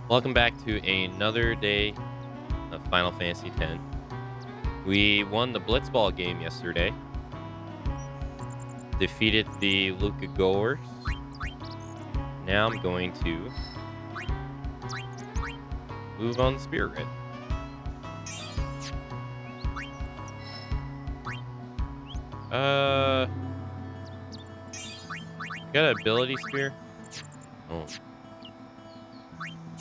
Welcome back to another day of Final Fantasy X. We won the Blitzball game yesterday. Defeated the Luca Goers. Now I'm going to move on the Spirit. Got an ability spear? Oh.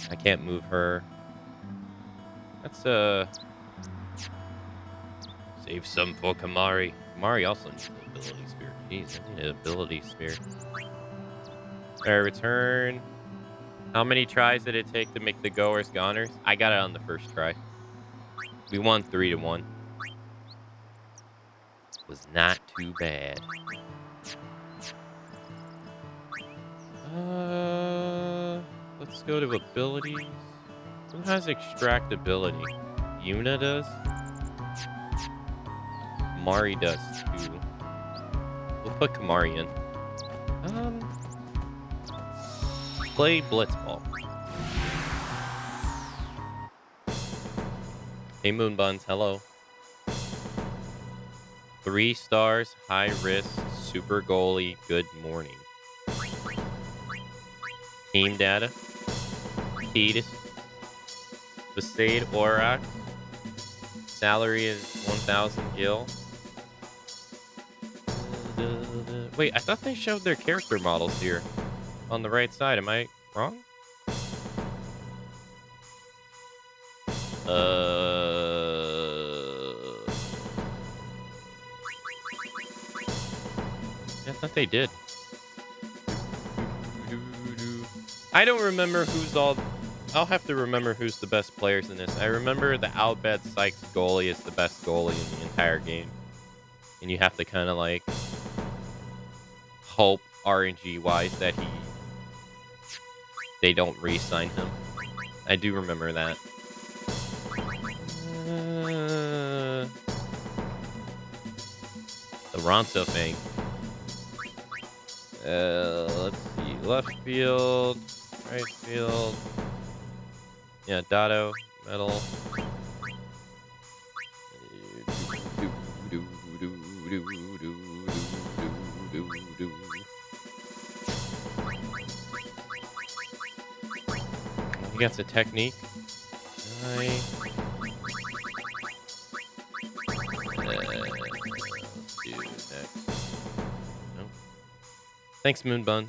I can't move her. Let's save some for Kamari. Kamari also needs an ability spear. Jeez, I need an ability spear. Alright, return. How many tries did it take to make the Goers Goners? I got it on the first try. We won 3-1. Was not too bad. Let's go to abilities. Who has extract ability? Yuna does? Kamari does too. We'll put Kamari in. Play Blitzball. Hey Moonbuns, hello. 3 stars, high risk, super goalie, good morning. Team data. Tidus. Besaid Auroch. Salary is 1,000 gil. Wait, I thought they showed their character models here on the right side. Am I wrong? I thought they did. I don't remember who's all... I'll have to remember who's the best players in this. I remember the Albed Sykes goalie is the best goalie in the entire game. And you have to kind of like... hope RNG-wise that they don't re-sign him. I do remember that. The Ronso thing. Let's see. Left field. Right field. Yeah, Dotto. Metal. He gets a technique. Nice. Do next. Nope. Thanks, Moonbun.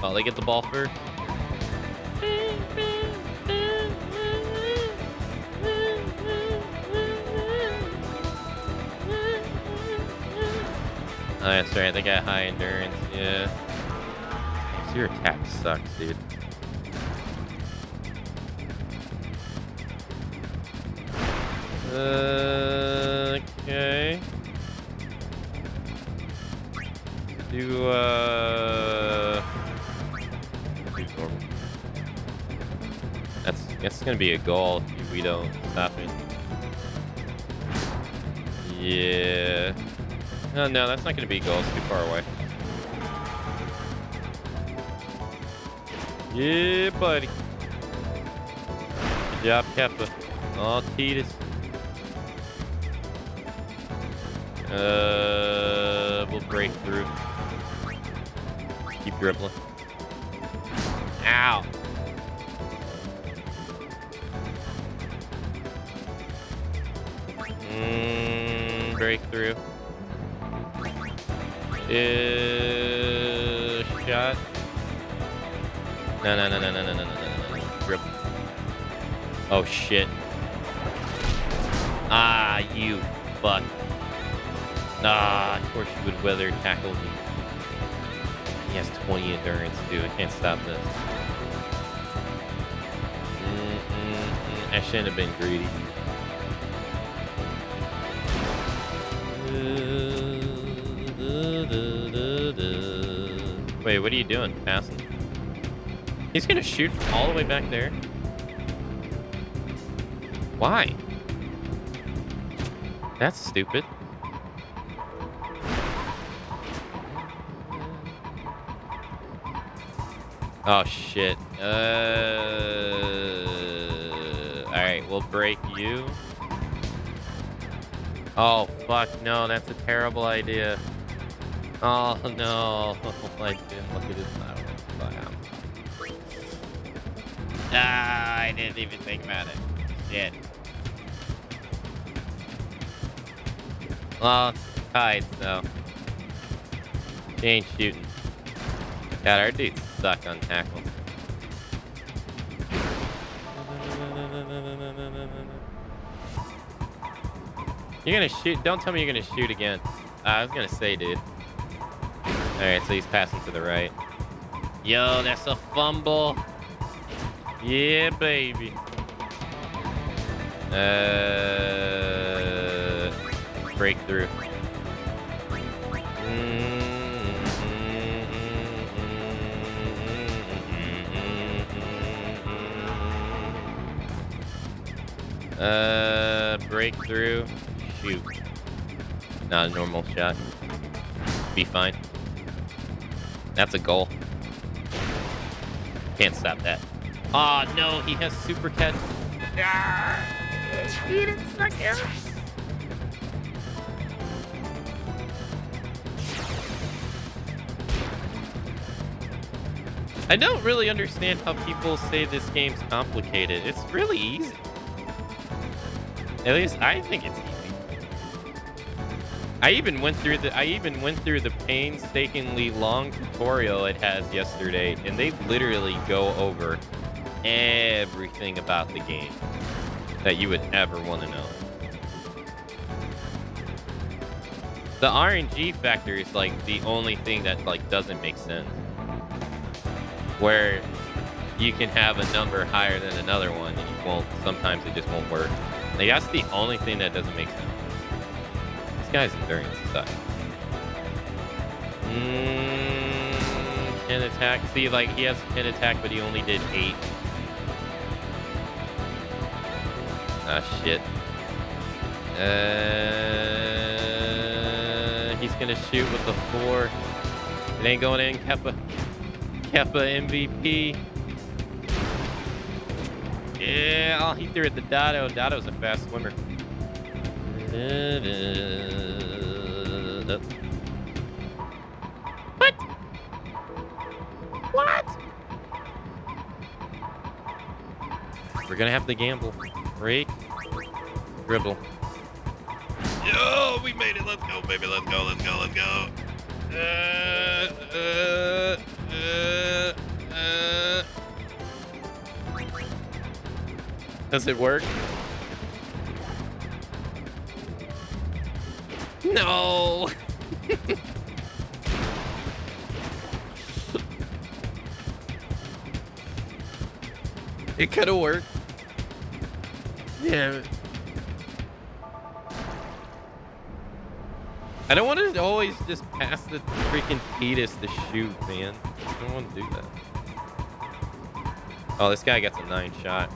Oh, they get the ball first. Oh, that's right. They got high endurance. Yeah. Your attack sucks, dude. Okay. Do normal. That's gonna be a goal if we don't stop it. Yeah. Oh, no, that's not gonna be a goal. It's too far away. Yeah, buddy. Good job, Keppa. Oh, Tidus. We'll break through. Keep dribbling. Ow. Breakthrough. Shot. No. Dribble. Oh, shit. Ah, you fuck. Ah, of course you would weather tackle me. He has 20 endurance, dude. I can't stop this. I shouldn't have been greedy. Wait, what are you doing? Passing? He's gonna shoot all the way back there. Why? That's stupid. Oh shit. Alright, we'll break you. Oh fuck no, that's a terrible idea. Oh no. I didn't look at his bam. Ah, I didn't even think about it. Shit. Well, it's tied, so she ain't shooting. God, our dudes suck on tackle. You're gonna shoot? Don't tell me you're gonna shoot again. I was gonna say, dude. Alright, so he's passing to the right. Yo, that's a fumble. Yeah, baby. Breakthrough. Breakthrough. Shoot. Not a normal shot. Be fine. That's a goal. Can't stop that. Oh no, he has super catch. He didn't suck here. I don't really understand how people say this game's complicated. It's really easy. At least I think it's easy. I even went through the painstakingly long tutorial it has yesterday, and they literally go over everything about the game that you would ever want to know. The RNG factor is like the only thing that like doesn't make sense. Where you can have a number higher than another one, and you won't. Sometimes it just won't work. Like that's the only thing that doesn't make sense. This guy's endurance sucks. Can attack. See, like he has can attack, but he only did 8. Ah, shit. He's gonna shoot with the 4. It ain't going in, Keppa. Keppa MVP. Yeah, oh, he threw it to Dotto. Dotto's a fast swimmer. What? What? We're gonna have to gamble. Break. Dribble. Yo, we made it. Let's go, baby. Let's go. Let's go. Let's go. Does it work? No. It could have worked. Yeah. I don't want to always just pass the freaking fetus to shoot, man. I don't want to do that. Oh, this guy gets a 9 shot.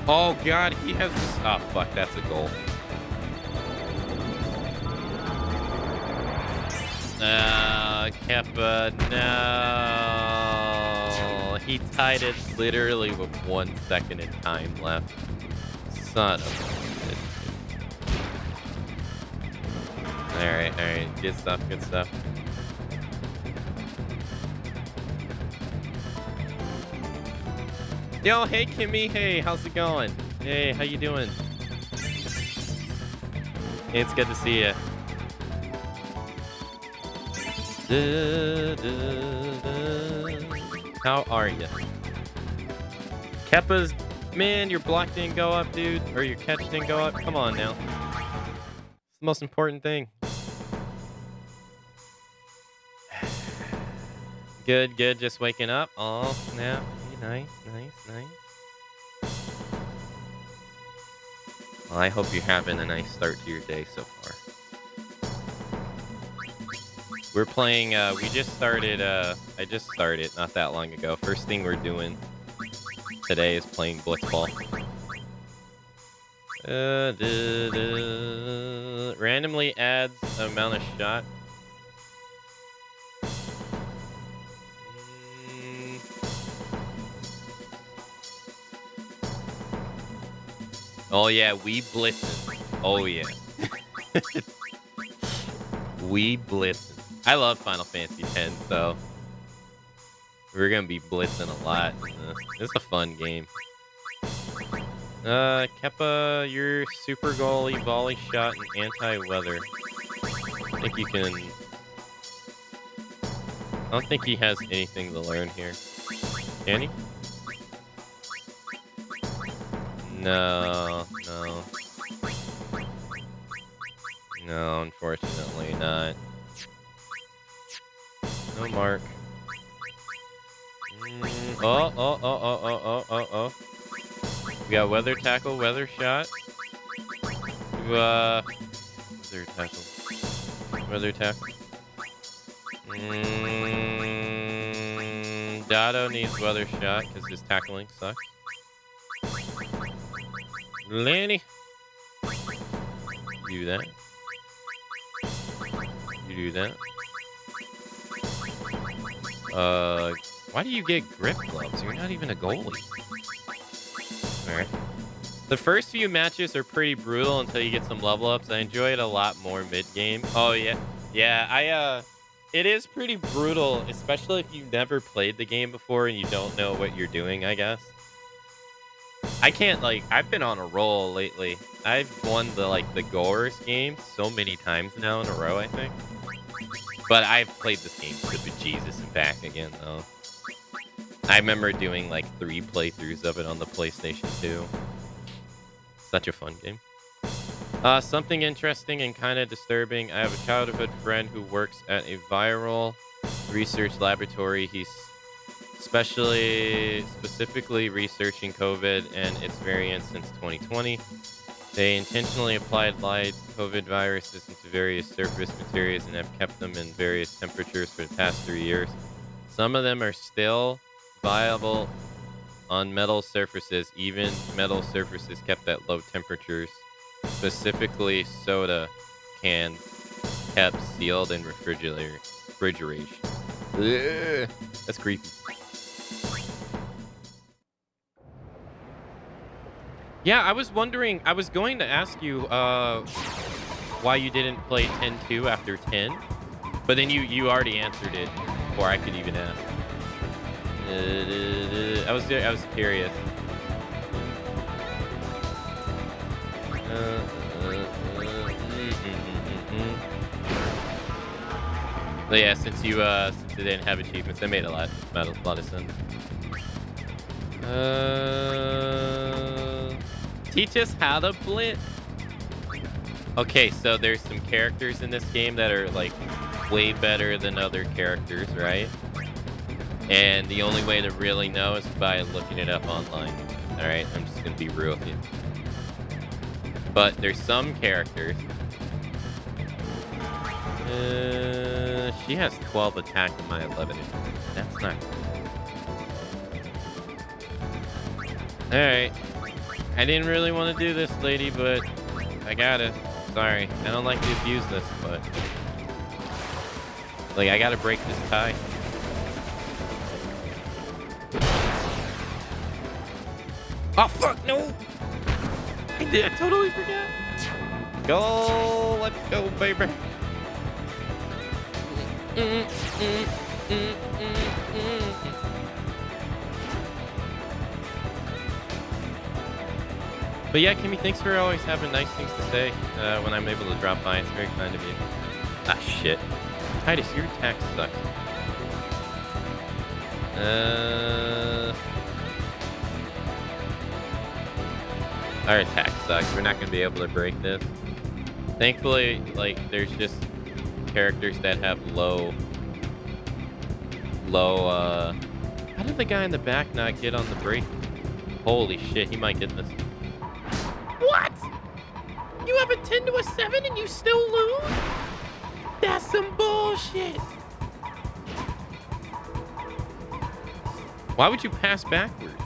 Oh god, he has this. Oh fuck, that's a goal. Keppa, no. He tied it literally with 1 second in time left. Son of a bitch. Alright. Good stuff, good stuff. Yo, hey Kimmy, hey, how's it going? Hey, how you doing? Hey, it's good to see you. How are you? Keppa's, man, your block didn't go up, dude, or your catch didn't go up. Come on now. It's the most important thing. Good, just waking up. Oh, snap. Nice. Well, I hope you're having a nice start to your day so far. We're playing, we just started, I just started not that long ago. First thing we're doing today is playing Blitzball. Randomly adds amount of shot. Oh yeah, we blitzing. Oh yeah. We blitzing. I love Final Fantasy X, so we're gonna be blitzing a lot. It's a fun game. Keppa, your super goalie, volley shot, and anti-weather. I think you can... I don't think he has anything to learn here. Can he? No. No, unfortunately not. No mark. Oh. We got weather tackle, weather shot. Weather tackle. Dado needs weather shot because his tackling sucks. Lenny. Do that. You do that. Why do you get grip gloves? You're not even a goalie. Alright. The first few matches are pretty brutal until you get some level ups. I enjoy it a lot more mid-game. Oh, yeah. Yeah, it is pretty brutal, especially if you've never played the game before and you don't know what you're doing, I guess. I can't, I've been on a roll lately. I've won the Goers game so many times now in a row, I think. But I've played this game to bejesus and back again, though. I remember doing, 3 playthroughs of it on the PlayStation 2. Such a fun game. Something interesting and kind of disturbing. I have a childhood friend who works at a viral research laboratory. He's specifically researching COVID and its variants since 2020. They intentionally applied live COVID viruses into various surface materials and have kept them in various temperatures for the past 3 years. Some of them are still viable on metal surfaces, even metal surfaces kept at low temperatures. Specifically, soda cans kept sealed in refrigeration. Ugh, that's creepy. Yeah, I was wondering, I was going to ask you why you didn't play 10-2 after 10, but then you already answered it before I could even ask. I was curious. But yeah, since they didn't have achievements, that made a lot of sense. Teach us how to blitz. Okay, so there's some characters in this game that are way better than other characters, right? And the only way to really know is by looking it up online. Alright, I'm just gonna be real with you. But there's some characters. She has 12 attack and my 11. That's not good. Alright. I didn't really want to do this, lady, but I gotta. Sorry. I don't like to abuse this, but... I gotta break this tie. Oh, fuck, no! I totally forgot. Go! Let's go, baby. But yeah, Kimmy, thanks for always having nice things to say when I'm able to drop by. It's very kind of you. Ah, shit. Titus, your attack sucks. Our attack sucks. We're not going to be able to break this. Thankfully, there's just characters that have low... How did the guy in the back not get on the break? Holy shit, he might get this. What? You have a 10 to a 7 and you still lose? That's some bullshit. Why would you pass backwards?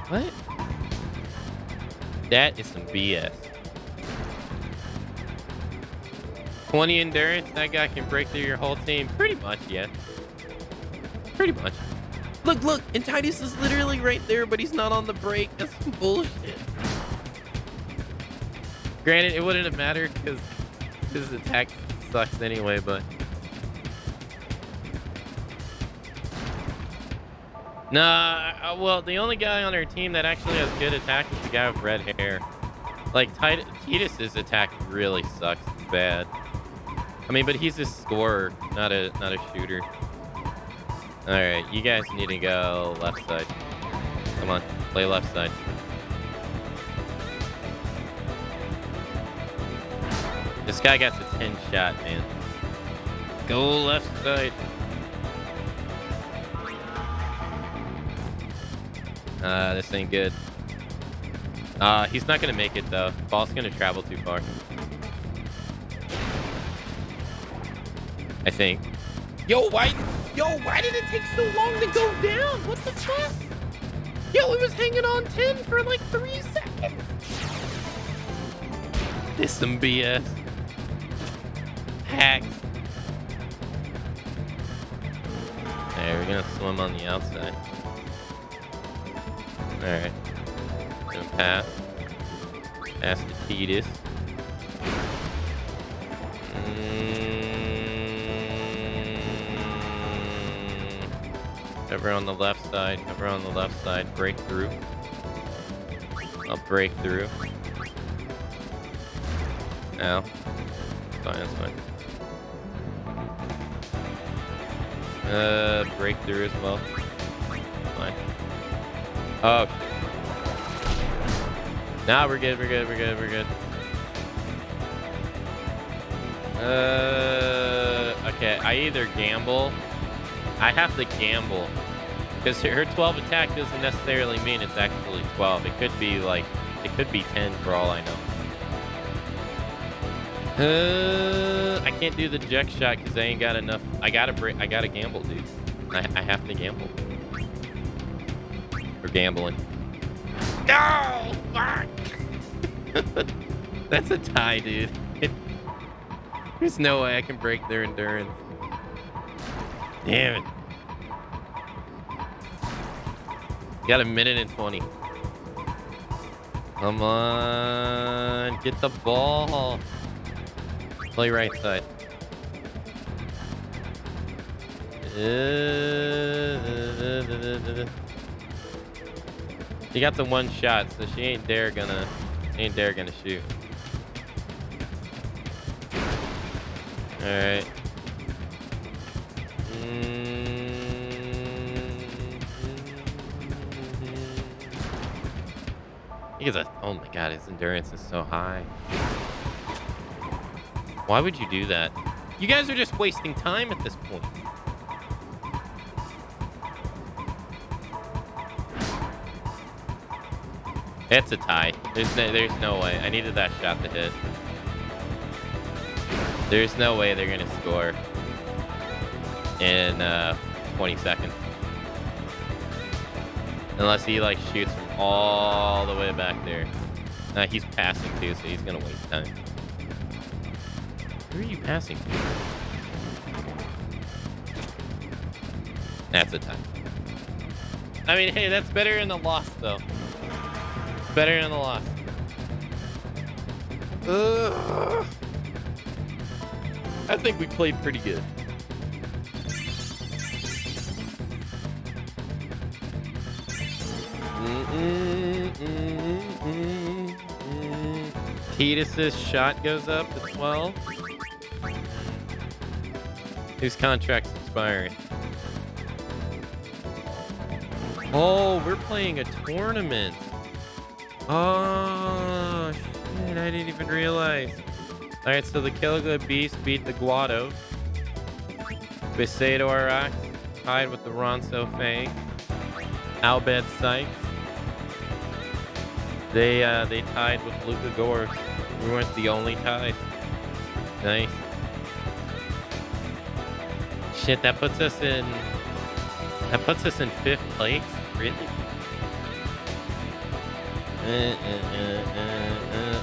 What? That is some BS. 20 endurance, that guy can break through your whole team. Pretty much, yeah. Pretty much. Look, and Titus is literally right there, but he's not on the break. That's some bullshit. Granted, it wouldn't have mattered because his attack sucks anyway, but... Nah, well, the only guy on our team that actually has good attack is the guy with red hair. Like, Titus's attack really sucks. It's bad. I mean, but he's a scorer, not a shooter. Alright, you guys need to go left side. Come on, play left side. This guy got the 10 shot, man. Go left side. This ain't good. He's not gonna make it though. Ball's gonna travel too far. I think. Yo, why did it take so long to go down? What the fuck? Yo, it was hanging on 10 for like 3 seconds. This some BS. Hacks. Alright, we're gonna swim on the outside. Alright. Gonna pass. Pass to Titus. Cover on the left side. Cover on the left side. Break through. I'll break through. Ow. Fine, that's fine. Break through as well. Fine. Oh. Nah, we're good. Okay, I either gamble. I have to gamble. Because her 12 attack doesn't necessarily mean it's actually 12. It could be like, it could be 10 for all I know. I can't do the eject shot because I ain't got enough. I gotta gamble, dude. I have to gamble. We're gambling. No! Fuck! That's a tie, dude. There's no way I can break their endurance. Damn it. You got a minute and 20. Come on. Get the ball. Play right side. She got the one shot, so she ain't dare gonna shoot. All right. Oh my god, his endurance is so high. Why would you do that? You guys are just wasting time at this point. It's a tie. There's no way. I needed that shot to hit. There's no way they're gonna score in 20 seconds. Unless he like shoots from all the way back there. He's passing too, so he's gonna waste time. Who are you passing to? That's a tie. I mean, hey, that's better than the loss, though. Better than the loss. I think we played pretty good. Titus's shot goes up to 12. Whose contract's expiring? Oh, we're playing a tournament. Oh, shit, I didn't even realize. All right, so the Kilga Beast beat the Guado. Besato Arax tied with the Ronso Fang. Albed Sykes. They tied with Luka Gore. We weren't the only ties. Nice. Shit, that puts us in 5th place. Really?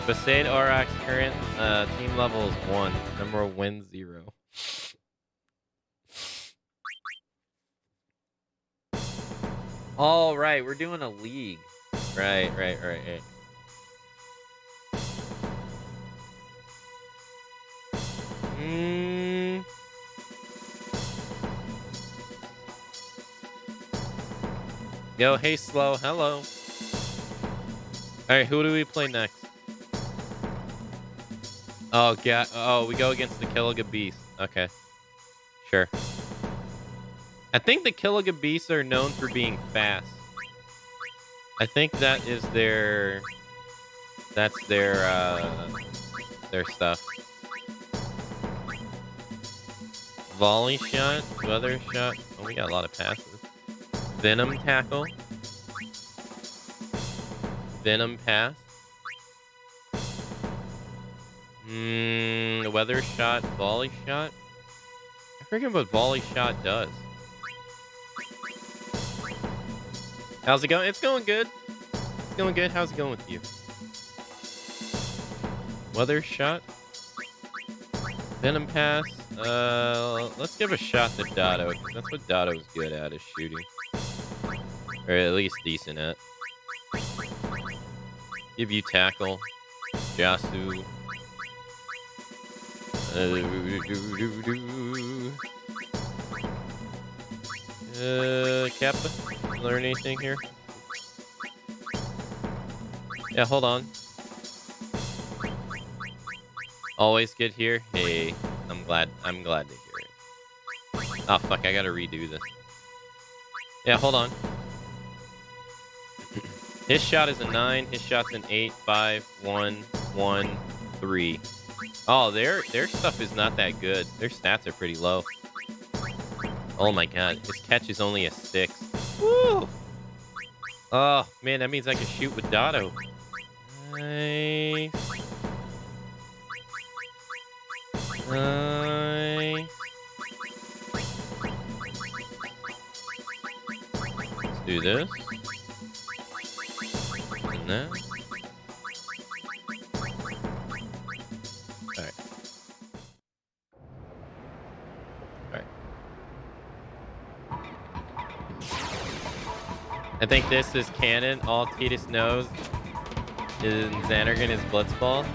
Besaid Auroch's current team level is 1. Number win 0. All right, we're doing a league. Right. Yo, hey, Slow. Hello. All right, who do we play next? Oh, God. Oh, we go against the Killiga Beast. Okay. Sure. I think the Killiga Beasts are known for being fast. I think that is their... That's their stuff. Volley shot, weather shot. Oh, we got a lot of passes. Venom tackle. Venom pass. Weather shot, volley shot. I forget what volley shot does. How's it going? It's going good. It's going good. How's it going with you? Weather shot. Venom pass. Let's give a shot to Dotto, because that's what Dotto's good at, is shooting. Or at least decent at. Give you tackle. Jasu. Kappa? Learn anything here? Yeah, hold on. Always good here. Hey, I'm glad to hear it. Oh fuck, I gotta redo this. Yeah, hold on. His shot is a 9, his shot's an 8, 5, 1, 1, 3. Oh, their stuff is not that good. Their stats are pretty low. Oh my god, his catch is only a 6. Woo! Oh man, that means I can shoot with Dotto. Nice. Nice. Let's do this. And that. Alright. Alright. I think this is canon. All Titus knows is Xanargan is Blitzball.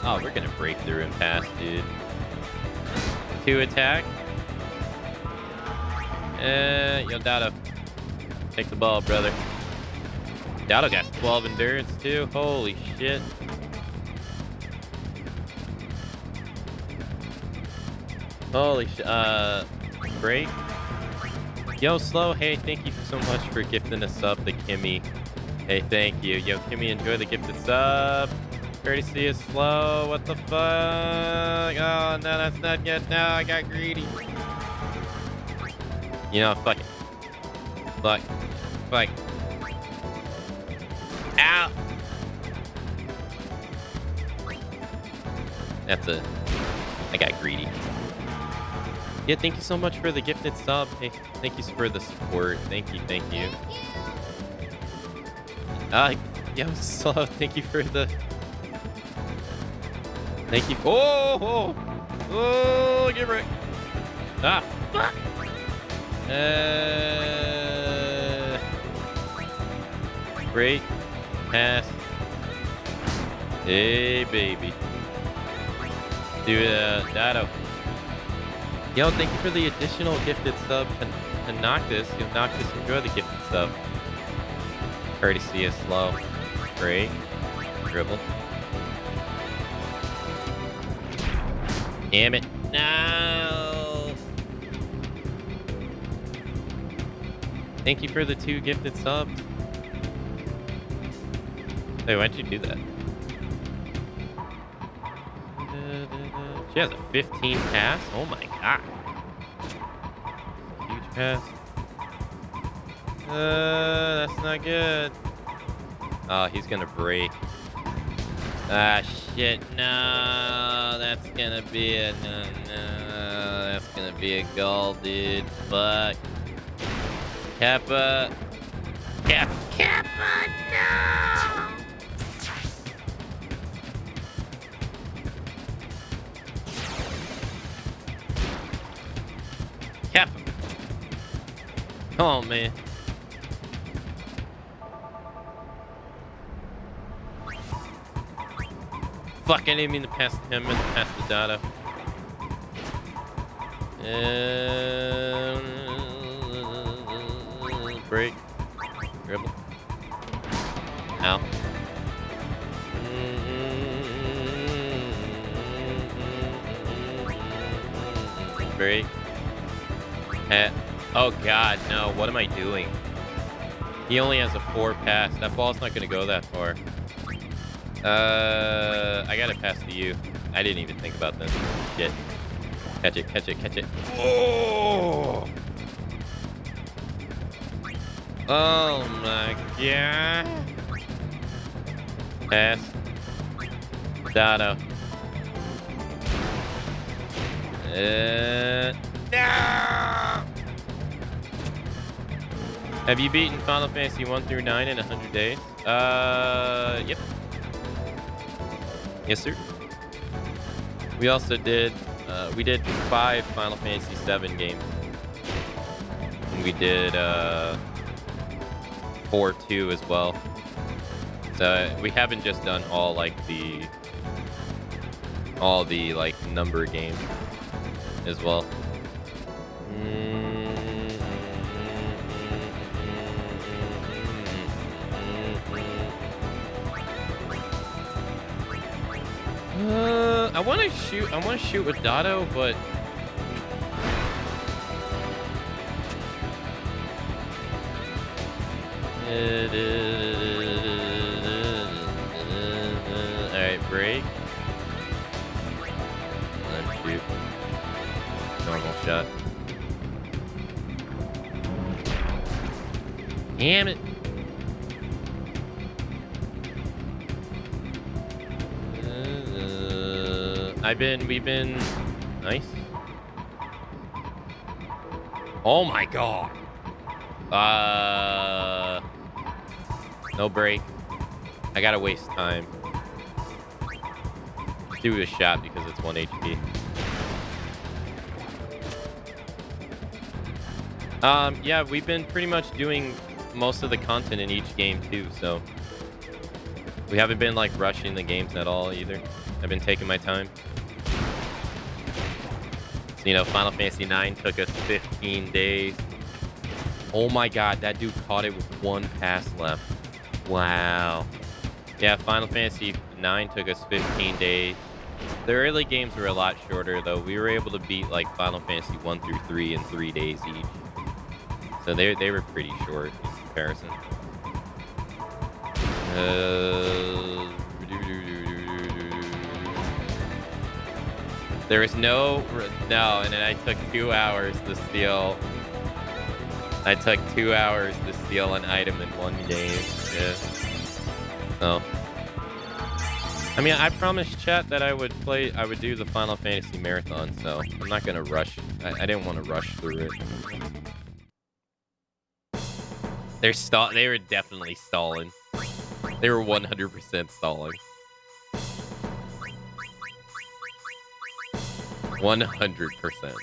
Oh, we're gonna break through and pass, dude. 2 attack. Yo, Dotto. Take the ball, brother. Dotto got 12 endurance, too. Holy shit. Holy shit. Break. Yo, Slow. Hey, thank you so much for gifting a sub to Kimmy. Hey, thank you. Yo, Kimmy, enjoy the gifted sub. Courtesy is Slow. What the fuck? Oh, no, that's not good. No, I got greedy. You know, fuck it. Fuck. Fuck. Ow! I got greedy. Yeah, thank you so much for the gifted sub. Hey, thank you for the support. Thank you, thank you. Yo, Slow, thank you for the... Thank you. Oh, get right. Ah, fuck. Great pass. Hey, baby. Dude, Dotto. Yo, thank you for the additional gifted sub to Noctis. Yo, Noctis, enjoy the gifted sub. Courtesy is Slow. Great. Dribble. Damn it. No. Thank you for the 2 gifted subs. Hey, why'd you do that? She has a 15 pass? Oh my god. Huge pass. That's not good. Oh, he's gonna break. Ah, shit. No, that's gonna be a no. That's gonna be a goal, dude. Fuck. Kappa. Kappa, no! Kappa. Come on, man. Fuck, I didn't mean to pass to him and pass to Dado. Break. Dribble. Ow. Break. Oh god, no. What am I doing? He only has a 4 pass. That ball's not gonna go that far. I gotta pass to you. I didn't even think about this. Shit. Catch it, catch it, catch it. Oh! Oh my god. Pass. Dado. No! Have you beaten Final Fantasy 1 through 9 in 100 days? Yep. Yes, sir. We also did, we did 5 Final Fantasy 7 games. And we did, 4-2 as well. So we haven't just done all the like number games as well. I want to shoot with Dado, but all right, break. And then shoot. Normal shot. Damn it. We've been nice. Oh my god. No break. I gotta waste time. Do a shot because it's 1 HP. Yeah, we've been pretty much doing most of the content in each game too, so we haven't been like rushing the games at all either. I've been taking my time. So, you know, Final Fantasy 9 took us 15 days. Oh my god, that dude caught it with 1 pass left. Wow. Yeah, Final Fantasy 9 took us 15 days. The early games were a lot shorter, though. We were able to beat, like, Final Fantasy 1 through 3 in 3 days each. So they were pretty short in comparison. There was no, and then I took 2 hours to steal. I took 2 hours to steal an item in 1 game. Yeah. So, I mean, I promised chat that I would do the Final Fantasy marathon. So I'm not gonna rush. I didn't want to rush through it. They were definitely stalling. They were 100% stalling. 100%.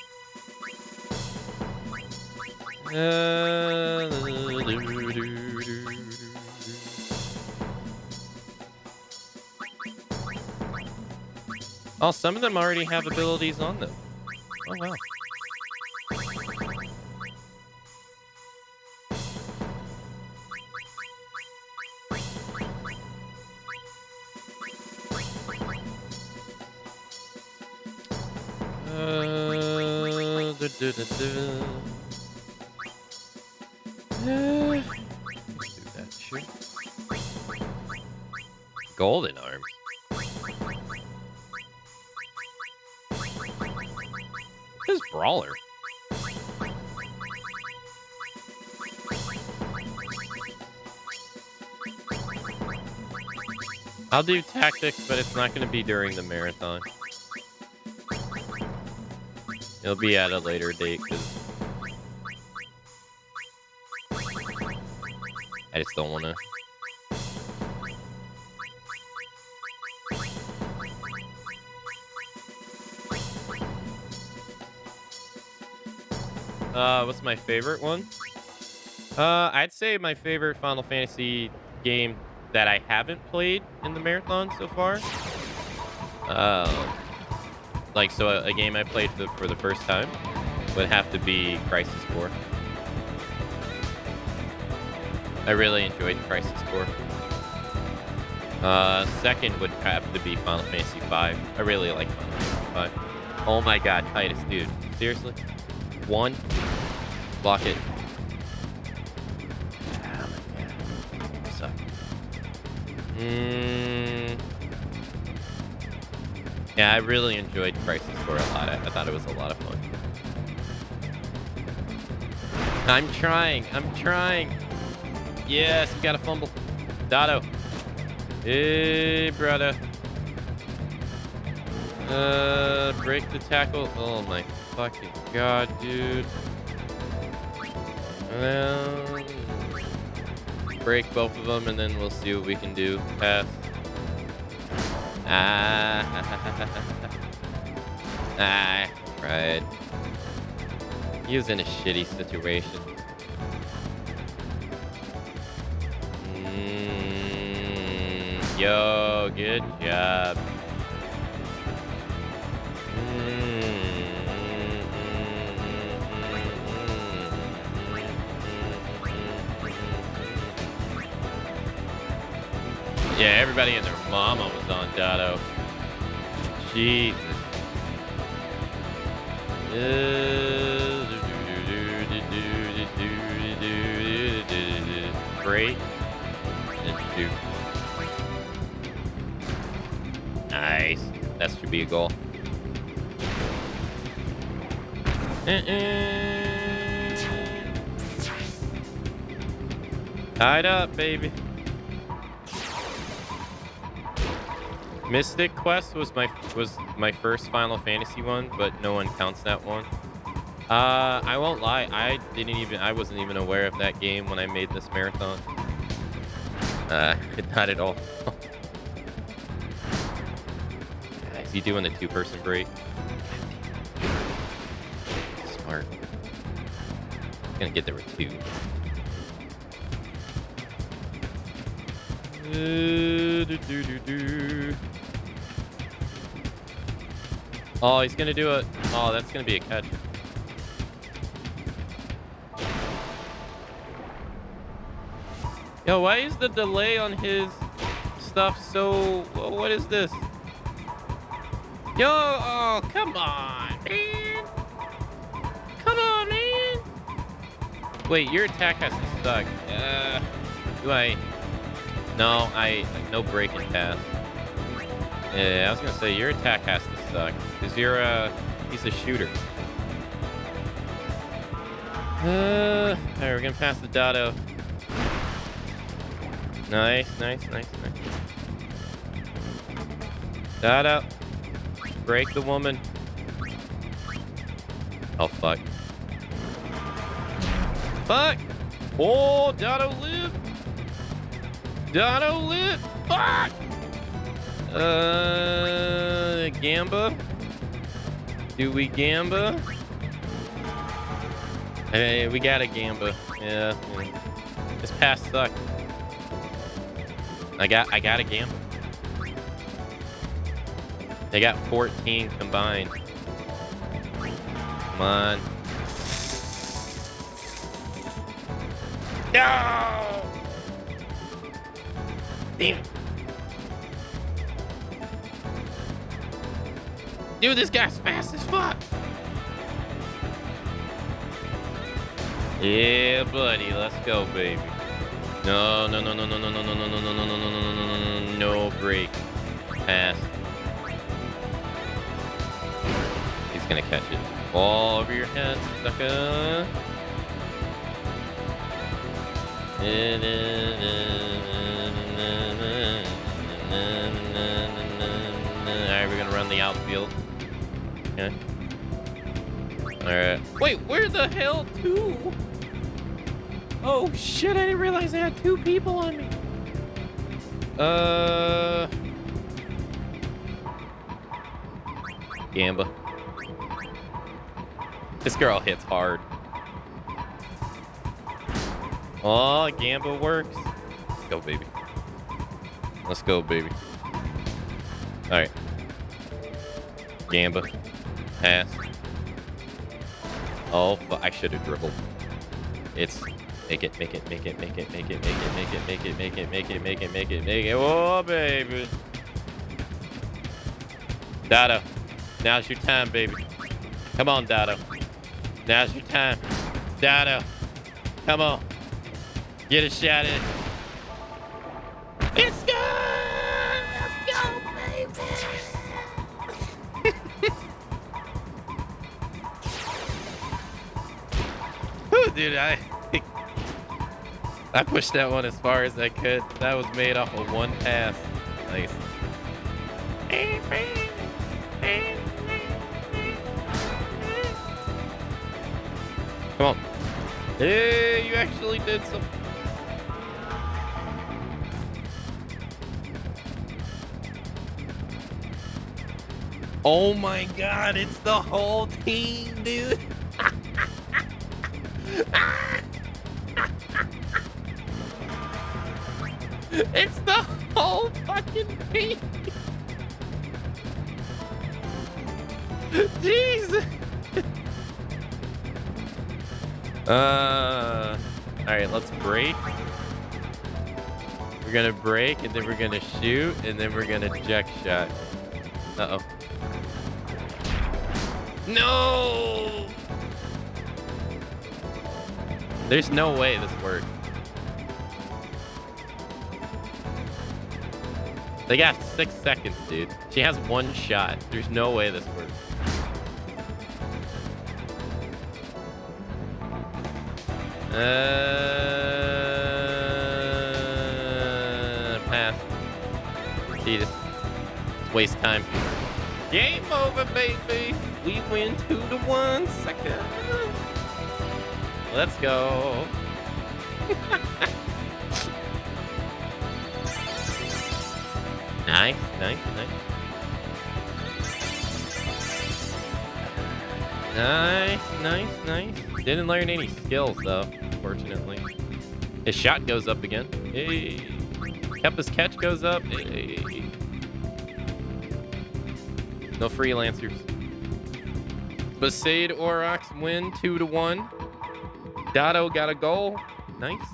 Oh, some of them already have abilities on them. Oh, wow. Do that shit. Golden arms. This brawler. I'll do tactics, but it's not going to be during the marathon. It'll be at a later date because I just don't want to. What's my favorite one? I'd say my favorite Final Fantasy game that I haven't played in the marathon so far. So a game I played for the first time would have to be Crisis Core. I really enjoyed Crisis Core. Second would have to be Final Fantasy 5. I really like Final Fantasy 5. Oh my god, Titus, dude. Seriously? One? Block it. Oh my god. Suck. Yeah, I really enjoyed Crisis Core a lot. I thought it was a lot of fun. I'm trying. Yes, you got a fumble. Dotto. Hey, brother. Break the tackle. Oh my fucking god, dude. Break both of them, and then we'll see what we can do. Pass. Right. He was in a shitty situation. Yo, good job. Yeah, everybody and their mama was on Dotto. Jesus. Great. Nice. That should be a goal. Tied up, baby. Mystic Quest was my first Final Fantasy one, but no one counts that one. I won't lie, I wasn't even aware of that game when I made this marathon. Not at all. Is he doing the two-person break? Smart. He's gonna get there with two. Oh, he's gonna do it. Oh, that's gonna be a catch. Yo, why is the delay on his stuff so... What is this? Yo, oh, come on, man. Come on, man. Wait, your attack has to suck. Do I... No, no break and pass. Yeah, I was gonna say, your attack has to suck. Because he's a shooter. Alright, we're gonna pass the Dotto. Nice. Dotto. Break the woman. Oh, fuck. Fuck! Oh, Dotto live! Dotto live! Fuck! Gamba? Do we Gamba? Hey, we got a Gamba. Yeah. This pass sucked. I got a Gamba. They got 14 combined. Come on. No! Damn it. Dude, this guy's fast as fuck. Yeah, buddy, let's go, baby. No break. Pass. He's gonna catch it. All over your head, sucker. the outfield. Okay. Alright. Wait, where the hell 2? Oh shit, I didn't realize I had 2 people on me. Gamba. This girl hits hard. Oh, Gamba works. Let's go, baby. Let's go, baby. Alright. Gamba. Pass. Oh, I should have dribbled. It's make it. Oh, baby. Dado. Now's your time, baby. Come on, Dado. Now's your time. Dado. Come on. Get a shot in. It's good! Let's go, baby! Ooh, dude, I pushed that one as far as I could. That was made off of 1 pass. Nice. Come on. Hey, you actually did some. Oh my god, it's the whole team, dude. It's the whole fucking team. Jeez. All right, let's break. We're gonna break, and then we're gonna shoot, and then we're gonna jack shot. Uh-oh. No! There's no way this works. They got 6 seconds, dude. She has 1 shot. There's no way this works. Pass. Jesus. It's waste time. Game over, baby. We win 2-1. Second. Let's go. Nice. Nice. Didn't learn any skills, though, unfortunately. His shot goes up again. Hey. Keppa's catch goes up. Hey. No freelancers. Besaid Aurochs win 2-1. Dado got a goal. Nice.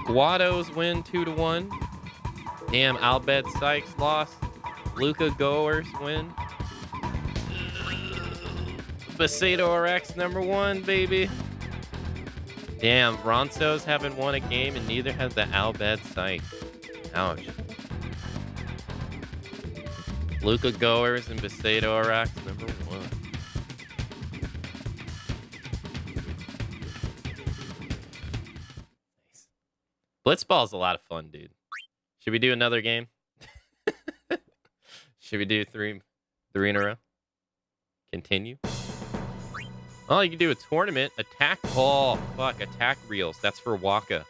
Guados win 2-1. Damn, Albed Sykes lost. Luca Goers win. Besaid Aurochs #1, baby. Damn, Ronso's haven't won a game and neither has the Albed Sykes. Ouch. Luca Goers and Besaid Aurochs #1. Nice. Blitzball's a lot of fun, dude. Should we do another game? Should we do three in a row? Continue. Oh, you can do a tournament. Attack. Oh, fuck. Attack reels. That's for Waka.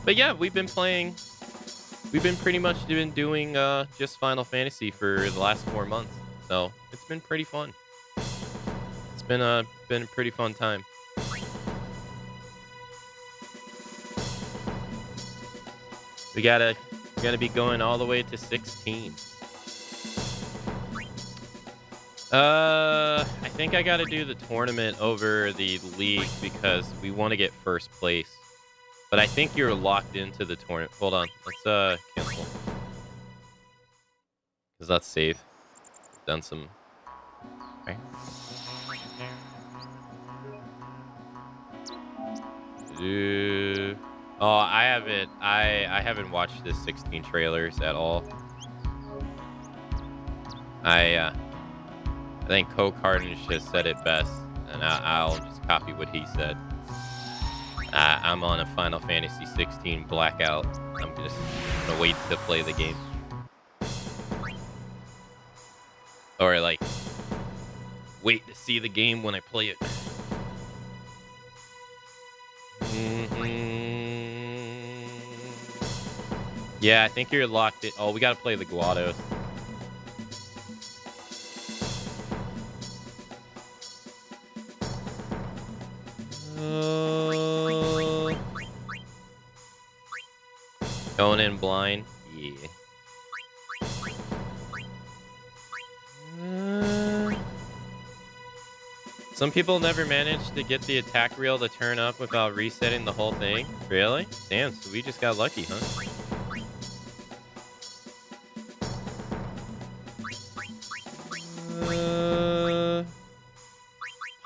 But yeah, we've been pretty much doing just Final Fantasy for the last 4 months. So it's been pretty fun. It's been a pretty fun time. We gotta be going all the way to 16. I think I gotta do the tournament over the league because we want to get first place. But I think you're locked into the tournament. Hold on. Let's cancel. Because let's save. Done some. Right. Oh, I haven't watched this 16 trailers at all. I think Co-Carnage just said it best, and I'll just copy what he said. I'm on a Final Fantasy 16 blackout. I'm just gonna wait to play the game. Or like, wait to see the game when I play it. Yeah, I think you're locked in. Oh, we gotta play the GLaDOS. Going in blind? Yeah. Some people never manage to get the attack reel to turn up without resetting the whole thing. Really? Damn, so we just got lucky, huh?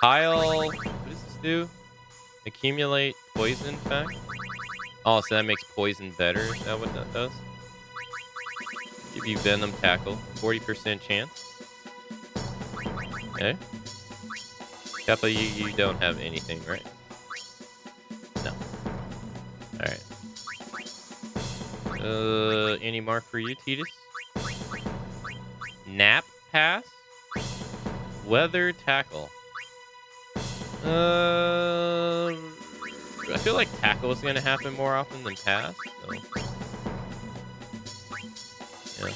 Pile. What does this do? Accumulate poison effect? Oh, so that makes poison better? Is that what that does? Give you venom tackle. 40% chance. Okay. Kappa, you don't have anything, right? No. Alright. Any mark for you, Titus? Nap pass? Weather tackle. I feel like tackle is gonna happen more often than pass. So.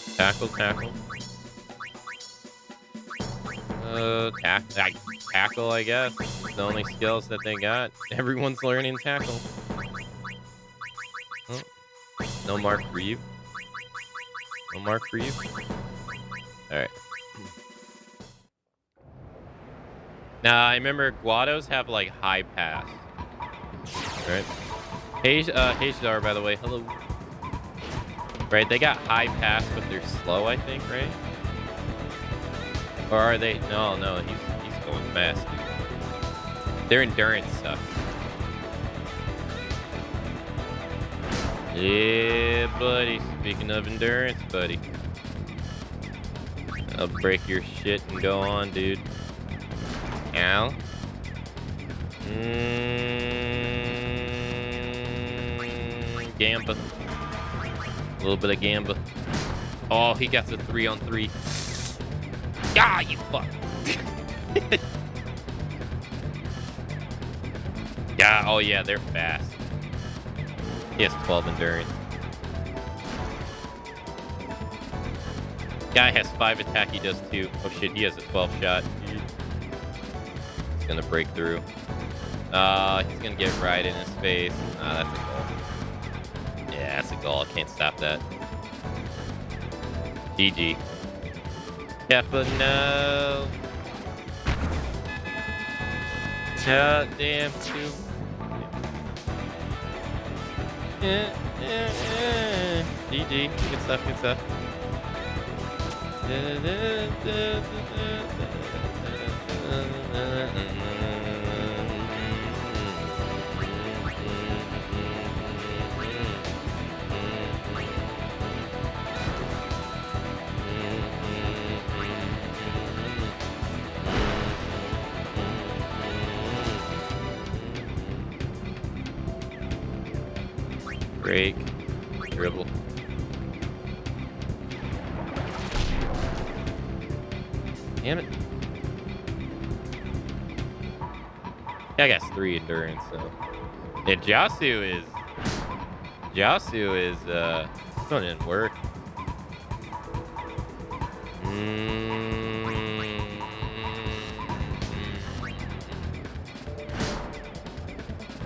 Yeah, tackle. Tackle, I guess. It's the only skills that they got. Everyone's learning tackle. Oh. No mark for you. No mark for you. Alright. Now, I remember GLaDOS have, like, high pass. Right? Hey, Hajdar, by the way. Hello. Right, they got high pass, but they're slow, I think, right? Or are they? No, he's going fast. Their endurance sucks. Yeah, buddy. Speaking of endurance, buddy. I'll break your shit and go on, dude. Ow. Gamba. A little bit of Gamba. Oh, he got the 3-on-3. Ah, you fuck. Yeah, oh yeah, they're fast. He has 12 endurance. Guy has 5 attack, he does 2. Oh shit, he has a 12 shot. He's gonna break through. He's gonna get right in his face. That's a goal. Yeah, that's a goal. I can't stop that. GG. Kappa, no. God damn, too. GG. Good stuff, good stuff. Break. Dribble. Damn it. Yeah, I got 3 endurance, so. Yeah, Jasu is, this one didn't work.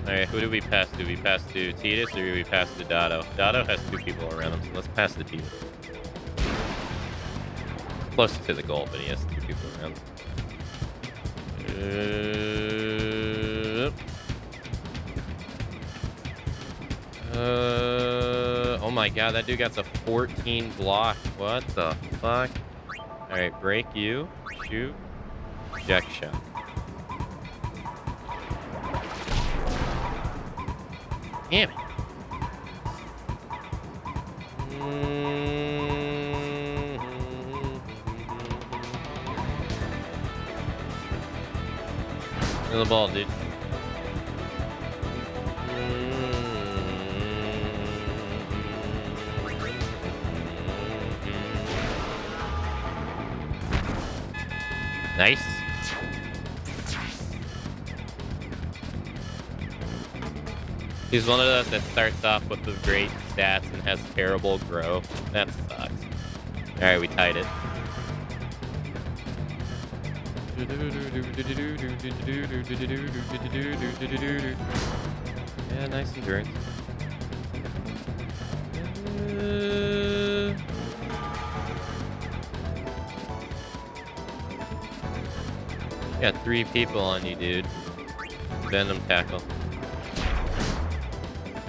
Alright, who do we pass to? We pass to Titus or do we pass to Dado? Dado has 2 people around him, so let's pass to Titus. Close to the goal, but he has 2 people around him. Oh my god, that dude got a 14 block. What the fuck? Alright, break you. Shoot. Jack shot. Damn it. the ball, dude. Nice. He's one of those that starts off with the great stats and has terrible growth. That sucks. Alright, we tied it. Yeah, nice endurance. Got 3 people on you, dude. Venom tackle.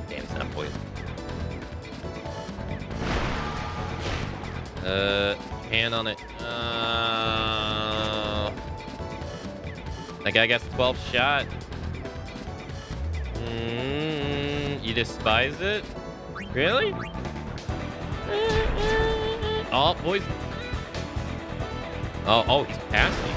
Damn, it's not poison. Hand on it. That guy gets 12th shot. You despise it? Really? Oh, poison. Oh, he's passing.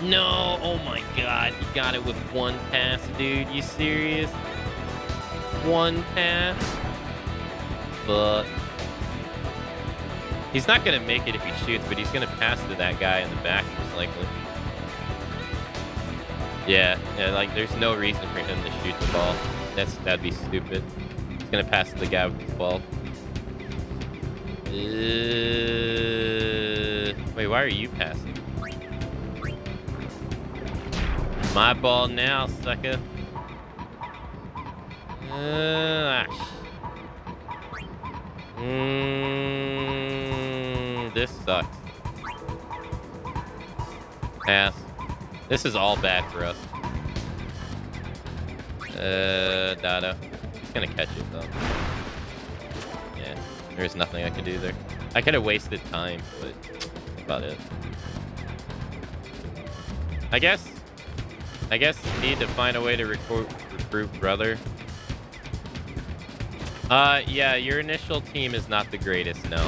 No, oh my god, he got it with 1 pass, dude. You serious? 1 pass? But he's not gonna make it if he shoots, but he's gonna pass to that guy in the back, most likely. Yeah, like there's no reason for him to shoot the ball. That'd be stupid. He's gonna pass to the guy with the 12. Wait, why are you passing? My ball now, sucker. This sucks. Pass. This is all bad for us. Dado. He's gonna catch it though. Yeah, there's nothing I can do there. I could have wasted time, but that's about it. I guess you need to find a way to recruit brother. Yeah, your initial team is not the greatest, no.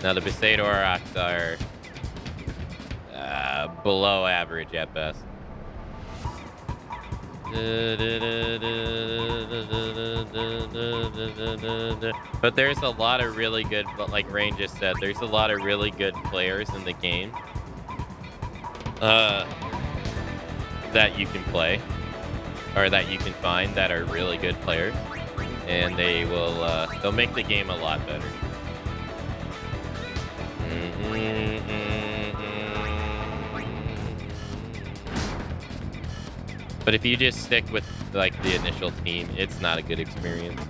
Now the Besaid Aurochs are below average at best. But there's a lot of really good, like Rain just said, there's a lot of really good players in the game. That you can play, or that you can find that are really good players, and they'll make the game a lot better. But if you just stick with like the initial team, it's not a good experience.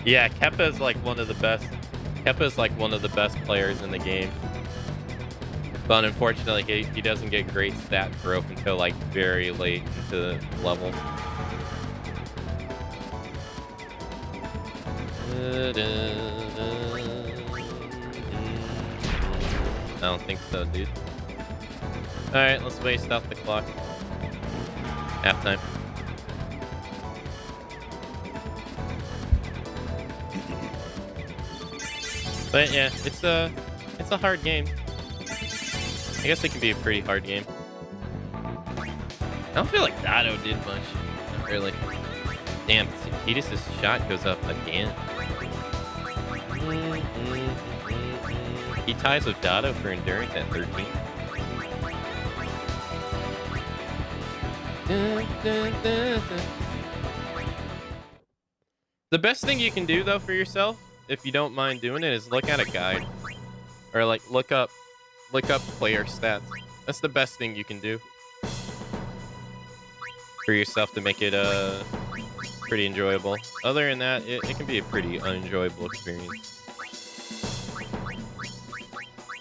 Yeah, Keppa's like one of the best. Keppa's like one of the best players in the game. But unfortunately, he doesn't get great stat growth until like very late into the level. I don't think so, dude. Alright, let's waste off the clock. Halftime. But yeah, it's a hard game. I guess it can be a pretty hard game. I don't feel like Dado did much. Not really. Damn, Titus's shot goes up again. He ties with Dado for endurance at 13. The best thing you can do though for yourself, if you don't mind doing it, is look at a guide, or like look up player stats. That's the best thing you can do for yourself to make it pretty enjoyable. Other than that, it can be a pretty unenjoyable experience.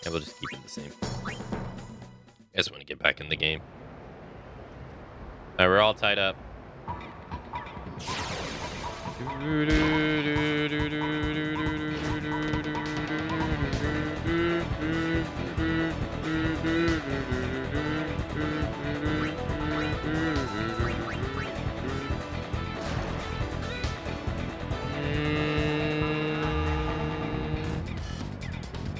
And we'll just keep it the same. I just want to get back in the game. Alright, we're all tied up.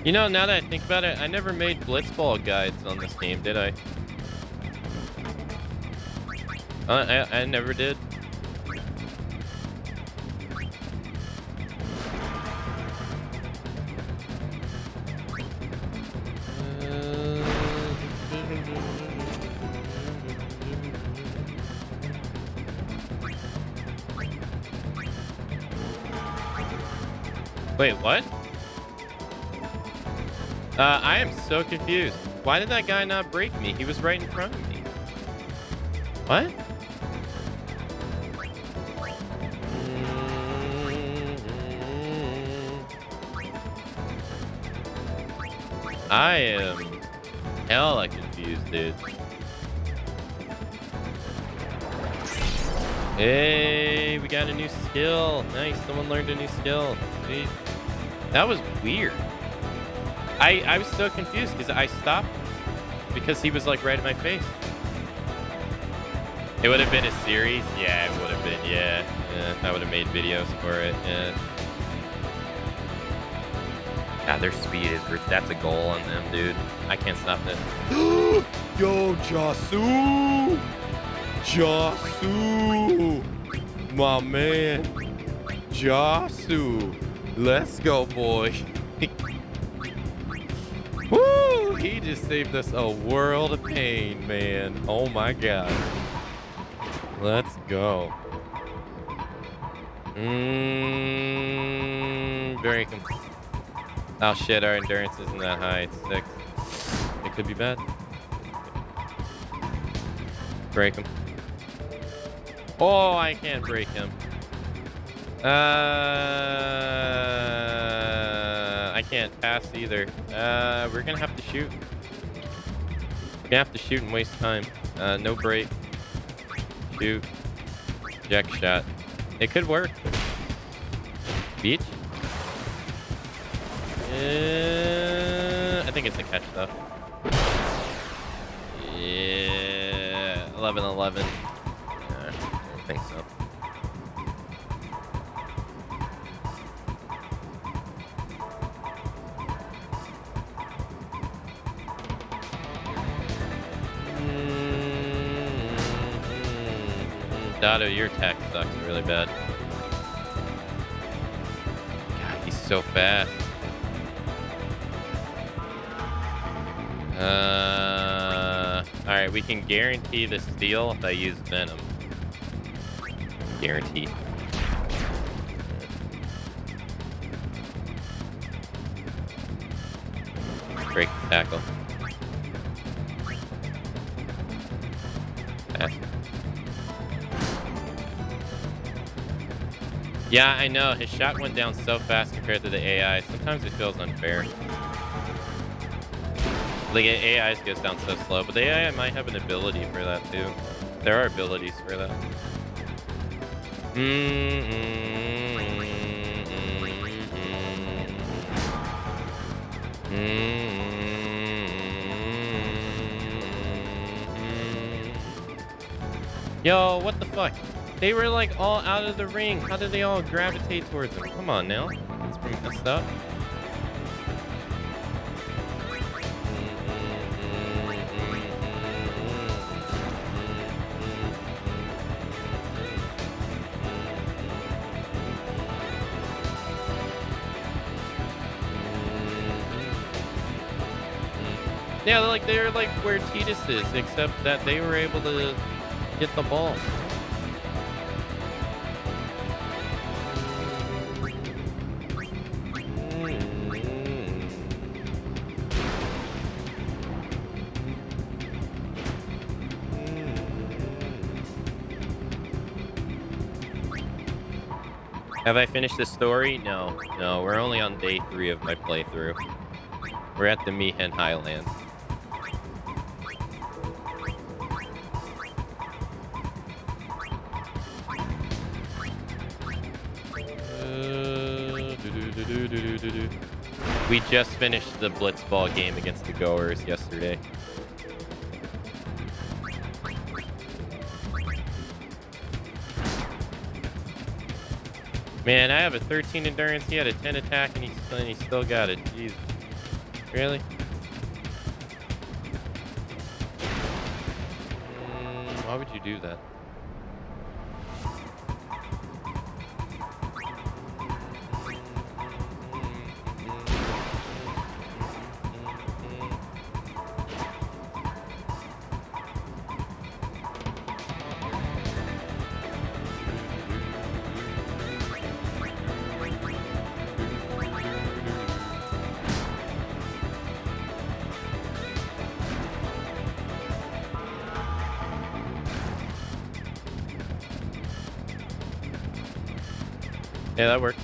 You know, now that I think about it, I never made blitzball guides on this game, did I? I never did. Wait, what? I am so confused. Why did that guy not break me? He was right in front of me. What? I am hella confused, dude. Hey, we got a new skill. Nice, someone learned a new skill. Sweet. That was weird. I was so confused because I stopped because he was like right in my face. It would have been a series. Yeah, it would have been. Yeah. I would have made videos for it. Yeah. God, their speed is. That's a goal on them, dude. I can't stop this. Yo, Jasu! Jasu! My man. Jasu. Let's go, boy. Woo! He just saved us a world of pain, man. Oh my god. Let's go. Very Oh shit, our endurance isn't that high. It's 6. It could be bad. Break him. Oh, I can't break him. I can't pass either. We're gonna have to shoot. We're gonna have to shoot and waste time. No break. Shoot. Jack shot. It could work. Beach. I think it's a catch though. Yeah. 11-11. I don't think so. Dado, your attack sucks really bad. God, he's so fast. Alright, we can guarantee the steal if I use Venom. Guaranteed. Break the tackle. Fast. Yeah, I know. His shot went down so fast compared to the AI. Sometimes it feels unfair. Like, AI's goes down so slow, but the AI might have an ability for that, too. There are abilities for that. Yo, what the fuck? They were, like, all out of the ring. How did they all gravitate towards him? Come on, now. That's pretty messed up. Yeah, like they're like where Titus is, except that they were able to get the ball. Have I finished the story? No, we're only on day 3 of my playthrough. We're at the Mihen Highlands. We just finished the blitzball game against the goers yesterday. Man, I have a 13 endurance. He had a 10 attack, and he still got it. Jeez. Really? Why would you do that? Yeah, that works.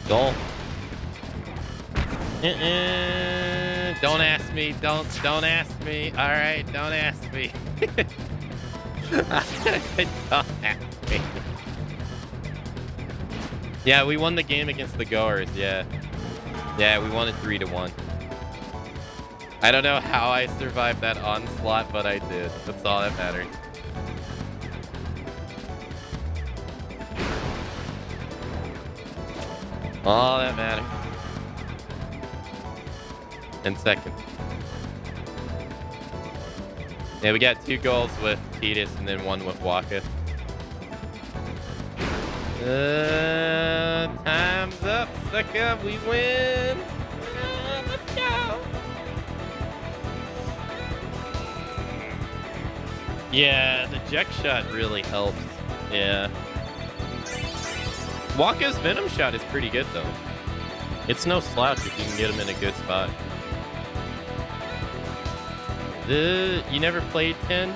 Goal. Don't ask me. Don't ask me. All right, don't ask me. Don't ask me. Yeah, we won the game against the goers. Yeah, we won it 3-1. I don't know how I survived that onslaught, but I did. That's all that mattered. All that matters. 10 seconds. Yeah, we got 2 goals with Titus and then 1 with Waka. Time's up, sucker. We win. Let's go. Yeah, the eject shot really helps. Yeah. Waka's Venom shot is pretty good, though. It's no slouch if you can get him in a good spot. You never played 10?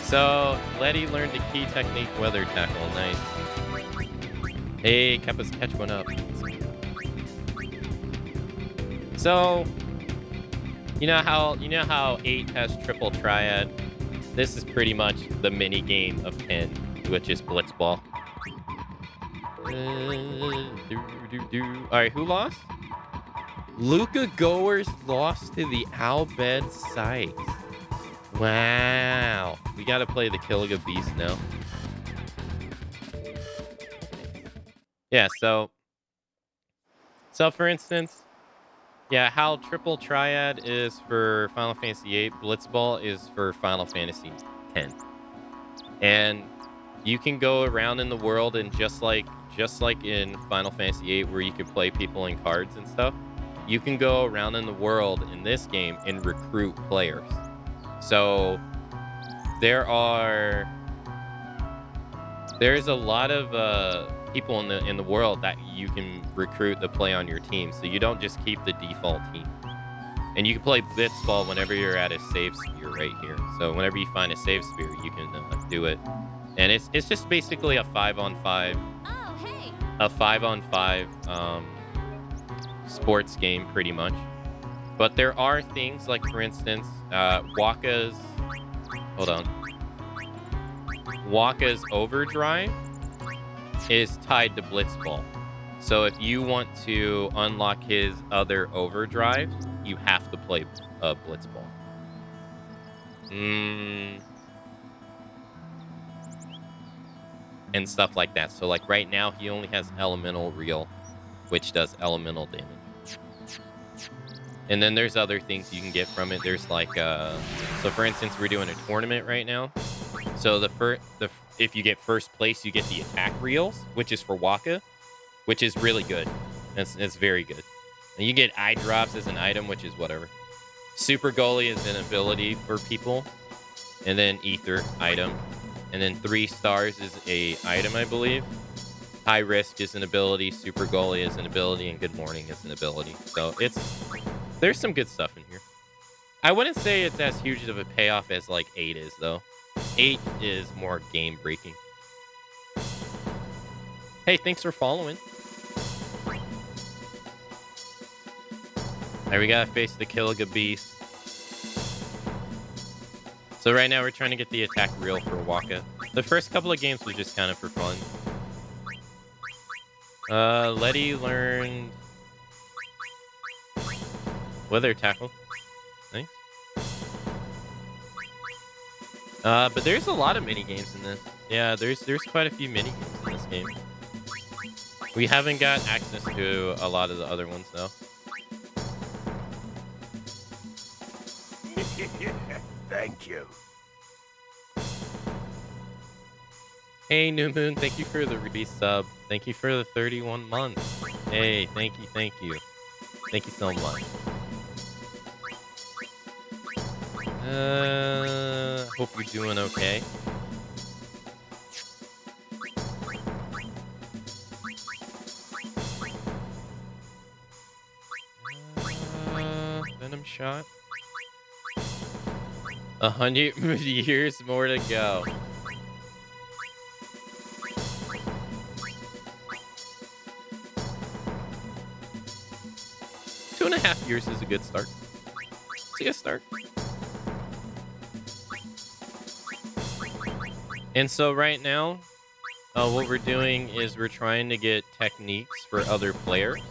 So, Letty learned the key technique, weather tackle. Nice. Hey, Kappa's catch one up. So, you know how 8 has triple triad? This is pretty much the mini game of 10, which is Blitzball. Alright, who lost? Luca Goers lost to the Albed Sykes. Wow. We gotta play the Killiga Beast now. Yeah, so for instance, yeah, how Triple Triad is for Final Fantasy VIII, Blitzball is for Final Fantasy X. And you can go around in the world and just like in Final Fantasy VIII, where you could play people in cards and stuff, you can go around in the world in this game and recruit players. So there's a lot of people in the world that you can recruit to play on your team. So you don't just keep the default team. And you can play Blitzball whenever you're at a save sphere right here. So whenever you find a save sphere, you can do it. And it's just basically a 5-on-5. Oh, hey. A 5-on-5 sports game, pretty much. But there are things like, for instance, Waka's overdrive is tied to Blitzball. So if you want to unlock his other overdrive, you have to play Blitzball. And stuff like that. So like right now, he only has Elemental Reel, which does elemental damage. And then there's other things you can get from it. There's like, so for instance, we're doing a tournament right now. So if you get first place, you get the attack reels, which is for Waka, which is really good. It's very good. And you get eye drops as an item, which is whatever. Super Goalie is an ability for people. And then Ether item. And then 3 stars is a item, I believe. High Risk is an ability. Super Goalie is an ability. And Good Morning is an ability. So there's some good stuff in here. I wouldn't say it's as huge of a payoff as like 8 is, though. 8 is more game breaking. Hey, thanks for following. Alright, we gotta face the Killiga Beast. So right now we're trying to get the attack reel for Waka. The first couple of games were just kind of for fun. Letty learned weather tackle. Nice. But there's a lot of mini games in this. Yeah, there's quite a few mini games in this game. We haven't got access to a lot of the other ones, though. Thank you. Hey, New Moon, thank you for the resub. Thank you for the 31 months. Hey, thank you, thank you. Thank you so much. Hope you're doing okay. Venom shot. 100 years more to go. Two and a half years is a good start. It's a good start. And so right now, what we're doing is we're trying to get techniques for other players.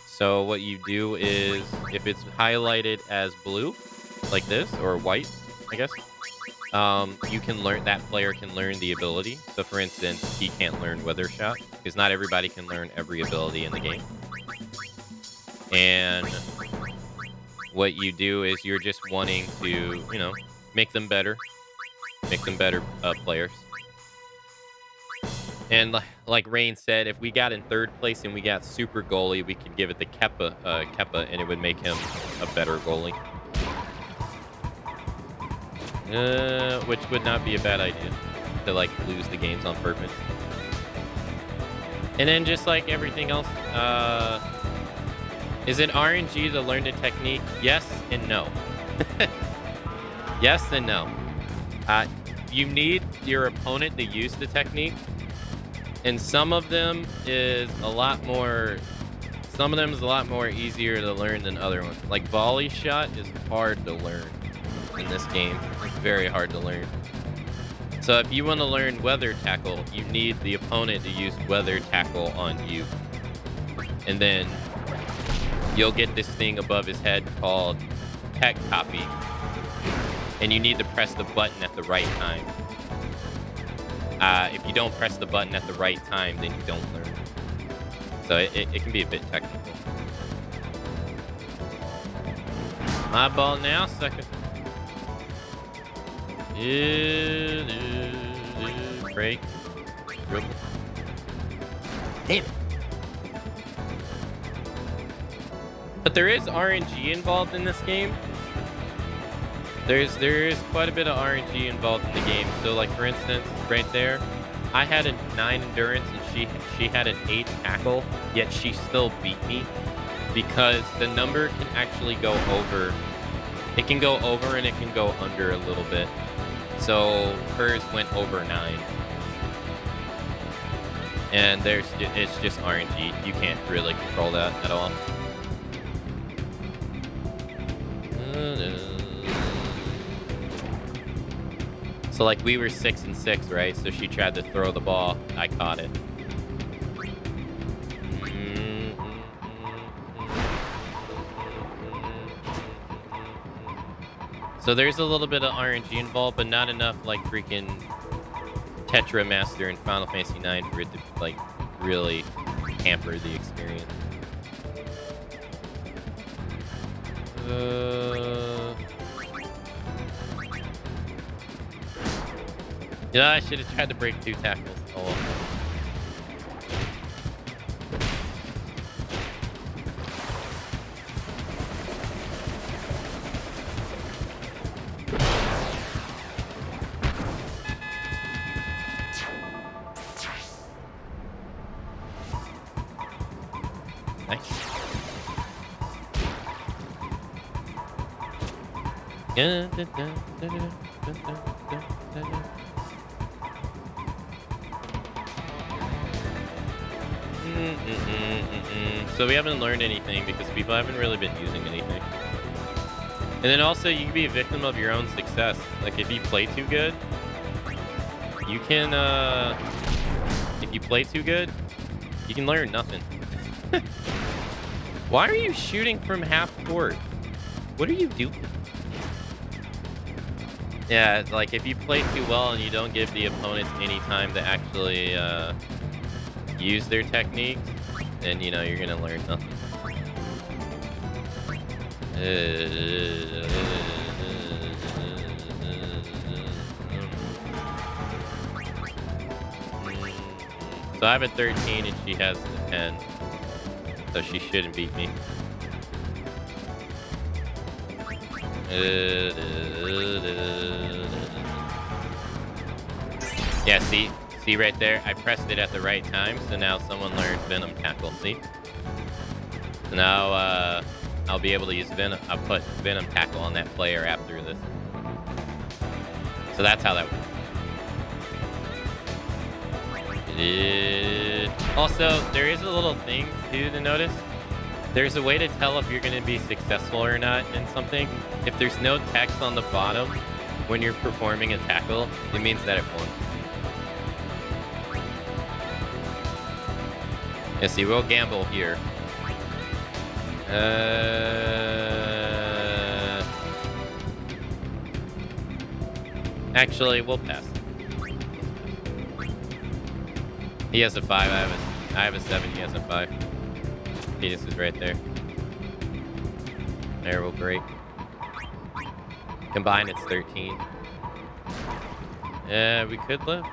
So what you do is, if it's highlighted as blue, like this, or white, I guess, you can learn, that player can learn the ability. So for instance, he can't learn Weather Shot, because not everybody can learn every ability in the game. And what you do is you're just wanting to, you know, make them better players. And like Rain said, if we got in third place and we got super goalie, we could give it the Keppa, and it would make him a better goalie. Which would not be a bad idea, to like lose the games on purpose. And then just like everything else, is it RNG to learn the technique? Yes and no. Yes and no. You need your opponent to use the technique, and some of them is a lot more easier to learn than other ones. Like volley shot is hard to learn in this game. It's very hard to learn. So if you want to learn weather tackle, you need the opponent to use weather tackle on you. And then you'll get this thing above his head called tech copy. And you need to press the button at the right time. If you don't press the button at the right time, then you don't learn. So it can be a bit technical. My ball now, sucker. Break. Damn it. But there is RNG involved in this game. There is quite a bit of RNG involved in the game. So like for instance, right there, I had a 9 endurance and she had an 8 tackle, yet she still beat me because the number can actually go over. It can go over and it can go under a little bit. So hers went over 9. And it's just RNG. You can't really control that at all. So like we were 6 and 6, right? So she tried to throw the ball. I caught it. So there's a little bit of RNG involved, but not enough like freaking Tetra Master and Final Fantasy IX for it to like really hamper the experience. Yeah, I should have tried to break 2 tackles. Oh. Nice. So we haven't learned anything because people haven't really been using anything. And then also you can be a victim of your own success. Like if you play too good, you can if you play too good, you can learn nothing. Why are you shooting from half court? What are you doing? Yeah, like if you play too well and you don't give the opponents any time to actually use their techniques, then, you know, you're gonna learn nothing. So I have a 13 and she has a 10. So she shouldn't beat me. Yeah, see right there? I pressed it at the right time, so now someone learned Venom Tackle, see? So now, I'll be able to use Venom. I'll put Venom Tackle on that player after this. So that's how that works. Also, there is a little thing too to notice. There's a way to tell if you're going to be successful or not in something. If there's no text on the bottom when you're performing a tackle, it means that it won. Yeah, see, we'll gamble here. Actually, we'll pass. He has a 5. I have a 7. He has a 5. Penis is right there. There will break. Combined, it's 13. Yeah, we could live.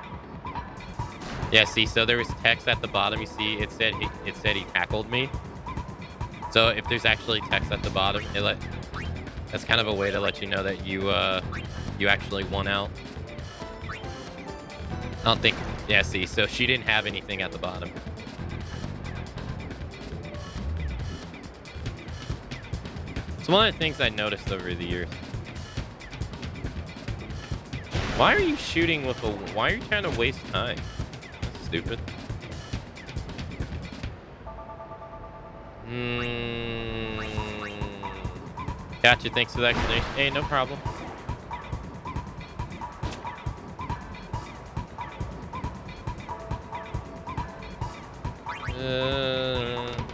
Yeah, see, so there was text at the bottom. You see, it said he tackled me. So if there's actually text at the bottom, that's kind of a way to let you know that you actually won out. I don't think. Yeah, see, so she didn't have anything at the bottom. It's one of the things I noticed over the years. Why are you shooting with a... Why are you trying to waste time? That's stupid. Gotcha, thanks for the explanation. Hey, no problem.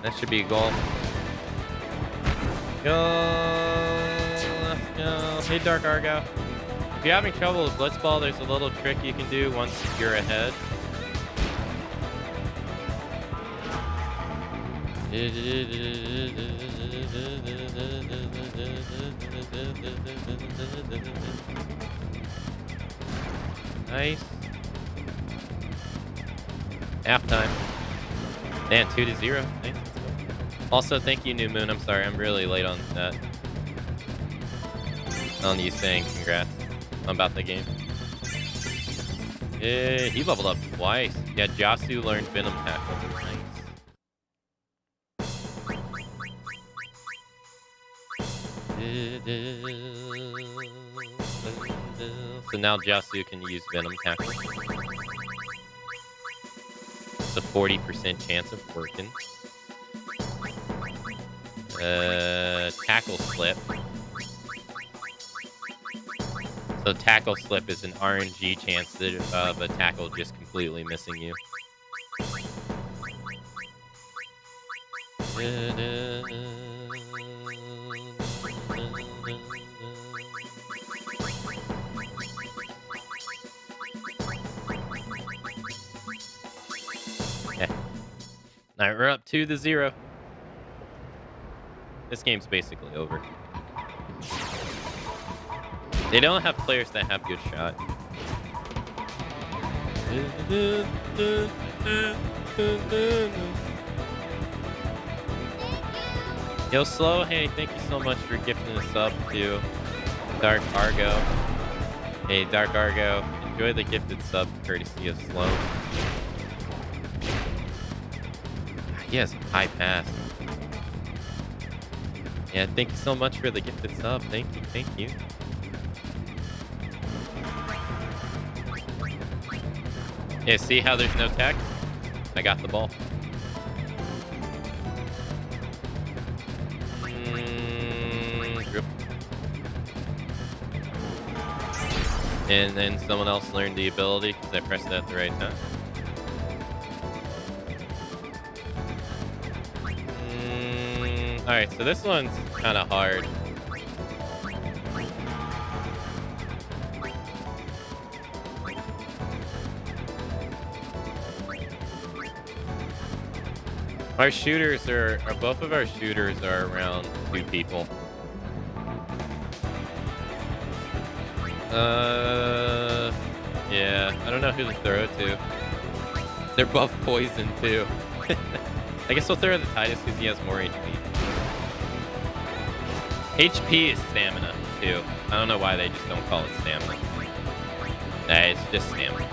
That should be a goal. Let's go. Hey, Dark Argo. If you're having trouble with Blitzball, there's a little trick you can do once you're ahead. Nice. Halftime. Man, 2-0. Nice. Also, thank you, New Moon. I'm sorry, I'm really late on that. On you saying congrats about the game. Yeah, he leveled up twice. Yeah, Jasu learned Venom Tackle. Nice. So now Jasu can use Venom Tackle. It's a 40% chance of working. Tackle Slip. So Tackle Slip is an RNG chance of a tackle just completely missing you. Yeah. Alright, we're up 2-0. This game's basically over. They don't have players that have good shot. Yo, Slow, hey, thank you so much for gifting a sub to Dark Argo. Hey, Dark Argo, enjoy the gifted sub courtesy of Slow. He has a high pass. Yeah, thank you so much for the gifted sub. Thank you, thank you. Yeah, see how there's no text? I got the ball. Group. And then someone else learned the ability because I pressed it at the right time. Alright, so this one's kind of hard. Our shooters are both of our shooters are around 2 people. Yeah, I don't know who to throw it to. They're both poison too. I guess we'll throw it to Titus because he has more HP. HP is stamina too. I don't know why they just don't call it stamina. Nah, it's just stamina.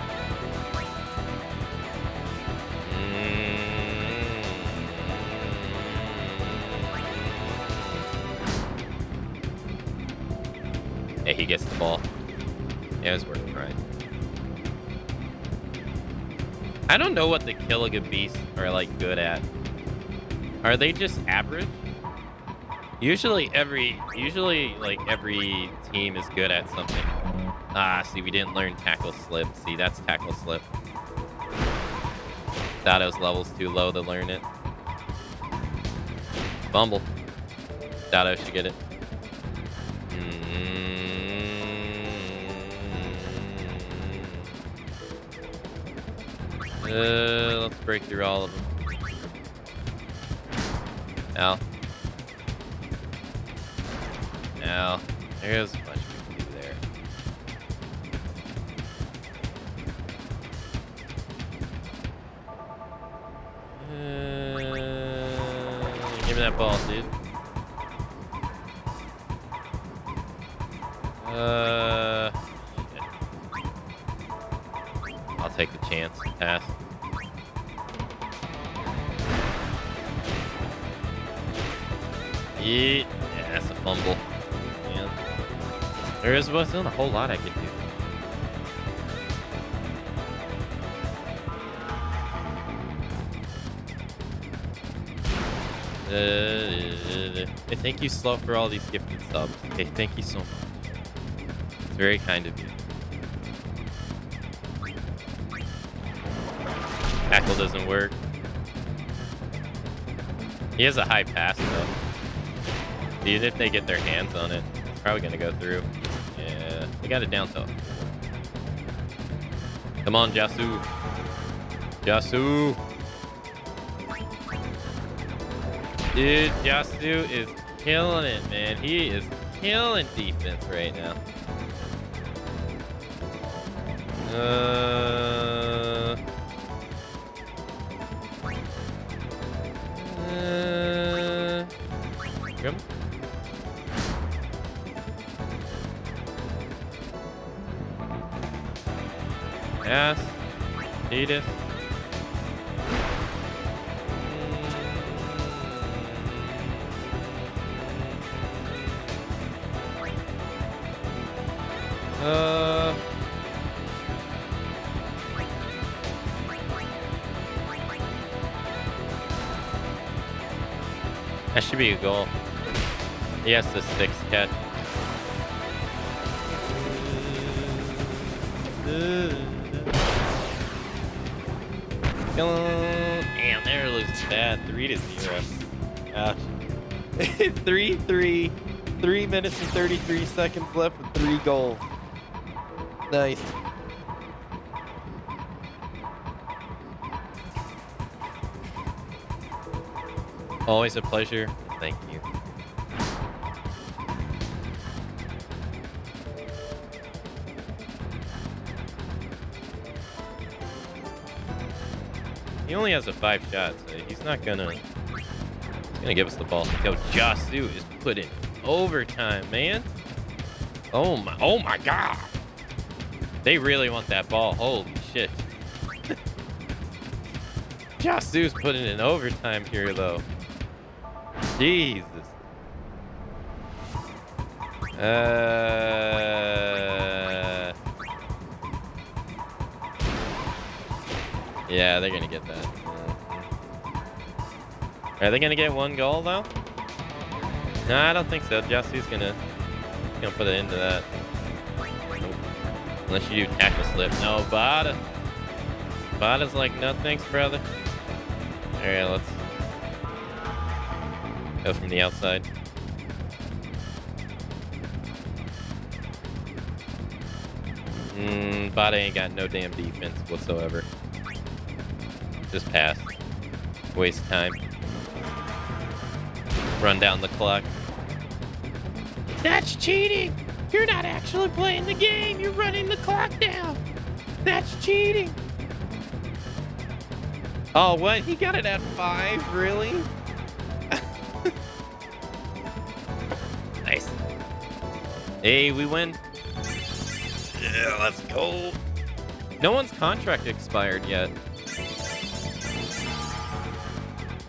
Hey, he gets the ball. Yeah, it's worth trying. I don't know what the Killiga beasts are like good at. Are they just average? Usually every team is good at something. Ah, see, we didn't learn tackle slip. See, that's tackle slip. Dado's level's too low to learn it. Fumble. Dado should get it. Let's break through all of them. Now. Now. There's much we can do there. Give me that ball, dude. Shit. I'll take the chance. Pass. Yeah, that's a fumble. Yeah. There wasn't a whole lot I could do. Hey, thank you, Slow, for all these gifted subs. Hey, thank you so much. It's very kind of you. Tackle doesn't work. He has a high pass, though. Even if they get their hands on it, it's probably going to go through. Yeah, they got it down though. Come on, Jasu. Jasu. Dude, Jasu is killing it, man. He is killing defense right now. Come. Yes. Edith. That should be a goal. He has the 6 catch. Damn, there looks bad. 3-0. Ouch. 3-3. 3 minutes and 33 seconds left with 3 goals. Nice. Always a pleasure. Thank you. He only has a 5 shot, so he's not gonna. He's gonna give us the ball. Yo, Jasu is put in overtime, man. Oh my God. They really want that ball. Holy shit. Jasu's putting in overtime here, though. Jesus. Yeah, they're gonna get that. Are they gonna get 1 goal though? No, I don't think so. Jasu's gonna put it into that. Nope. Unless you do tackle slip. No, Bada. Bada's like, no thanks, brother. Alright, let's go from the outside. Bada ain't got no damn defense whatsoever. Just pass. Waste time. Run down the clock. That's cheating! You're not actually playing the game! You're running the clock down! That's cheating! Oh, what? He got it at 5? Really? Nice. Hey, we win. Yeah, let's go. No one's contract expired yet.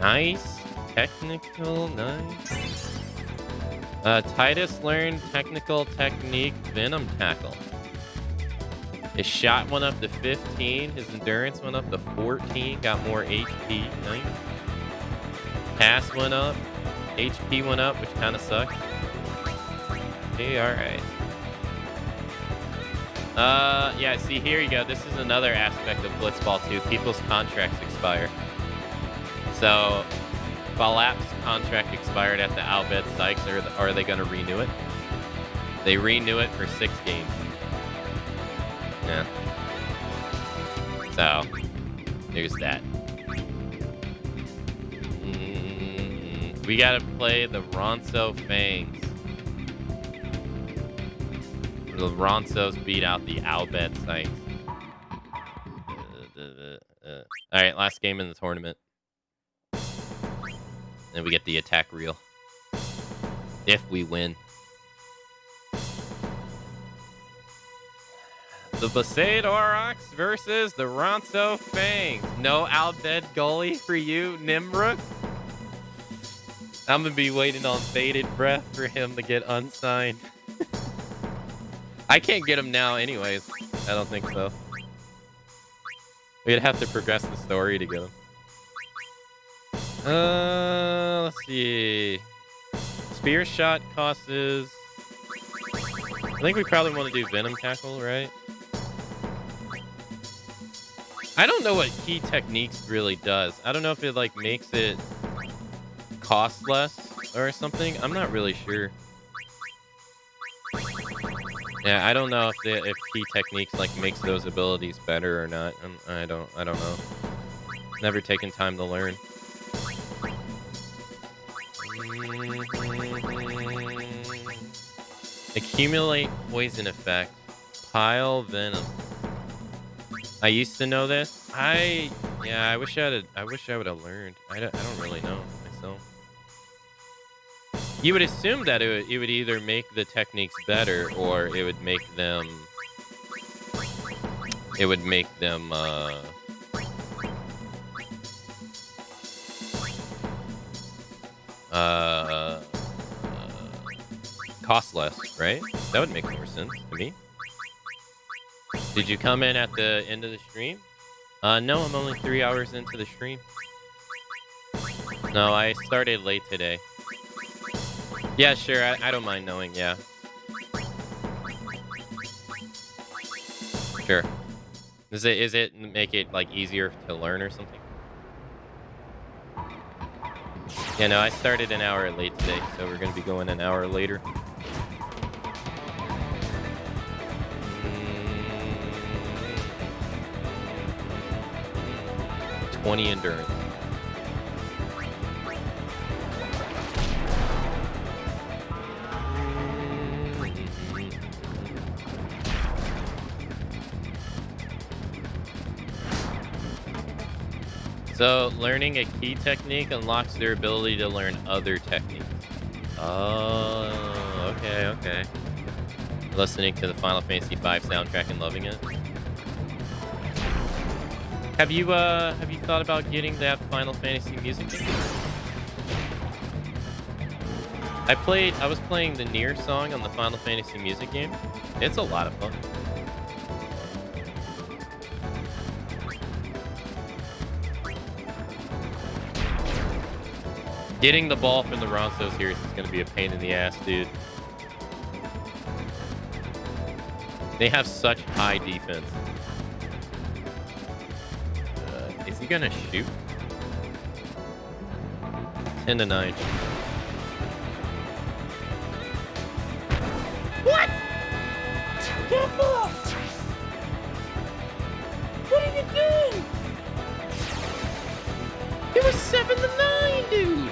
Nice. Technical, nice. Titus learned technical technique Venom Tackle. His shot went up to 15. His endurance went up to 14. Got more HP. Nice. Pass went up. HP went up, which kind of sucks. Okay, alright. Yeah, see, here you go. This is another aspect of Blitzball 2. People's contracts expire. So, Balap's contract expired at the Albed Sykes. Are they going to renew it? They renew it for 6 games. Yeah. So, there's that. We got to play the Ronso Fangs. The Ronsos beat out the Albed Sykes. Alright, last game in the tournament. And we get the attack reel. If we win. The Besaid Aurochs versus the Ronso Fangs. No Albed goalie for you, Nimrook. I'm going to be waiting on bated breath for him to get unsigned. I can't get him now anyways. I don't think so. We'd have to progress the story to get him. Let's see. Spear shot costs is... I think we probably want to do Venom Tackle, right? I don't know what key techniques really does. I don't know if it like makes it cost less or something. I'm not really sure. Yeah, I don't know if key techniques like makes those abilities better or not. I don't know. Never taken time to learn. Accumulate poison effect. Pile venom. I used to know this. I wish I would have learned. I don't really know myself. You would assume that it would either make the techniques better or it would make them cost less, right? That would make more sense to me. Did you come in at the end of the stream? No, I'm only 3 hours into the stream. No, I started late today. Yeah, sure, I don't mind knowing, yeah. Sure. Is it make it like easier to learn or something? Yeah, no, I started an hour late today, so we're gonna be going an hour later. 20 endurance. So, learning a key technique unlocks their ability to learn other techniques. Oh, okay. Listening to the Final Fantasy V soundtrack and loving it. Have you thought about getting that Final Fantasy music game? I was playing the Nier song on the Final Fantasy music game. It's a lot of fun. Getting the ball from the Ronsos here is going to be a pain in the ass, dude. They have such high defense. Is he gonna shoot? 10-9. What? Careful! What are you doing? It was 7-9, dude.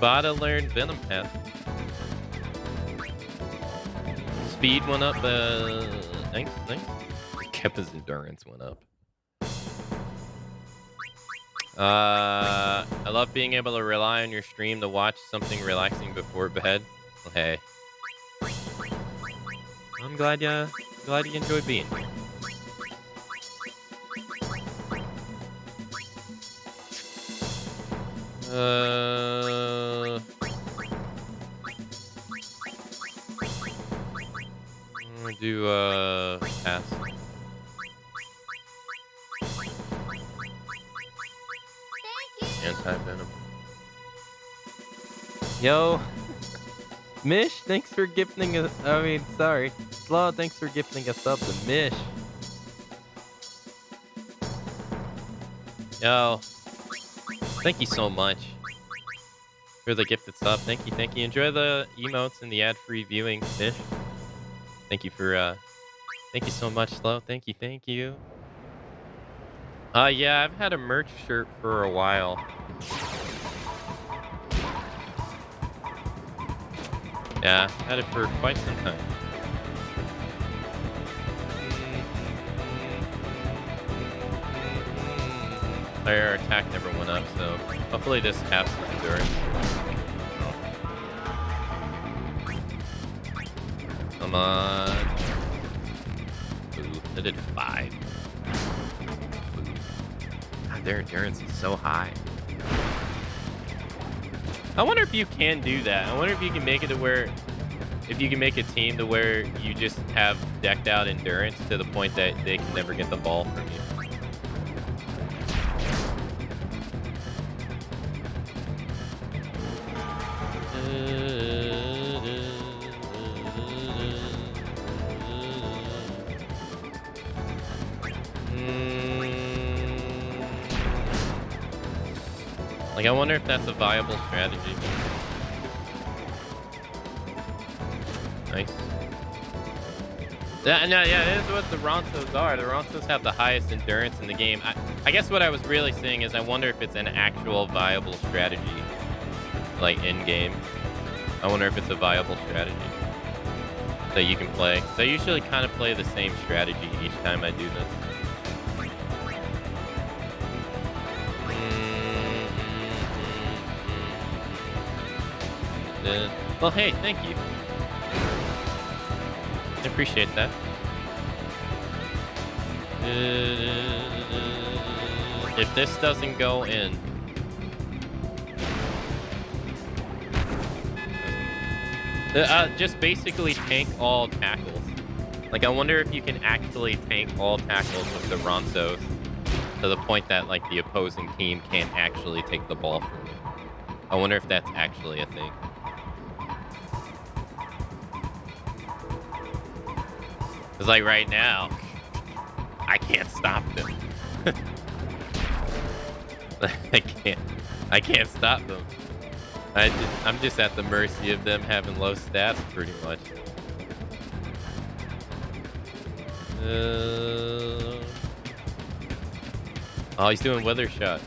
Bada learned Venom Path. Speed went up. Thanks. Keppa's endurance went up. I love being able to rely on your stream to watch something relaxing before bed. Well, hey, I'm glad you enjoyed being here. I'm gonna do pass. Anti-venom. Yo, Mish, thanks for gifting us. I mean, sorry, Slaw, thanks for gifting us up to Mish. Yo, thank you so much for the gifted sub. Thank you. Enjoy the emotes and the ad-free viewing, Mish. Thank you for thank you so much, Slow. Thank you. Yeah, I've had a merch shirt for a while. Yeah, had it for quite some time. Our attack never went up, so hopefully this has some endurance. Come on. Ooh, I did 5. God, their endurance is so high. I wonder if you can do that. I wonder if you can make it to where, if you can make a team to where you just have decked out endurance to the point that they can never get the ball from you. Like, I wonder if that's a viable strategy. Nice. Yeah, it is what the Ronsos are. The Ronsos have the highest endurance in the game. I guess what I was really saying is I wonder if it's an actual viable strategy. Like, in-game. I wonder if it's a viable strategy that you can play. So I usually kind of play the same strategy each time I do this. Well, hey, thank you. I appreciate that. If this doesn't go in... just basically tank all tackles. Like, I wonder if you can actually tank all tackles with the Ronsos to the point that, like, the opposing team can't actually take the ball from you. I wonder if that's actually a thing. Because, like, right now, I can't stop them. I can't stop them. I'm just at the mercy of them having low stats, pretty much. Oh, he's doing weather shot.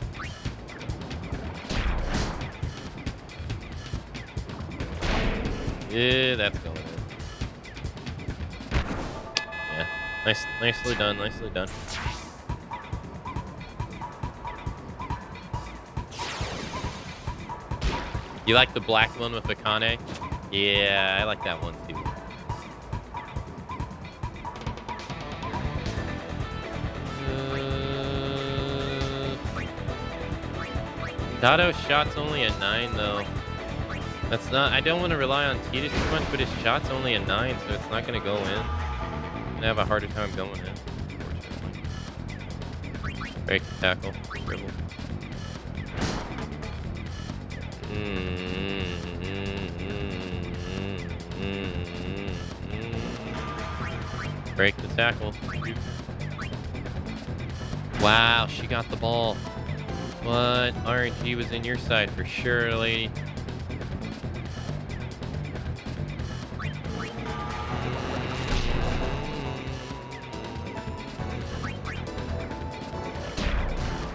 Yeah, that's going in. Yeah, nicely done. You like the black one with Akane? Yeah, I like that one too. Dado's shot's only a 9 though. That's not, I don't want to rely on Titus too much, but his shot's only a 9, so it's not going to go in. I'm going to have a harder time going in, unfortunately. Break the tackle. Dribble. Break the tackle. Wow, she got the ball. What? RNG was in your side for sure, lady.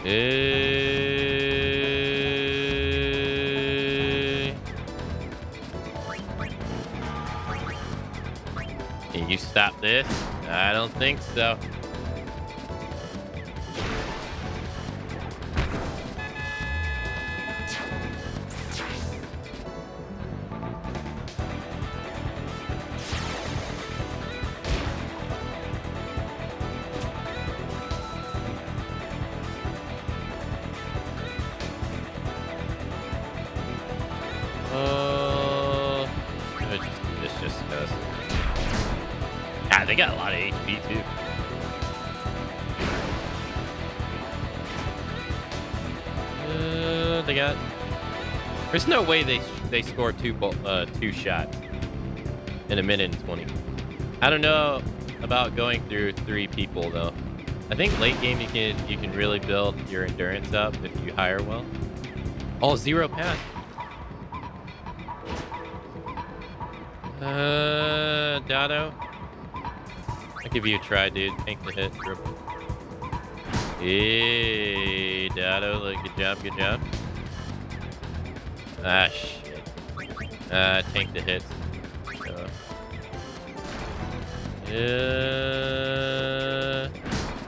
Hey. you stop this? I don't think so. Let me just do this just because. Ah, they got a lot of HP too. They got. There's no way they score two shots in a minute and 20. I don't know about going through 3 people though. I think late game you can really build your endurance up if you hire well. Oh, 0 pass. Dado. I'll give you a try, dude. Tank the hit. Dribble. Hey, Dado. Good job. Good job. Ah, shit. Tank the hits.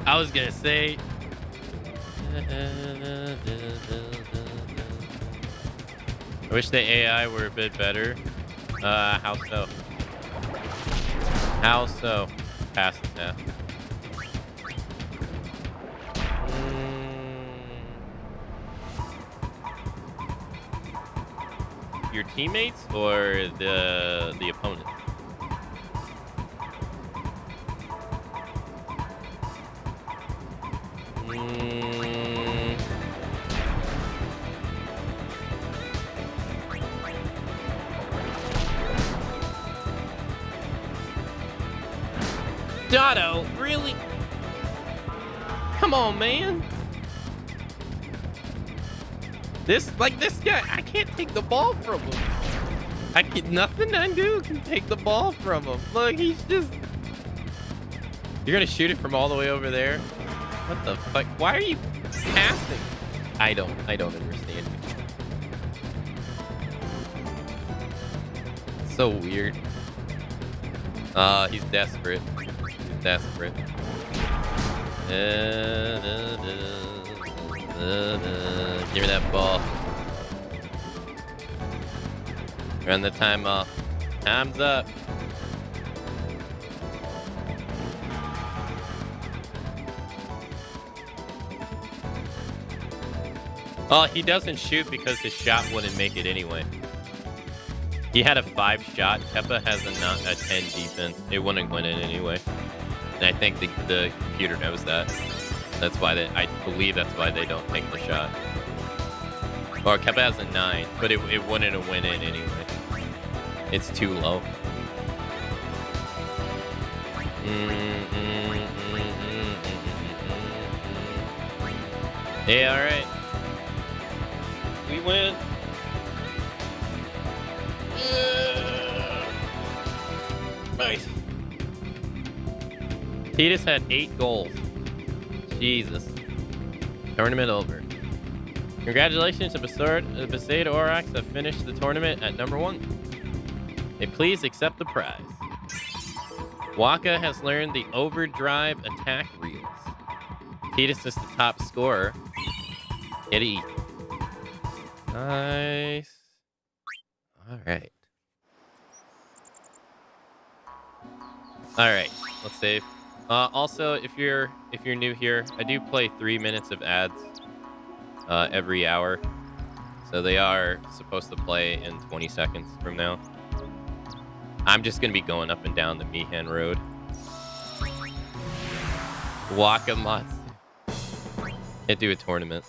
I was gonna say. I wish the AI were a bit better. How so? How so? Pass it now. Your teammates or the opponent? Dotto, really? Come on, man. This guy, I can't take the ball from him. Nothing I do can take the ball from him. Look, he's just. You're gonna shoot it from all the way over there? What the fuck? Why are you passing? I don't understand. So weird. He's desperate. He's desperate. Give me that ball. Run the time off. Time's up. Oh, he doesn't shoot because his shot wouldn't make it anyway. He had a 5 shot. Keppa has a 10 defense. It wouldn't win it anyway. And I think the computer knows that. That's why I believe that's why they don't take the shot. Or Keppa has a 9, but it wouldn't have went in anyway. It's too low. Yeah, all right. We win. Nice. Titus had 8 goals. Jesus. Tournament over. Congratulations to Besaid Aurochs have finished the tournament at number 1. May please accept the prize. Waka has learned the overdrive attack reels. Titus is the top scorer. Get it. Nice. All right. All right. Let's save. Also, if you're new here, I do play 3 minutes of ads every hour, so they are supposed to play in 20 seconds from now. I'm just gonna be going up and down the Mihan Road. Akamatzu. Can't do a tournament.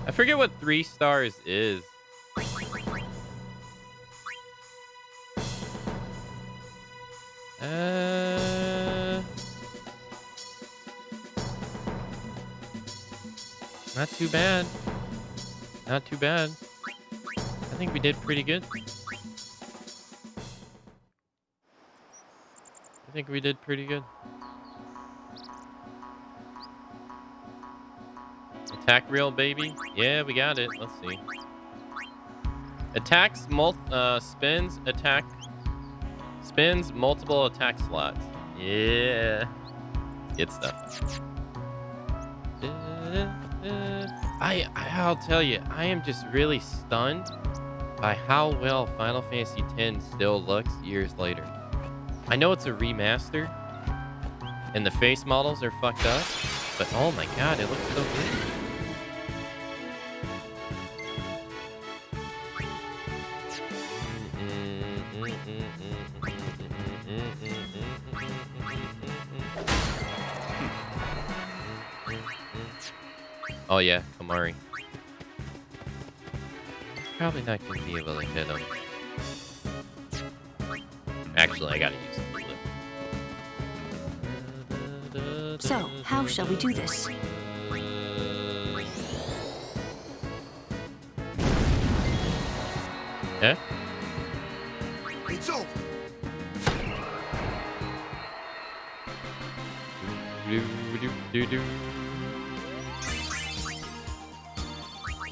I forget what 3 stars is. Not too bad. Not too bad. I think we did pretty good. I think we did pretty good. Attack reel, baby. Yeah, we got it. Let's see. Spins multiple attack slots. Yeah. Good stuff. I'll tell you, I am just really stunned by how well Final Fantasy X still looks years later. I know it's a remaster, and the face models are fucked up, but oh my god, it looks so good. Oh yeah, Kamari. Probably not gonna be able to hit him. Actually, I gotta use the flip. So, how shall we do this? Yeah? It's over.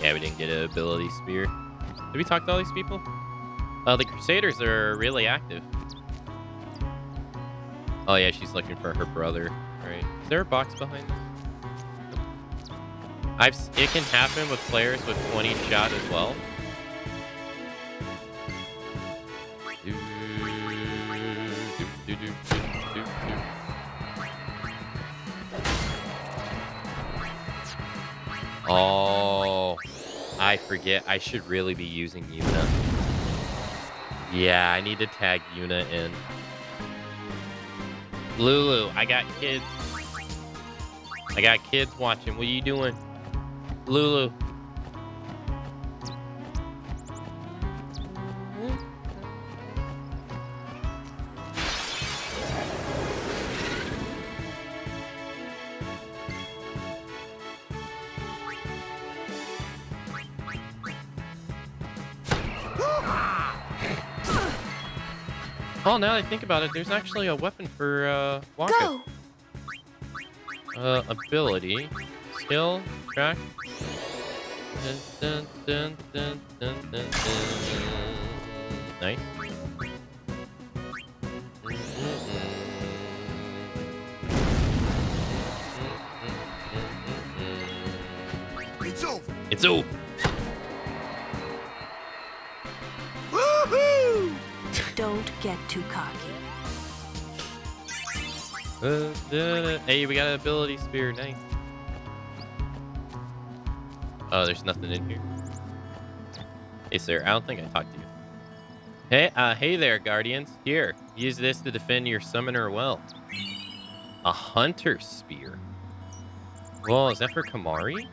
Yeah, we didn't get an ability spear. Did we talk to all these people? The Crusaders are really active. Oh yeah, she's looking for her brother. Right? Is there a box behind this? It can happen with players with 20 shot as well. Oh, I forget. I should really be using Yuna. Yeah, I need to tag Yuna in. Lulu, I got kids. I got kids watching. What are you doing? Lulu. Oh, now that I think about it, there's actually a weapon for Waka. Go! Ability, skill, track. Dun, dun, dun, dun, dun, dun, dun. Nice. It's over. It's over. Woohoo! Don't get too cocky. Hey, we got an ability spear. Nice. Oh, there's nothing in here. Hey, sir. I don't think I talked to you. Hey there, Guardians. Here, use this to defend your summoner well. A hunter spear. Whoa, is that for Kamari?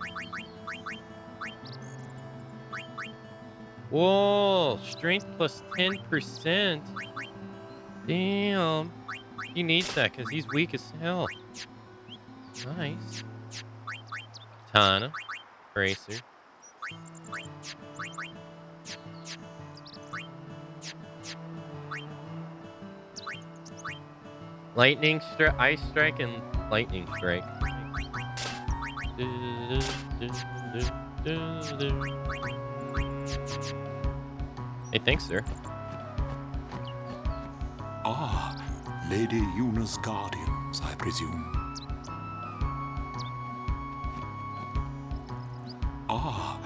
Whoa, strength plus 10%. Damn. He needs that because he's weak as hell. Nice. Katana. Bracer. Lightning strike, ice strike, and lightning strike. Hey, thanks, sir. Ah, Lady Yuna's guardians, I presume. Ah.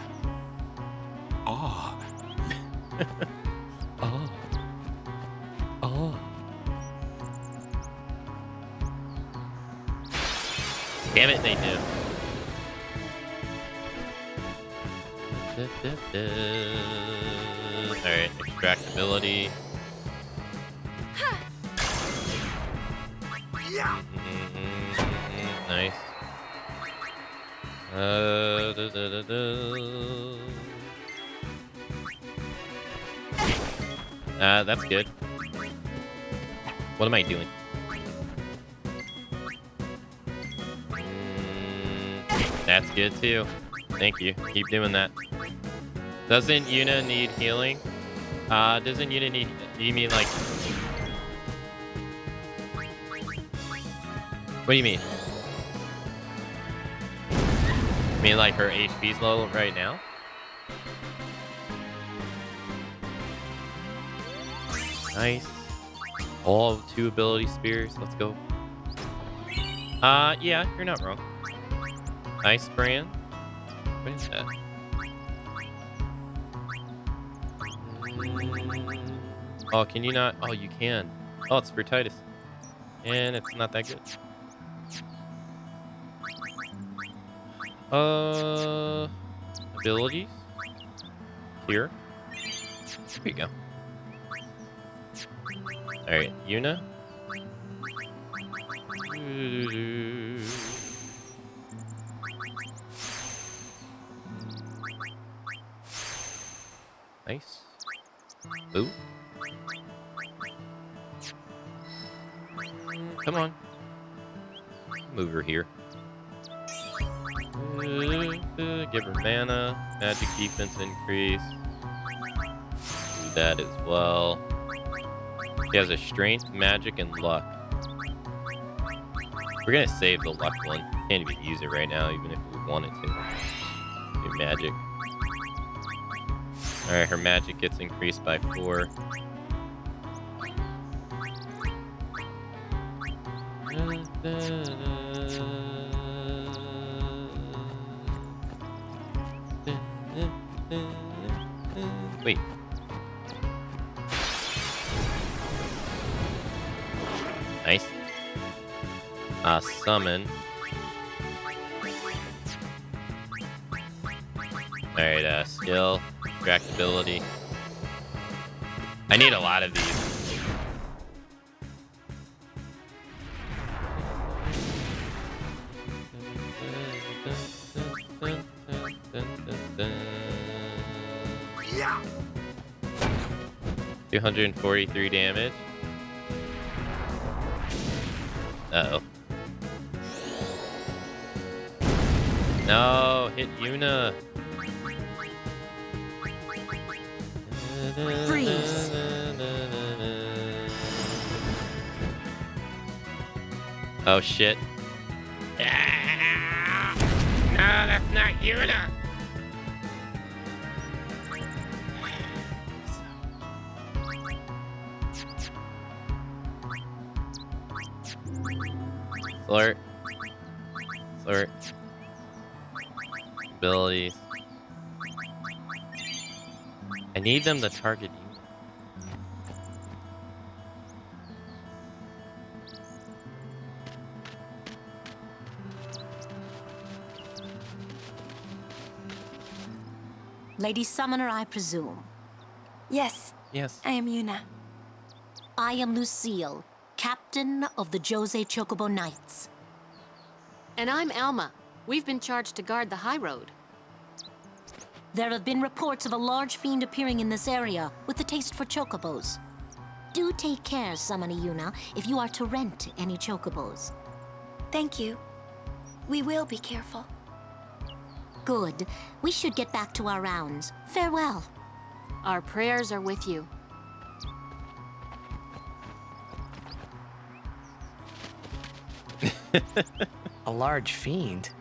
Ah. Oh. Oh. Damn it, they do. Alright, extract ability. Yeah. Nice. That's good. What am I doing? That's good too. Thank you. Keep doing that. Doesn't Yuna need healing? Doesn't Yuna need... You mean like... What do you mean? You mean like her HP's low right now? Nice. All 2 ability spears. Let's go. Yeah, you're not wrong. Ice brand. What is that? Oh, can you not? Oh, you can. Oh, it's for Titus. And it's not that good. Abilities. Here. There you go. Alright, Yuna. Nice. Ooh. Come on. Move her here. Give her mana. Magic defense increase. Do that as well. She has a strength, magic, and luck. We're gonna save the luck one. Can't even use it right now, even if we wanted to. Do magic. Alright, her magic gets increased by 4. Wait. Nice. Summon. Alright, skill, tractability. I need a lot of these. Yeah. 243 damage. Uh-oh. No, hit Yuna. Freeze. Oh shit. Ah! No, that's not Yuna. Alert. Alert. Abilities. I need them to target you. Lady Summoner, I presume. Yes, Yes. I am Yuna. I am Lucille, captain of the Jose Chocobo Knights. And I'm Alma. We've been charged to guard the high road. There have been reports of a large fiend appearing in this area with a taste for chocobos. Do take care, Summoner Yuna, if you are to rent any chocobos. Thank you. We will be careful. Good. We should get back to our rounds. Farewell. Our prayers are with you. A large fiend?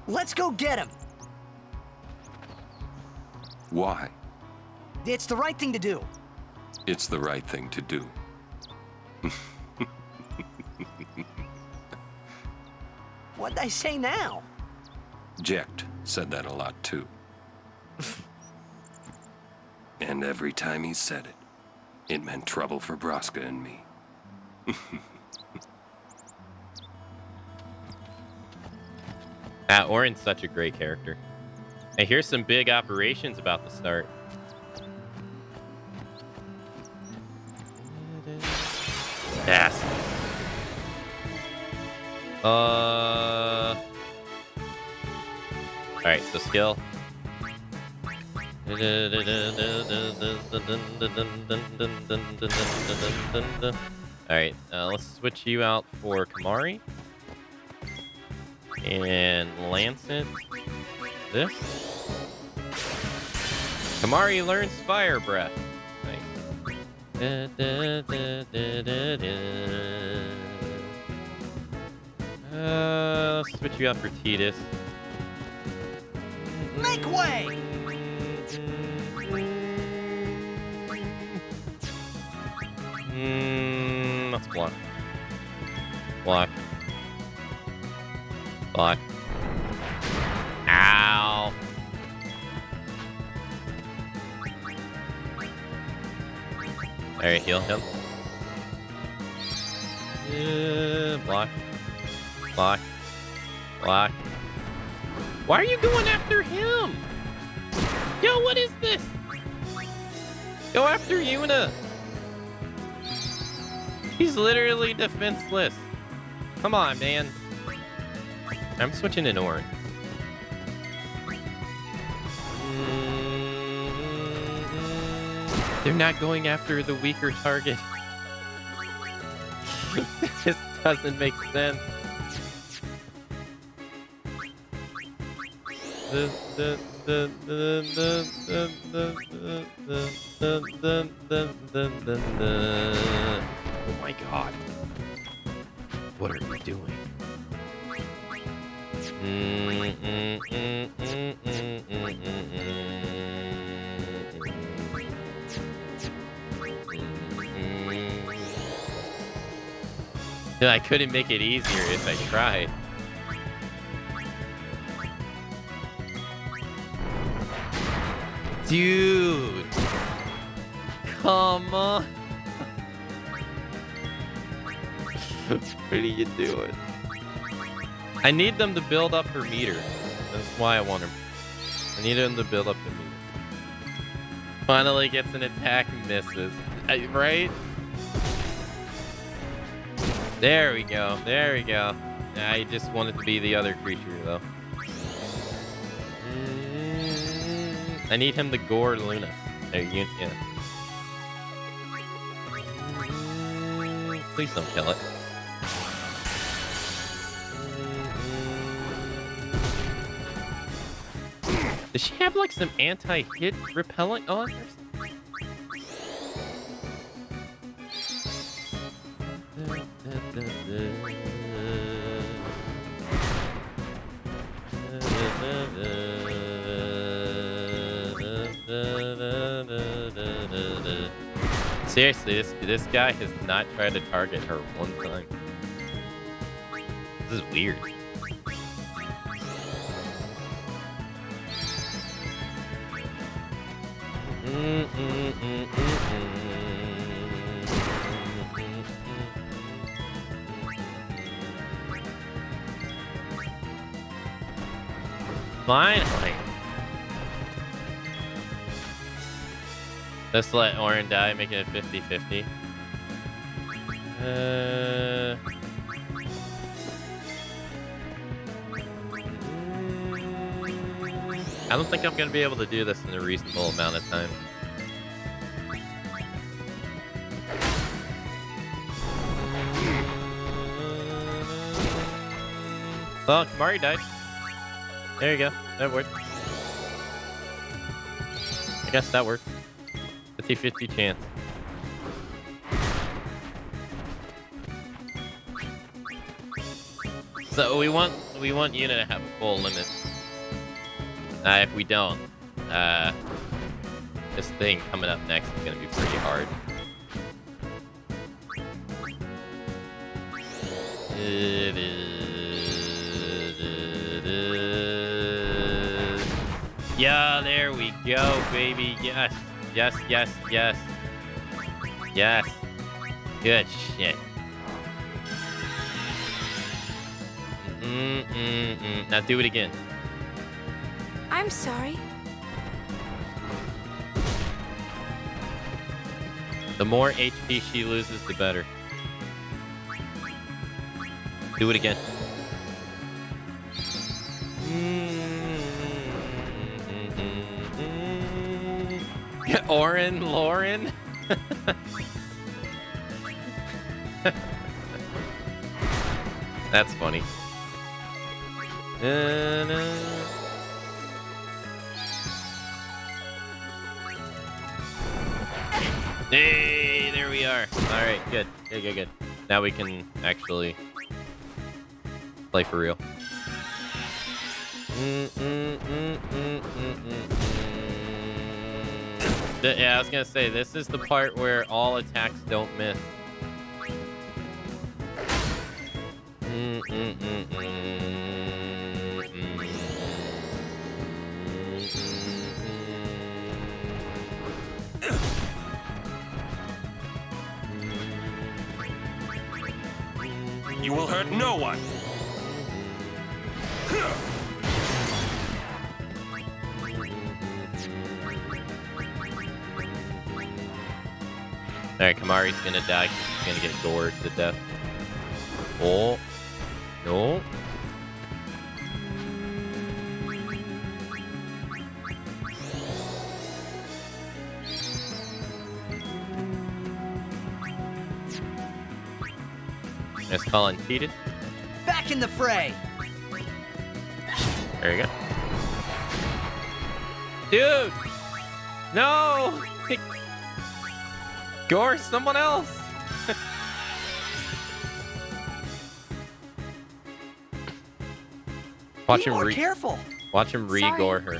Let's go get him! Why? It's the right thing to do. It's the right thing to do. What'd I say now? Jecht said that a lot too. And every time he said it, it meant trouble for Braska and me. Orin's such a great character. And here's some big operations about to start. Yes. Alright, so skill. Alright, let's switch you out for Kamari. And Lancet. This. Kamari learns Fire Breath. Nice. Let's switch you out for Tidus. Make way! Block. Block. Ow. Alright, heal him. Block. Block. Block. Why are you going after him? Yo, what is this? Go after Yuna. He's literally defenseless. Come on, man. I'm switching in orange. They're not going after the weaker target. This doesn't make sense. Oh my god. What are we doing? I couldn't make it easier if I tried. Dude! Come on! What are you doing? I need them to build up her meter. That's why I want her. I need them to build up the meter. Finally gets an attack and misses. Right? There we go. There we go. I just wanted to be the other creature, though. I need him to gore Luna. There, yeah. Please don't kill it. Does she have like some anti-hit repellent on or something? Seriously, this guy has not tried to target her one time. This is weird. Finally. Let's let Orin die, make it a 50-50. I don't think I'm gonna be able to do this in a reasonable amount of time. Well, Kamari died. There you go. That worked. I guess that worked. 50-50 chance. So we want Yuna to have a full limit. If we don't, this thing coming up next is gonna be pretty hard. Yeah, there we go, baby. Yes, yes, yes, yes. Yes. Good shit. Now do it again. I'm sorry. The more HP she loses, the better. Do it again. Orin, Lauren. That's funny. Hey, there we are. All right, good. Good. Now we can actually play for real. Yeah, I was gonna say, this is the part where all attacks don't miss. You will hurt no one. Alright, Kamari's gonna die. He's gonna get gored to death. Oh. No. Let's call on Titus. Back in the fray. There you go. Dude! No! Gore someone else! Watch Be him more careful. Watch him re-gore her.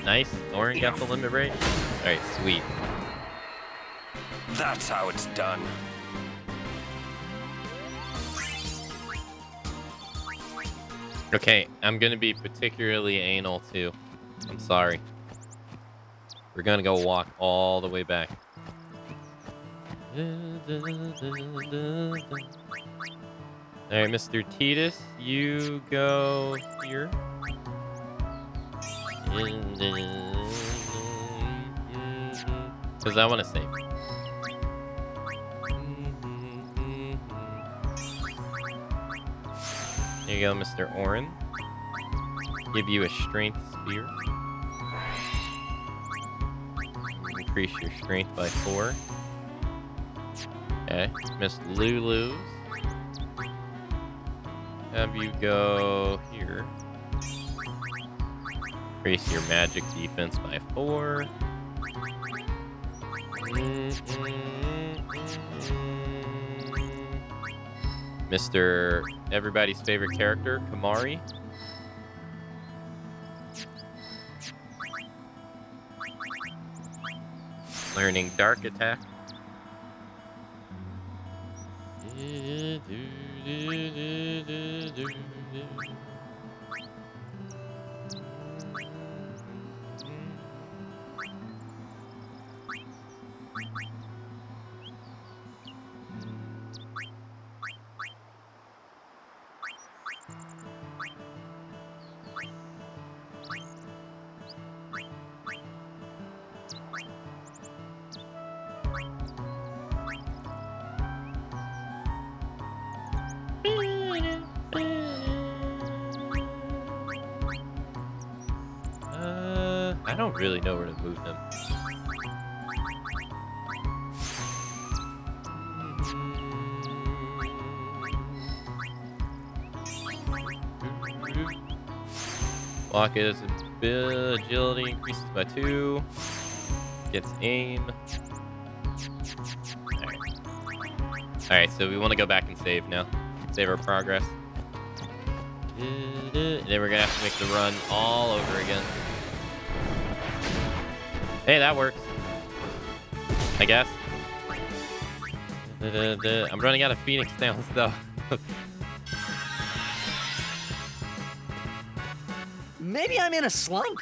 Nice. Orin got the limit break. Alright, sweet. That's how it's done. Okay, I'm gonna be particularly anal too. I'm sorry. We're gonna go walk all the way back. Alright, Mr. Titus, you go here. Because I want to save. Here you go, Mr. Orin. Give you a strength spear. Increase your strength by 4. Okay, Miss Lulu's. Have you go here. Increase your magic defense by 4. Mr. Everybody's favorite character, Kamari. Learning Dark Attack. I don't really know where to move them. Block is agility increases by 2. Gets aim. Alright, so we want to go back and save now. Save our progress. And then we're gonna have to make the run all over again. Hey, that works. I guess. I'm running out of Phoenix Downs though. Maybe I'm in a slump.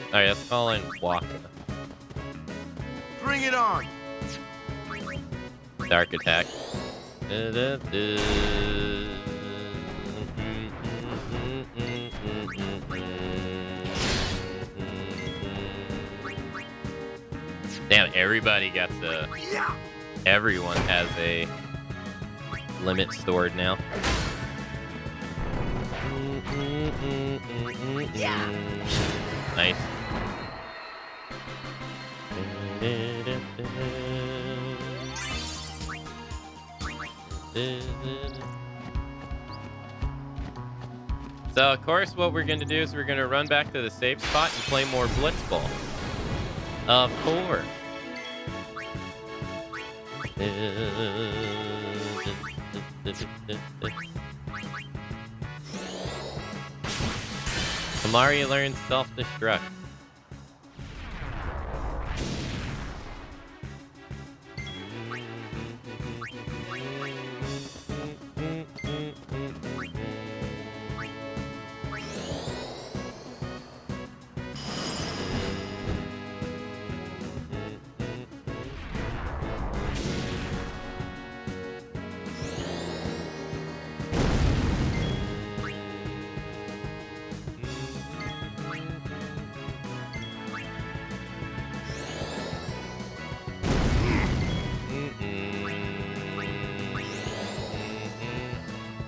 Alright, let's call in Waka. Bring it on. Dark Attack. Damn, everybody got the... Everyone has a limit stored now. Nice. So, of course, what we're going to do is we're going to run back to the safe spot and play more Blitzball. Of course. Kamari learns self-destruct.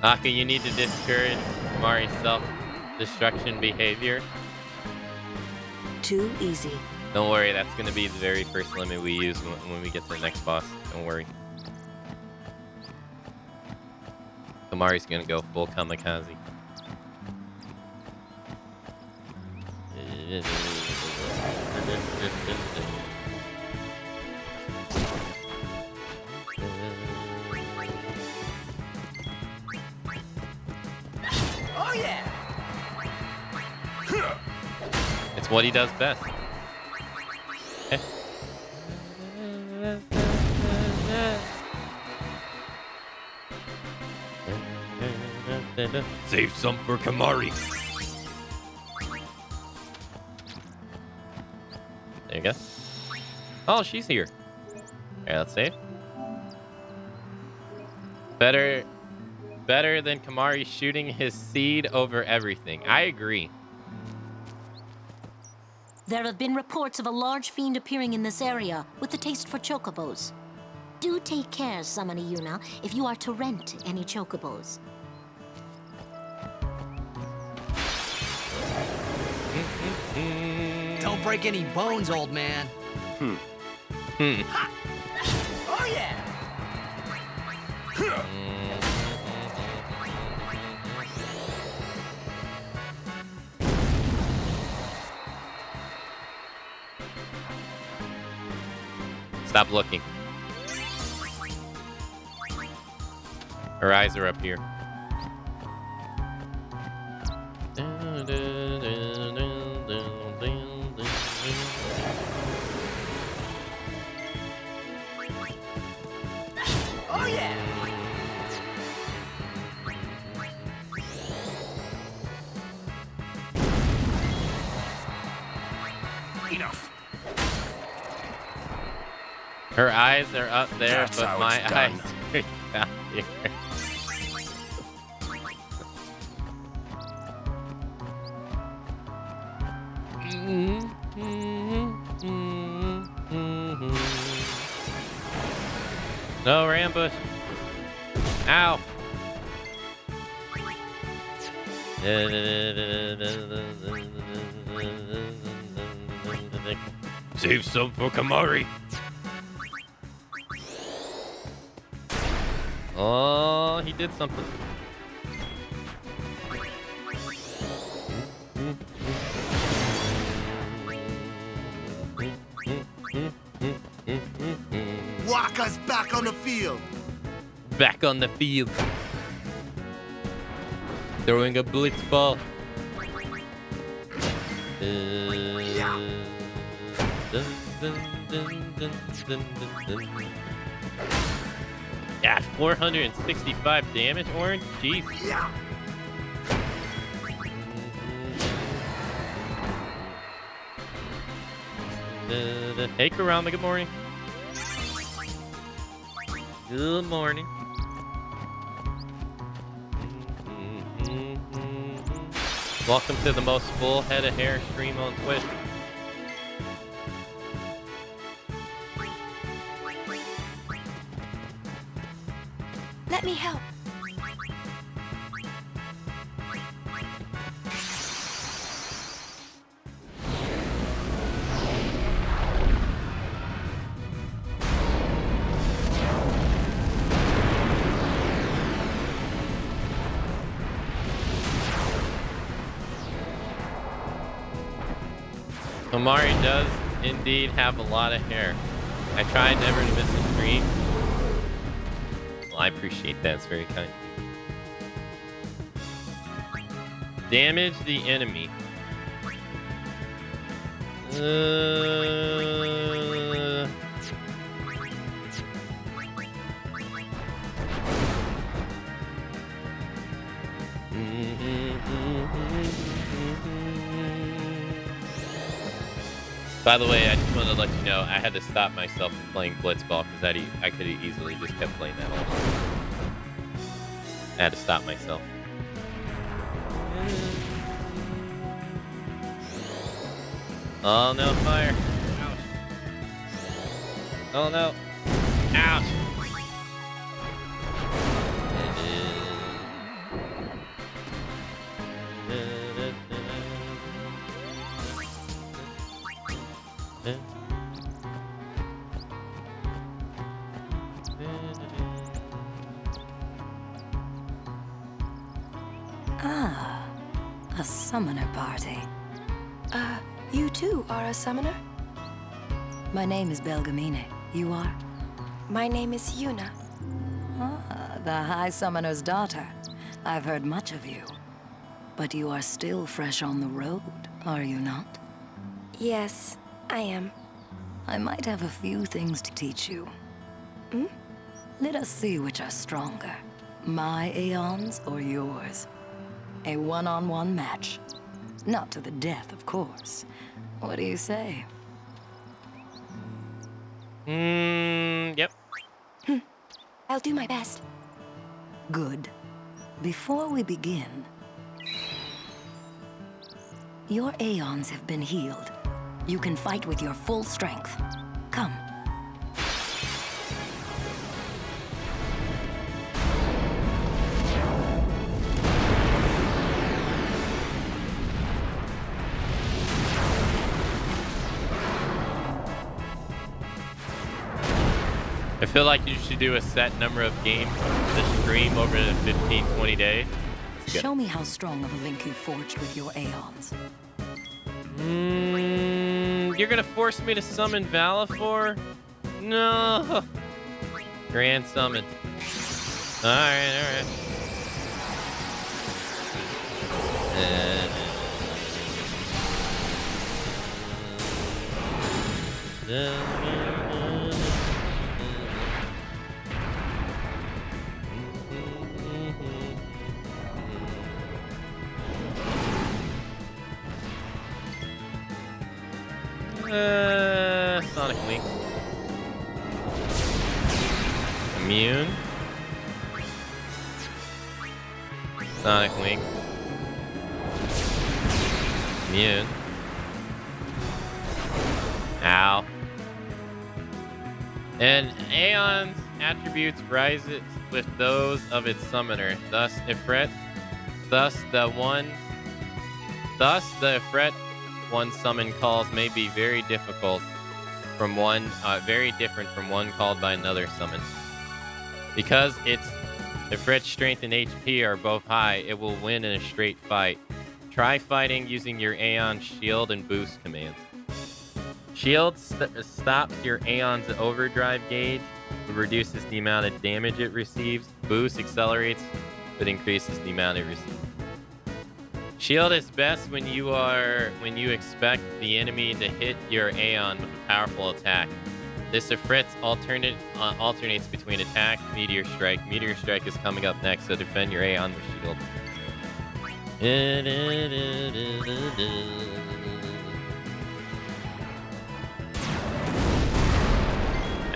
Aka, you need to discourage Mari's self-destruction behavior. Too easy. Don't worry, that's going to be the very first limit we use when we get to the next boss. Don't worry. Kamari's going to go full kamikaze. Oh yeah! It's what he does best. Save some for Kamari. There you go. Oh, she's here. Alright, let's save. Better than Kamari shooting his seed over everything. I agree. There have been reports of a large fiend appearing in this area with a taste for chocobos. Do take care, Samani Yuna, if you are to rent any chocobos. Don't break any bones, old man. Oh yeah! Stop looking. Her eyes are up here. Oh yeah! Enough. Her eyes are up there, That's but how my it's eyes done. are down here. No, ambush. Ow. Save some for Kamari. Oh, he did something. Waka's back on the field. Back on the field. Throwing a blitz ball. Yeah, 465 damage, Orange. Jeez. Yeah. Hey, Karama, good morning. Good morning. Welcome to the most full head of hair stream on Twitch. Let me help. Kamari does indeed have a lot of hair. I try never to miss a stream. Well, I appreciate that. It's very kind. Damage the enemy. By the way, I just wanted to let you know I had to stop myself from playing Blitzball because I could have easily just kept playing that all the time. I had to stop myself. Oh no, fire. Ouch. Oh no. Ouch. Ah, a summoner party. You too are a summoner? My name is Belgamine. You are? My name is Yuna. Ah, the High Summoner's daughter. I've heard much of you. But you are still fresh on the road, are you not? Yes, I am. I might have a few things to teach you. Hmm? Let us see which are stronger. My Aeons or yours? A one-on-one match. Not to the death, of course. What do you say? Yep. I'll do my best. Good. Before we begin, your Aeons have been healed. You can fight with your full strength. Come. I feel like you should do a set number of games to stream over the 15, 20 days. Show me how strong of a link you forged with your Aeons. You're gonna force me to summon Valafor? No. Grand summon. Alright, alright. Sonic Link. Immune. Sonic Link. Immune. Ow. And Aeon's attributes rises with those of its summoner. Thus, Ifrit. Thus, the Ifrit one summon calls may be very difficult from one, very different from one called by another summon. Because its Ifrit's strength and HP are both high, it will win in a straight fight. Try fighting using your Aeon shield and boost commands. Shield stops your Aeon's overdrive gauge, but reduces the amount of damage it receives. Boost accelerates, but increases the amount it receives. Shield is best when you expect the enemy to hit your Aeon with a powerful attack. This Ifrit alternates between attack, Meteor Strike. Meteor Strike is coming up next, so defend your Aeon with Shield.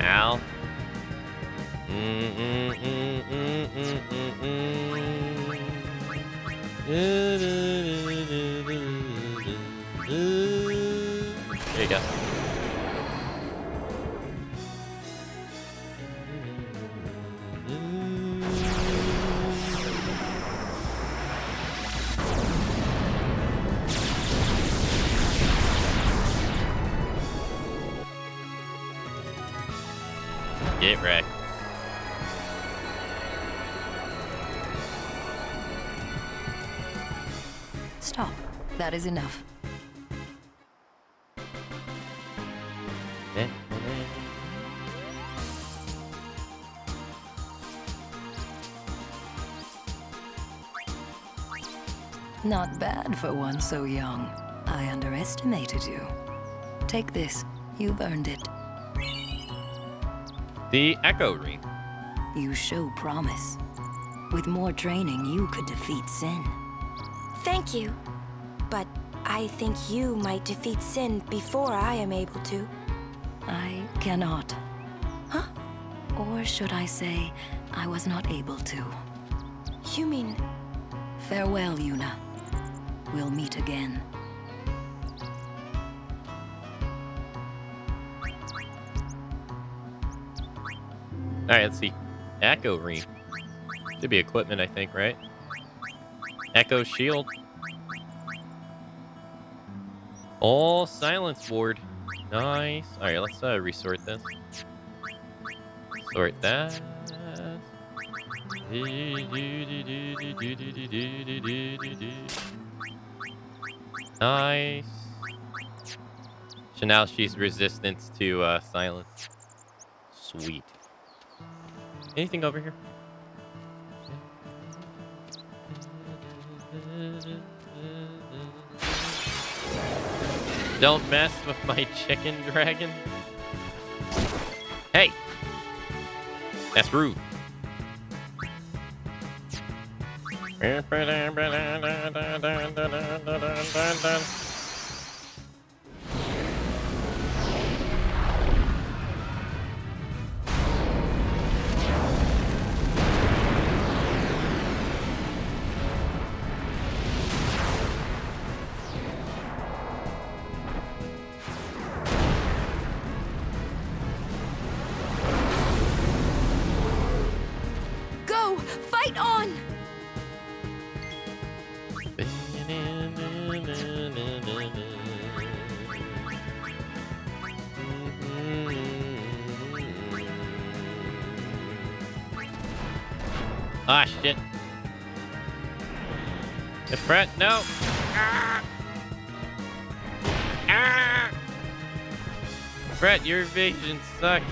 Ow. There you go. Get wrecked. Stop. That is enough. Not bad for one so young. I underestimated you. Take this. You've earned it. The Echo Ring. You show promise. With more training, you could defeat Sin. Thank you. But I think you might defeat Sin before I am able to. I cannot. Huh? Or should I say, I was not able to. You mean... Farewell, Yuna. We'll meet again. Alright, let's see. Echo Ring. Should be equipment, I think, right? Echo Shield. All silence ward. Nice. Alright, let's resort this. Sort that. Nice. So now she's resistant to silence. Sweet. Anything over here? Don't mess with my chicken dragon. Hey! That's rude. Go! Fight on! Ah, shit. The fret, no. Ah! Ah! Fret, your evasion sucks.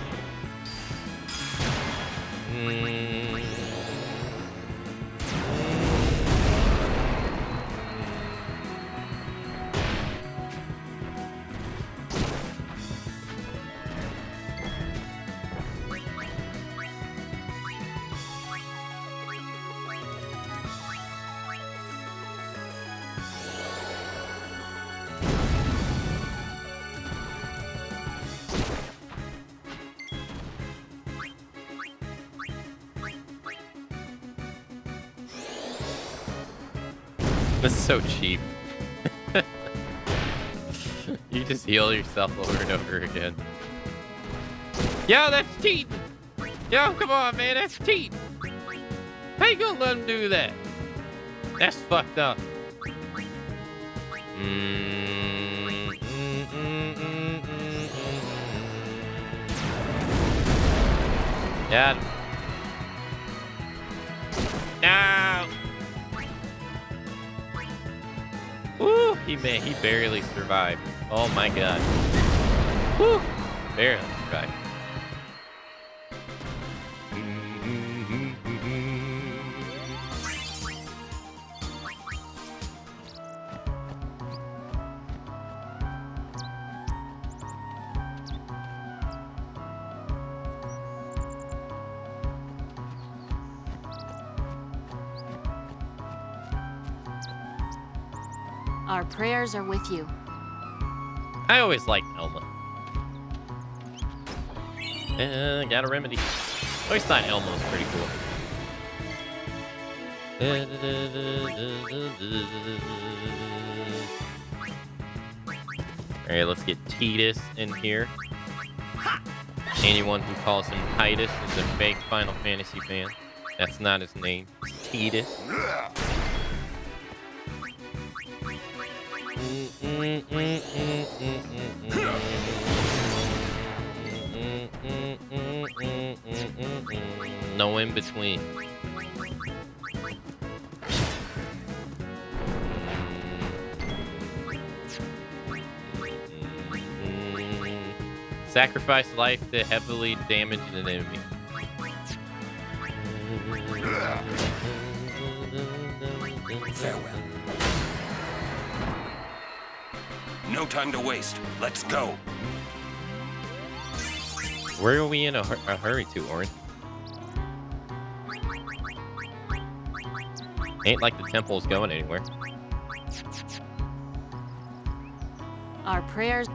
This is so cheap. You just heal yourself over and over again. Yo, that's cheating! Yo, come on, man, that's cheating! How you gonna let him do that? That's fucked up. Got him. No! Woo! He barely survived. Oh my god. Woo! Barely survived. Our prayers are with you. I always liked Elma. Got a remedy. I always thought Elma was pretty cool. Alright, let's get Titus in here. Anyone who calls him Titus is a fake Final Fantasy fan. That's not his name. It's Titus. No in between. Sacrifice life to heavily damage an enemy. Farewell. No time to waste. Let's go. Where are we in a hurry to, Orin? Ain't like the temple's going anywhere. Our prayers...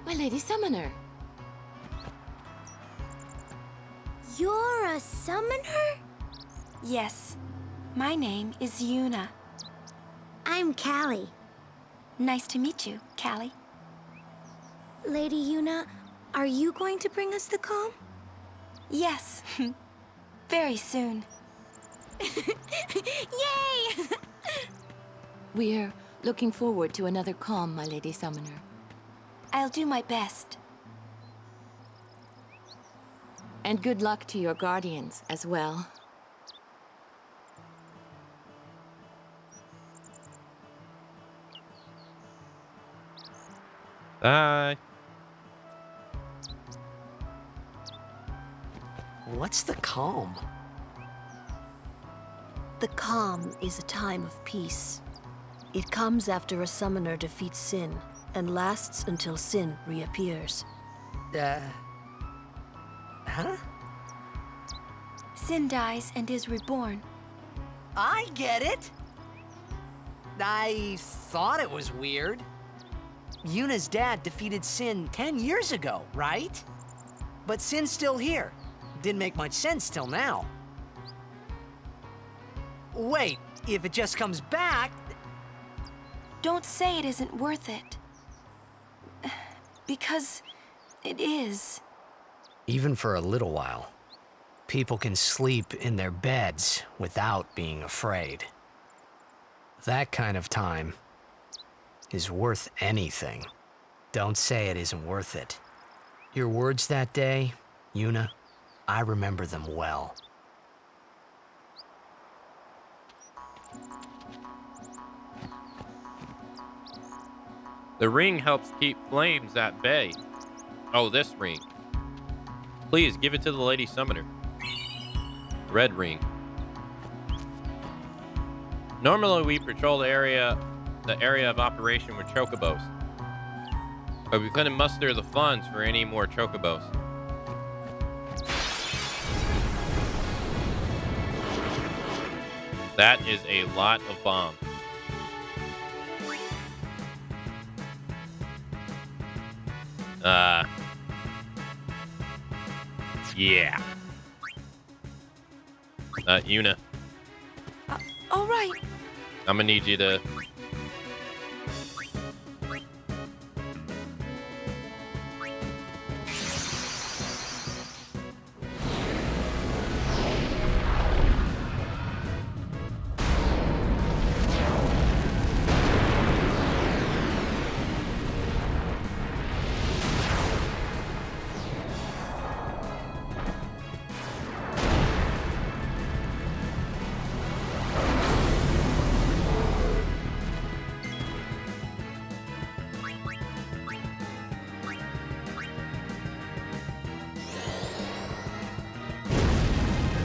My Lady Summoner. You're a summoner? Yes. My name is Yuna. I'm Callie. Nice to meet you, Callie. Lady Yuna, are you going to bring us the calm? Yes. Very soon. Yay! We're looking forward to another calm, my Lady Summoner. I'll do my best. And good luck to your guardians as well. Bye. What's the calm? The calm is a time of peace. It comes after a summoner defeats sin and lasts until sin reappears. Huh? Sin dies and is reborn. I get it. I thought it was weird. Yuna's dad defeated Sin 10 years ago, right? But Sin's still here. Didn't make much sense till now. Wait, if it just comes back... Don't say it isn't worth it. Because it is. Even for a little while, people can sleep in their beds without being afraid. That kind of time is worth anything. Don't say it isn't worth it. Your words that day, Yuna, I remember them well. The ring helps keep flames at bay. Oh, this ring. Please give it to the Lady Summoner. Red ring. Normally we patrol the area of operation with chocobos, but we couldn't muster the funds for any more chocobos. That is a lot of bombs. Yeah. Yuna, All right. I'm gonna need you to...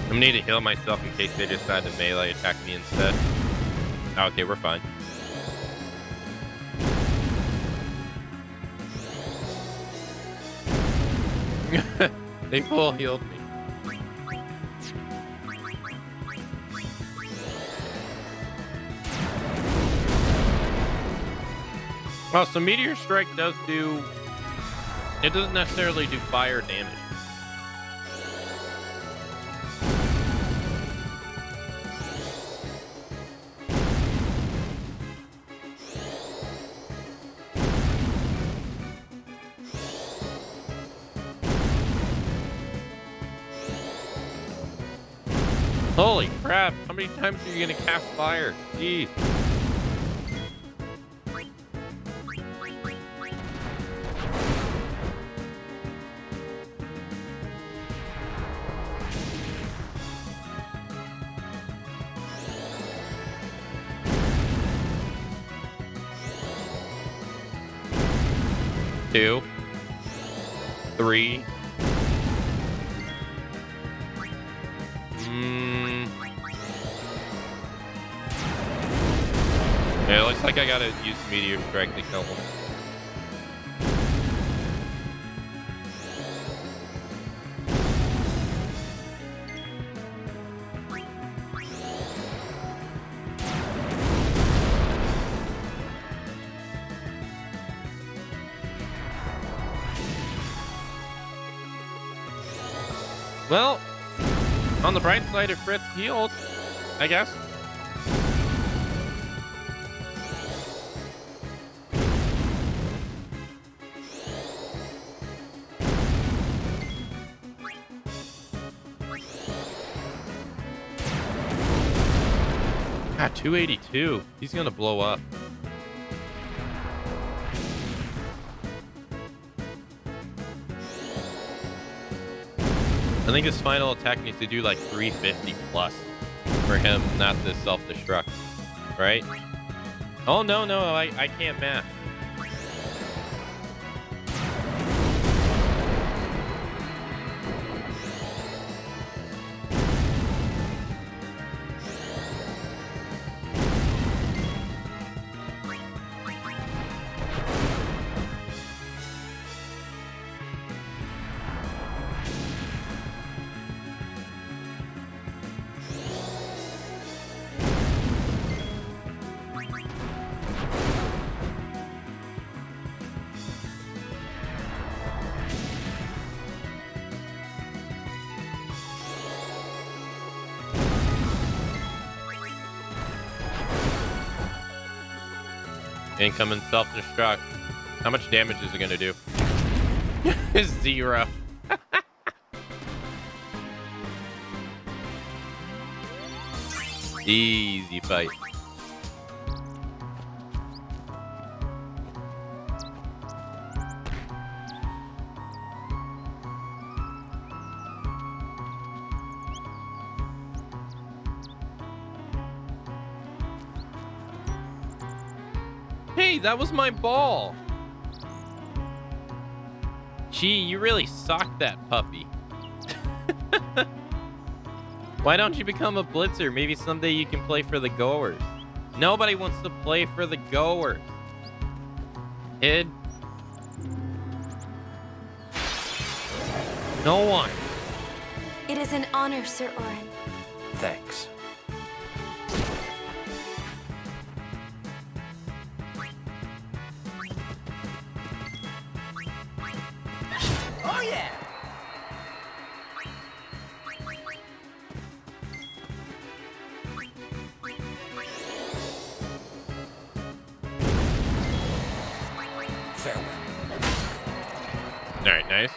I need to heal myself in case they decide to melee attack me instead. Okay, we're fine. They full healed me. Well, so Meteor Strike does do... It doesn't necessarily do fire damage. Holy crap, how many times are you gonna cast fire? Jeez. Two. 3. Yeah, it looks like I gotta use meteor strike to kill him. Well, on the bright side, if Fritz healed, I guess. God, 282. He's gonna blow up. I think his final attack needs to do like 350 plus for him not to self-destruct, right? Oh, no, I can't math. Incoming self-destruct. How much damage is it gonna do? 0. Easy fight. Hey, that was my ball. Gee, you really socked that puppy. Why don't you become a blitzer? Maybe someday you can play for the goers. Nobody wants to play for the goers. Kid. No one. It is an honor, Sir Orin. Thanks. Oh yeah! Farewell. All right, nice.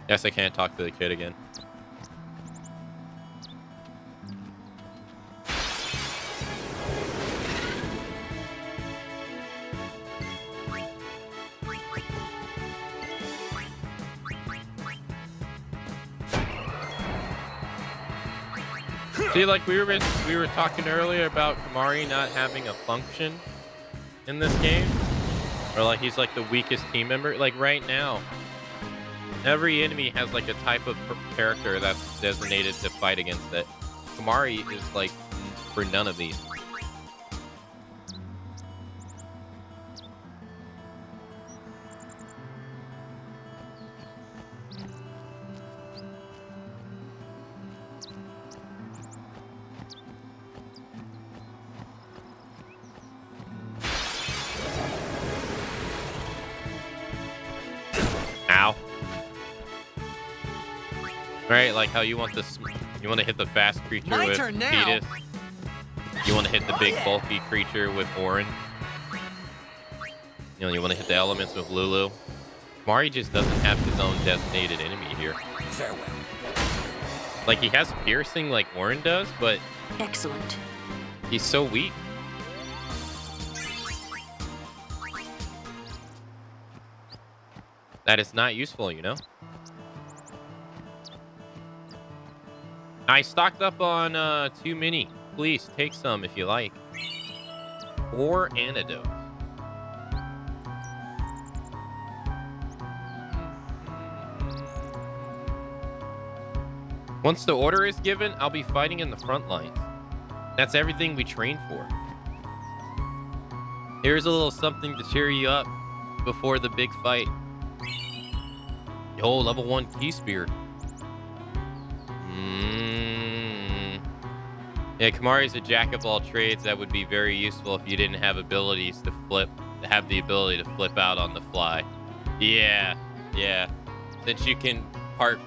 Yes, I can't talk to the kid again. See, like we were talking earlier about Kamari not having a function in this game, or like he's like the weakest team member. Like right now, every enemy has like a type of character that's designated to fight against it. Kamari is like for none of these. Ow. Right, like how you want this, you want to hit the fast creature My with turn now. Fetus. You want to hit the big bulky creature with Orin. You know, you want to hit the elements with Lulu. Mari just doesn't have his own designated enemy here. Farewell. Like he has piercing like Orin does, but Excellent. he's so weak. That is not useful, you know? I stocked up on too many. Please take some if you like. Or antidote. Once the order is given, I'll be fighting in the front lines. That's everything we train for. Here's a little something to cheer you up before the big fight. Oh, level 1 key spear. Yeah, Kamari's a jack of all trades. That would be very useful if you didn't have abilities to have the ability to flip out on the fly. Yeah. Since you can park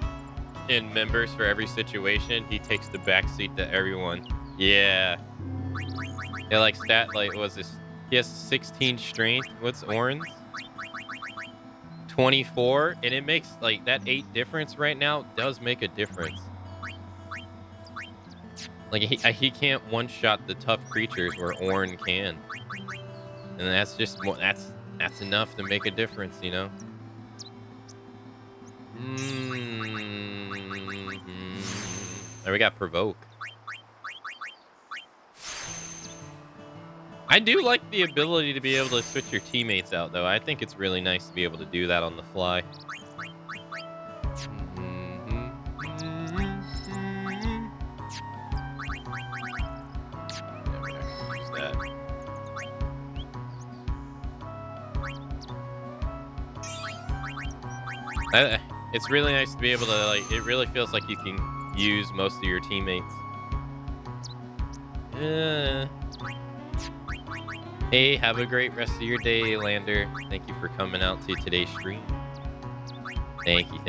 in members for every situation, he takes the back seat to everyone. Yeah, like stat, like, what was this? He has 16 strength. What's Orin's? 24, and it makes, like, that 8 difference right now does make a difference. Like, he can't one-shot the tough creatures where Orin can. And that's just more, that's enough to make a difference, you know? There we got Provoke. I do like the ability to be able to switch your teammates out, though. I think it's really nice to be able to do that on the fly. It's really nice to be able to, like, it really feels like you can use most of your teammates. Hey, have a great rest of your day, Lander. Thank you for coming out to today's stream. Thank you.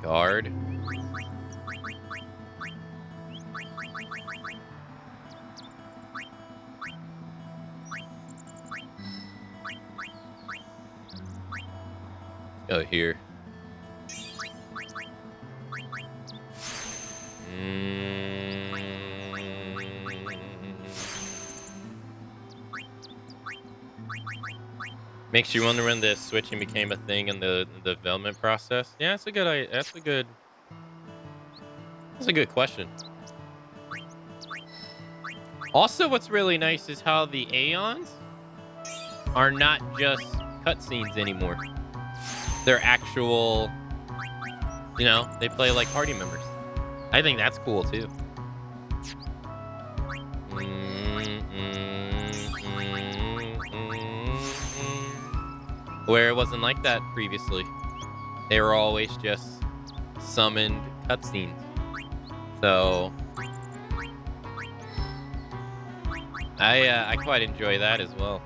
Guard. Go here. Makes you wonder when the switching became a thing in the development process. Yeah, that's a good question. Also, what's really nice is how the Aeons are not just cutscenes anymore. They're actual, you know, they play like party members. I think that's cool too. Where it wasn't like that previously. They were always just summoned cutscenes. So I quite enjoy that as well.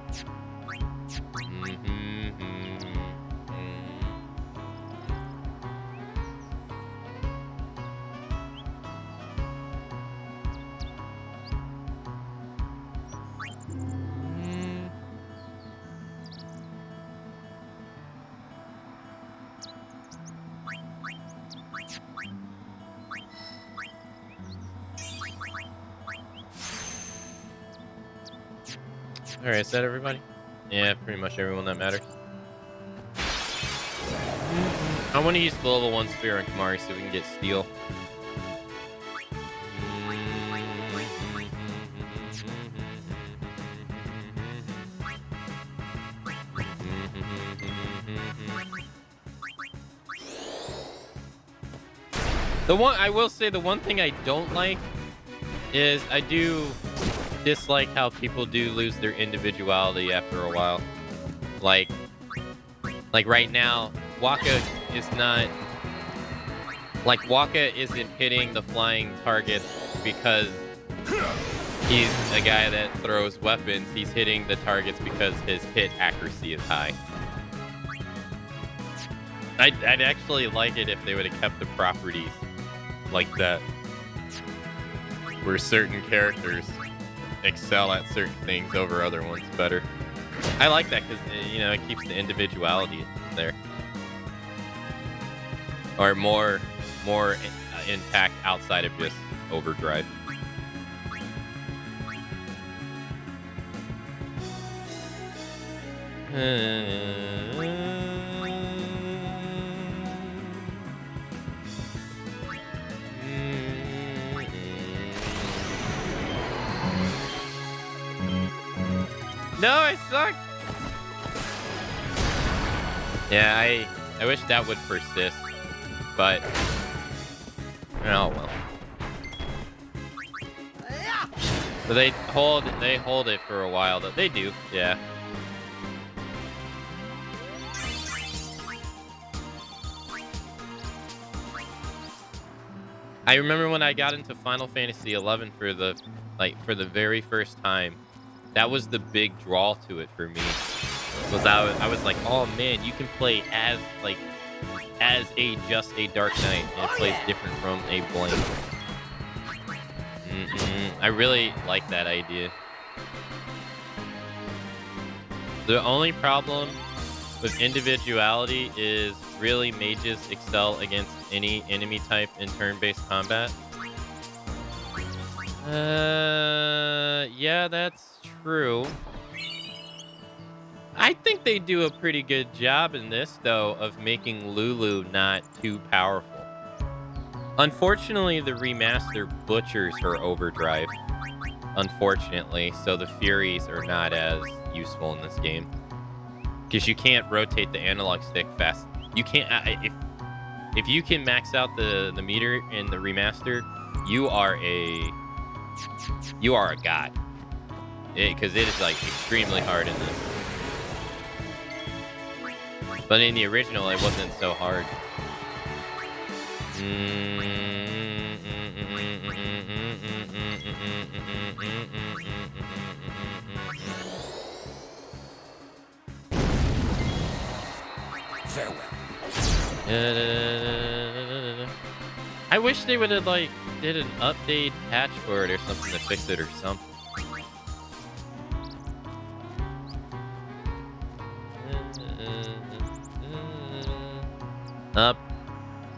All right, is that everybody? Yeah, pretty much everyone that matters. I want to use the level 1 spear on Kamari so we can get steel. I will say the one thing I don't like is I do dislike how people do lose their individuality after a while. Like right now, Waka isn't hitting the flying targets because he's a guy that throws weapons. He's hitting the targets because his hit accuracy is high. I'd actually like it if they would have kept the properties like that, where certain characters excel at certain things over other ones better. I like that because, you know, it keeps the individuality there, or more intact outside of just overdrive. No, I suck. Yeah, I wish that would persist, but oh well. So they hold it for a while though. They do, yeah. I remember when I got into Final Fantasy XI for the very first time. That was the big draw to it for me. I was like, oh man, you can play as just a Dark Knight, and it plays different from a Blade. I really like that idea. The only problem with individuality is really mages excel against any enemy type in turn-based combat. Yeah, that's true. I think they do a pretty good job in this, though, of making Lulu not too powerful. Unfortunately, the remaster butchers her overdrive. Unfortunately, so the Furies are not as useful in this game. Because you can't rotate the analog stick fast. You can't... If you can max out the meter in the remaster, you are a god. Because it is, like, extremely hard in this. But in the original, it wasn't so hard. Farewell. I wish they would have, like, did an update patch for it or something to fix it or something.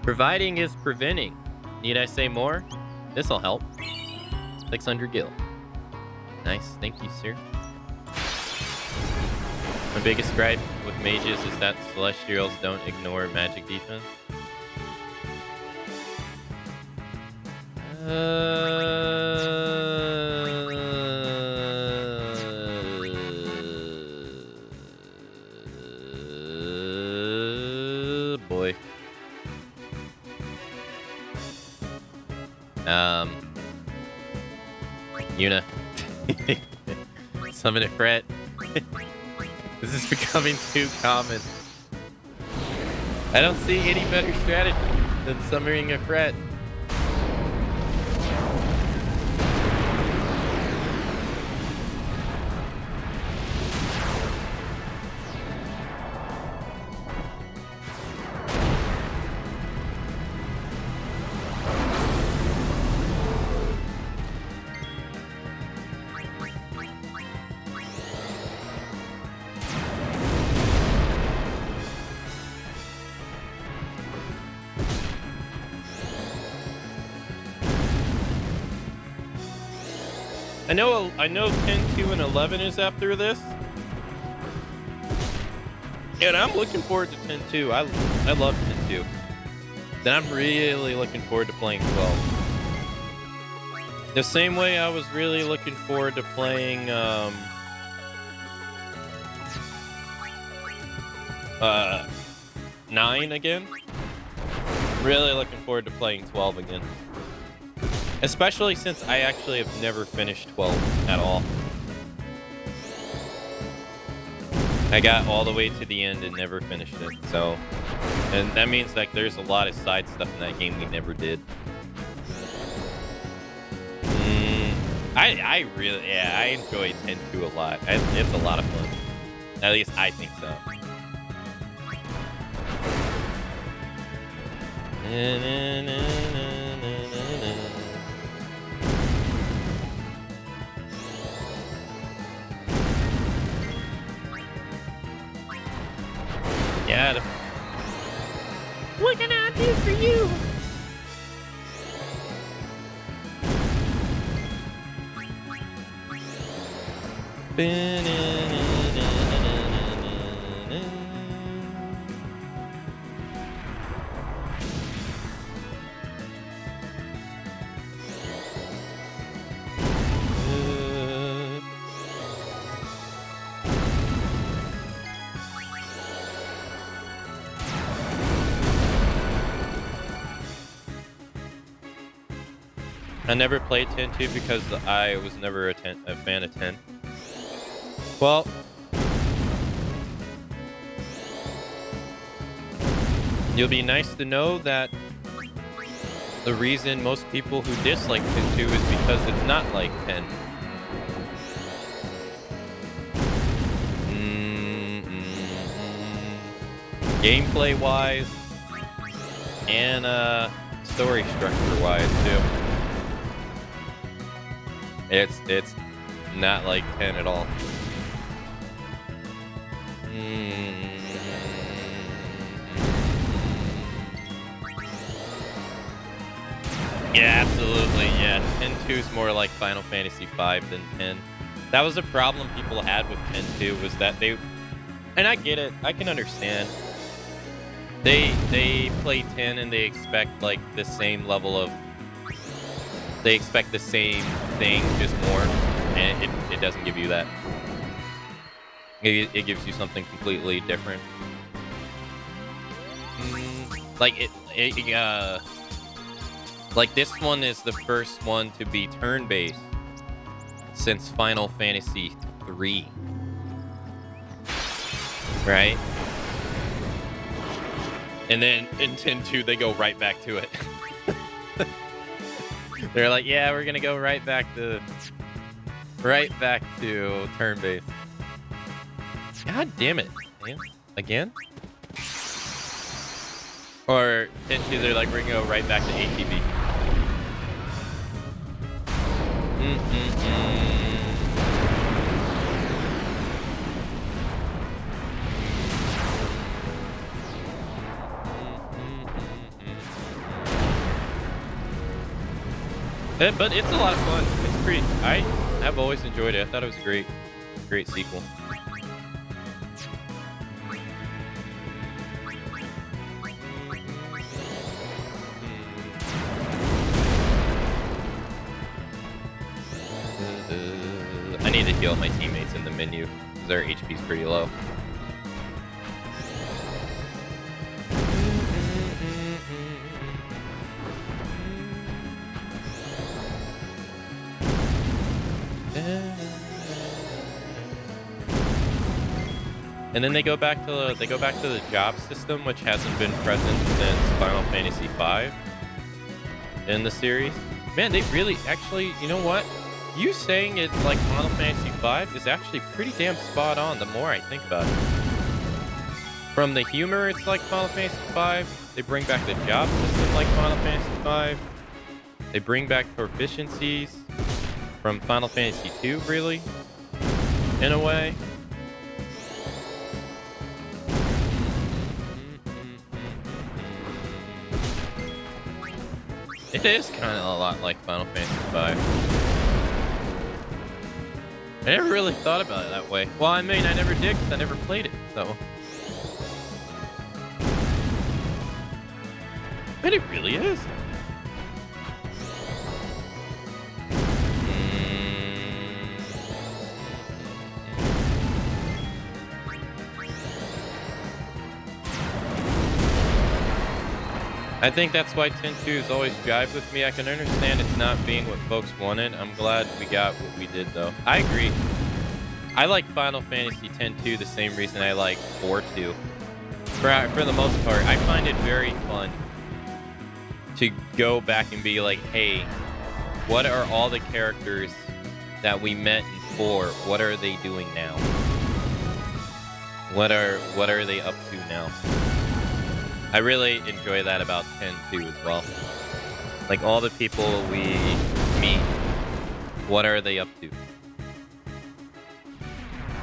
Providing is preventing. Need I say more? This'll help. 600 gil. Nice, thank you, sir. My biggest gripe with mages is that Celestials don't ignore magic defense. Boy. Yuna. Summon a fret. This is becoming too common. I don't see any better strategy than summoning a fret. I know 10, 2, and 11 is after this. And I'm looking forward to 10, 2. I love 10, 2. Then I'm really looking forward to playing 12. The same way I was really looking forward to playing 9 again. Really looking forward to playing 12 again. Especially since I actually have never finished 12 at all. I got all the way to the end and never finished it, so... And that means, like, there's a lot of side stuff in that game we never did. I really... Yeah, I enjoy 10-2 a lot. It's a lot of fun. At least I think so. Yeah. What can I do for you? I never played 10-2 because I was never a fan of 10. Well, you'll be nice to know that the reason most people who dislike 10-2 is because it's not like 10. Gameplay wise and story structure wise too. It's not like 10 at all. Yeah, absolutely. Yeah, 10-2 is more like Final Fantasy V than 10. That was a problem people had with 10-2 was that they, and I get it, I can understand. They play 10 and they expect like the same level of, they expect the same thing, just more, and it doesn't give you that. It gives you something completely different. Like like this one is the first one to be turn-based since Final Fantasy III. Right? And then in 10-2 they go right back to it. They're like, yeah, we're gonna go right back to turn-based. God damn it, man. Again? Or 10-2 they're like, we're gonna go right back to ATB. But it's a lot of fun. It's pretty. I've always enjoyed it. I thought it was a great sequel. I need to heal my teammates in the menu because their HP's pretty low. And then they go back to the job system, which hasn't been present since Final Fantasy V in the series. Man, they really actually, you know what? You saying it's like Final Fantasy V is actually pretty damn spot on the more I think about it. From the humor, it's like Final Fantasy V. They bring back the job system like Final Fantasy V. They bring back proficiencies from Final Fantasy II, really, in a way. It is kind of a lot like Final Fantasy V. I never really thought about it that way. Well, I mean, I never did because I never played it, so. But it really is. I think that's why 10-2 has always jived with me. I can understand it's not being what folks wanted. I'm glad we got what we did, though. I agree. I like Final Fantasy X-2 the same reason I like 4-2. For the most part, I find it very fun to go back and be like, hey, what are all the characters that we met in 4? What are they doing now? What are they up to now? I really enjoy that about 10-2 as well. Like, all the people we meet, what are they up to?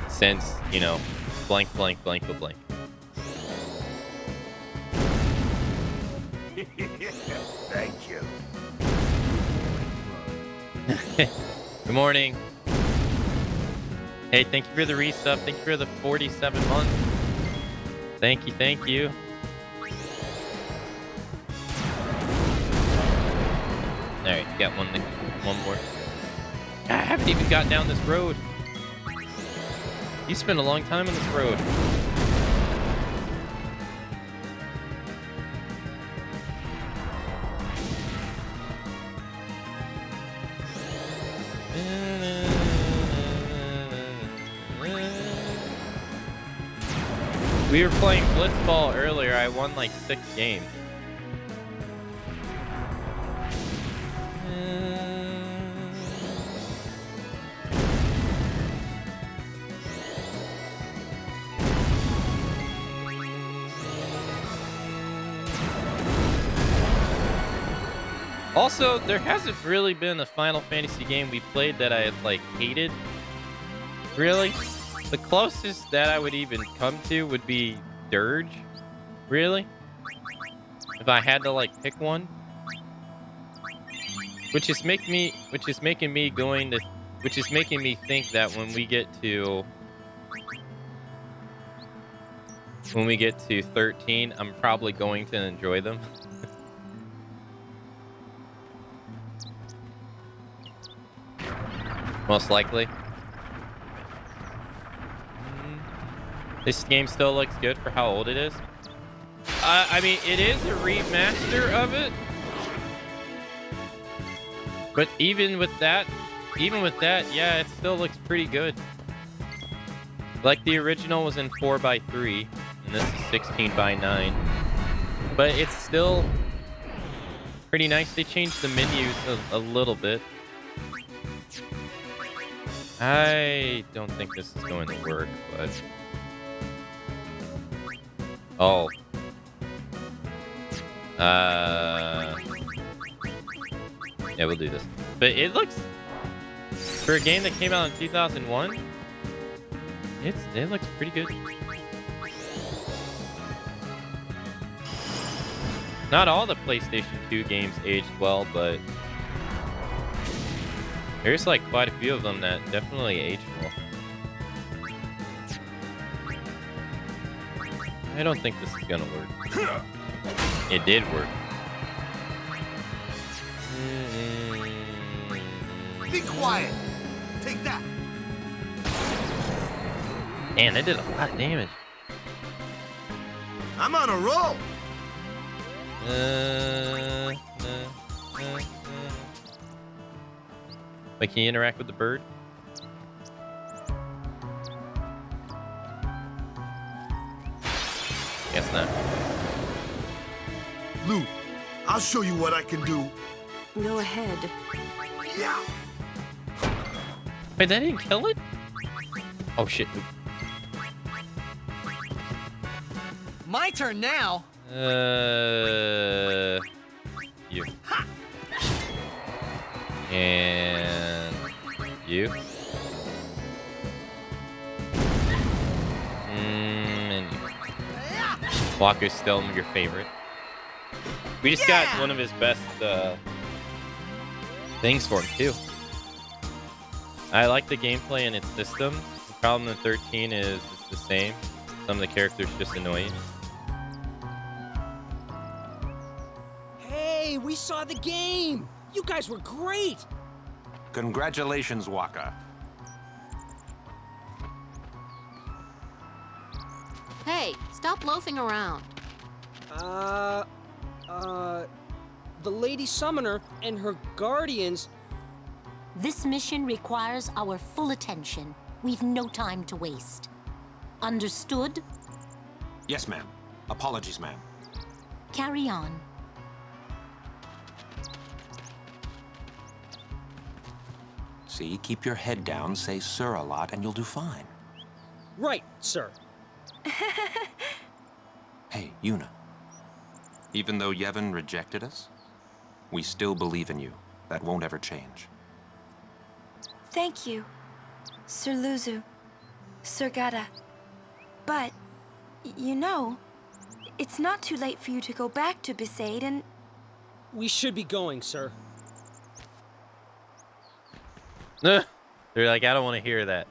Since, you know, blank, blank, blank, blank. Thank you. Good morning. Hey, thank you for the resub. Thank you for the 47 months. Thank you, thank you. Alright, got one more. I haven't even got down this road. You spent a long time on this road. We were playing Blitzball earlier. I won like 6 games. Also, there hasn't really been a Final Fantasy game we played that I like hated. Really? The closest that I would even come to would be Dirge. Really? If I had to like pick one. Which is making me think that when we get to 13, I'm probably going to enjoy them. Most likely. This game still looks good for how old it is. I mean, it is a remaster of it. But even with that, yeah, it still looks pretty good. Like the original was in 4:3, and this is 16:9. But it's still pretty nice. They changed the menus a little bit. I don't think this is going to work, but... Oh. Yeah, we'll do this. But it looks... For a game that came out in 2001, it looks pretty good. Not all the PlayStation 2 games aged well, but... There's like quite a few of them that definitely aged well. I don't think this is gonna work. It did work. Be quiet. Take that. Man, that did a lot of damage. I'm on a roll. Wait, can you interact with the bird? Guess not. Lou, I'll show you what I can do. Go ahead. Yeah. Wait, that didn't kill it? Oh shit. My turn now. You. And you. And you. Walker's still your favorite. We just got one of his best things for him too. I like the gameplay and its system. The problem in 13 is it's the same. Some of the characters just annoying. Hey, we saw the game! You guys were great! Congratulations, Waka. Hey, stop loafing around. The Lady Summoner and her guardians... This mission requires our full attention. We've no time to waste. Understood? Yes, ma'am. Apologies, ma'am. Carry on. See, keep your head down, say sir a lot, and you'll do fine. Right, sir. Hey, Yuna. Even though Yevon rejected us, we still believe in you. That won't ever change. Thank you, Sir Luzu, Sir Gada. But, you know, it's not too late for you to go back to Besaid and... We should be going, sir. They're like, I don't want to hear that.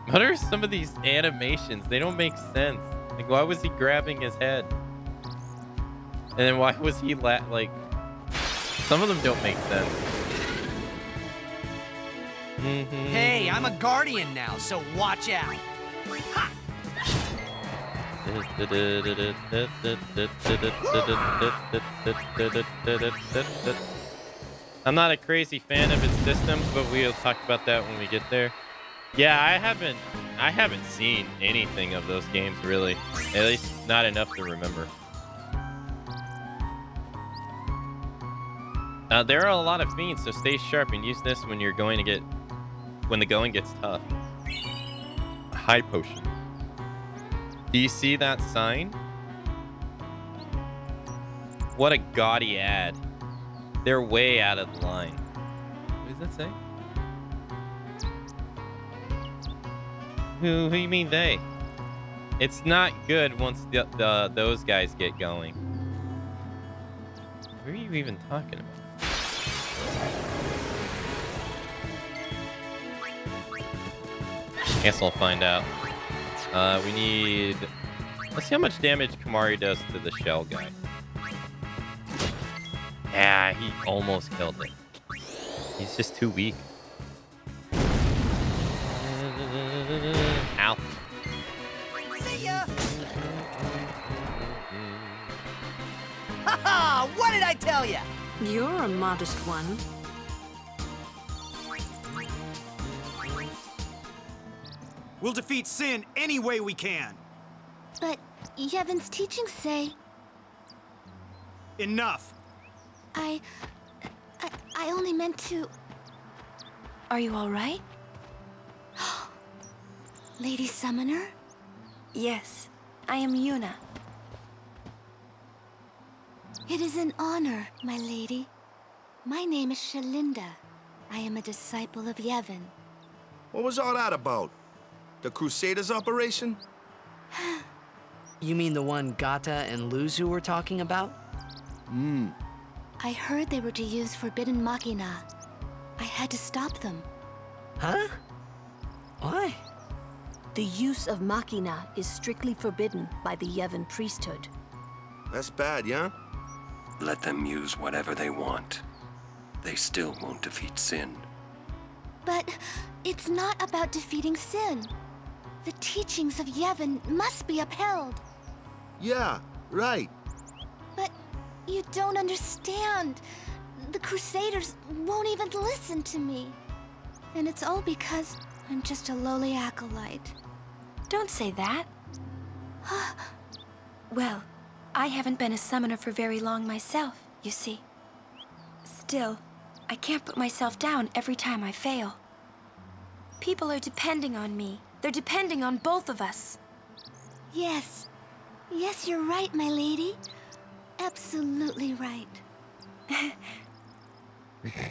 What are some of these animations? They don't make sense. Like, why was he grabbing his head? And then why was he like... Some of them don't make sense. Hey, I'm a guardian now, so watch out. I'm not a crazy fan of its systems, but we'll talk about that when we get there. Yeah, I haven't seen anything of those games really. At least not enough to remember. There are a lot of fiends, so stay sharp and use this when the going gets tough. High potion. Do you see that sign? What a gaudy ad. They're way out of the line. What does that say? Who do you mean they? It's not good once those guys get going. What are you even talking about? Guess I'll find out. We need... Let's see how much damage Kamari does to the shell guy. Yeah, he almost killed it. He's just too weak. Ow. See ya! Haha! What did I tell ya? You're a modest one. We'll defeat Sin any way we can. But Yevon's teachings say... Enough. I only meant to... Are you all right? Lady Summoner? Yes, I am Yuna. It is an honor, my lady. My name is Shalinda. I am a disciple of Yevon. What was all that about? The Crusaders operation? You mean the one Gata and Luzu were talking about? I heard they were to use forbidden machina. I had to stop them. Huh? Why? The use of machina is strictly forbidden by the Yevon priesthood. That's bad, yeah? Let them use whatever they want. They still won't defeat Sin. But it's not about defeating Sin. The teachings of Yevon must be upheld. Yeah, right. But you don't understand. The Crusaders won't even listen to me. And it's all because I'm just a lowly acolyte. Don't say that. Well, I haven't been a summoner for very long myself, you see. Still, I can't put myself down every time I fail. People are depending on me. They're depending on both of us. Yes. Yes, you're right, my lady. Absolutely right.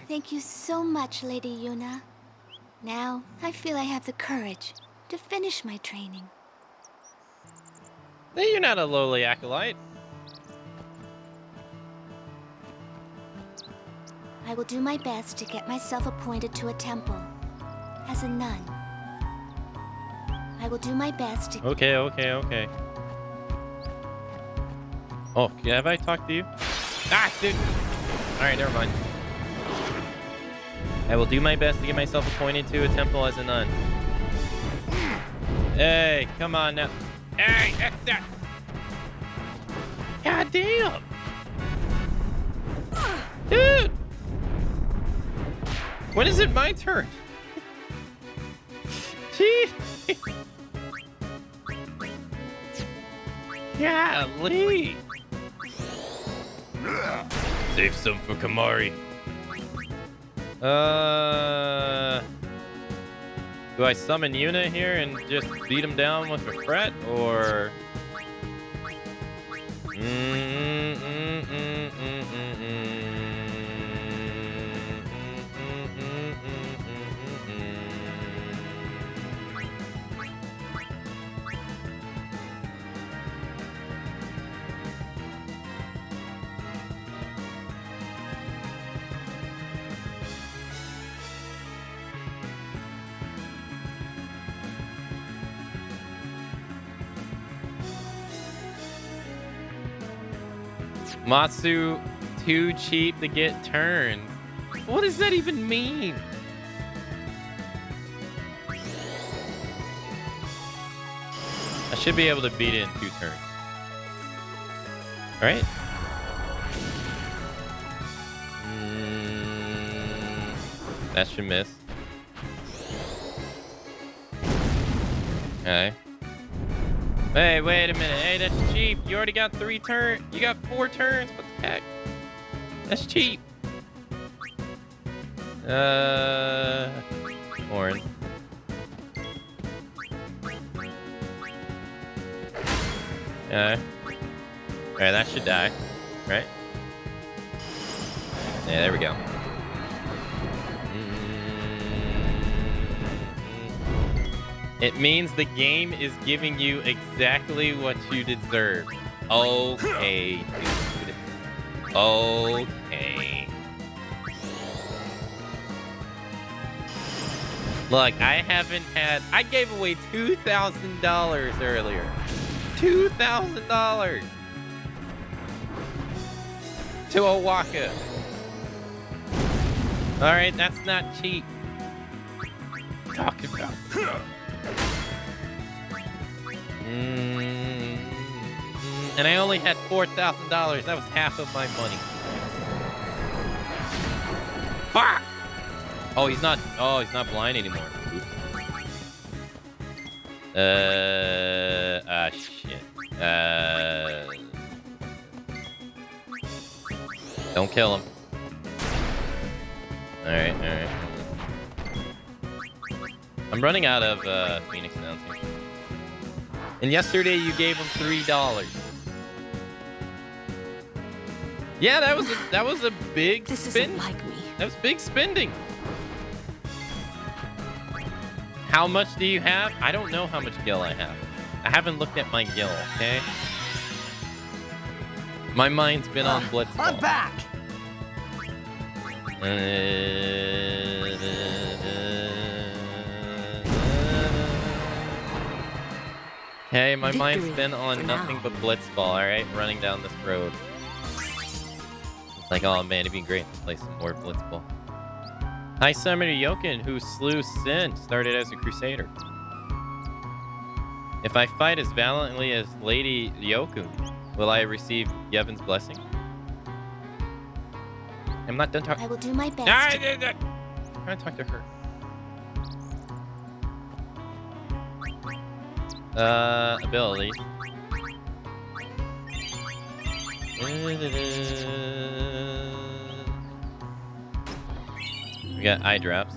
Thank you so much, Lady Yuna. Now, I feel I have the courage to finish my training. Hey, you're not a lowly acolyte. I will do my best to get myself appointed to a temple as a nun. I will do my best to... Okay. Oh, yeah, have I talked to you? Ah, dude. All right, never mind. I will do my best to get myself appointed to a temple as a nun. Hey, come on now. Hey, that's that. God damn. Dude. When is it my turn? Gee. Golly. Save some for Kamari. Do I summon Yuna here and just beat him down with a fret, or? Matsu, too cheap to get turned. What does that even mean? I should be able to beat it in 2 turns. Right? That should miss. Okay. Hey, wait a minute. Hey, that's cheap. You already got 3 turns. You got 4 turns. What the heck? That's cheap. Orange. Alright, that should die. Right? Yeah, there we go. It means the game is giving you exactly what you deserve. Okay, dude. Okay. Look, I gave away $2,000 earlier. $2,000 to Owaka. All right, that's not cheap. Talking about. And I only had $4,000. That was half of my money. Fuck! Oh, he's not blind anymore. Shit. Don't kill him. Alright. I'm running out of Phoenix now. And yesterday you gave him $3. Yeah, that was a big This spin. isn't like me. That was big spending. How much do you have? I don't know how much gil I have. I haven't looked at my gil, okay? My mind's been on Blitzball. I'm back. Hey, my mind's Victory been on for nothing now. but Blitzball, alright? Running down this road. It's like, oh man, it'd be great to play some more Blitzball. High Summoner Yoken, who slew Sin, started as a Crusader. If I fight as valiantly as Lady Yokun, will I receive Yevon's blessing? I'm not done talking. I will do my best. I'm trying to talk to her. Abilities. We got eye drops.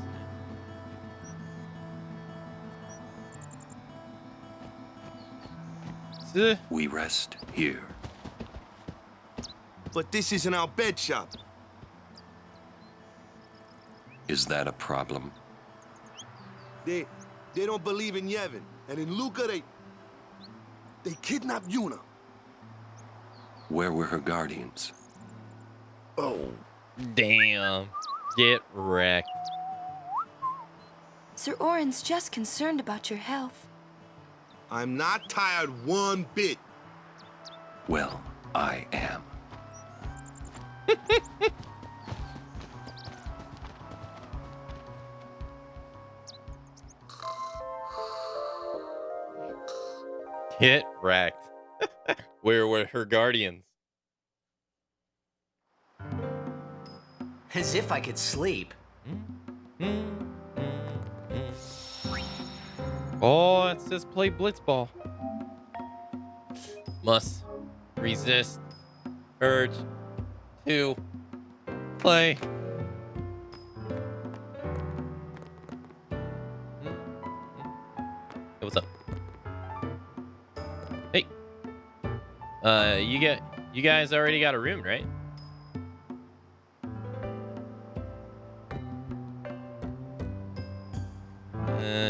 We rest here. But this isn't our bed shop. Is that a problem? They don't believe in Yevon. And in Luca, they kidnapped Yuna. Where were her guardians? Oh. Damn. Get wrecked. Sir Orin's just concerned about your health. I'm not tired one bit. Well, I am. Get wrecked. Where were her guardians? As if I could sleep. Oh, it says play Blitzball. Must resist urge to play. Hey, what's up? Hey. You guys already got a room, right?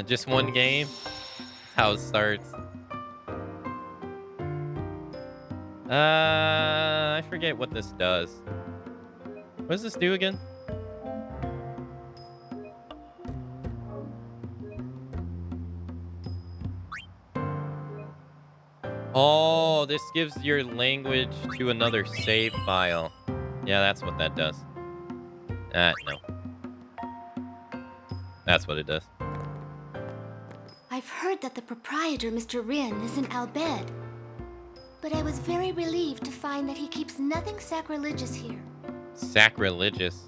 Just one game. How it starts. I forget what this does. What does this do again? Oh, this gives your language to another save file. Yeah, that's what that does. No. That's what it does. I've heard that the proprietor, Mr. Rin, is in Al Bhed. But I was very relieved to find that he keeps nothing sacrilegious here. Sacrilegious?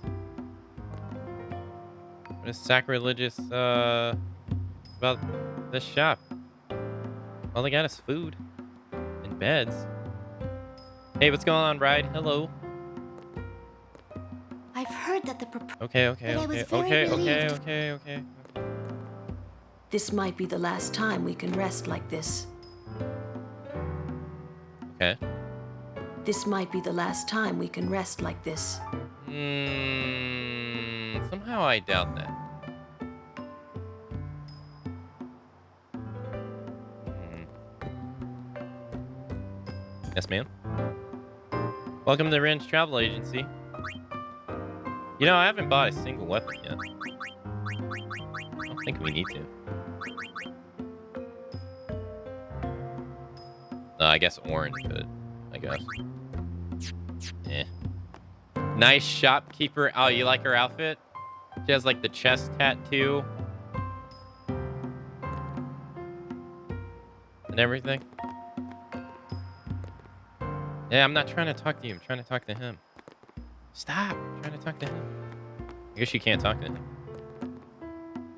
What is sacrilegious, about this shop? All they got is food. And beds. Hey, what's going on, Ride? Hello. I've heard that the Okay. This might be the last time we can rest like this. Okay. This might be the last time we can rest like this. Somehow I doubt that. Yes, ma'am. Welcome to Rin's Travel Agency. You know, I haven't bought a single weapon yet. I don't think we need to. No, I guess orange could. I guess. Eh. Nice shopkeeper. Oh, you like her outfit? She has like the chest tattoo. And everything. Yeah, I'm not trying to talk to you. I'm trying to talk to him. Stop. I'm trying to talk to him. I guess you can't talk to him.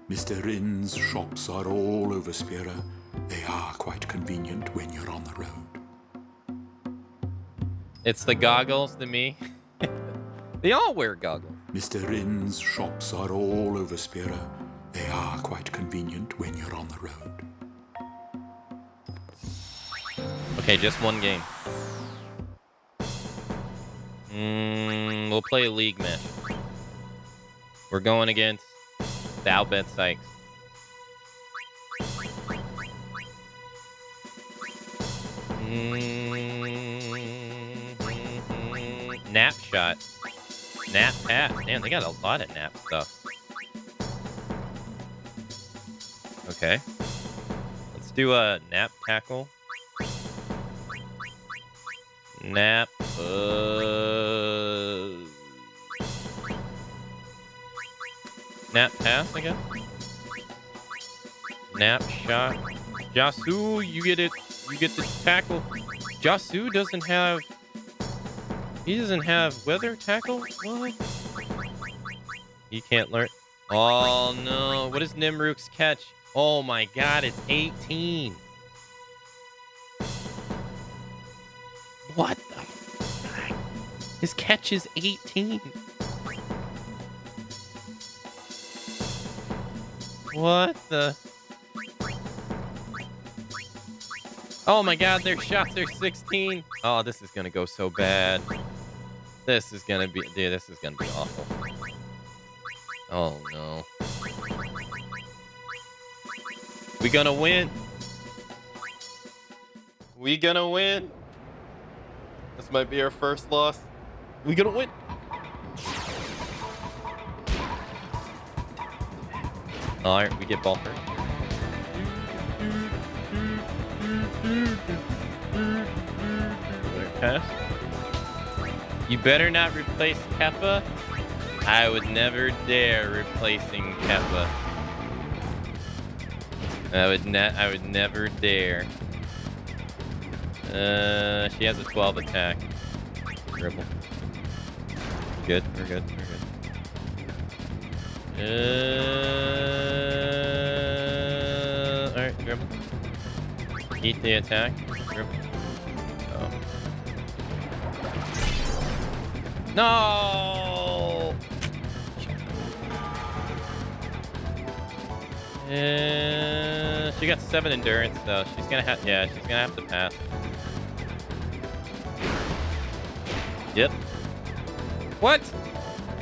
Mr. Rin's shops are all over Spira. They are quite convenient when you're on the road. It's the goggles to me. They all wear goggles. Mr. Rin's shops are all over Spira. They are quite convenient when you're on the road. Okay, just one game. We'll play a league match. We're going against the Al Bhed Sykes. Nap shot. Nap pass. Damn, they got a lot of nap stuff. Okay. Let's do a nap tackle. Nap. Nap pass, I guess. Nap shot. Jasu, you get it. You get the tackle. Jasu doesn't have. He doesn't have weather tackle? What? He can't learn. Oh no. What is Nimruk's catch? Oh my god, it's 18. What the fuck? His catch is 18. What the? Oh my god, their shots are 16. Oh, this is gonna go so bad. This is gonna be, dude, this is gonna be awful. Oh no. We gonna win. We gonna win. This might be our first loss. We gonna win. Alright, we get ball first. Pass. You better not replace Keppa. I would never dare replacing Keppa. I would never dare. She has a 12 attack. Dribble. Good, we're good, we're good. Alright, dribble. Eat the attack. Dribble. Oh. No! She got 7 endurance, though. She's gonna have, yeah, she's gonna have to pass. Yep. What?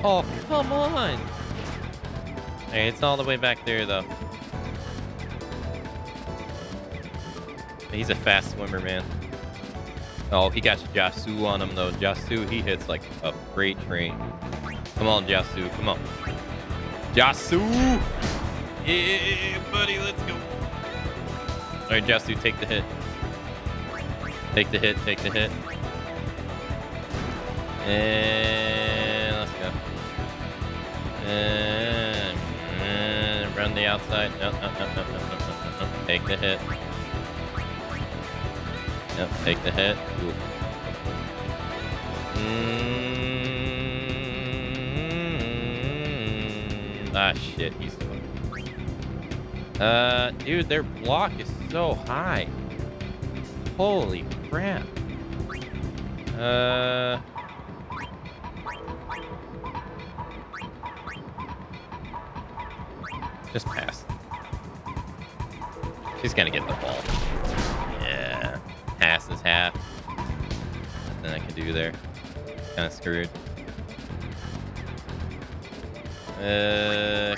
Oh, come on! Hey, it's all the way back there, though. He's a fast swimmer, man. Oh, he got Jasu on him, though. Jasu, he hits like a freight train. Come on, Jasu, come on. Jasu! Yeah, buddy, let's go. All right, Jasu, take the hit. Take the hit, take the hit. And let's go. And run the outside. No. Take the hit. Yep, take the hit. Ooh. Ah, shit, he's doing. Dude, their block is so high. Holy crap. Just pass. She's gonna get the ball. Yeah. Pass is half. Nothing I can do there. Kinda screwed.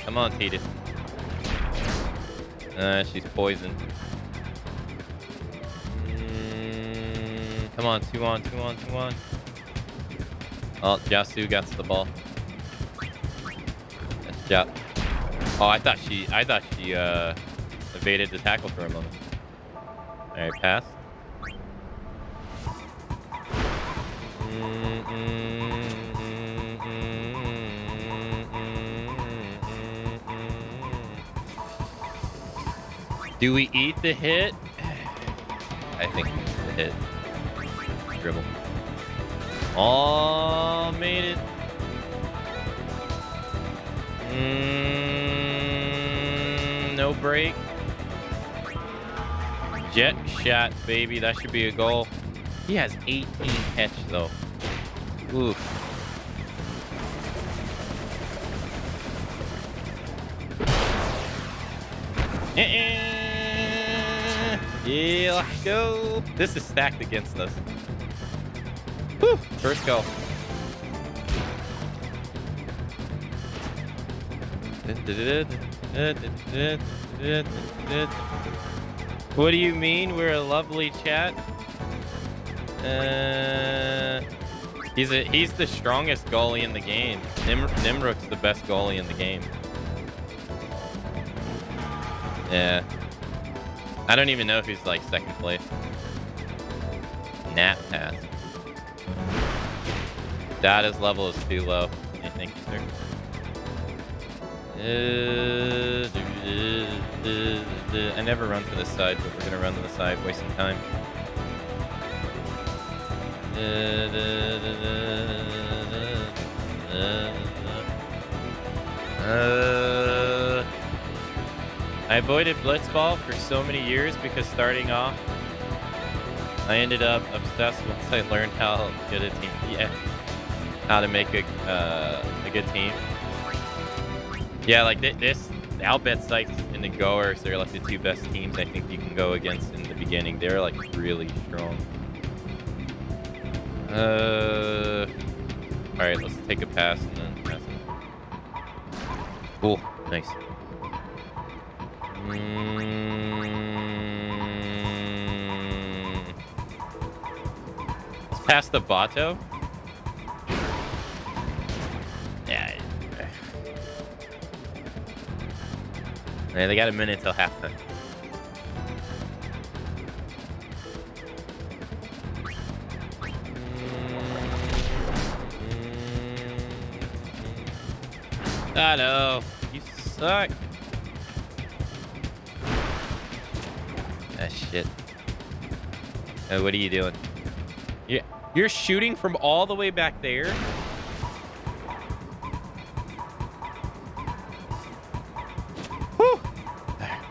Come on, Titus. She's poisoned. Come on, 2 on, 2 on, 2 on. Oh, Jiasu got the ball. That's Jia. Oh, I thought she evaded the tackle for a moment. Alright, pass. Do we eat the hit? I think we eat the hit. Dribble. Oh, made it. No break. Jet shot, baby. That should be a goal. He has 18 catch, though. Oof. Yeah, let's go. This is stacked against us. Whew. First goal. What do you mean? We're a lovely chat. He's the strongest goalie in the game. Nimruk's the best goalie in the game. Yeah. I don't even know if he's like second place. Nap pass. Data's level is too low. Yeah, thank you, sir. I never run to this side, but we're gonna run to the side, wasting time. I avoided blitzball for so many years because starting off, I ended up obsessed once I learned how good a team, how to make a good team. Yeah, like this, I'll bet Sykes and the Goers, they're like the two best teams I think you can go against in the beginning. They're like really strong. All right, let's take a pass and then pass it. Cool, nice. Let's pass the Bato. Yeah. Yeah, they got a minute till halftime. I know. You suck. Ah, shit. What are you doing? Yeah, you're shooting from all the way back there? Whew.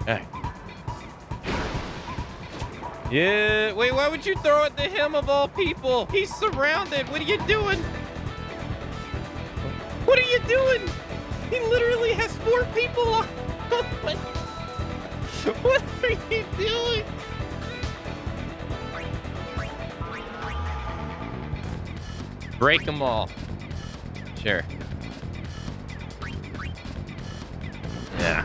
Alright. Yeah, wait, why would you throw it to him of all people? He's surrounded. What are you doing? What are you doing? He literally has 4 people on. What are you doing? Break them all. Sure. Yeah.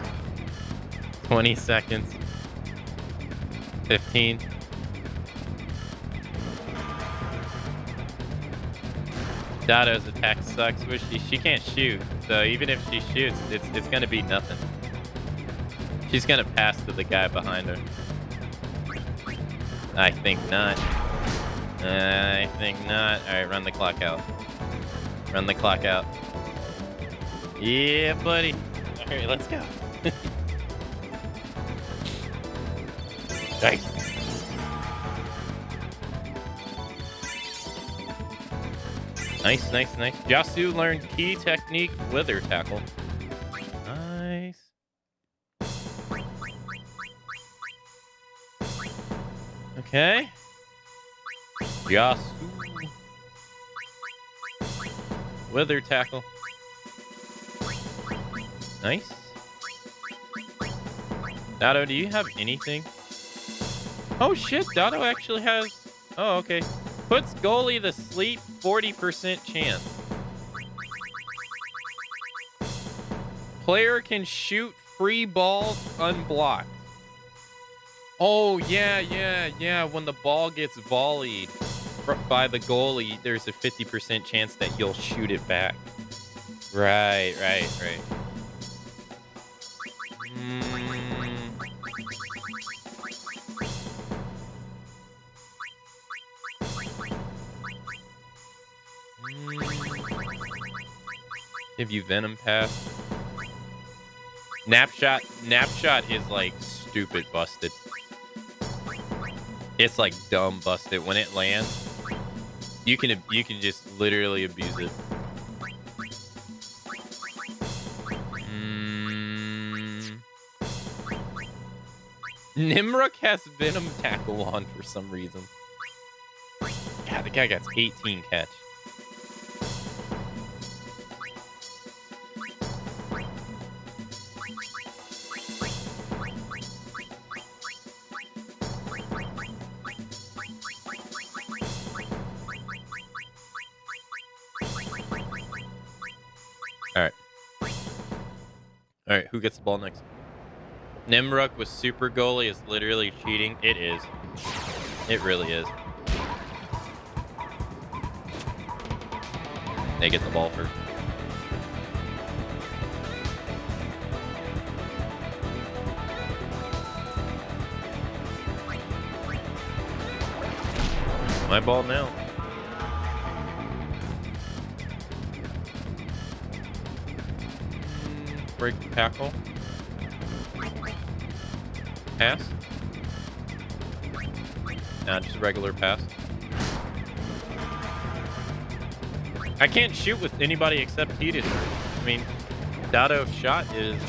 20 seconds. 15. Dato's attack sucks. She can't shoot, so even if she shoots, it's gonna be nothing. She's gonna pass to the guy behind her. I think not. I think not. All right, run the clock out. Run the clock out. Yeah, buddy. All right, let's go. Nice. Nice, nice, nice. Yasu learned key technique wither tackle. Nice. Okay. Yasu. Wither tackle. Nice. Dado, do you have anything? Oh shit, Dado actually has... Oh, okay. Puts goalie to sleep, 40% chance. Player can shoot free balls unblocked. Oh, yeah. When the ball gets volleyed by the goalie, there's a 50% chance that you'll shoot it back. Right. Give you Venom Pass. Napshot is like stupid busted. It's like dumb busted. When it lands, you can just literally abuse it. Nimruk has Venom Tackle on for some reason. God, the guy got 18 catch. All right, who gets the ball next? Nimruk with super goalie is literally cheating. It is. It really is. They get the ball first. My ball now. Break the tackle. Pass. Nah, just a regular pass. I can't shoot with anybody except Heated. I mean, Dado's shot is...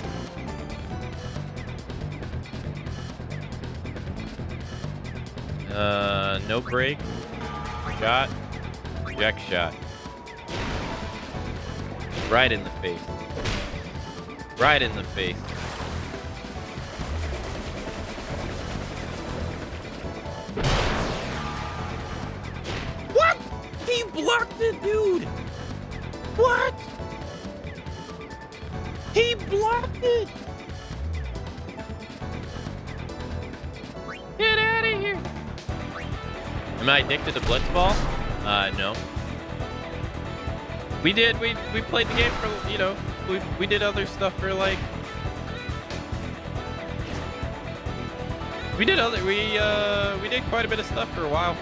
no break. Shot. Jack shot. Right in the face. Right in the face. What? He blocked it, dude. What? He blocked it. Get out of here. Am I addicted to Blitzball? No. We played the game for, you know, we did other stuff for like... We did quite a bit of stuff for a while.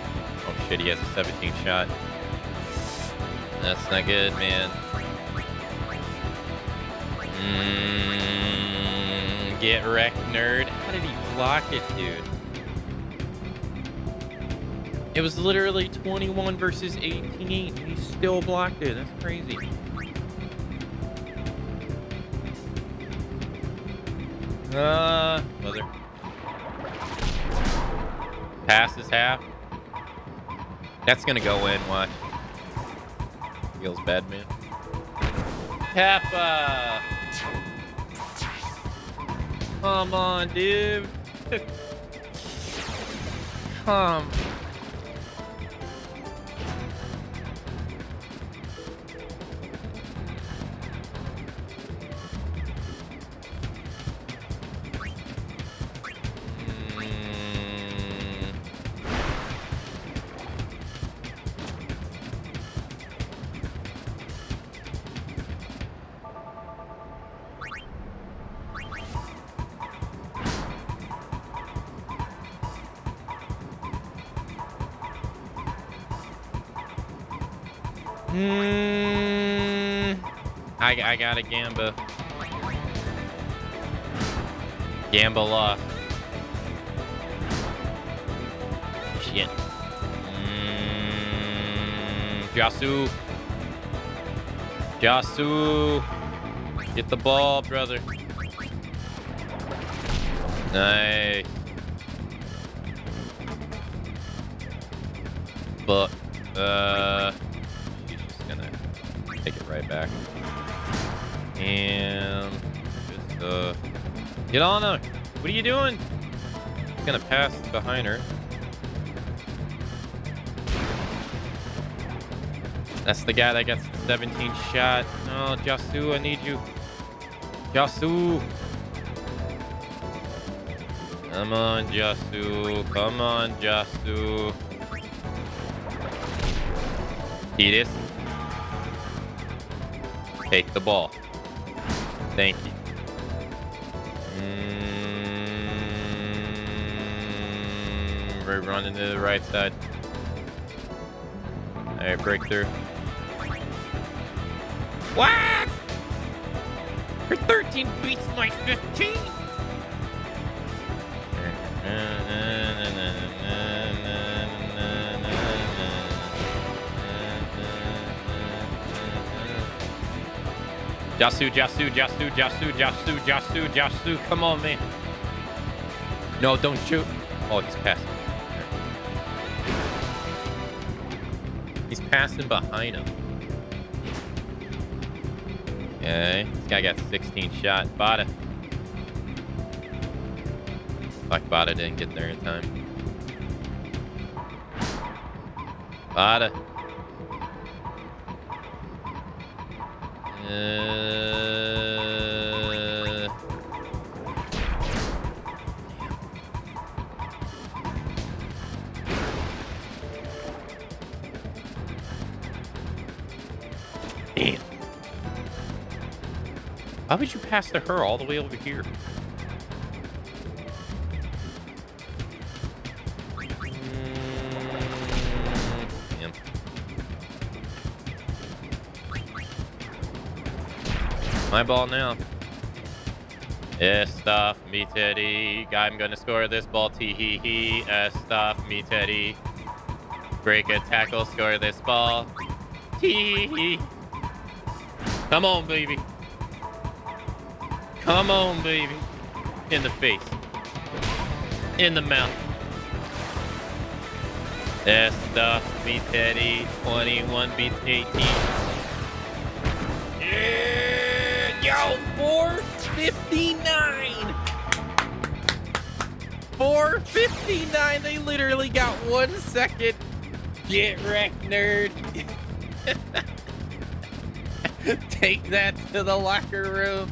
Oh shit, he has a 17 shot. That's not good, man. Get wrecked, nerd. How did he block it, dude? It was literally 21 versus 18, and he still blocked it. That's crazy. Mother. Pass is half. That's gonna go in, watch. Feels bad, man. Kappa! Come on, dude. Come. I got a Gamba. Gamba lost. shit. Jasu. Jasu. Get the ball, brother. Nice. But, he's just gonna take it right back. And just, get on her. What are you doing? He's gonna pass behind her. That's the guy that gets 17 shot. Oh, Jasu, I need you. Jasu. Come on, Jasu. Come on, Jasu. See this? Take the ball. Thank you. We're running to the right side. Alright, breakthrough. What? Her 13 beats my 15. Jasu, Jasu, Jasu, Jasu, Jasu, Jasu, Jasu. Come on, man. No, don't shoot. Oh, he's passing. He's passing behind him. Okay. This guy got 16 shot. Bada. Fuck, Bada didn't get there in time. Bada. Damn. Why would you pass to her all the way over here? Damn. My ball now. Stuff me Teddy. I'm gonna score this ball. Tee hee hee. Stuff me Teddy. Break a tackle. Score this ball. Tee hee. Come on, baby. Come on, baby. In the face. In the mouth. Stuff me Teddy. 21 beats 18. Yeah, yo, 459. 459. They literally got 1 second. Get wrecked, nerd. Take that to the locker room.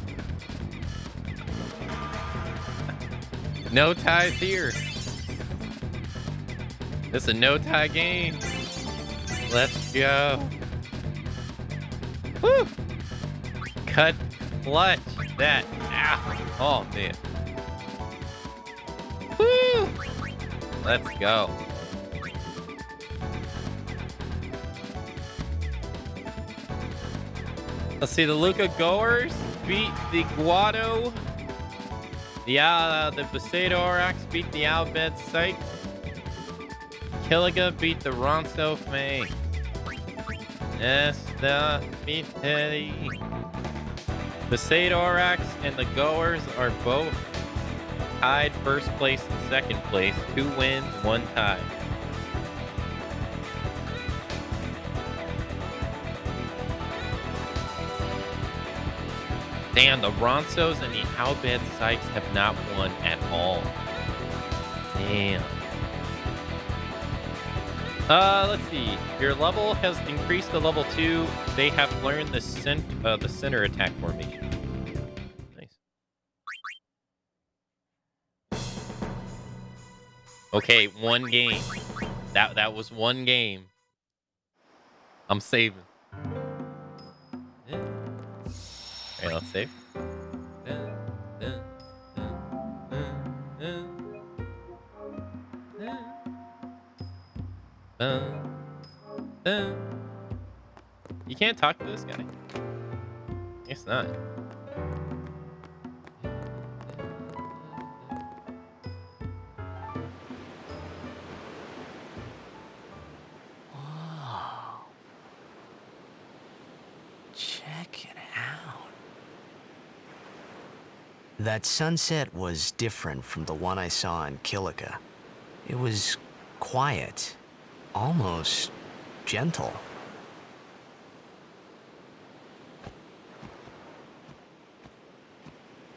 No ties here. This is a no-tie game. Let's go. Woo! Cut clutch. That. Ow. Oh, man. Woo! Let's go. Let's see, the Luca Goers beat the Guado. The Besaid Orax beat the Albed Sykes. Killiga beat the Ronso Fang. Esta beat Teddy. Besaid Orax and the Goers are both tied first place and second place. 2 wins, 1 tie. Damn, the Ronsos and the Albed Sykes have not won at all. Damn. Let's see. Your level has increased to level 2. They have learned the center attack formation. Nice. Okay, 1 game. That was 1 game. I'm saving. Okay, let's save. You can't talk to this guy. It's not. Check it out. That sunset was different from the one I saw in Kilika. It was quiet, almost gentle.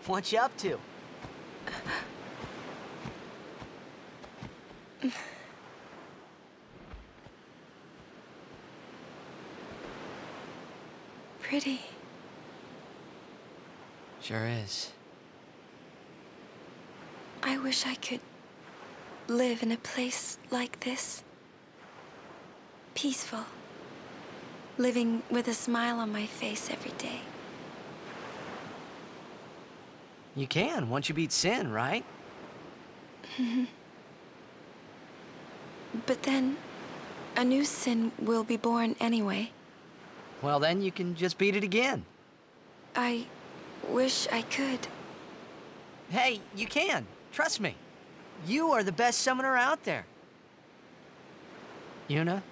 What you up to? Pretty. Sure is. I wish I could live in a place like this. Peaceful. Living with a smile on my face every day. You can, once you beat Sin, right? But then, a new Sin will be born anyway. Well, then you can just beat it again. I wish I could. Hey, you can. Trust me. You are the best summoner out there. Yuna,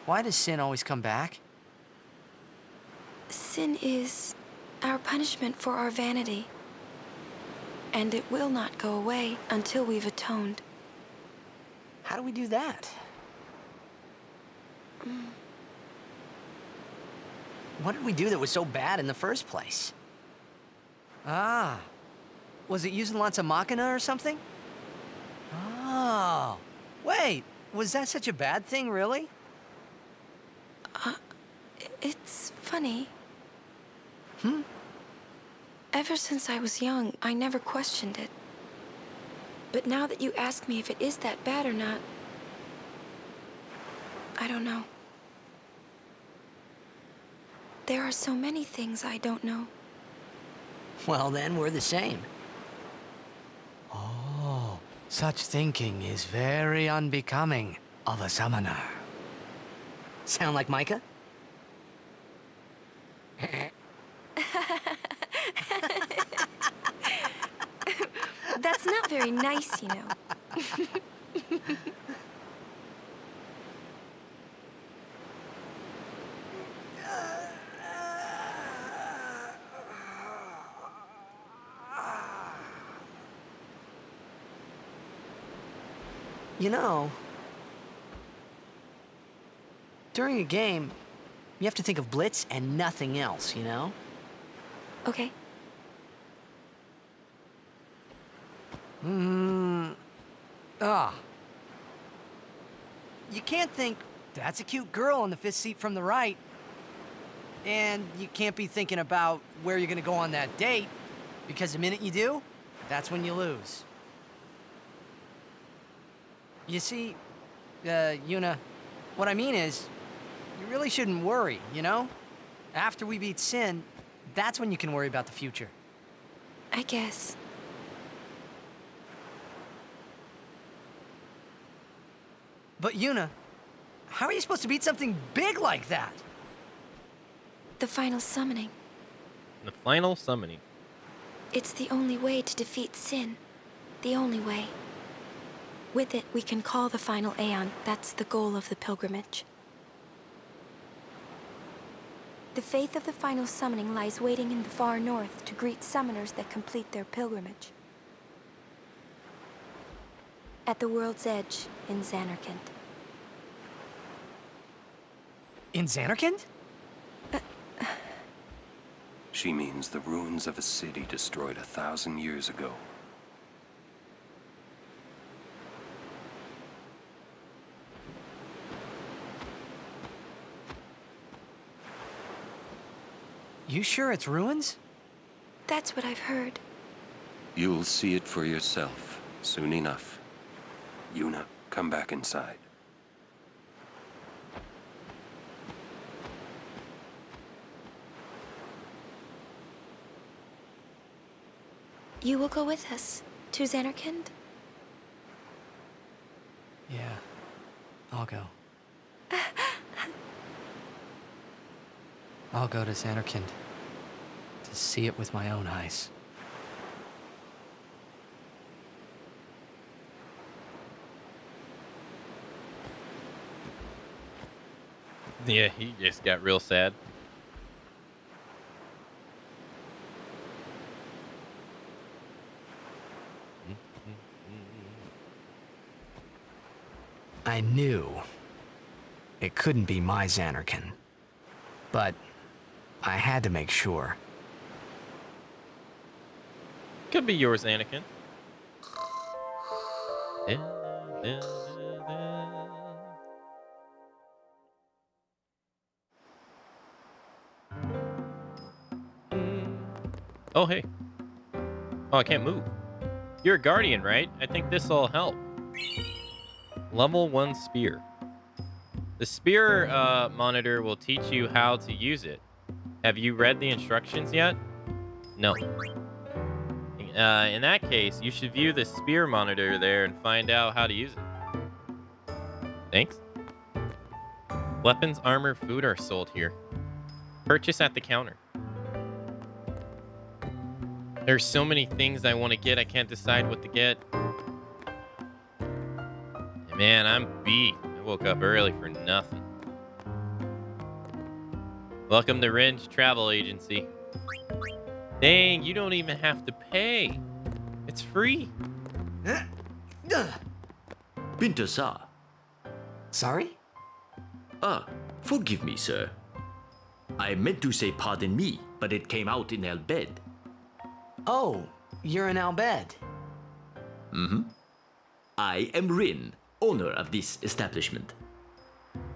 why does Sin always come back? Sin is our punishment for our vanity. And it will not go away until we've atoned. How do we do that? What did we do that was so bad in the first place? Ah, was it using lots of Machina or something? Oh, wait, was that such a bad thing, really? It's funny. Ever since I was young, I never questioned it. But now that you ask me if it is that bad or not, I don't know. There are so many things I don't know. Well, then we're the same. Oh, such thinking is very unbecoming of a summoner. Sound like Micah? That's not very nice, you know. You know, during a game, you have to think of Blitz and nothing else, you know? Okay. You can't think, that's a cute girl on the fifth seat from the right. And you can't be thinking about where you're gonna go on that date, because the minute you do, that's when you lose. You see, Yuna, what I mean is, you really shouldn't worry, you know? After we beat Sin, that's when you can worry about the future. I guess. But Yuna, how are you supposed to beat something big like that? The final summoning. The final summoning. It's the only way to defeat Sin. The only way. With it, we can call the final Aeon. That's the goal of the pilgrimage. The faith of the final summoning lies waiting in the far north to greet summoners that complete their pilgrimage. At the world's edge in Xanarkand. In Xanarkand? She means the ruins of a city destroyed 1,000 years ago. You sure it's ruins? That's what I've heard. You'll see it for yourself soon enough. Yuna, come back inside. You will go with us to Xanarkand? Yeah, I'll go. I'll go to Xanarkand to see it with my own eyes. Yeah, he just got real sad. I knew it couldn't be my Xanarkin, but I had to make sure. Could be yours, Anakin. Oh, hey. Oh, I can't move. You're a guardian, right? I think this'll help. Level 1 spear. The spear monitor will teach you how to use it. Have you read the instructions yet? No. In that case, you should view the spear monitor there and find out how to use it. Thanks. Weapons, armor, food are sold here. Purchase at the counter. There's so many things I want to get, I can't decide what to get. Man, I'm beat. I woke up early for nothing. Welcome to Ringe Travel Agency. Dang, you don't even have to pay. It's free. Pinto sir. Sorry? Forgive me, sir. I meant to say pardon me, but it came out in Albed. Oh, you're in Albed. Mm-hmm. I am Rin, owner of this establishment.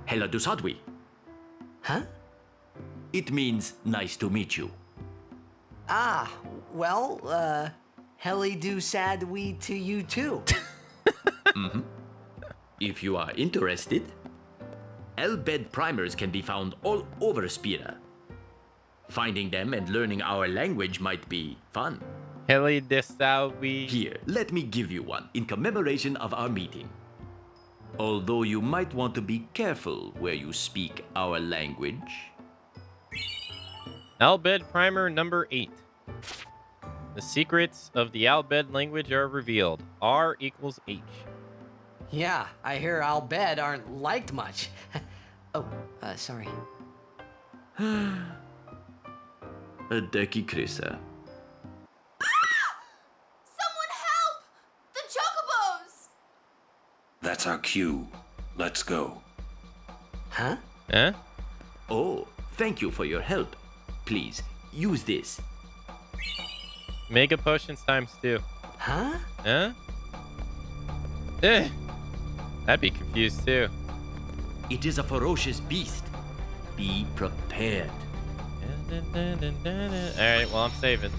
Hela Dusadwi. Huh? It means nice to meet you. Ah, well, Heli do sad we to you too. Mm-hmm. If you are interested, Albed primers can be found all over Spira. Finding them and learning our language might be fun. Heli Desawi. Here, let me give you one in commemoration of our meeting. Although you might want to be careful where you speak our language. Albed Primer number 8. The secrets of the Albed language are revealed. R equals H. Yeah, I hear Albed aren't liked much. Oh, sorry. Adeki Krisa. Someone help! The chocobos! That's our cue. Let's go. Huh? Huh? Oh, thank you for your help. Please, use this. Mega potions ×2. Huh? Huh? Eh. I'd be confused too. It is a ferocious beast. Be prepared. Alright, well, I'm saving.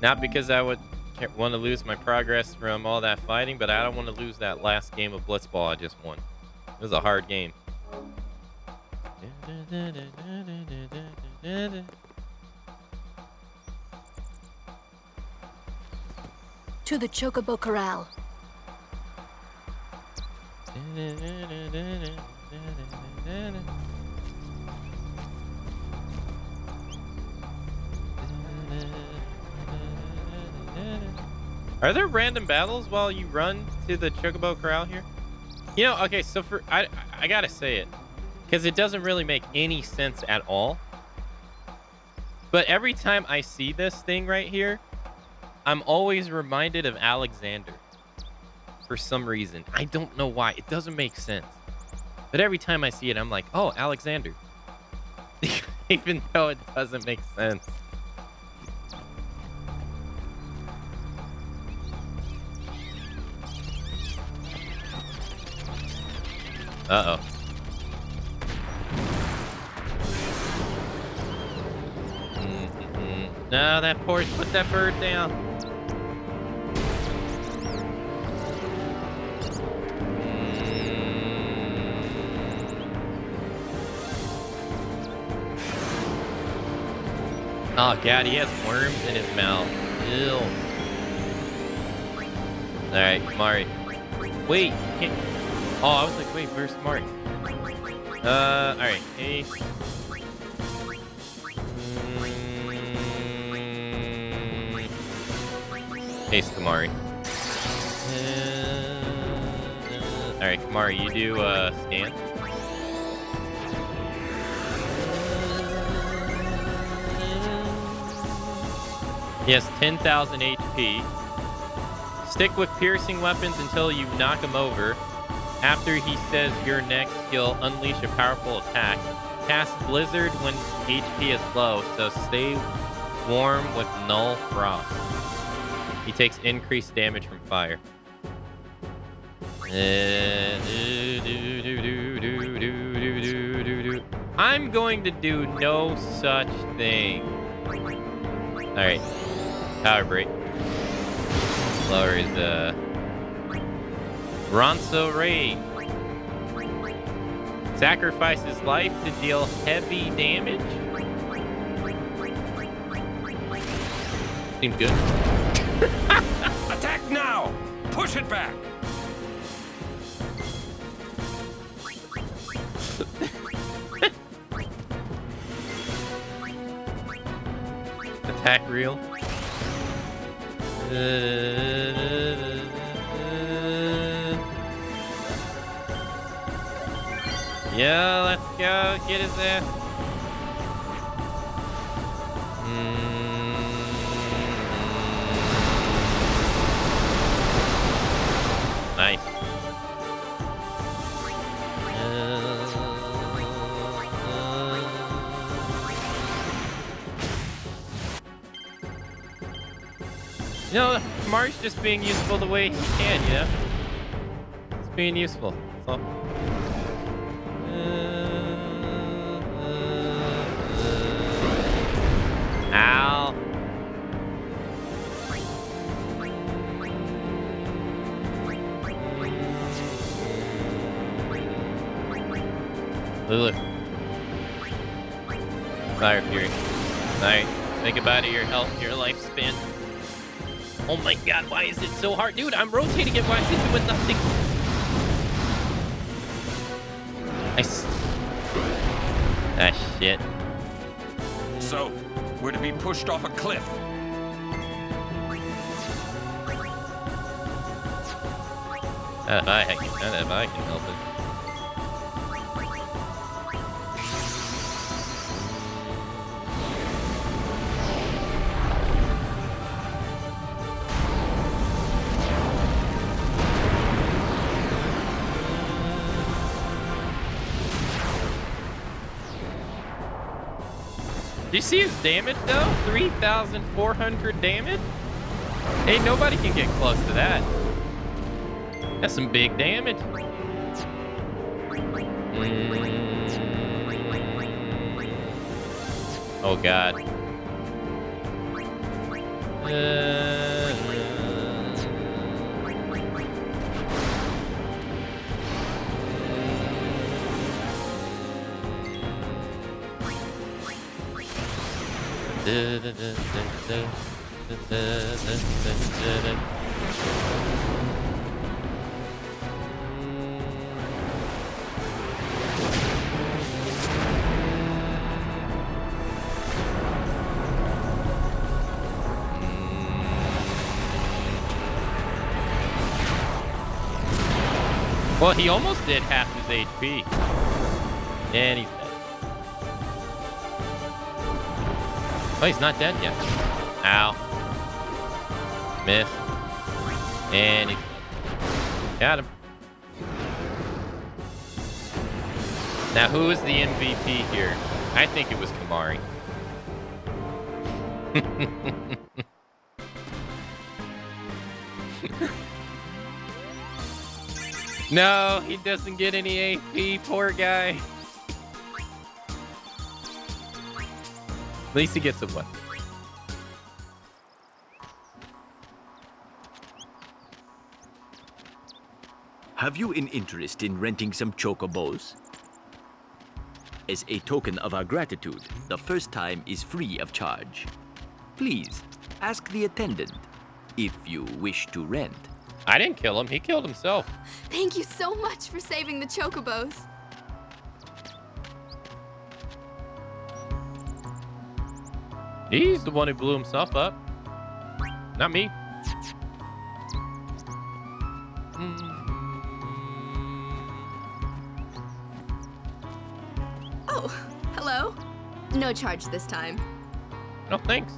Not because I would want to lose my progress from all that fighting, but I don't want to lose that last game of Blitzball I just won. It was a hard game. To the Chocobo Corral. Are there random battles while you run to the Chocobo Corral here? You know, okay, so for I gotta say it, because it doesn't really make any sense at all. But every time I see this thing right here, I'm always reminded of Alexander. For some reason. I don't know why. It doesn't make sense. But every time I see it, I'm like, oh, Alexander. Even though it doesn't make sense. Uh-oh. No, that put that bird down. Oh god, he has worms in his mouth. Ew. Alright, Mari. Wait, can't... Oh, I was like, wait, where's Mari? Alright, hey. Hey, Kamari. Alright, Kamari, you do, scan. He has 10,000 HP. Stick with piercing weapons until you knock him over. After he says you're next, he'll unleash a powerful attack. Cast Blizzard when HP is low, so stay warm with Null Frost. He takes increased damage from fire. I'm going to do no such thing. Alright. Power break. Lower is Ronso Ray. Sacrifices life to deal heavy damage. Seems good. Attack now! Push it back! Attack real. Yeah, let's go. Get his ass. Nice. You know, Mark's just being useful the way he can, you know? It's being useful. That's all. Ow. Lilith. Fire Fury. Alright, think about it, your health, your lifespan. Oh my god, why is it so hard? Dude, I'm rotating it, why is it doing nothing? Ah, shit. So, we're to be pushed off a cliff. Not if I can help it. Do you see his damage though? 3,400 damage? Hey, nobody can get close to that. That's some big damage. Oh god. Well, he almost did half his HP. And he's dead. Oh, he's not dead yet. Ow. Miss. And he's dead. Got him. Now, who is the MVP here? I think it was Kamari. No, he doesn't get any AP, poor guy. At least he gets a one. Have you an interest in renting some chocobos? As a token of our gratitude, the first time is free of charge. Please, ask the attendant if you wish to rent. I didn't kill him. He killed himself. Thank you so much for saving the chocobos. He's the one who blew himself up. Not me. Oh, hello. No charge this time. No, thanks.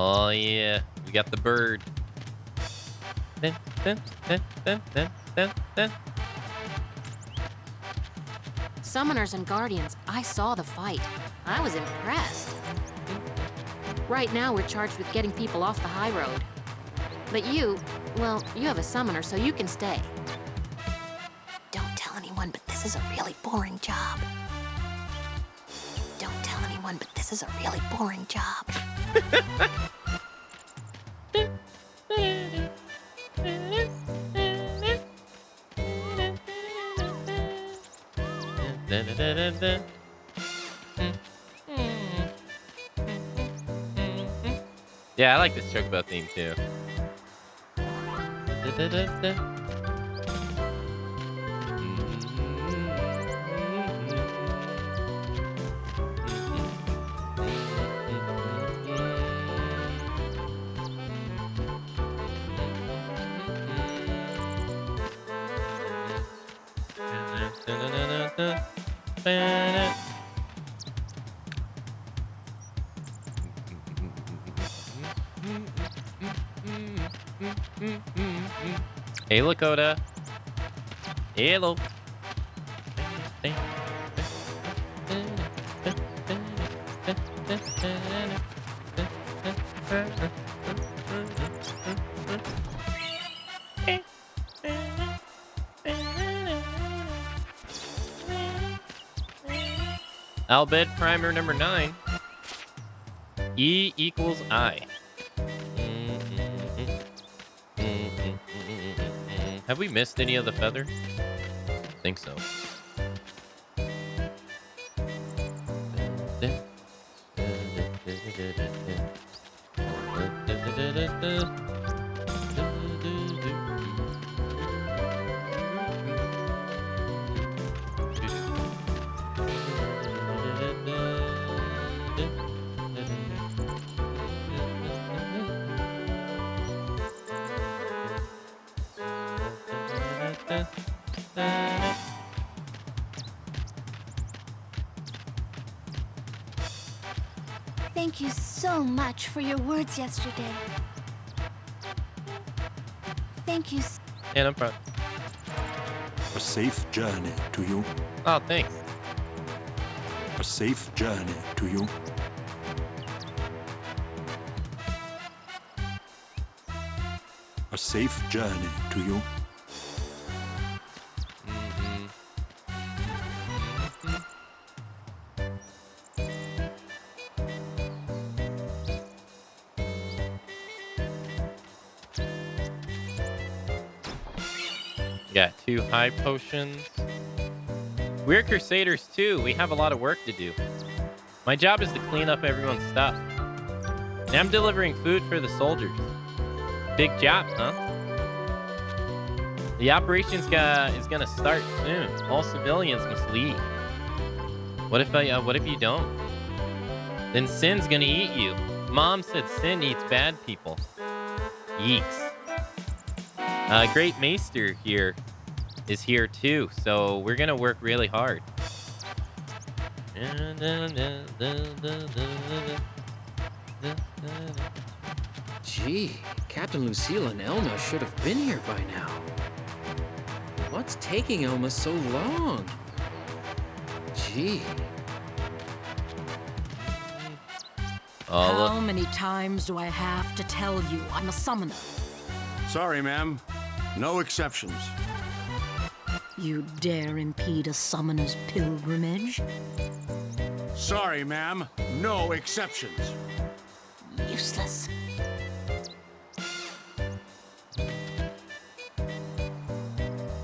Oh yeah, we got the bird. Dun, dun, dun, dun, dun, dun, dun. Summoners and Guardians, I saw the fight. I was impressed. Right now, we're charged with getting people off the high road. But you, well, you have a summoner, so you can stay. Don't tell anyone, but this is a really boring job. Don't tell anyone, but this is a really boring job. Yeah, I like this Chocobo theme too. Hey, Lakota. Hello. Albed primer number 9. E equals I. Have we missed any of the feathers? I think so. Thank you so much for your words yesterday. Thank you. And I'm proud. A safe journey to you. Oh, thanks. A safe journey to you. A safe journey to you. Got 2 high potions. We're Crusaders too. We have a lot of work to do. My job is to clean up everyone's stuff. And I'm delivering food for the soldiers. Big job, huh? The operations is gonna start soon. All civilians must leave. What if you don't? Then Sin's gonna eat you. Mom said Sin eats bad people. Yeeks. Great Maester here is here too, so we're gonna work really hard. Gee, Captain Lucille and Elma should have been here by now. What's taking Elma so long? Gee. How many times do I have to tell you I'm a summoner? Sorry, ma'am. No exceptions. You dare impede a summoner's pilgrimage? Sorry, ma'am. No exceptions. Useless.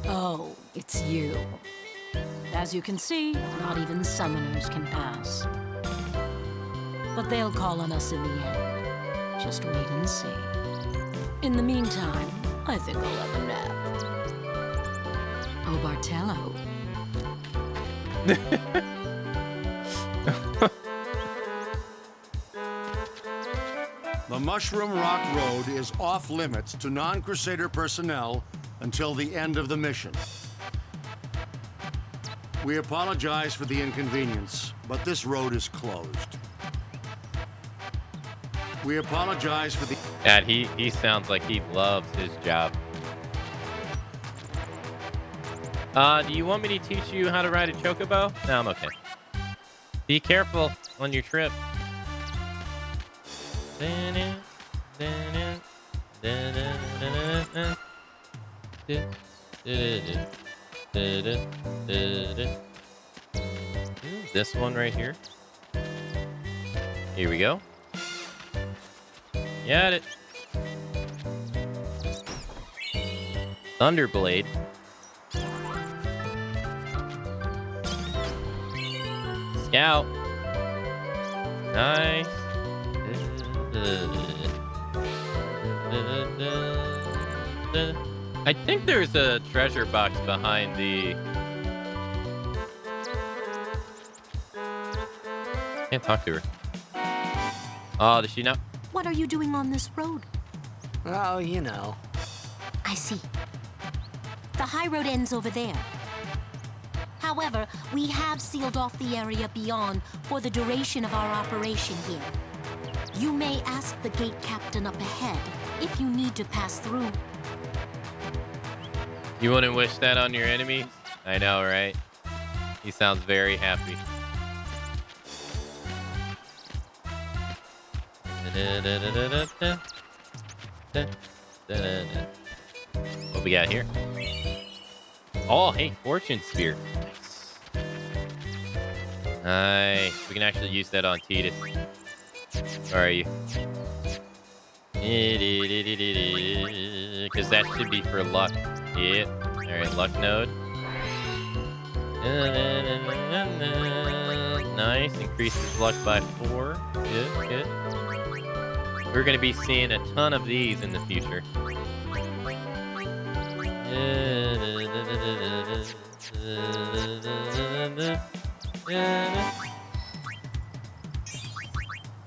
Oh, it's you. As you can see, not even summoners can pass. But they'll call on us in the end. Just wait and see. In the meantime, I think I'll have a nap. Oh, Bartello. The Mushroom Rock Road is off limits to non-Crusader personnel until the end of the mission. We apologize for the inconvenience, but this road is closed. We apologize for the... Dad, he sounds like he loves his job. Do you want me to teach you how to ride a chocobo? No, I'm okay. Be careful on your trip. This one right here. Here we go. Got it. Thunderblade. Scout. Nice. I think there's a treasure box behind the... Can't talk to her. Oh, does she not? What are you doing on this road? Oh, you know. I see. The high road ends over there. However, we have sealed off the area beyond for the duration of our operation here. You may ask the gate captain up ahead if you need to pass through. You wouldn't wish that on your enemies? I know, right? He sounds very happy. What we got here? Oh, hey, fortune sphere. Nice. We can actually use that on Titus. Where are you? Because that should be for luck. Yeah. Alright, luck node. Nice. Increases luck by 4. Good, good. We're going to be seeing a ton of these in the future.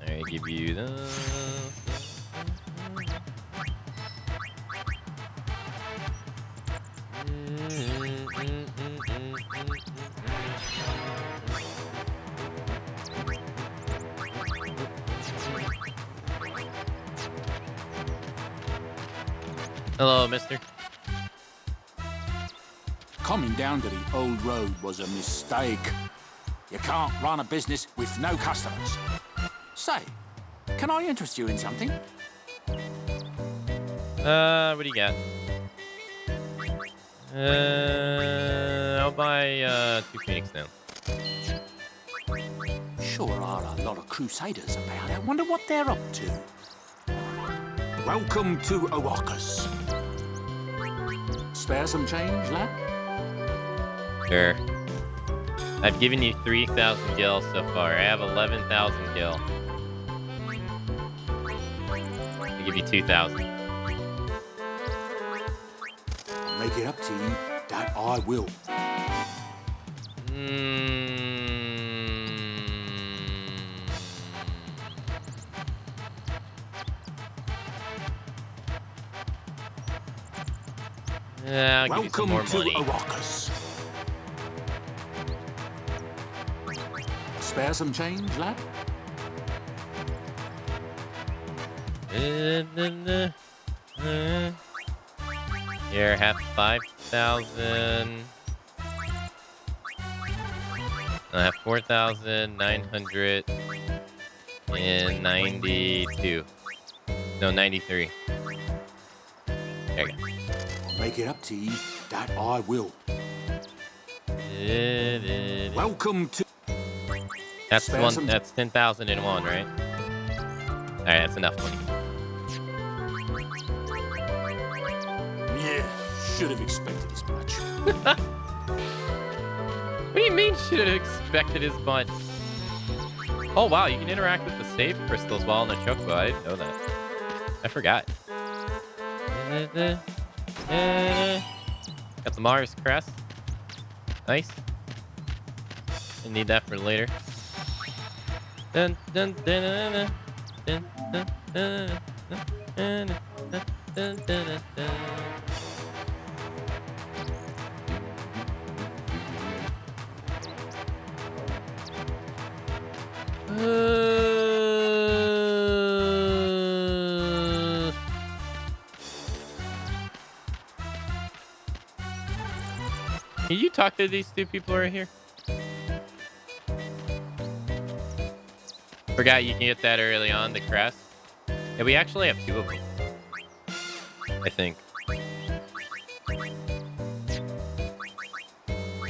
Alright, give you those. Hello, mister. Coming down to the old road was a mistake. You can't run a business with no customers. Say, can I interest you in something? What do you got? I'll buy 2 Phoenix now. Sure are a lot of crusaders about. I wonder what they're up to. Welcome to Oakas. Spare some change, lad? Sure. I've given you 3,000 gil so far. I have 11,000 gil. I'll give you 2,000. Make it up to you. That I will. Yeah, I'll give you some more money. Welcome to Oakas. Spare some change, lad? Here, have 5,000. I have 4,992. No, 93. There you go. I'll make it up to you. That I will. Welcome to... That's one. That's 10,001, right? All right, that's enough money. Yeah, should have expected as much. What do you mean should have expected as much? Oh wow, you can interact with the save crystals while on the chocobo. I didn't know that. I forgot. Got the Mars crest. Nice. I need that for later. Dun, dun, dun, dun, dun, dun, dun, dun, dun, dun, dun, dun. Can you talk to these two people right here? Forgot you can get that early on, the crest. Yeah, we actually have 2 of them. I think.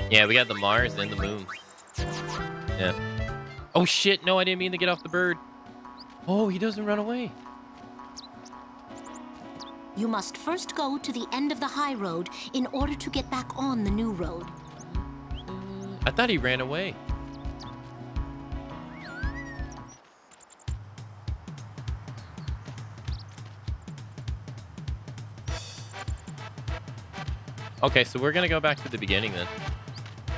Yeah, we got the Mars and the Moon. Yeah. Oh shit, no, I didn't mean to get off the bird. Oh, he doesn't run away. You must first go to the end of the high road in order to get back on the new road. I thought he ran away. Okay, so we're gonna go back to the beginning then,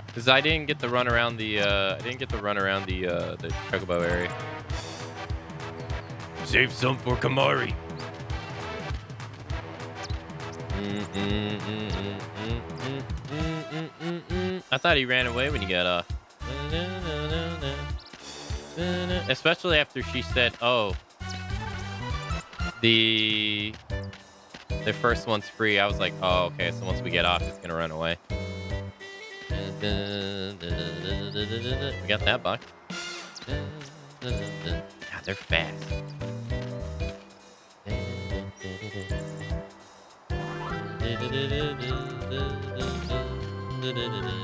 because I didn't get to run around the the Chocobo area. Save some for Kamari. I thought he ran away when he got off. Especially after she said, "Oh, the first one's free." I was like, "Oh, okay. So once we get off, it's gonna run away." We got that box. God, they're fast.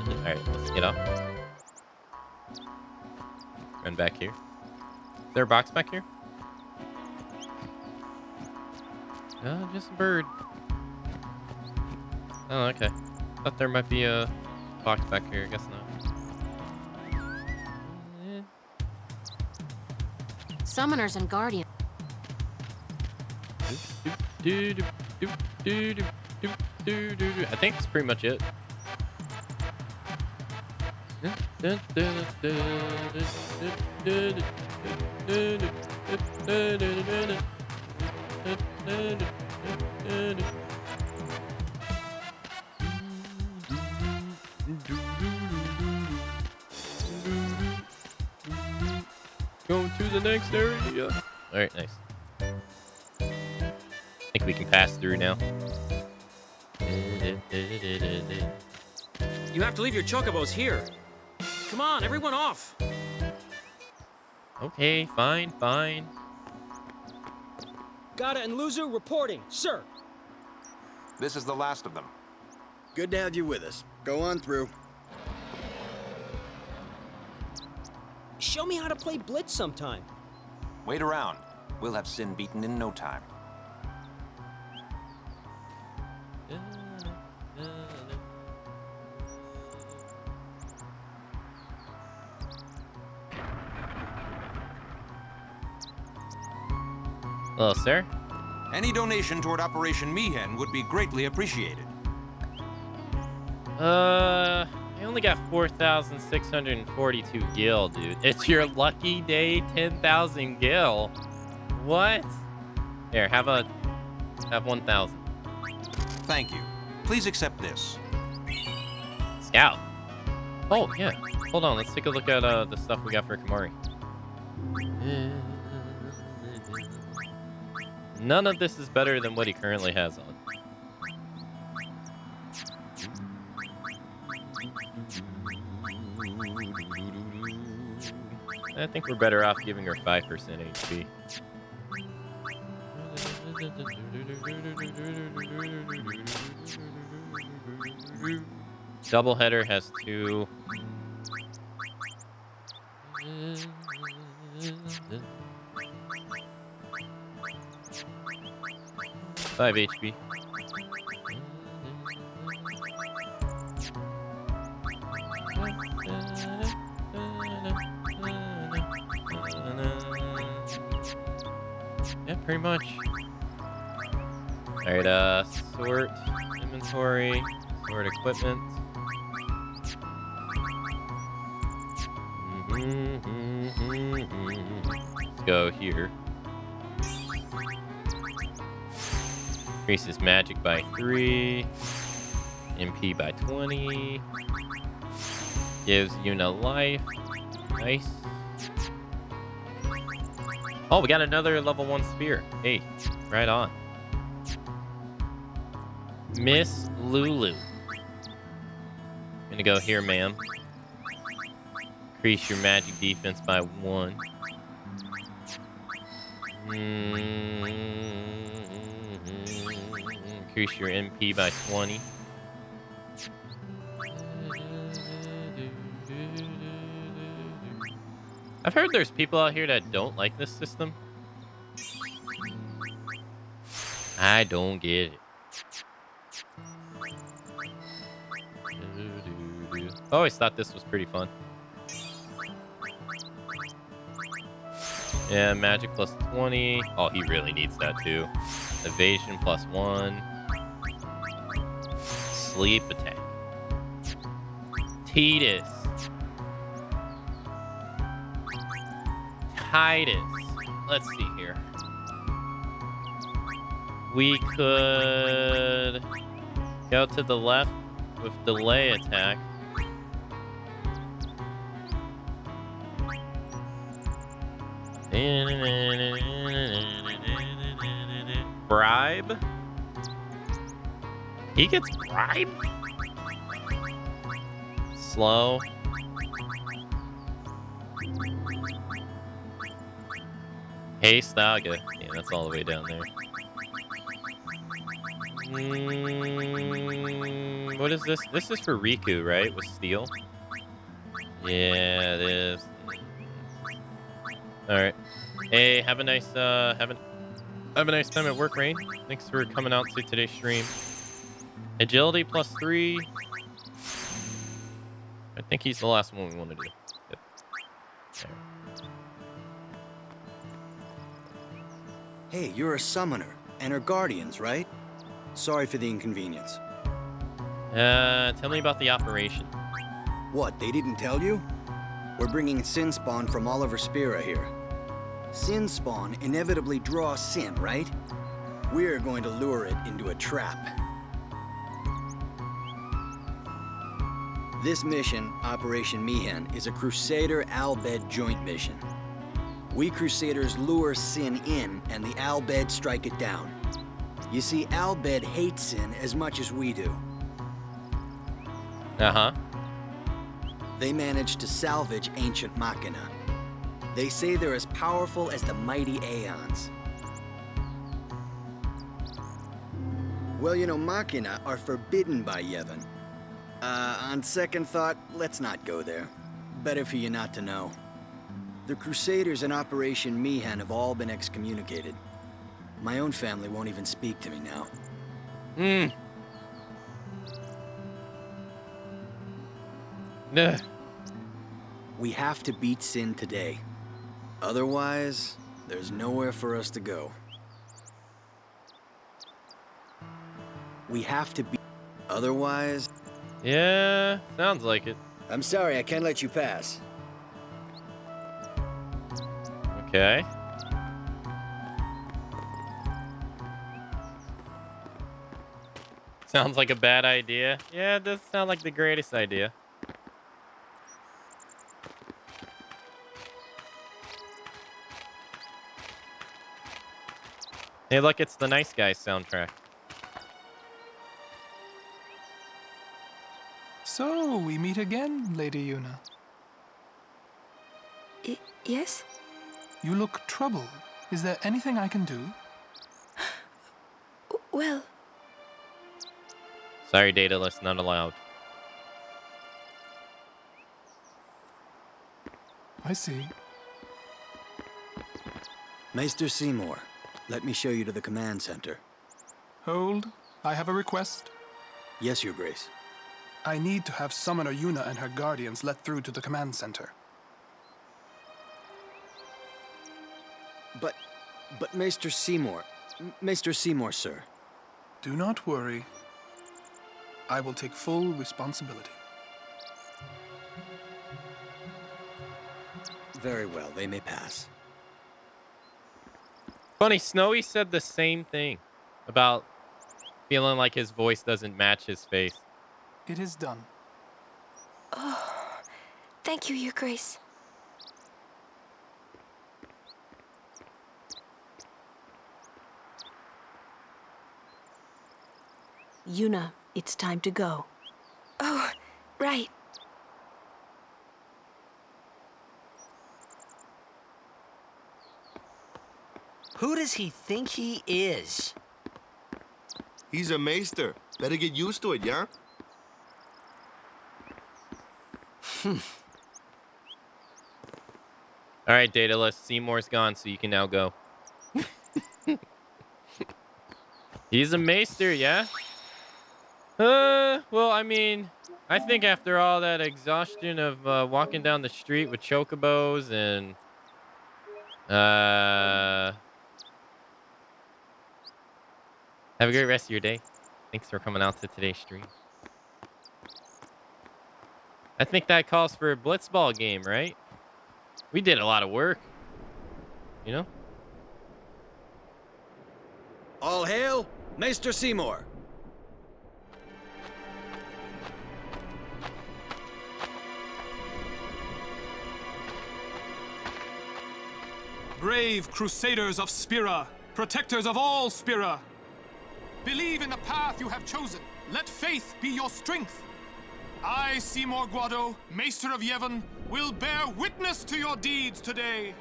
All right, let's get off. Run back here. Is there a box back here? No, just a bird. Oh, okay. Thought there might be a box back here. I guess not. Summoners and Guardians. I think that's pretty much it. Going to the next area. All right, nice. I think we can pass through now. You have to leave your chocobos here. Come on, everyone off. Okay, fine, fine. Gata and Luzu reporting, sir. This is the last of them. Good to have you with us. Go on through. Show me how to play Blitz sometime. Wait around. We'll have Sin beaten in no time. Hello, sir. Any donation toward Operation Mihen would be greatly appreciated. I only got 4,642 gil, dude. It's your lucky day 10,000 gil. What? Here, have 1,000. Thank you. Please accept this. Scout. Oh, yeah. Hold on, let's take a look at the stuff we got for Kamari. None of this is better than what he currently has on. I think we're better off giving her 5% HP. Doubleheader has 2. 5 HP. Yeah, pretty much. Alright, sort inventory, sort equipment. Let's go here. Increases magic by 3. MP by 20. Gives Yuna life. Nice. Oh, we got another level 1 spear. Hey, right on. Miss Lulu. Gonna go here, ma'am. Increase your magic defense by 1. Increase your MP by 20. I've heard there's people out here that don't like this system. I don't get it. I always thought this was pretty fun. Yeah, magic plus 20. Oh, he really needs that too. Evasion plus 1. Sleep attack. Titus. Titus. Let's see here. We could go to the left with delay attack. Bribe? He gets bribe? Slow. Haste Aga. Yeah, that's all the way down there. What is this? This is for Riku, right? With steel? Yeah, it is. Alright. Hey, have a nice have a nice time at work, Rain. Thanks for coming out to today's stream. Agility plus 3. I think he's the last one we want to do. Yep. There. Hey, you're a summoner, and her guardians, right? Sorry for the inconvenience. Tell me about the operation. What, they didn't tell you? We're bringing Sin Spawn from Oliver Spira here. Sin Spawn inevitably draws Sin, right? We're going to lure it into a trap. This mission, Operation Mihen, is a Crusader Al-Bhed joint mission. We Crusaders lure Sin in, and the Al-Bhed strike it down. You see, Al-Bhed hates Sin as much as we do. Uh-huh. They managed to salvage ancient Machina. They say they're as powerful as the mighty Aeons. Well, you know, Machina are forbidden by Yevon. On second thought, let's not go there. Better for you not to know. The Crusaders in Operation Mihen have all been excommunicated. My own family won't even speak to me now. Nah. We have to beat Sin today. Otherwise, there's nowhere for us to go. We have to beat... Otherwise... Yeah, sounds like it. I'm sorry, I can't let you pass. Okay. Sounds like a bad idea. Yeah, it doesn't sound like the greatest idea. Hey, look, it's the Nice Guys soundtrack. So, we meet again, Lady Yuna. Yes? You look troubled. Is there anything I can do? Well... Sorry, Daedalus, not allowed. I see. Maester Seymour, let me show you to the command center. Hold. I have a request. Yes, Your Grace. I need to have Summoner Yuna and her guardians let through to the command center. But Maester Seymour... Maester Seymour, sir. Do not worry. I will take full responsibility. Very well, they may pass. Funny, Snowy said the same thing about feeling like his voice doesn't match his face. It is done. Oh, thank you, Your Grace. Yuna, it's time to go. Oh, right. Who does he think he is? He's a maester. Better get used to it, yeah? All right, Daedalus. Seymour's gone, so you can now go. He's a maester, yeah? Well, I mean, I think after all that exhaustion of walking down the street with chocobos and have a great rest of your day. Thanks for coming out to today's stream. I think that calls for a blitzball game, right? We did a lot of work, you know? All hail, Maester Seymour. Brave crusaders of Spira, protectors of all Spira. Believe in the path you have chosen. Let faith be your strength. I, Seymour Guado, Maester of Yevon, will bear witness to your deeds today.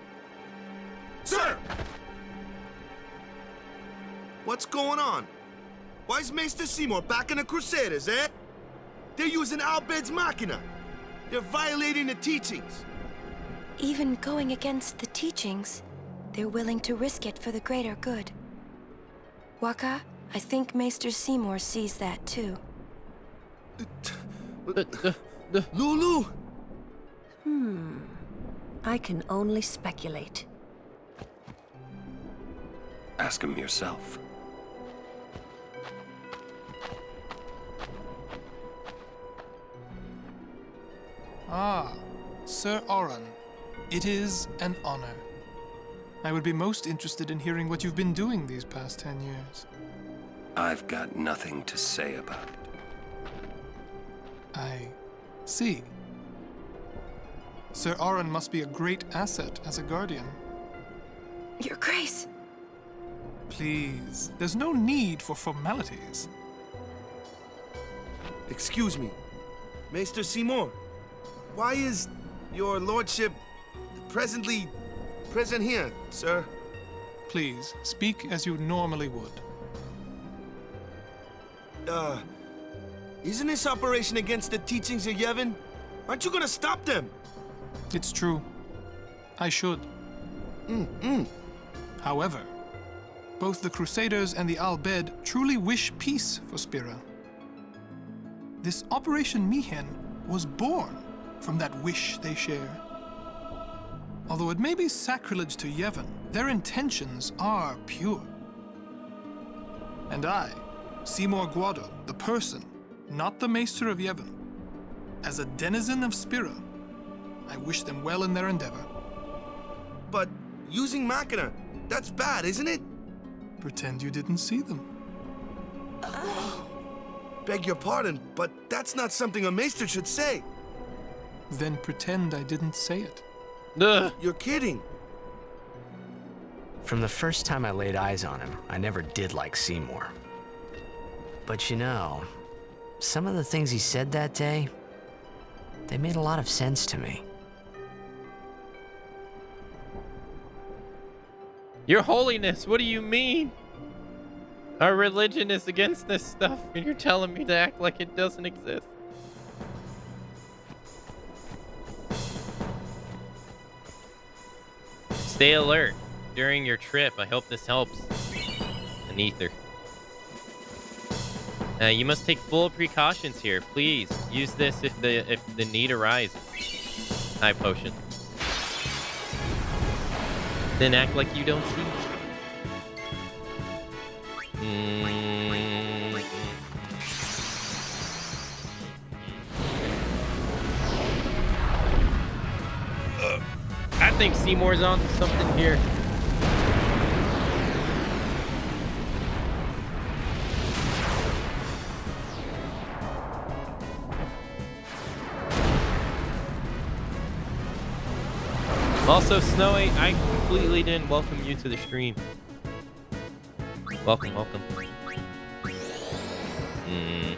Sir! What's going on? Why is Maester Seymour backing the Crusaders, eh? They're using Albed's Machina. They're violating the teachings. Even going against the teachings, they're willing to risk it for the greater good. Waka, I think Maester Seymour sees that too. Lulu! I can only speculate. Ask him yourself. Ah, Sir Oran. It is an honor. I would be most interested in hearing what you've been doing these past 10 years. I've got nothing to say about it. I see. Sir Oran must be a great asset as a guardian. Your Grace! Please, there's no need for formalities. Excuse me, Maester Seymour. Why is your lordship present here, sir? Please, speak as you normally would. Isn't this operation against the teachings of Yevon? Aren't you gonna stop them? It's true. I should. However, both the Crusaders and the Al-Bed truly wish peace for Spira. This Operation Mihen was born from that wish they share. Although it may be sacrilege to Yevon, their intentions are pure. And I, Seymour Guado, the person, not the Maester of Yevon, as a denizen of Spira, I wish them well in their endeavor. But using Machina, that's bad, isn't it? Pretend you didn't see them. Beg your pardon, but that's not something a Maester should say. Then pretend I didn't say it. You're kidding. From the first time I laid eyes on him, I never did like Seymour. But you know, some of the things he said that day, they made a lot of sense to me. Your Holiness, what do you mean? Our religion is against this stuff, and you're telling me to act like it doesn't exist. Stay alert during your trip. I hope this helps. An ether. You must take full precautions here. Please use this if the need arises. High potion. Then act like you don't see. I think Seymour's on to something here. Also, Snowy, I completely didn't welcome you to the stream. Welcome.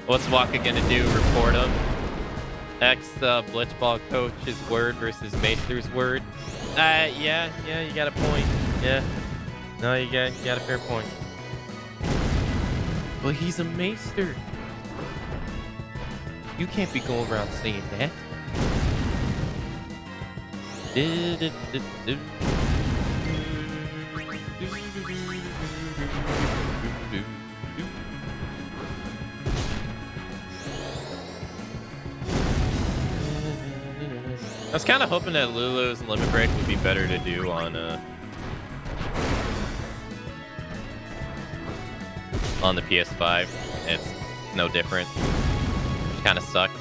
What's Waka gonna do? Report him? Blitzball coach's word versus Maester's word? Yeah, you got a point. Yeah. No, you got a fair point. But he's a maester. You can't be going around saying that. I was kind of hoping that Lulu's Limit Break would be better to do on the PS5. It's no different. Which kind of sucks.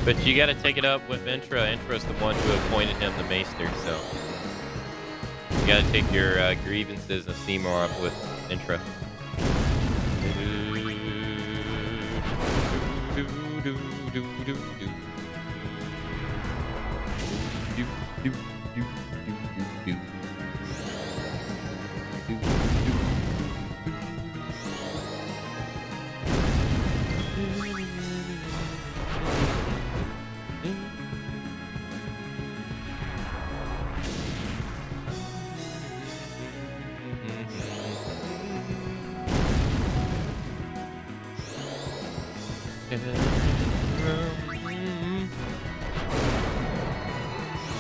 But you gotta take it up with Intra. Intra's the one who appointed him the Maester, so you gotta take your grievances of Seymour up with Intra.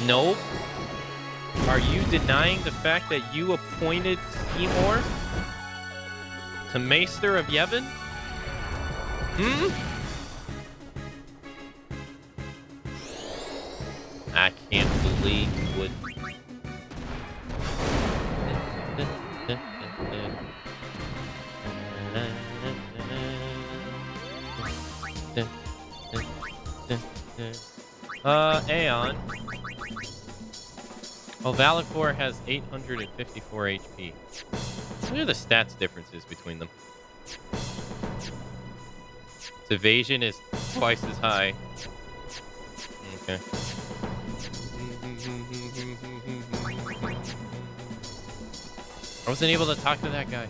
Nope. Are you denying the fact that you appointed Seymour to Maester of Yevon? I can't believe you would. Aeon. Oh, Valakor has 854 HP. What are the stats differences between them? Its evasion is twice as high. Okay. I wasn't able to talk to that guy.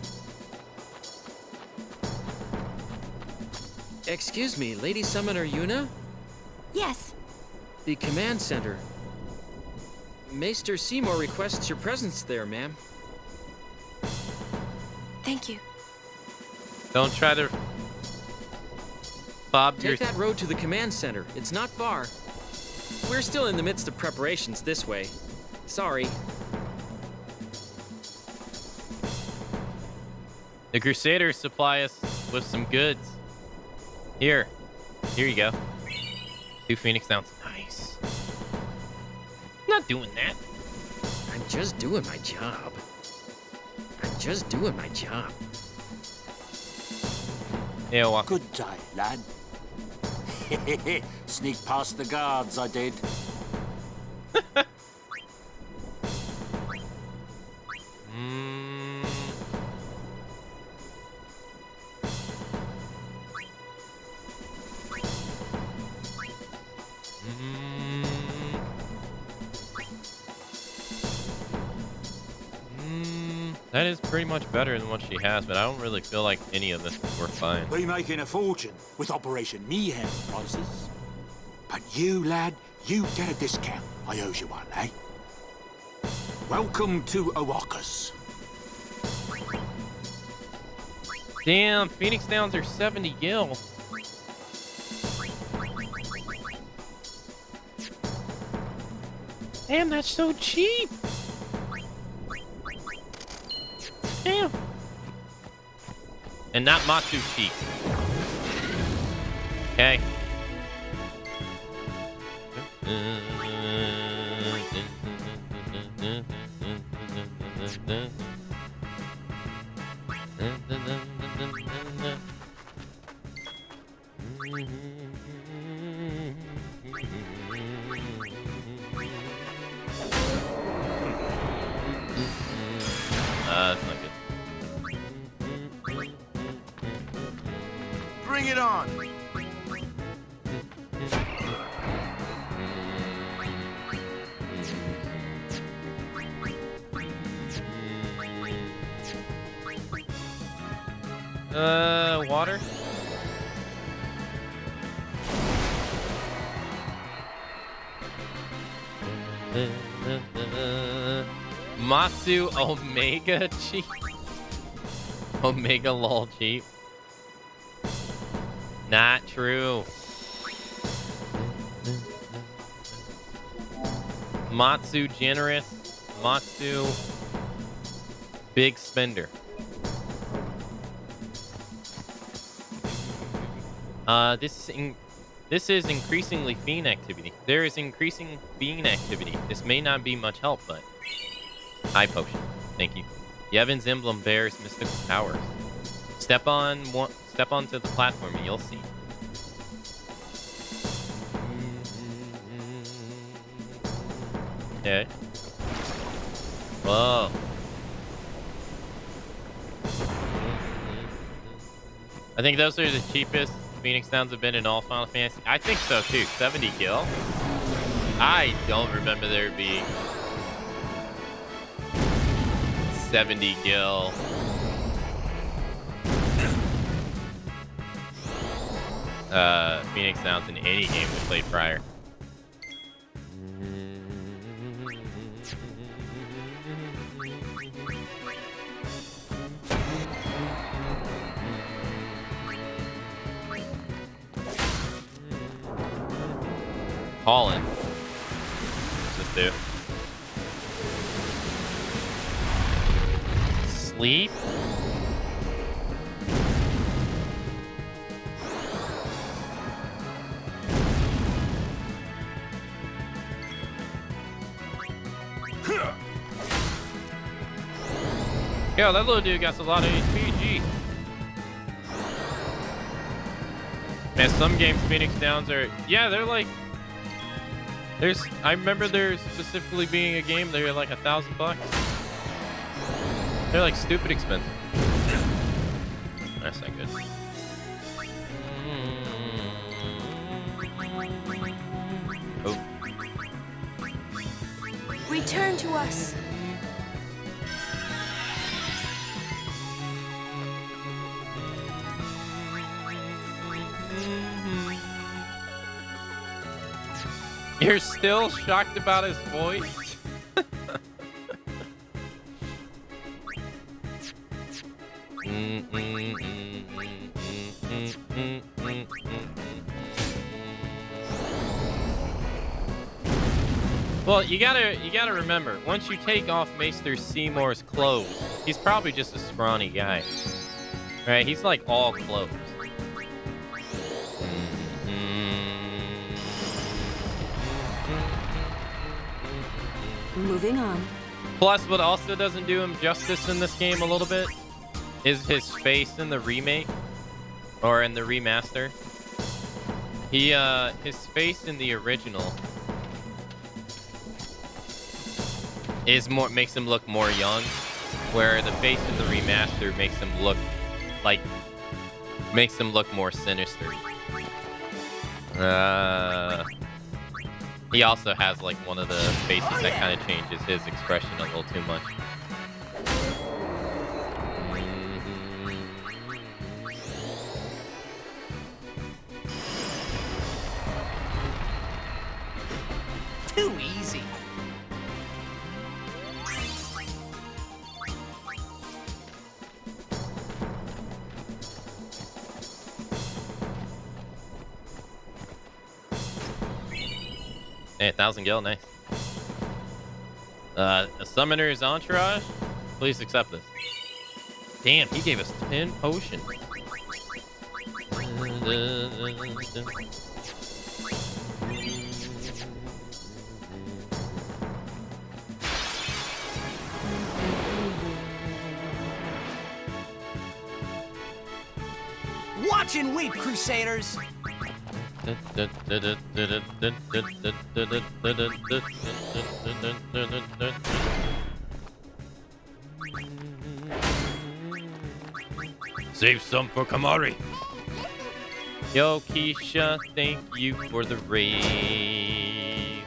Excuse me, Lady Summoner Yuna? Yes. The command center. Maester Seymour requests your presence there, ma'am. Thank you. Don't try to fob your... Take that road to the command center. It's not far. We're still in the midst of preparations this way. Sorry. The Crusaders supply us with some goods. Here you go. 2 Phoenix Downs. Nice. I'm not doing that. I'm just doing my job. Yeah, well. Good day, lad. Sneak past the guards, I did. That is pretty much better than what she has, but I don't really feel like any of this is worth buying. We're making a fortune with Operation Mayhem prices. But you, lad, you get a discount. I owes you one, eh? Welcome to Oakas. Damn, Phoenix Downs are 70 gil. Damn, that's so cheap. Damn. And not Matsu cheap. Okay. That's not good. Water. Matsu Omega Chief. Omega lol Chief. Not true. Matsu generous. Matsu big spender. This is increasingly fiend activity. There is increasing fiend activity. This may not be much help, but high potion. Thank you. Yevon's emblem bears mystical powers. Step onto the platform and you'll see. Okay. Whoa. I think those are the cheapest Phoenix Downs have been in all Final Fantasy. I think so too. 70 gil. I don't remember there being 70 gil. Phoenix Downs in any game we played prior. Colin. What's this do? Sleep? Yo, that little dude got a lot of HP. Gee. Man, some games Phoenix Downs are... Yeah, they're like... I remember there specifically being a game they're like $1,000. They're like stupid expensive. That's not good. Oh. Return to us. You're still shocked about his voice? Well, you gotta remember, once you take off Maester Seymour's clothes, he's probably just a scrawny guy. Right? He's like all clothes. Moving on. Plus, what also doesn't do him justice in this game a little bit is his face in the remake or in the remaster. His face in the original makes him look more young, where the face in the remaster makes him look more sinister. He also has like one of the faces that kind of changes his expression a little too much. Too easy. Hey, 1,000 gil, nice. A summoner's entourage? Please accept this. Damn, he gave us 10 potions. Watch and weep, Crusaders! Save some for Kamari. Yo, Keisha, thank you for the raid.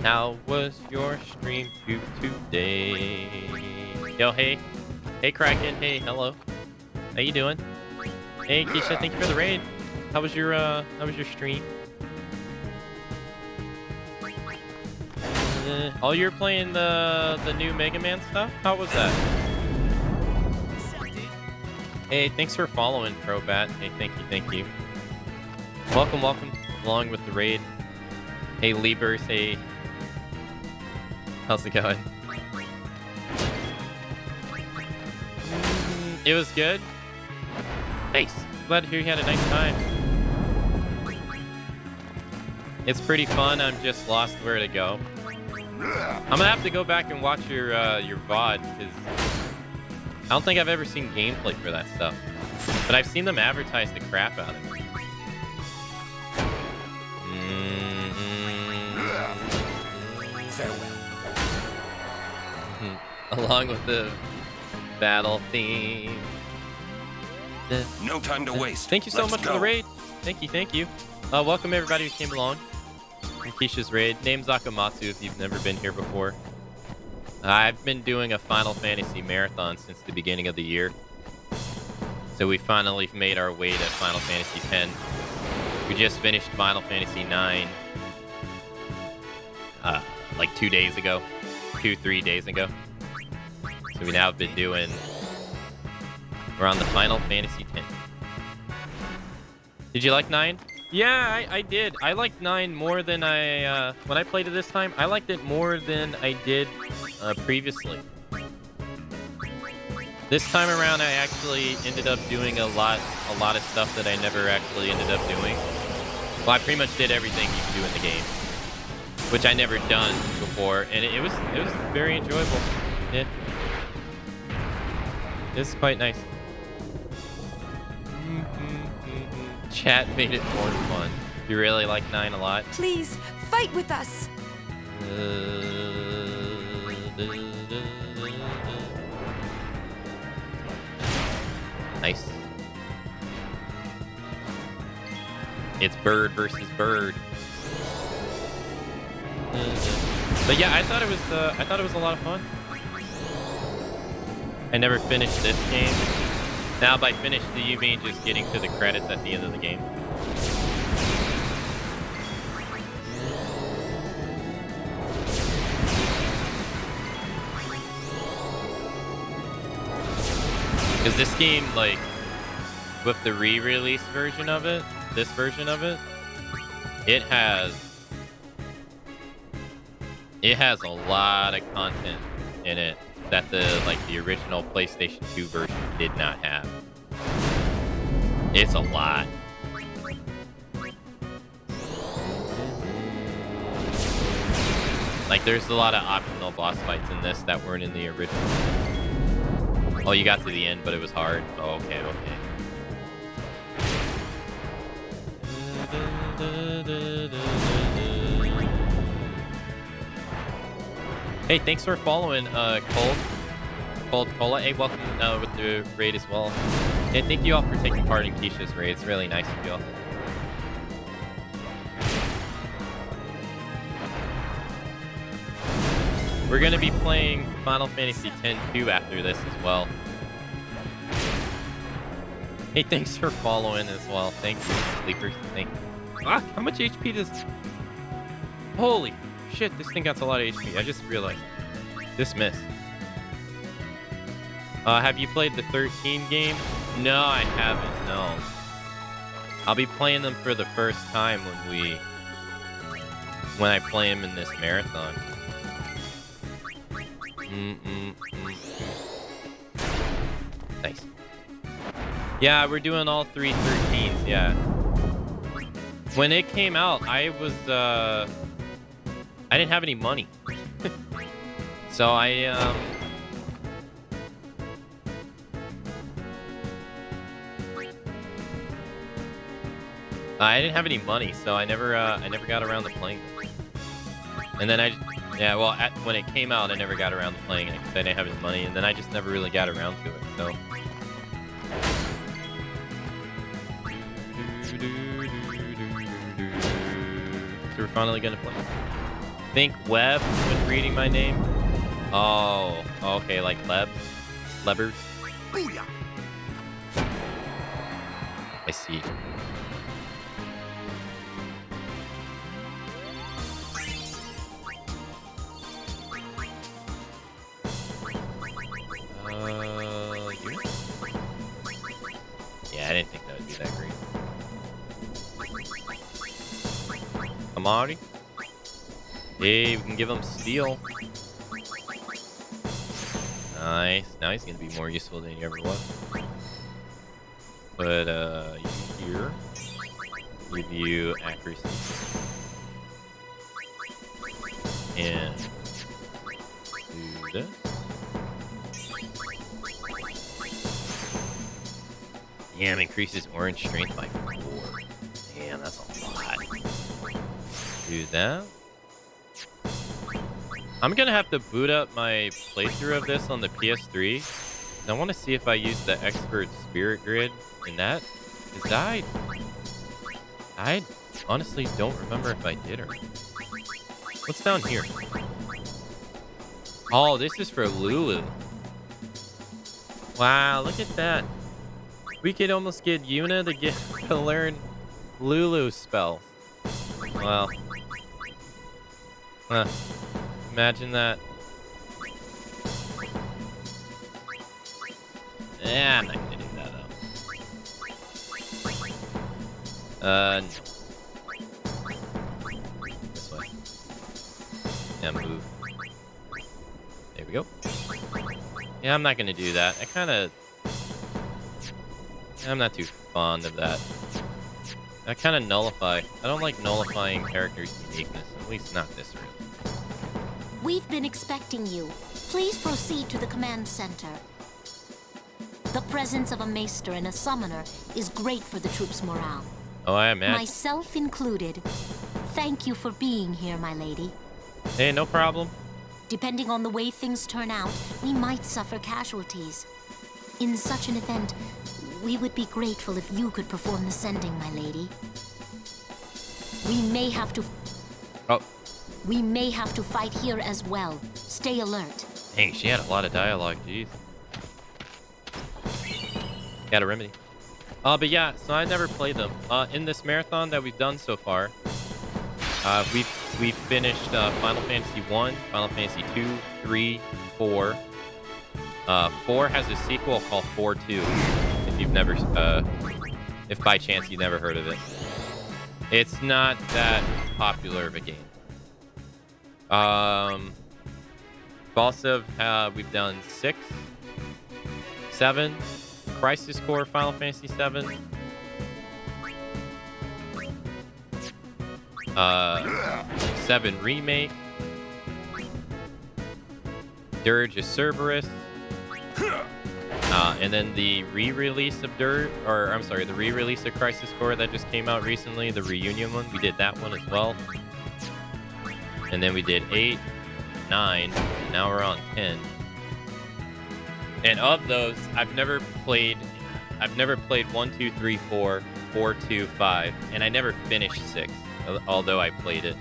How was your stream today? Yo, hey. Hey, Kraken. Hey, hello. How you doing? Hey, Keisha, thank you for the raid. How was your stream? Oh, you're playing the new Mega Man stuff? How was that? Hey, thanks for following, Probat. Hey, thank you. Welcome along with the raid. Hey, Liebers, hey. How's it going? It was good. Nice. Glad to hear you had a nice time. It's pretty fun. I'm just lost where to go. I'm gonna have to go back and watch your VOD because I don't think I've ever seen gameplay for that stuff. But I've seen them advertise the crap out of it. Along with the battle theme. No time to waste. Thank you so much for the raid. Thank you. Welcome everybody who came along. Keisha's raid. Name's Akamatzu if you've never been here before. I've been doing a Final Fantasy marathon since the beginning of the year. So we finally made our way to Final Fantasy X. We just finished Final Fantasy IX like 3 days ago. So we now have been doing... We're on the Final Fantasy X. Did you like 9? Yeah, I did. I liked 9 more than when I played it this time, I liked it more than I did previously. This time around, I actually ended up doing a lot of stuff that I never actually ended up doing. Well, I pretty much did everything you can do in the game, which I never done before, and it was very enjoyable. It was quite nice. Chat made it more fun. You really like 9 a lot? Please, fight with us! Nice. It's bird versus bird. But yeah, I thought it was a lot of fun. I never finished this game. Now by finished, do you mean just getting to the credits at the end of the game? Because this game, like, with the re-release version of it, this version of it, it has a lot of content in it that the original PlayStation 2 version did not have. It's a lot. Like, there's a lot of optional boss fights in this that weren't in the original. Oh, you got to the end, but it was hard. Oh, okay. Hey, thanks for following, Cold Cola. Hey, welcome with the raid as well. Hey, thank you all for taking part in Keisha's raid. It's really nice of you all. We're gonna be playing Final Fantasy X-2 after this as well. Hey, thanks for following as well. Thank you, Sleepers. Thank you. Ah, how much HP does... Holy shit, this thing got a lot of HP. I just realized. Dismiss. Have you played the 13 game? No, I haven't, no. I'll be playing them for the first time when I play them in this marathon. Nice. Yeah, we're doing all 3 13s, yeah. When it came out, I didn't have any money. So I didn't have any money, so I never got around to playing it. And then when it came out, I never got around to playing it because I didn't have any money, and then I just never really got around to it, so. So we're finally gonna play. Think Web when reading my name? Oh, okay, like Lebers. Booyah! see. You? Yeah, I didn't think that would be that great. Amari? Hey, we can give him steel. Nice. Now he's gonna be more useful than he ever was. But you here. Give you accuracy. And do this. Damn, increases orange strength by 4. Damn, that's a lot. Do that. I'm gonna have to boot up my playthrough of this on the PS3. And I want to see if I use the expert spirit grid in that. Because I honestly don't remember if I did or not. What's down here? Oh, this is for Lulu. Wow, look at that. We could almost get Yuna to learn Lulu's spells. Wow. Huh. Imagine that. Yeah, I'm not gonna do that though. No. This way. Yeah, move. There we go. Yeah, I'm not gonna do that. I'm not too fond of that. I kind of nullify. I don't like nullifying characters' uniqueness. At least not this room. We've been expecting you. Please proceed to the command center. The presence of a maester and a summoner is great for the troops' morale. Oh, I imagine. Myself included. Thank you for being here, my lady. Hey, no problem. Depending on the way things turn out, we might suffer casualties. In such an event, we would be grateful if you could perform the sending, my lady. We may have to... Oh. We may have to fight here as well. Stay alert. Dang, she had a lot of dialogue, jeez. Got a remedy. But yeah, so I never played them. In this marathon that we've done so far, we've finished Final Fantasy 1, Final Fantasy 2, 3, 4. 4 has a sequel called 4-2. If you've never, if by chance you've never heard of it. It's not that popular of a game. Also, we've done 6, 7, Crisis Core Final Fantasy 7. 7 Remake. Dirge of Cerberus. And then the re-release of the re-release of Crisis Core that just came out recently, the reunion one. We did that one as well. And then we did 8, 9, and now we're on 10. And of those, I've never played 1, 2, 3, 4, 4, 2, 5, and I never finished 6, although I played it.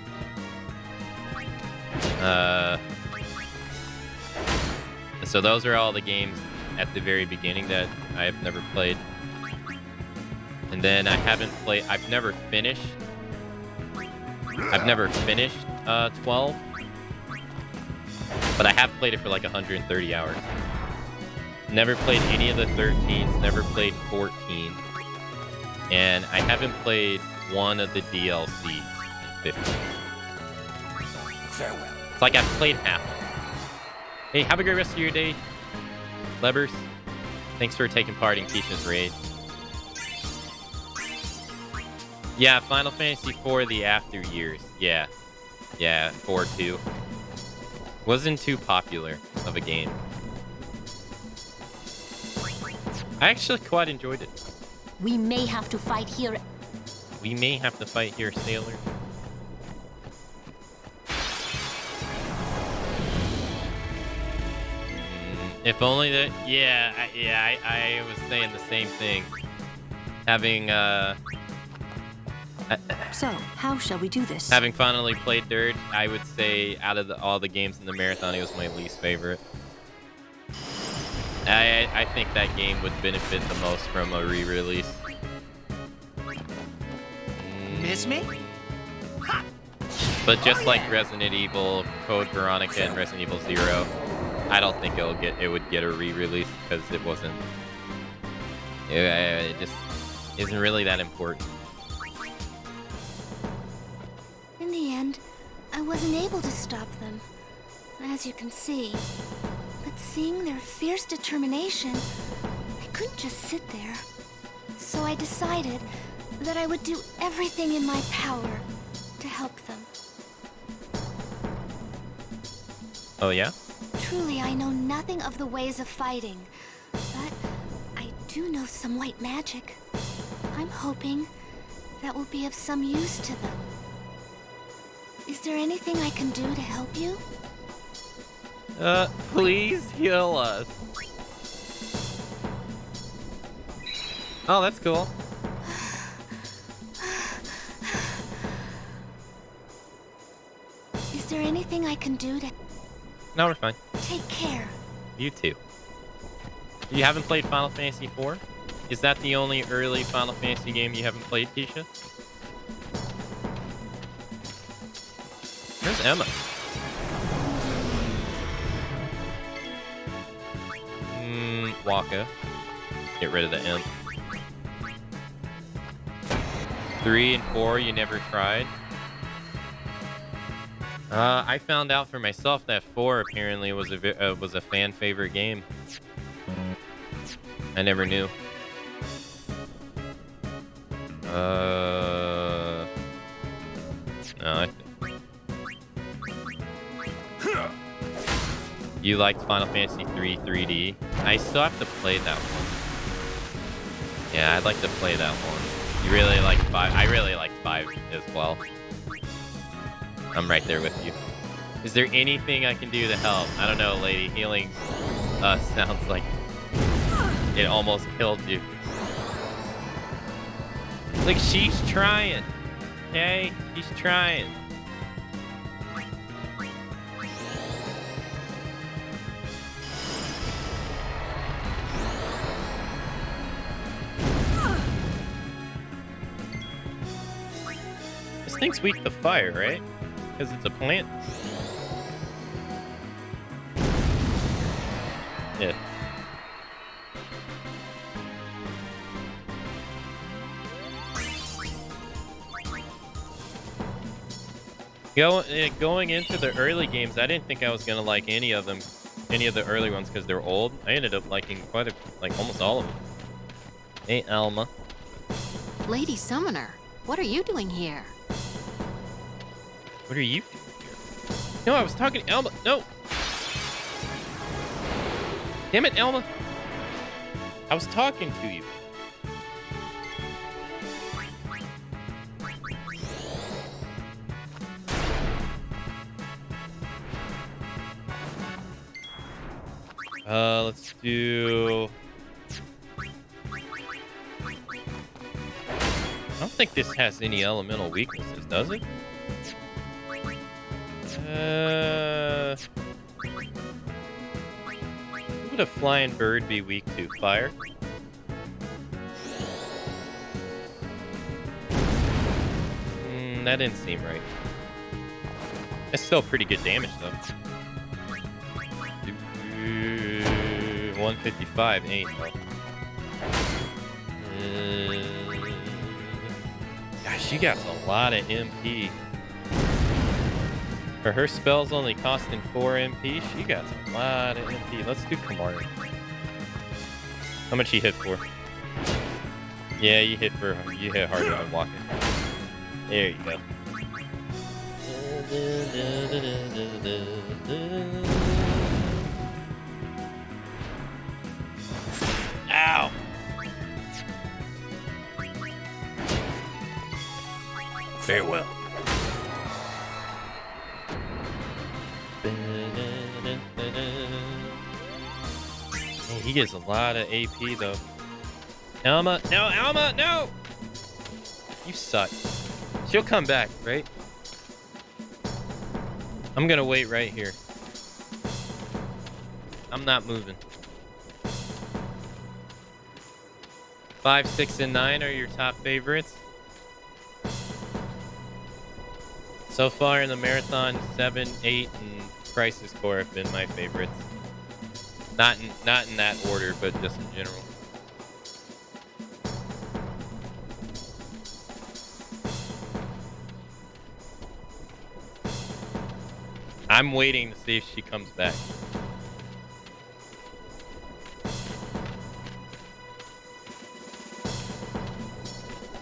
So those are all the games at the very beginning that I have never played. And then I've never finished 12, but I have played it for like 130 hours. Never played any of the 13s, never played 14, and I haven't played one of the DLCs in 15. Farewell. It's like I've played half. Hey, have a great rest of your day, Lebers. Thanks for taking part in Keisha's raid. Yeah, Final Fantasy IV, the after years. Yeah, 4-2. Wasn't too popular of a game. I actually quite enjoyed it. We may have to fight here. We may have to fight here, sailor. If only that. Yeah, I was saying the same thing. Having So, how shall we do this? having finally played Dirge, I would say out of all the games in the marathon, it was my least favorite. I think that game would benefit the most from a re-release. miss me? But just like Resident Evil, Code Veronica, and Resident Evil 0, I don't think it would get a re-release because it wasn't. It just isn't really that important. In the end, I wasn't able to stop them, as you can see. But seeing their fierce determination, I couldn't just sit there. So I decided that I would do everything in my power to help them. Oh, yeah? Truly, I know nothing of the ways of fighting, but I do know some white magic. I'm hoping that will be of some use to them. Is there anything I can do to help you? Please heal us. Oh, that's cool. Is there anything I can do to... No, we're fine. Take care. You too. You haven't played Final Fantasy IV? Is that the only early Final Fantasy game you haven't played, Tisha? Where's Emma? Waka. Get rid of the imp. 3 and 4 you never tried? I found out for myself that 4 apparently was a fan favorite game. I never knew. No, you liked Final Fantasy 3 3D? I still have to play that one. Yeah, I'd like to play that one. You really like 5? I really like 5 as well. I'm right there with you. Is there anything I can do to help? I don't know, lady. Healing sounds like it almost killed you. Like, she's trying. Okay? She's trying. This thing's weak to fire, right? Because it's a plant? Yeah. Going into the early games, I didn't think I was gonna like any of them, any of the early ones, because they're old. I ended up liking almost all of them. Hey, Alma. Lady Summoner, what are you doing here? What are you doing here? No, I was talking to Alma. No. Damn it, Alma. I was talking to you. Let's do... I don't think this has any elemental weaknesses, does it? What would a flying bird be weak to? Fire? That didn't seem right. It's still pretty good damage, though. 155 ain't though. Gosh, she got a lot of MP. For her spells only costing 4 MP, she got a lot of MP. Let's do Kamari. How much you hit for? Yeah, you hit harder than walking. There you go. Ow! Farewell. Hey, he gets a lot of AP though. Alma, no, Alma, no! You suck. She'll come back, right? I'm gonna wait right here. I'm not moving. 5, 6, and 9 are your top favorites. So far in the marathon, 7, 8, and Crisis Core have been my favorites. Not in that order, but just in general. I'm waiting to see if she comes back.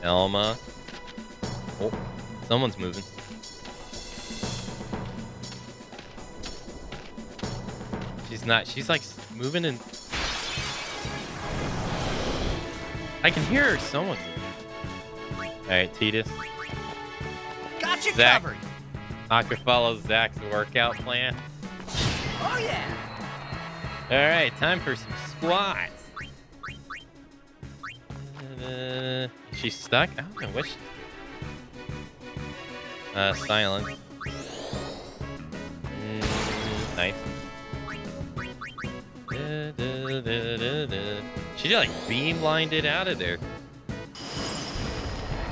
Elma. Oh, someone's moving. She's not. She's like moving in. I can hear her. Someone moving. All right, Titus. Got you Zach. covered. Aka follows Zach's workout plan. Oh yeah. All right, time for some squats. She's stuck? I don't know what she's doing. Silent. Nice. She like beamlined it out of there.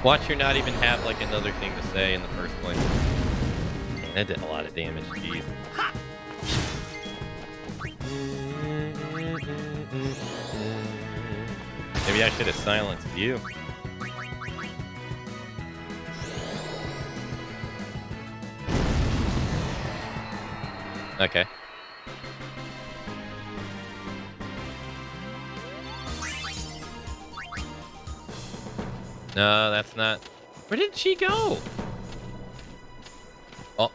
Watch her not even have like another thing to say in the first place. Man, that did a lot of damage. Jeez. Maybe I should have silenced you. Okay. No, that's not. Where did she go? Oh.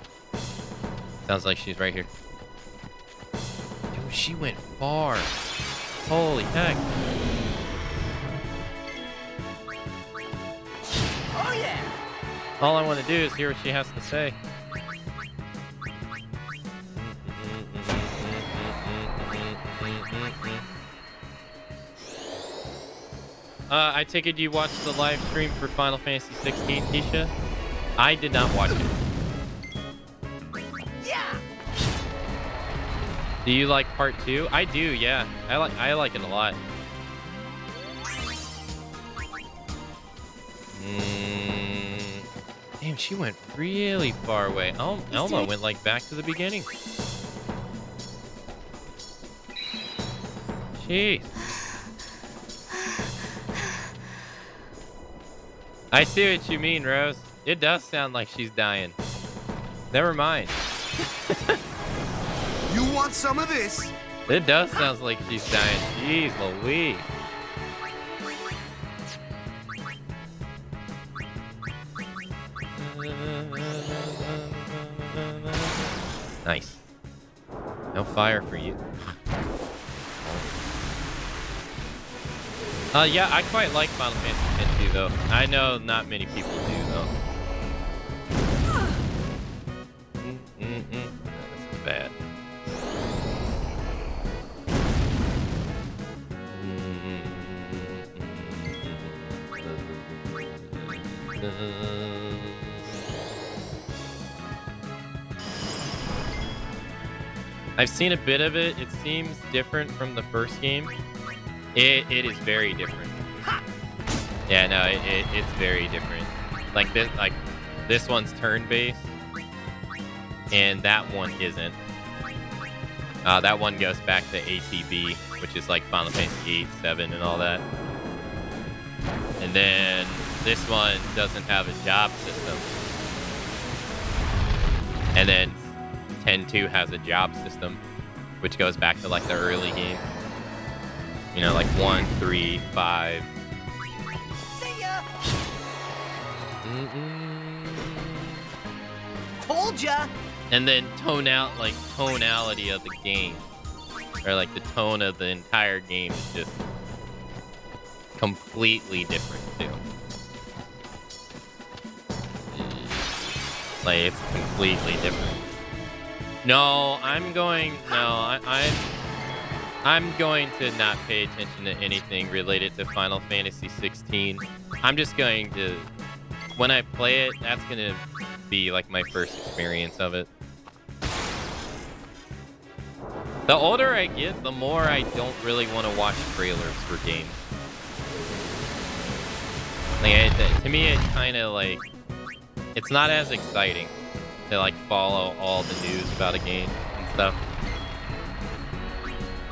Sounds like she's right here. Dude, she went far. Holy heck. Oh yeah. All I want to do is hear what she has to say. I take it you watched the live stream for Final Fantasy 16, Keisha? I did not watch it. Yeah. Do you like part 2? I do, yeah. I like it a lot. Damn, she went really far away. Oh, Elma went like back to the beginning. Jeez. I see what you mean, Rose. It does sound like she's dying. Never mind. You want some of this? It does sound like she's dying. Jeez Louise. Nice. No fire for you. Yeah, I quite like Final Fantasy X too, though. I know not many people do, though. This is bad. I've seen a bit of it. It seems different from the first game. It is very different. Yeah, no, it's very different. Like this one's turn-based, and that one isn't. That one goes back to ATB, which is like Final Fantasy 8, 7, and all that. And then this one doesn't have a job system. And then 10-2 has a job system, which goes back to like the early game. You know, like 1, 3, 5. See ya. Told ya. And then tonality of the game, or like the tone of the entire game is just completely different too. Like it's completely different. No, I'm going to not pay attention to anything related to Final Fantasy 16. I'm just going to, when I play it, that's going to be like my first experience of it. The older I get, the more I don't really want to watch trailers for games. Like, to me, it kind of like, it's not as exciting. to like follow all the news about a game and stuff.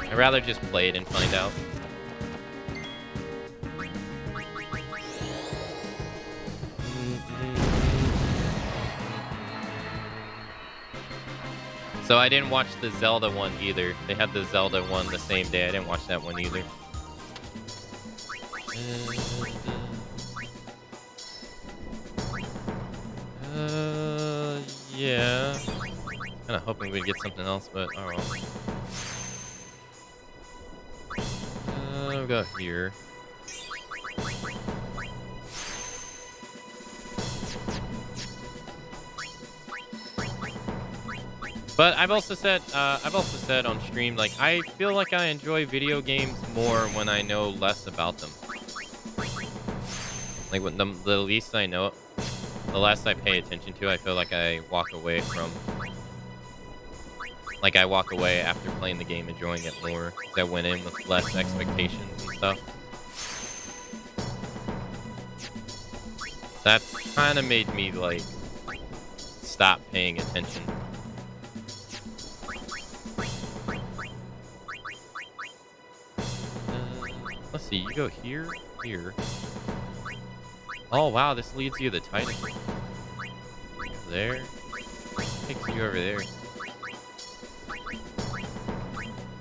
I'd rather just play it and find out. So I didn't watch the Zelda one either. They had the Zelda one the same day. I didn't watch that one either. Yeah. Kind of hoping we'd get something else, but oh well. We'll go here. But I've also said on stream, like, I feel like I enjoy video games more when I know less about them. Like, when the least I know, the less I pay attention to, I feel like I walk away from. Like, I walk away after playing the game, enjoying it more, because I went in with less expectations and stuff. That's kind of made me, like, stop paying attention. Let's see, you go here, here. Oh, wow, this leads you to the Titan. There. Takes you over there.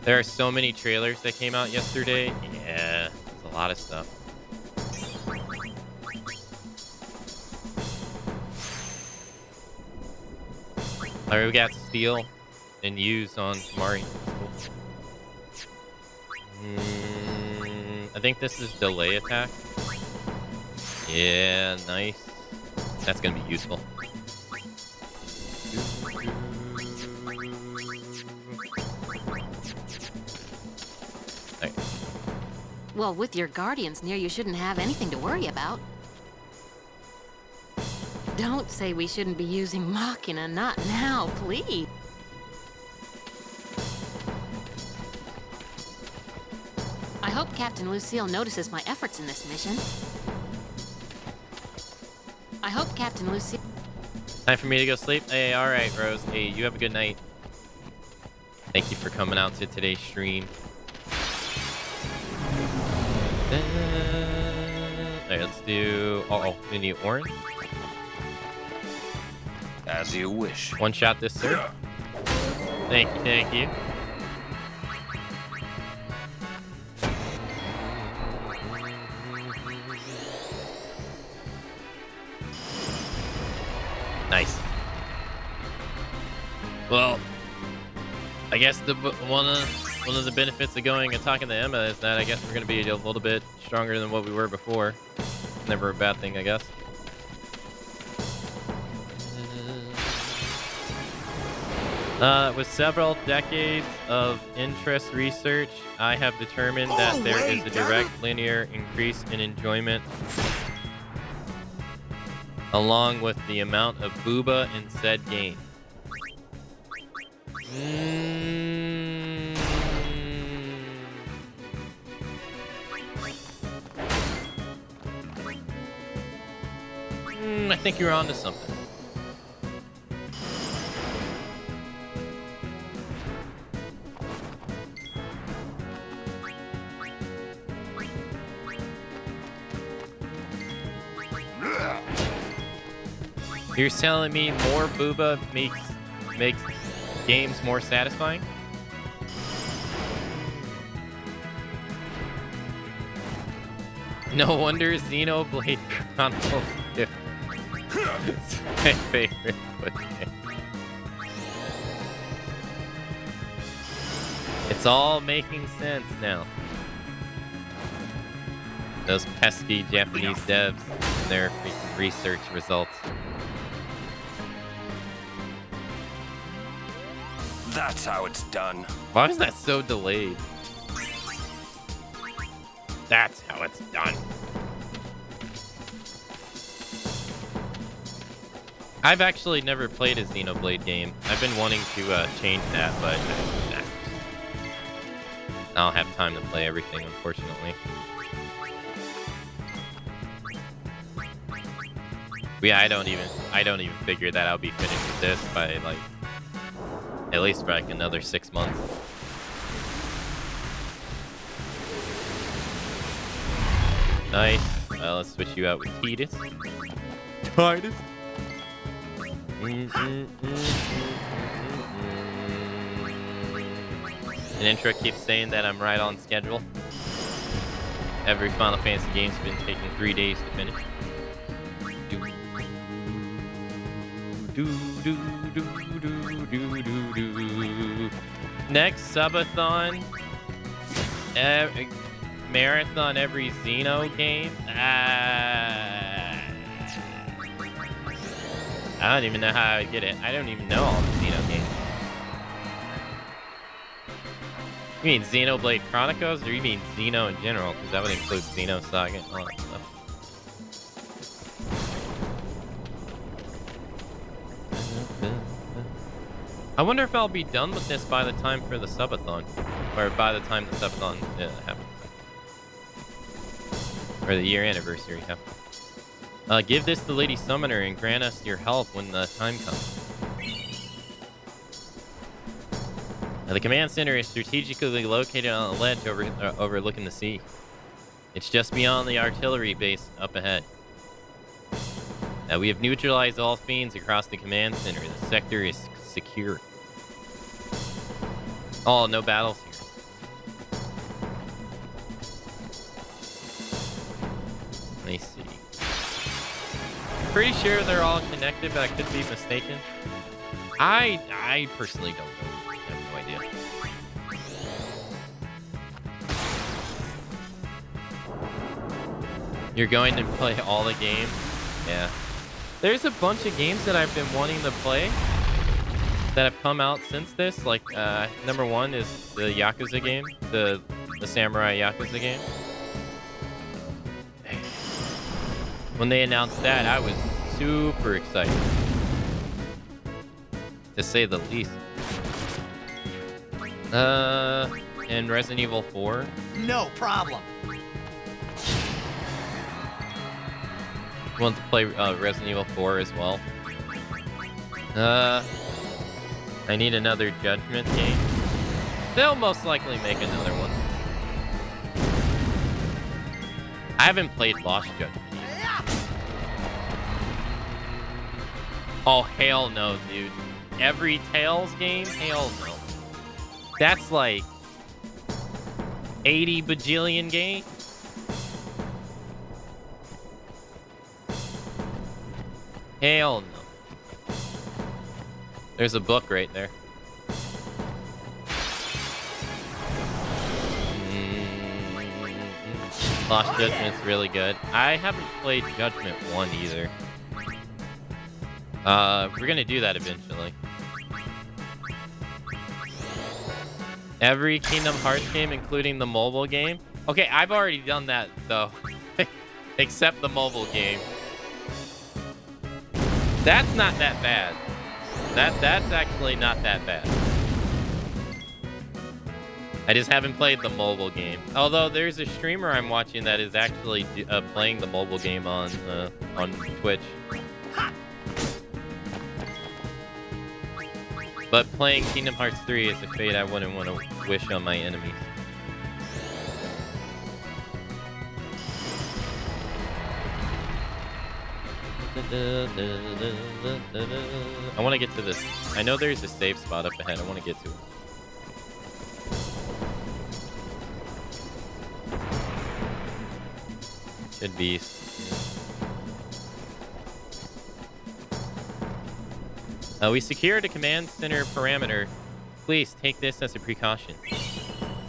There are so many trailers that came out yesterday. Yeah, there's a lot of stuff. Alright, we got Steel and Use on Mari. I think this is delay attack. Yeah, nice. That's gonna be useful. Right. Well, with your guardians near, you shouldn't have anything to worry about. Don't say we shouldn't be using Machina, not now, please. I hope Captain Lucille notices my efforts in this mission. I hope Captain Lucille... Time for me to go sleep? Hey, alright, Rose. Hey, you have a good night. Thank you for coming out to today's stream. Alright, let's do... Oh, we need orange? As you wish. One shot this, sir. Thank you, thank you. Nice. Well, I guess one of the benefits of going and talking to Emma is that I guess we're going to be a little bit stronger than what we were before. Never a bad thing, I guess. With several decades of interest research, I have determined that there is a direct linear increase in enjoyment along with the amount of booba in said game. I think you're onto something. You're telling me more booba makes games more satisfying? No wonder Xenoblade Chronicles 2 is my favorite game. It's all making sense now. Those pesky Japanese devs and their freaking research results. That's how it's done. Why is that so delayed? That's how it's done. I've actually never played a Xenoblade game. I've been wanting to change that, but I don't have time to play everything, unfortunately. Yeah, I don't even figure that I'll be finished with this by like at least for like another 6 months. Nice. Let's switch you out with Titus. Titus. An intro keeps saying that I'm right on schedule. Every Final Fantasy game's been taking 3 days to finish. Next subathon, marathon every Xeno game. I don't even know how I get it. I don't even know all the Xeno games. You mean Xenoblade Chronicles, or you mean Xeno in general? Because that would include Xeno Saga and all that stuff. I wonder if I'll be done with this by the time for the subathon, or by the time the subathon happens, or the year anniversary happens. Give this to Lady Summoner and grant us your help when the time comes. The command center is strategically located on a ledge overlooking the sea. It's just beyond the artillery base up ahead. We have neutralized all fiends across the command center. The sector is secure. Oh, no battles here. Let me see. Pretty sure they're all connected, but I could be mistaken. I personally don't know. I have no idea. You're going to play all the games? Yeah. There's a bunch of games that I've been wanting to play that have come out since this. Like, number one is the Yakuza game, the Samurai Yakuza game. When they announced that, I was super excited, to say the least. And Resident Evil 4. No problem. Want to play Resident Evil 4 as well. I need another Judgment game. They'll most likely make another one. I haven't played Lost Judgment. Oh, hell no, dude. Every Tales game? Hell no. That's like 80 bajillion games. Hell no. There's a book right there. Lost Judgment's really good. I haven't played Judgment 1 either. We're gonna do that eventually. Every Kingdom Hearts game, including the mobile game. Okay, I've already done that though. Except the mobile game. That's not that bad. That's actually not that bad. I just haven't played the mobile game. Although there's a streamer I'm watching that is actually playing the mobile game on Twitch. But playing Kingdom Hearts 3 is a fate I wouldn't want to wish on my enemies. I want to get to this. I know there's a save spot up ahead. I want to get to it. Should be. We secured a command center parameter. Please take this as a precaution.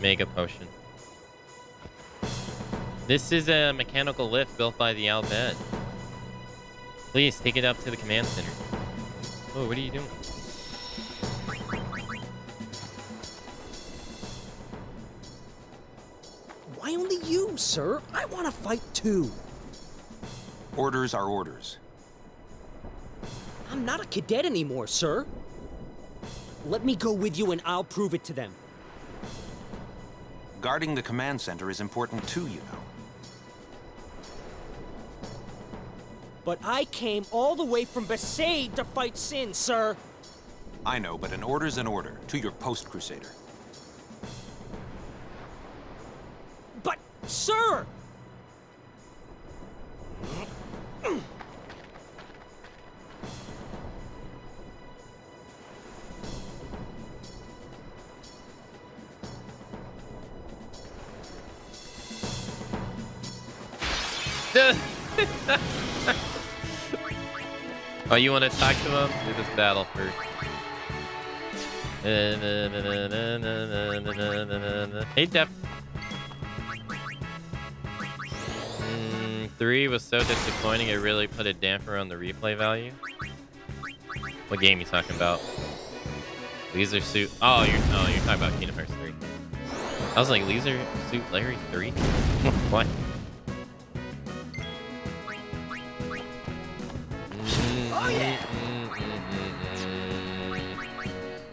Mega potion. This is a mechanical lift built by the Al Bhed. Please take it up to the command center. Oh, what are you doing? Why only you, sir? I want to fight too. Orders are orders. I'm not a cadet anymore, sir. Let me go with you and I'll prove it to them. Guarding the command center is important too, you know. But I came all the way from Besaid to fight Sin, sir. I know, but an order's an order. To your post, Crusader. But, sir! Oh, you want to talk to him? Do this battle first. Hey, Def. 3 was so disappointing, it really put a damper on the replay value. What game you talking about? Leisure Suit. Oh, you're talking about Kingdom Hearts 3. I was like, Leisure Suit Larry 3? What? Oh, yeah.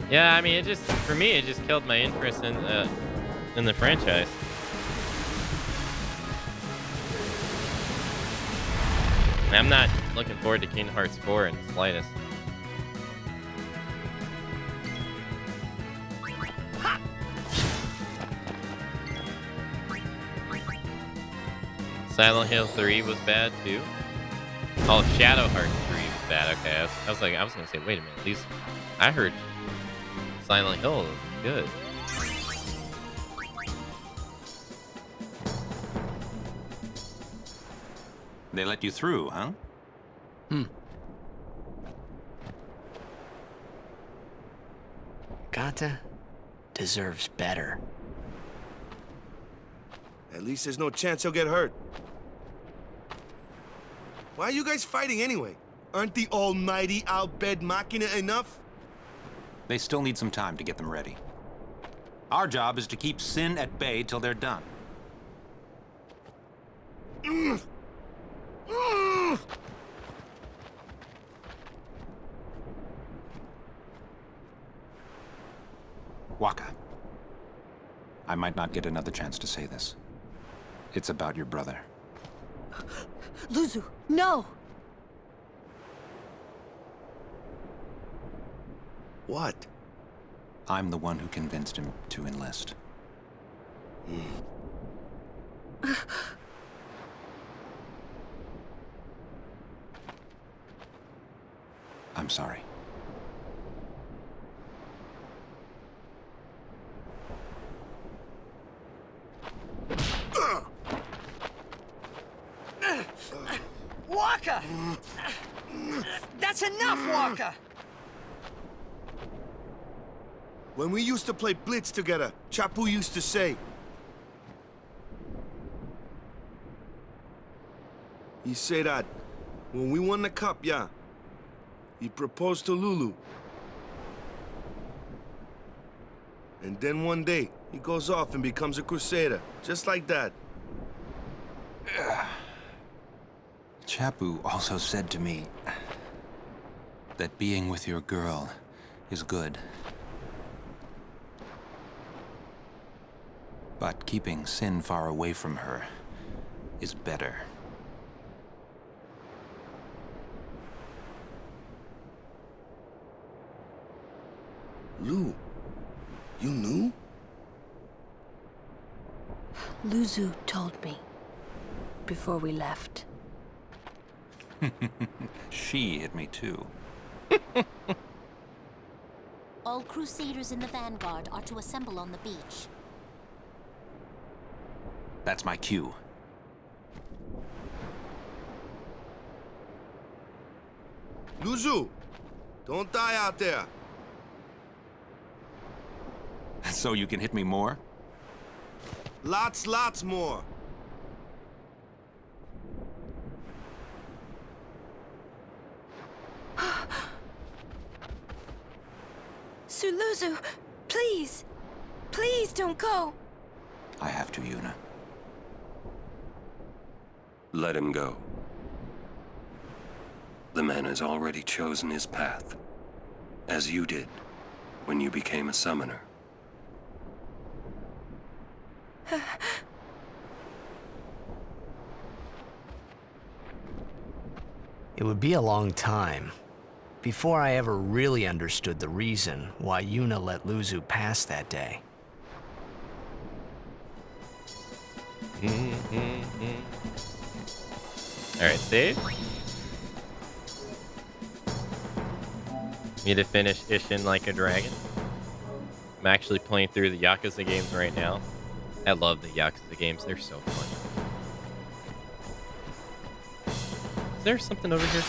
Yeah, I mean, for me, it just killed my interest in the franchise. I'm not looking forward to Kingdom Hearts 4 in the slightest. Silent Hill 3 was bad too. Oh, Shadow Heart 3 was bad. Okay, I was gonna say, wait a minute. At least I heard Silent Hill was good. They let you through, huh? Gata deserves better. At least there's no chance he'll get hurt. Why are you guys fighting anyway? Aren't the almighty Al-Bed Machina enough? They still need some time to get them ready. Our job is to keep Sin at bay till they're done. Waka. I might not get another chance to say this. It's about your brother. Luzu, no! What? I'm the one who convinced him to enlist. I'm sorry. Waka! That's enough, Waka! When we used to play Blitz together, Chapu used to say... He said that when we won the cup, yeah, he proposed to Lulu. And then one day, he goes off and becomes a crusader, just like that. Chapu also said to me that being with your girl is good. But keeping Sin far away from her is better. Lou, you knew? Luzu told me before we left. She hit me too. All Crusaders in the Vanguard are to assemble on the beach. That's my cue. Luzu, don't die out there. So you can hit me more? Lots more. Sir Luzu, please. Please don't go. I have to, Yuna. Let him go. The man has already chosen his path, as you did when you became a summoner. It would be a long time before I ever really understood the reason why Yuna let Luzu pass that day. Alright, save. Need to finish Ishin Like a Dragon. I'm actually playing through the Yakuza games right now. I love the Yakuza games, they're so fun. Is there something over here?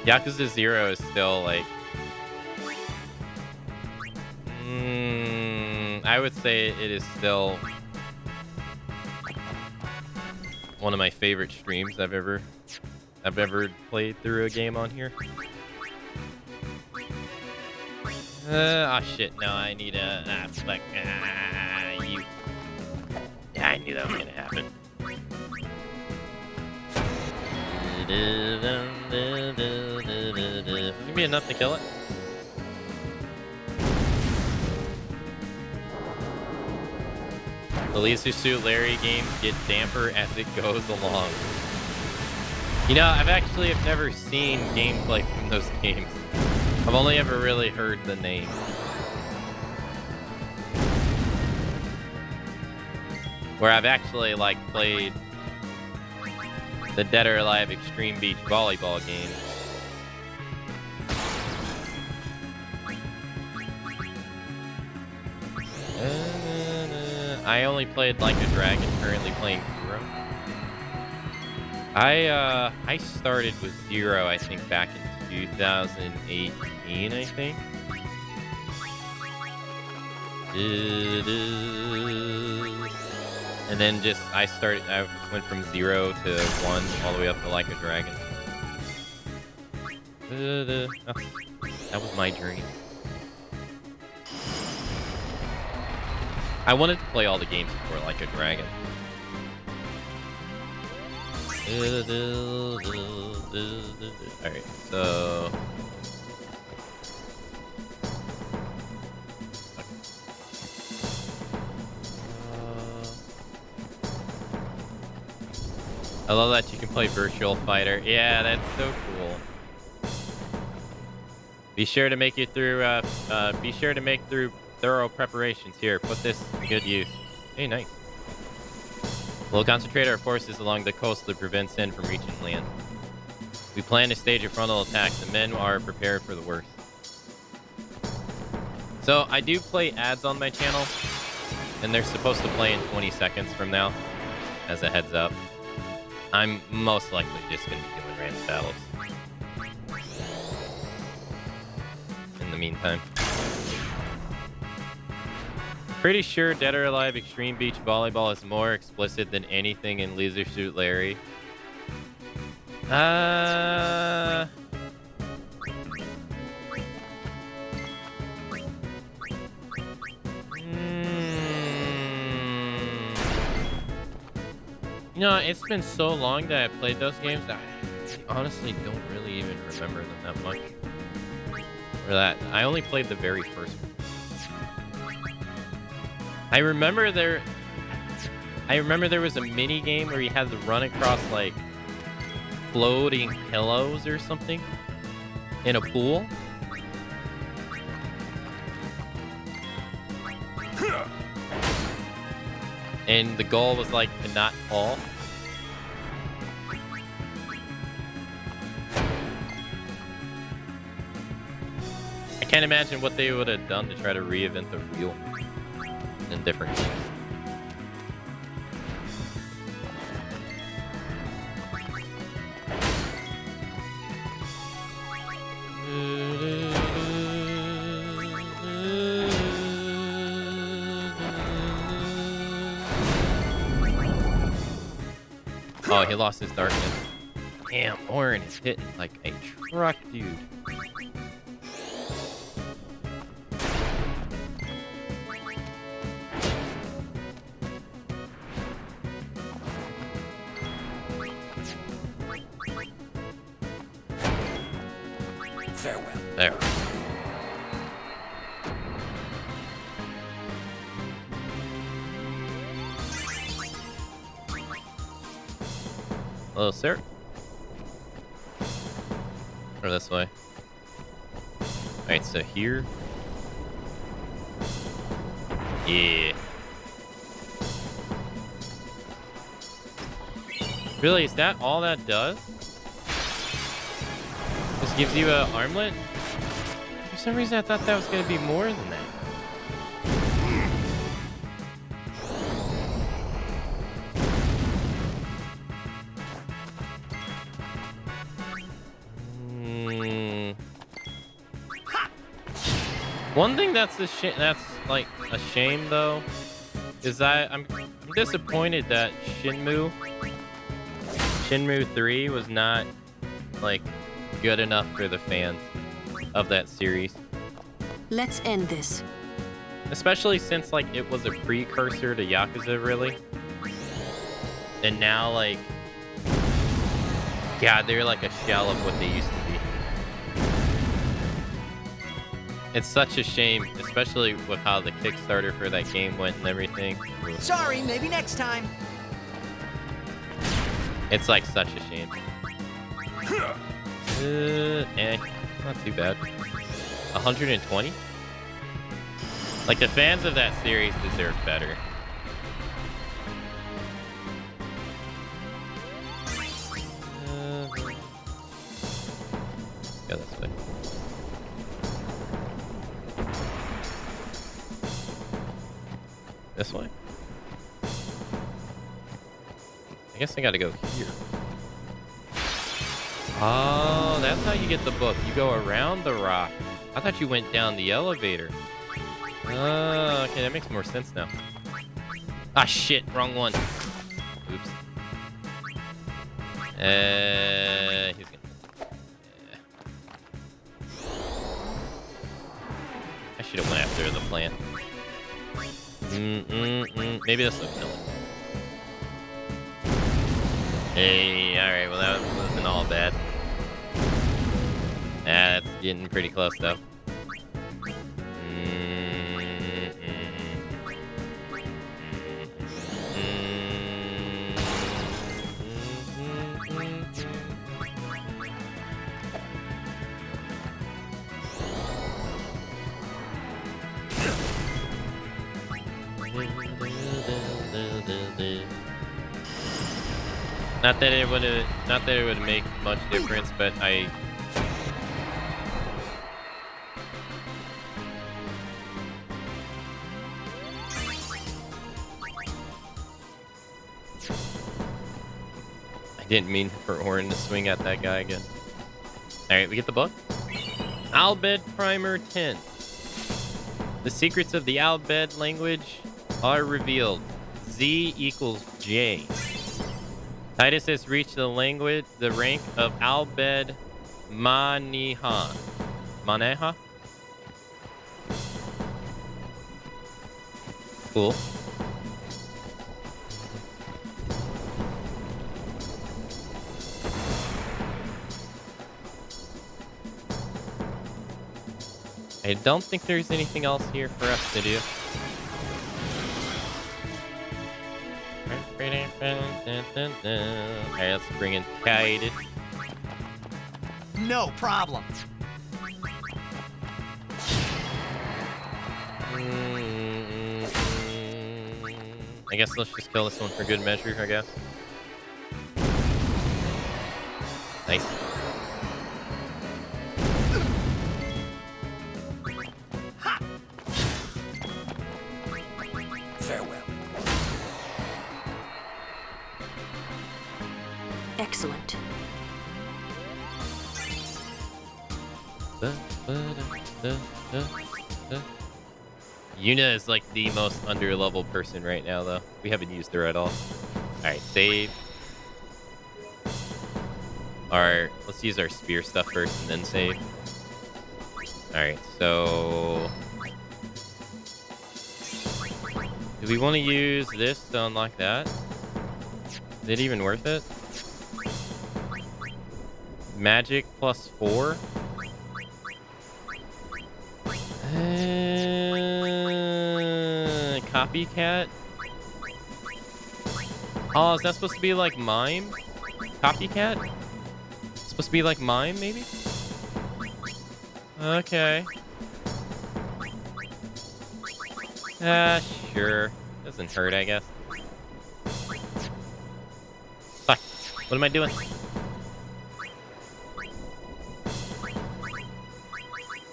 Yakuza 0 is still like... I would say it is still one of my favorite streams I've ever played through a game on here. Shit, no, I need a... you... Yeah, I knew that was gonna happen. Is it gonna be enough to kill it? The Leisure Suit Larry games get damper as it goes along. You know, I've never seen gameplay from those games. I've only ever really heard the name. Where I've actually, like, played the Dead or Alive Extreme Beach Volleyball game. I only played Like a Dragon, currently playing Zero. I started with Zero, I think, back in 2018, I think. And then I went from 0 to 1 all the way up to Like a Dragon. Oh, that was my journey. I wanted to play all the games before Like a Dragon. Alright, so... I love that you can play Virtual Fighter. Yeah, that's so cool. Be sure to make thorough preparations. Here, put this to good use. Hey, nice. We'll concentrate our forces along the coast to prevent Sin from reaching land. We plan to stage a frontal attack. The men are prepared for the worst. So, I do play ads on my channel, and they're supposed to play in 20 seconds from now, as a heads up. I'm most likely just going to be doing random battles. In the meantime. Pretty sure Dead or Alive Extreme Beach Volleyball is more explicit than anything in Leisure Suit Larry. You know, it's been so long that I played those games that I honestly don't really even remember them that much. Or that I only played the very first one. I remember there was a mini game where you had to run across like floating pillows or something in a pool. And the goal was like to not fall. I can't imagine what they would have done to try to reinvent the wheel in different games. Oh, he lost his darkness. Damn, Orin is hitting like a truck, dude. Farewell. There. Hello, sir. Or this way. Alright, so here. Yeah. Really, is that all that does? Just gives you an armlet? For some reason, I thought that was going to be more than that. One thing that's like a shame though is I'm disappointed that Shenmue 3 was not like good enough for the fans of that series. Let's end this. Especially since like it was a precursor to Yakuza, really. And now like, God, they're like a shell of what they used to be. It's such a shame, especially with how the Kickstarter for that game went and everything. Sorry, maybe next time. It's like such a shame. Not too bad. 120? Like, the fans of that series deserve better. Go this way. This way? I guess I gotta go here. Oh, that's how you get the book. You go around the rock. I thought you went down the elevator. Oh, okay, that makes more sense now. Ah, shit, wrong one. Oops. He's gonna... I should have went after the plant. Maybe this will kill him. Hey, alright, well that wasn't all bad. That's getting pretty close though. Not that it would make much difference, but I didn't mean for Orin to swing at that guy again. Alright, we get the book. Albed Primer 10. The secrets of the Albed language are revealed. Z equals J. Titus has reached the rank of Albed Maneha. Maneha? Cool. I don't think there's anything else here for us to do. Alright, let's bring in Titus. No problem. I guess let's just kill this one for good measure, I guess. Nice. Farewell. Excellent. Yuna is like the most under-leveled person right now, though. We haven't used her at all. Alright, save. Alright, let's use our spear stuff first and then save. Alright, so... do we want to use this to unlock that? Is it even worth it? Magic plus 4? Copycat? Oh, is that supposed to be like mime? Copycat? Supposed to be like mime, maybe? Okay. Sure. Doesn't hurt, I guess. Fuck. What am I doing?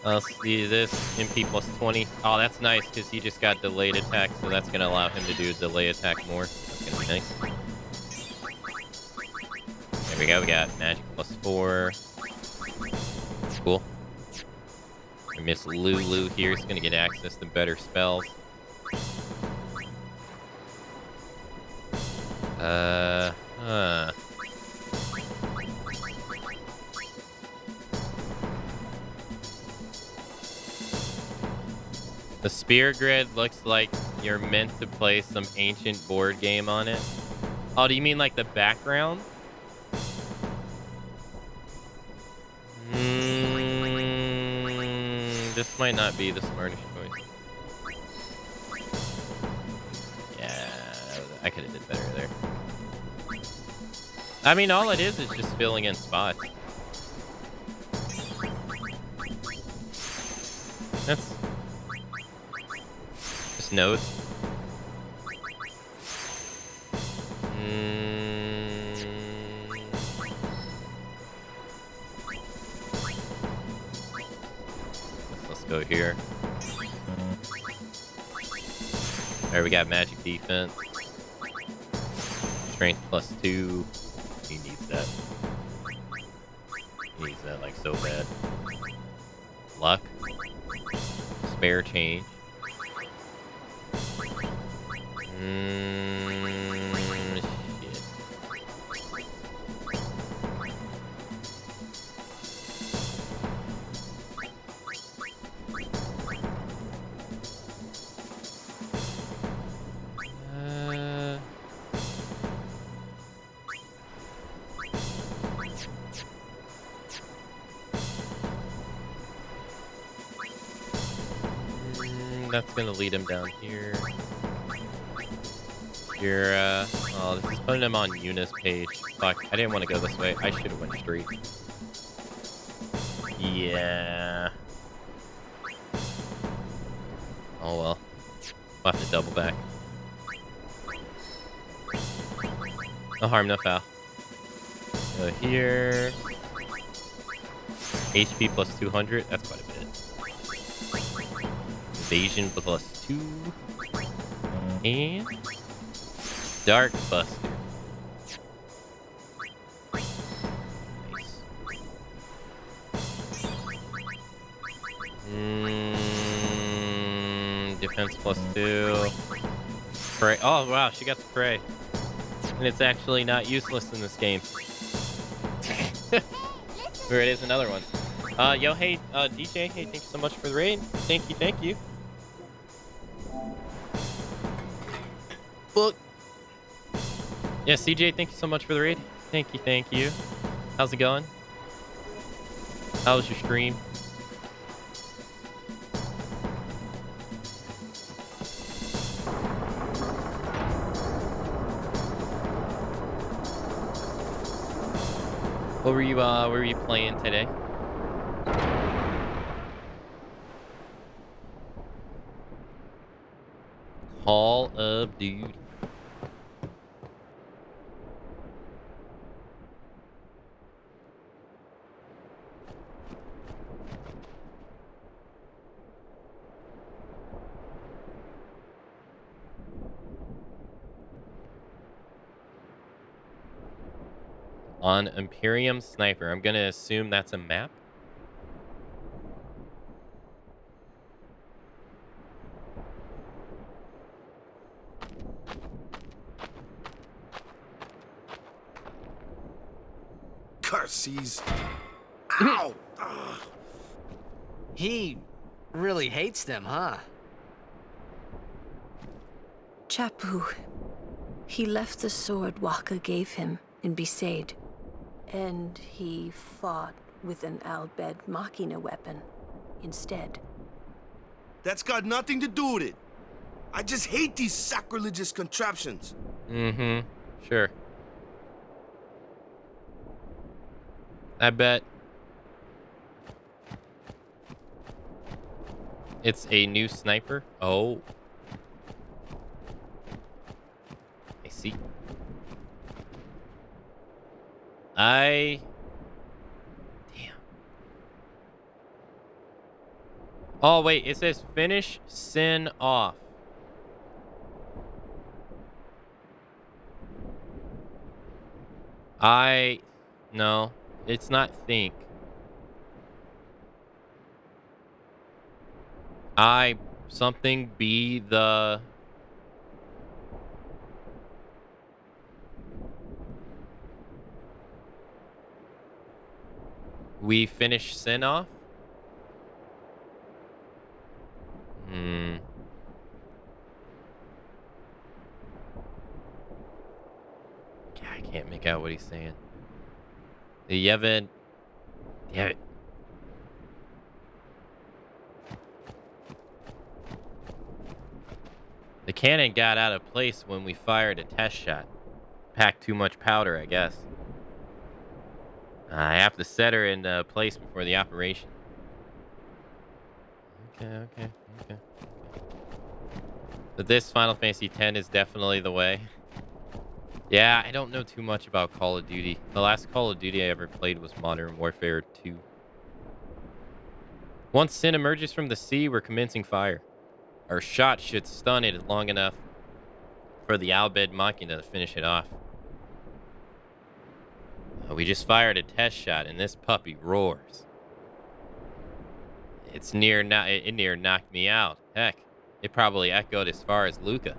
I'll see this. MP plus 20. Oh, that's nice, because he just got delayed attack, so that's going to allow him to do delay attack more. That's going to be nice. There we go. We got magic plus 4. Cool. And Miss Lulu here is going to get access to better spells. The spear grid looks like you're meant to play some ancient board game on it. Oh, do you mean like the background? This might not be the smartest choice. Yeah, I could have did better there. I mean, all it is just filling in spots. That's just nodes. Let's go here. There we got magic defense. Strength plus 2. He needs that. He needs that like so bad. Luck. Spare change. Shit. That's gonna lead him down here. Here, oh, this is putting him on Yuna's page. Fuck, I didn't want to go this way. I should have went straight. Yeah. Oh well. We'll have to double back. No harm, no foul. Go here. HP plus 200. That's quite a bit. Evasion plus 2. And Dark Buster. Nice. Defense plus 2. Spray. Oh wow, she got spray. And it's actually not useless in this game. Here it is, another one. Yo, hey, DJ, hey, thank you so much for the raid. Thank you, thank you. Look. Yeah, CJ, thank you so much for the raid. Thank you, thank you. How's it going? How was your stream? What were you playing today? Call of Duty. On Imperium Sniper. I'm gonna assume that's a map. Curses. Ow! He really hates them, huh? Chapu. He left the sword Waka gave him in Besaid. And he fought with an Albed Machina weapon instead. That's got nothing to do with it. I just hate these sacrilegious contraptions. Mm-hmm. Sure. I bet it's a new sniper. Oh. I see. Damn. Oh, wait. It says finish Sin off. No. It's not think. Something be the... We finish Sin off? Yeah, I can't make out what he's saying. The Yevon... Damn it. The cannon got out of place when we fired a test shot. Packed too much powder, I guess. I have to set her in place before the operation. Okay. But this Final Fantasy X is definitely the way. Yeah, I don't know too much about Call of Duty. The last Call of Duty I ever played was Modern Warfare 2. Once Sin emerges from the sea, we're commencing fire. Our shot should stun it long enough for the Albed Machina to finish it off. We just fired a test shot, and this puppy roars. It near knocked me out. Heck, it probably echoed as far as Luca.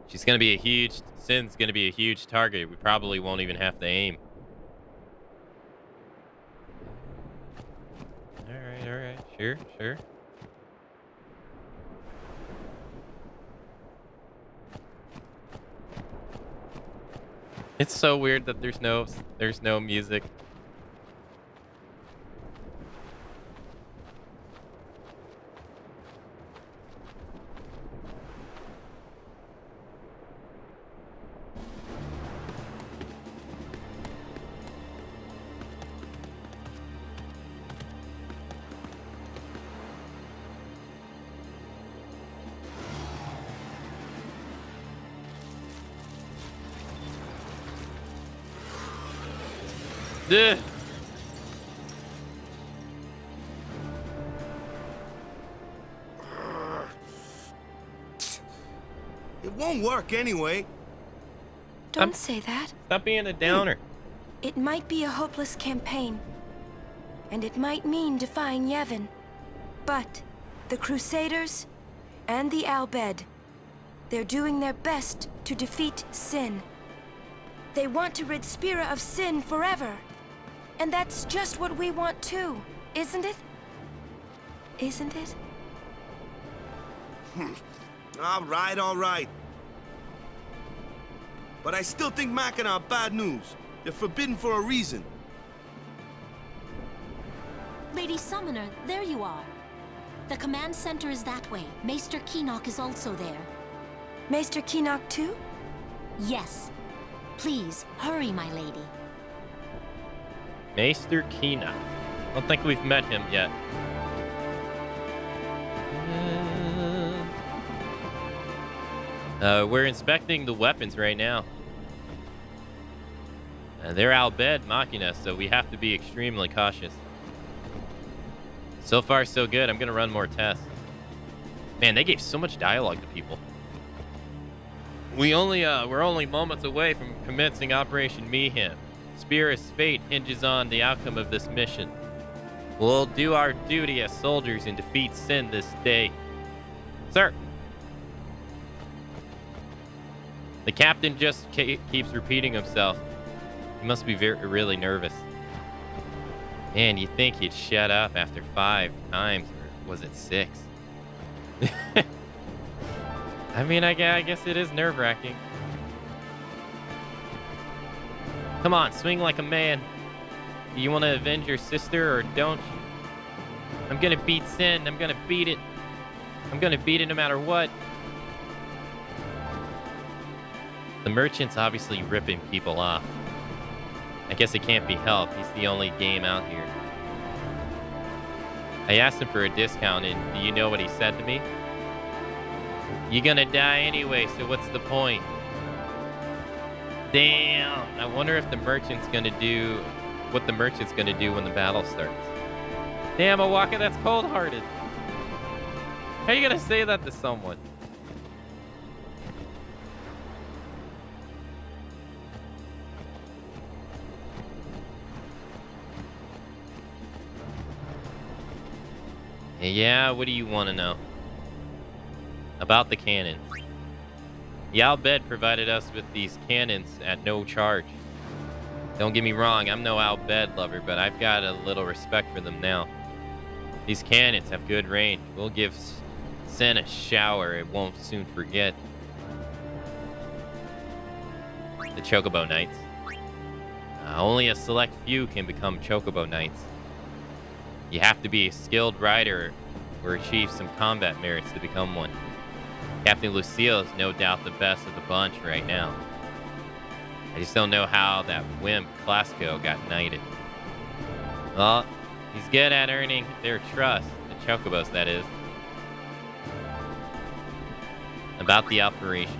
Sin's gonna be a huge target. We probably won't even have to aim. All right. Sure. It's so weird that there's no music. Ugh. It won't work anyway. Don't say that. Stop being a downer. It might be a hopeless campaign, and it might mean defying Yevon. But the Crusaders and the Albed, they're doing their best to defeat Sin. They want to rid Spira of Sin forever. And that's just what we want too, isn't it? Isn't it? All right. But I still think Machina are bad news. They're forbidden for a reason. Lady Summoner, there you are. The command center is that way. Maester Keenock is also there. Maester Keenock too? Yes. Please, hurry, my lady. Maester Keenock. I don't think we've met him yet. We're inspecting the weapons right now. They're Albed Machina, so we have to be extremely cautious. So far, so good. I'm gonna run more tests. Man, they gave so much dialogue to people. We're only moments away from commencing Operation Mayhem. Spira's fate hinges on the outcome of this mission. We'll do our duty as soldiers and defeat Sin this day. Sir! The captain just keeps repeating himself. He must be really nervous. Man, you'd think he'd shut up after 5 times, or was it 6? I mean, I guess it is nerve-wracking. Come on, swing like a man. Do you want to avenge your sister, or don't you? I'm gonna beat Sin. I'm gonna beat it. I'm gonna beat it no matter what. The merchant's obviously ripping people off. I guess it can't be helped. He's the only game out here. I asked him for a discount, and do you know what he said to me? You're gonna die anyway, so what's the point? Damn. I wonder if the merchant's gonna do what the merchant's gonna do when the battle starts. Damn, Owaka, that's cold-hearted. How are you gonna say that to someone? Yeah, what do you want to know? About the cannons. The Al-Bed provided us with these cannons at no charge. Don't get me wrong, I'm no Al-Bed lover, but I've got a little respect for them now. These cannons have good range. We'll give Sen a shower it won't soon forget. The Chocobo Knights. Only a select few can become Chocobo Knights. You have to be a skilled rider or achieve some combat merits to become one. Captain Lucille is no doubt the best of the bunch right now. I just don't know how that wimp Classico got knighted. Well, he's good at earning their trust, the Chocobos, that is. About the operation.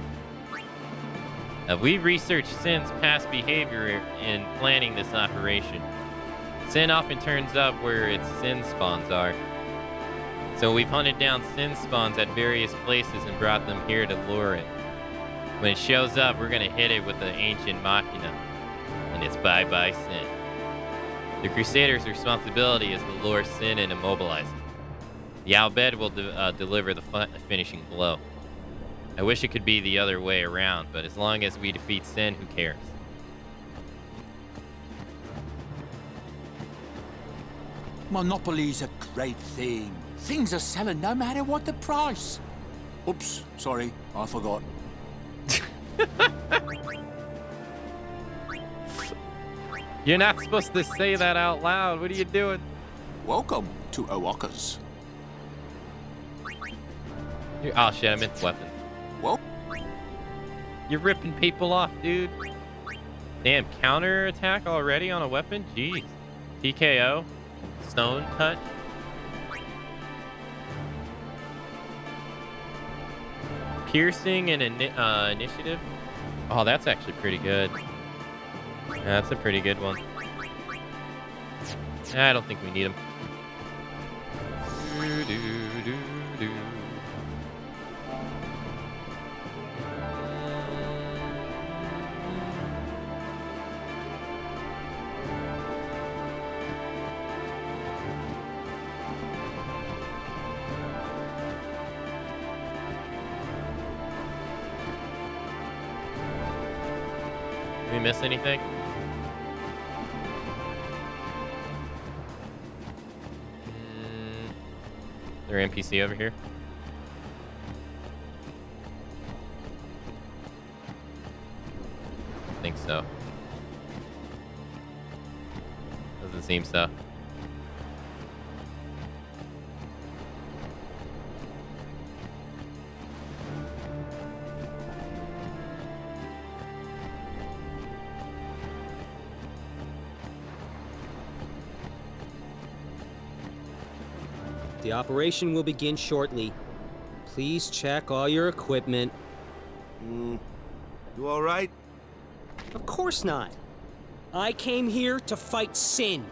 We researched Sin's past behavior in planning this operation. Sin often turns up where its Sin spawns are. So we've hunted down Sin spawns at various places and brought them here to lure it. When it shows up, we're gonna hit it with the ancient Machina. And it's bye-bye Sin. The Crusaders' responsibility is to lure Sin and immobilize it. The Al-Bed will deliver the finishing blow. I wish it could be the other way around, but as long as we defeat Sin, who cares? Monopoly's a great thing. Things are selling no matter what the price. Oops, sorry, I forgot. You're not supposed to say that out loud. What are you doing? Welcome to Owaka's. Oh shit, I meant weapons. Well, you're ripping people off, dude. Damn, counter attack already on a weapon? Jeez. TKO? Stone touch? Piercing and initiative? Oh, that's actually pretty good. Yeah, that's a pretty good one. I don't think we need him. Did we miss anything? Is there an NPC over here? I think so. Doesn't seem so. The operation will begin shortly. Please check all your equipment. You all right? Of course not. I came here to fight Sin,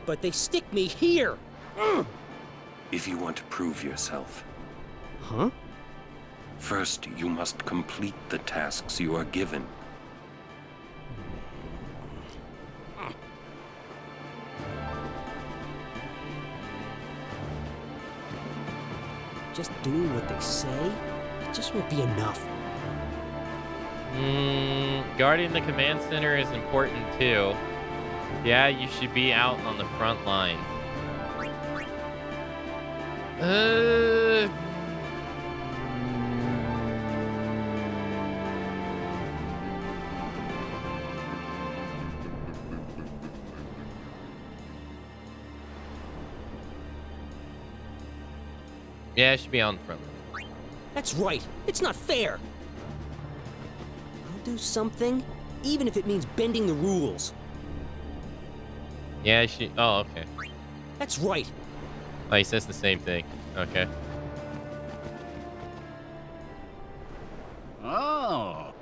but they stick me here. If you want to prove yourself. Huh? First, you must complete the tasks you are given. Just doing what they say, it just won't be enough. Guarding the command center is important too. Yeah, you should be out on the front lines. Yeah, it should be on the front line. That's right. It's not fair. I'll do something, even if it means bending the rules. Yeah, she. Oh, okay. That's right. Oh, he says the same thing. Okay. Oh.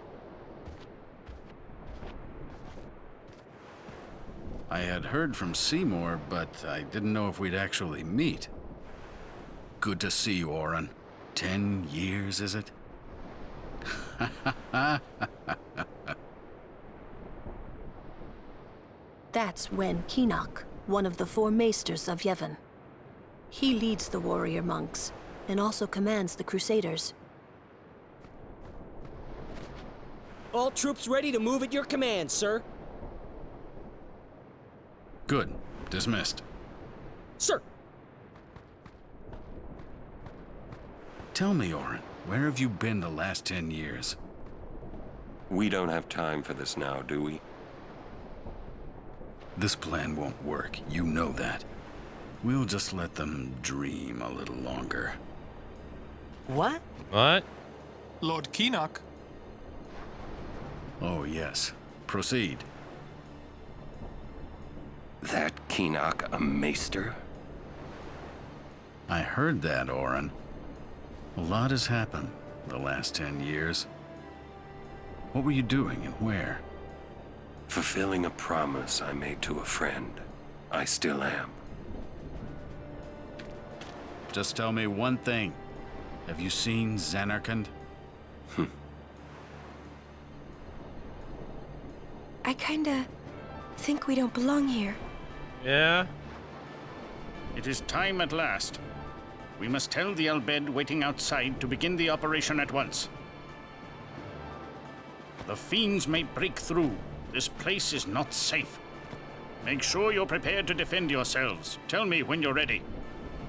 I had heard from Seymour, but I didn't know if we'd actually meet. Good to see you, Oren. 10 years, is it? That's Wen Kinok, one of the 4 maesters of Yevon. He leads the warrior monks, and also commands the Crusaders. All troops ready to move at your command, sir. Good. Dismissed. Sir. Tell me, Oren, where have you been the last 10 years? We don't have time for this now, do we? This plan won't work. You know that. We'll just let them dream a little longer. What? What? Lord Kinok. Oh, yes. Proceed. That Kinok a maester? I heard that, Oren. A lot has happened the last 10 years. What were you doing and where? Fulfilling a promise I made to a friend. I still am. Just tell me one thing. Have you seen Zanarkand? I kinda think we don't belong here. Yeah? It is time at last. We must tell the Albed waiting outside to begin the operation at once. The fiends may break through. This place is not safe. Make sure you're prepared to defend yourselves. Tell me when you're ready.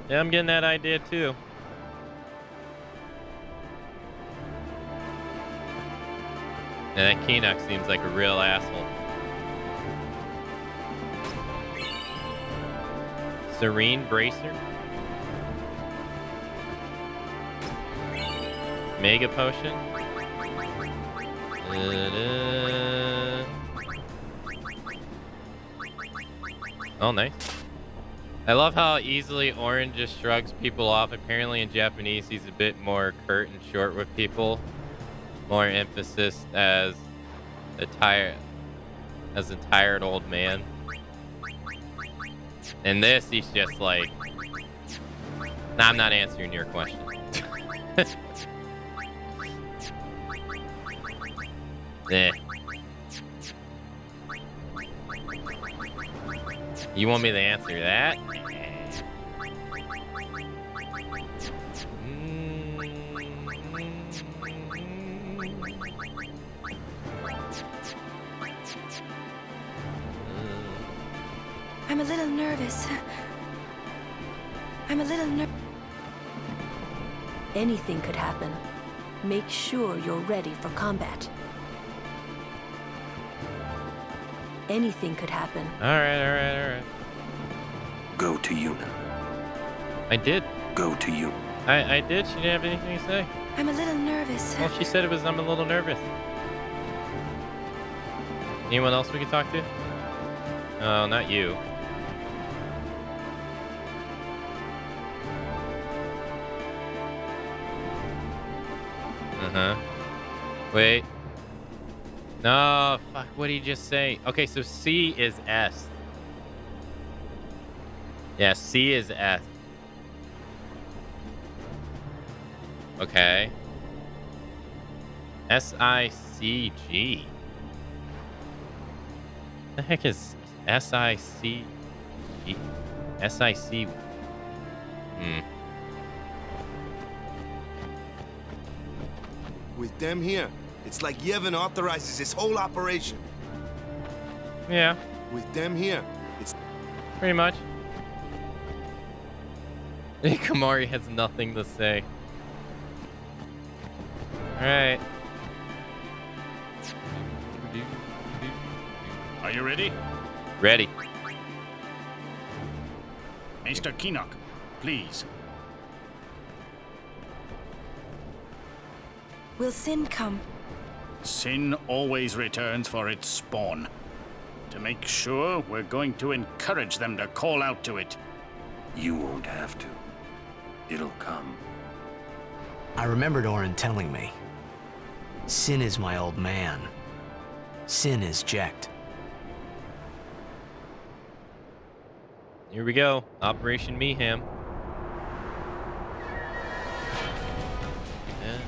Yeah, I'm getting that idea too. And that Kinok seems like a real asshole. Serene Bracer. Mega Potion. Oh, nice. I love how easily Oren just shrugs people off. Apparently in Japanese, he's a bit more curt and short with people. More emphasis as a tired old man. In this, he's just like, nah, I'm not answering your question. Eh. You want me to answer that? I'm a little nervous. Anything could happen. Make sure you're ready for combat. Anything could happen. Alright. Go to Yuna. I did. Go to you. I did. She didn't have anything to say. I'm a little nervous. Well, she said it was, I'm a little nervous. Anyone else we could talk to? Oh, not you. Wait. No, fuck, what did he just say? Okay, so C is S. Yeah, C is S. Okay. S-I-C-G. The heck is S-I-C-G? S-I-C... With them here, it's like Yevon authorizes this whole operation. Yeah. With them here, it's... Pretty much. Kamari has nothing to say. Alright. Are you ready? Ready. Maester Kinok, please. Will Sin come? Sin always returns for its spawn. To make sure, we're going to encourage them to call out to it. You won't have to. It'll come. I remembered Orin telling me. Sin is my old man. Sin is Jekt. Here we go. Operation Mayhem. Yeah.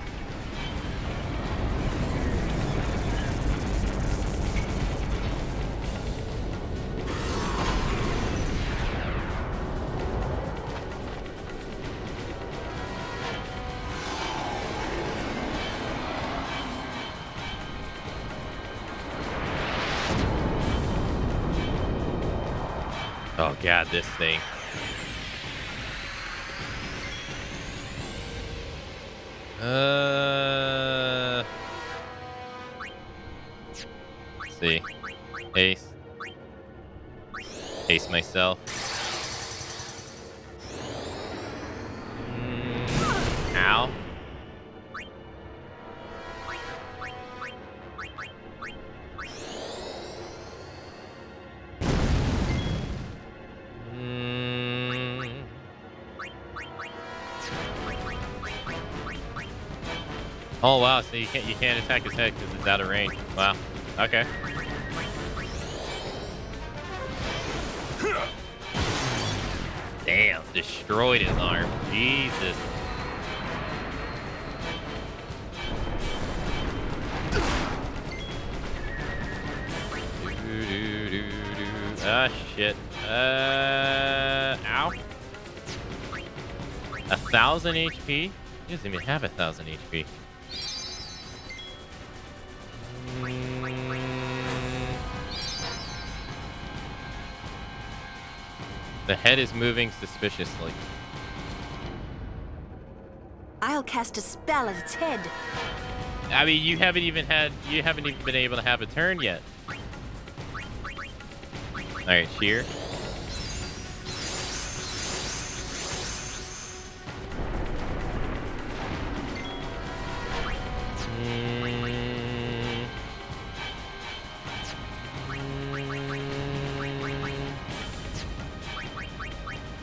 Oh god, this thing. Let's see. Ace. Ace myself. Ow. Oh wow, so you can't attack his head because it's out of range. Wow. Okay. Damn, destroyed his arm. Jesus. Ah shit. Ow. 1,000 HP? He doesn't even have 1,000 HP. The head is moving suspiciously. I'll cast a spell at its head. I mean, you haven't even been able to have a turn yet. All right, shear.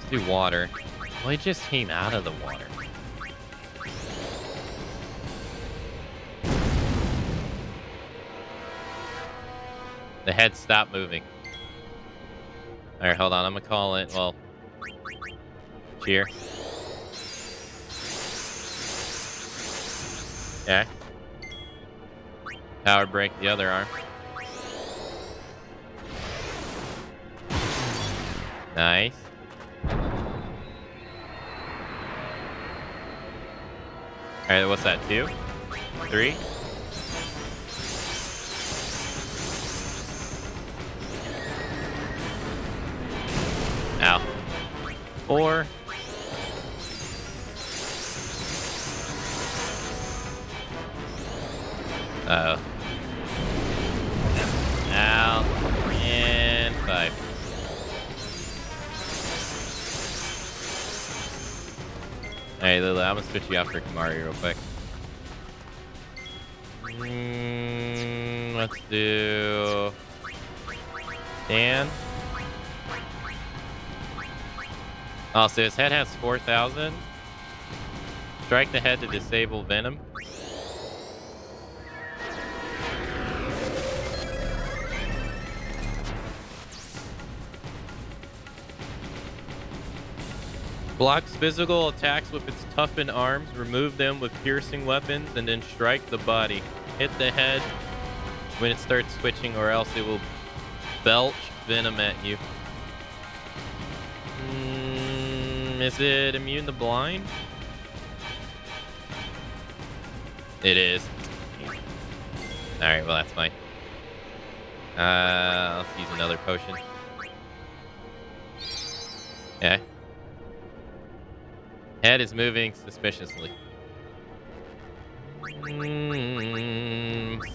Do water. Well, it just came out of the water. The head stopped moving. All right, hold on. I'm gonna call it. Well, cheer. Okay. Power break the other arm. Nice. All right, what's that? 2? 3? Ow. 4. Uh-oh. Ow. And 5. Hey, Lila, I'm gonna switch you out for Kamari real quick. Let's do Dan. Oh, so his head has 4,000. Strike the head to disable Venom. Blocks physical attacks with its toughened arms, remove them with piercing weapons, and then strike the body. Hit the head when it starts switching, or else it will belch venom at you. Is it immune to blind? It is. Alright, well that's fine. Let's use another potion. Okay. Head is moving suspiciously.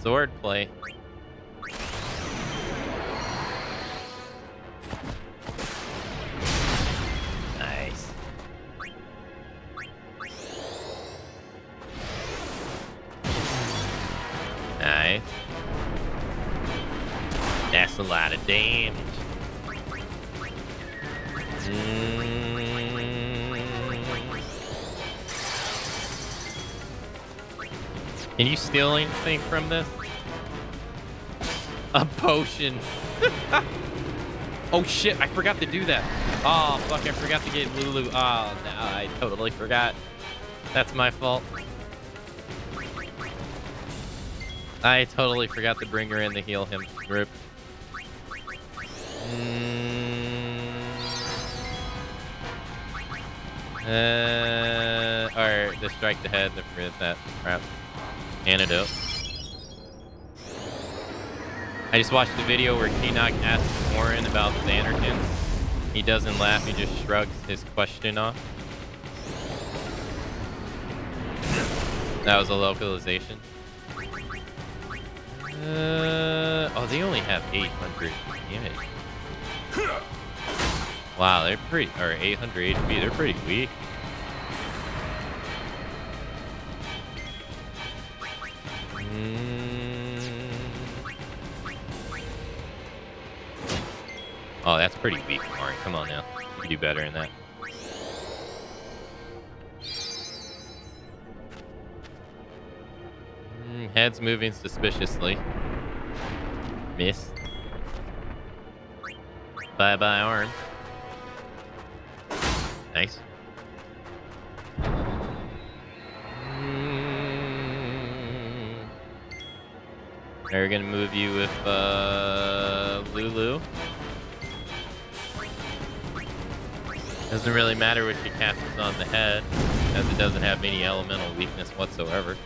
Sword play. Nice. Nice. Excellent. lot of damage. Can you steal anything from this? A potion. Oh shit, I forgot to do that. Oh fuck, I forgot to get Lulu. Oh no, I totally forgot. That's my fault. I totally forgot to bring her in to heal him. Rip. Or to strike the head. Never forget that. Crap. Antidote. I just watched the video where Keenock asks Warren about Xanarkand. He doesn't laugh, he just shrugs his question off. That was a localization. Oh, they only have 800 damage. Wow, they're pretty, or 800 HP, they're pretty weak. Oh, that's pretty weak, Mari. Come on now. You can do better than that. Head's moving suspiciously. Miss. Bye-bye, arm. Nice. We're gonna move you with Lulu. Doesn't really matter what she casts on the head, as it doesn't have any elemental weakness whatsoever.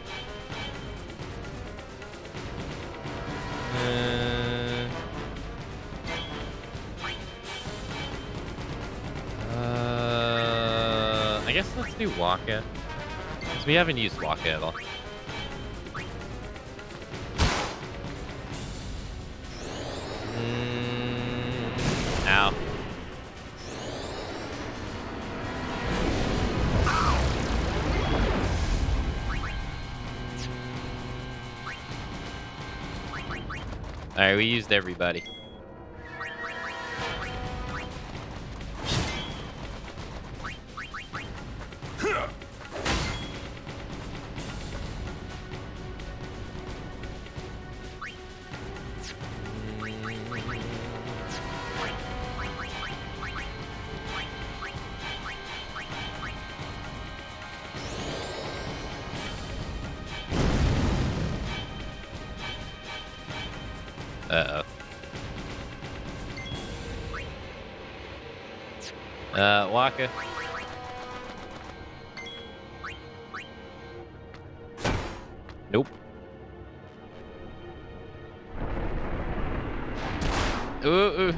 I guess let's do Waka, because we haven't used Waka at all. Ow. Alright, we used everybody. Uh-oh. Waka. Nope. Ooh.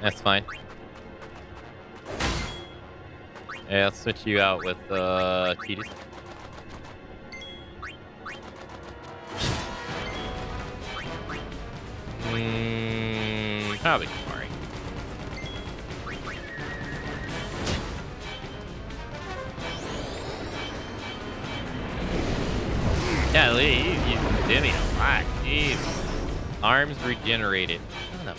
That's fine. Yeah, I'll switch you out with, Titus. Probably Kamari. Yeah, Lee, you did me a lot. Jeez. Arms regenerated. Son of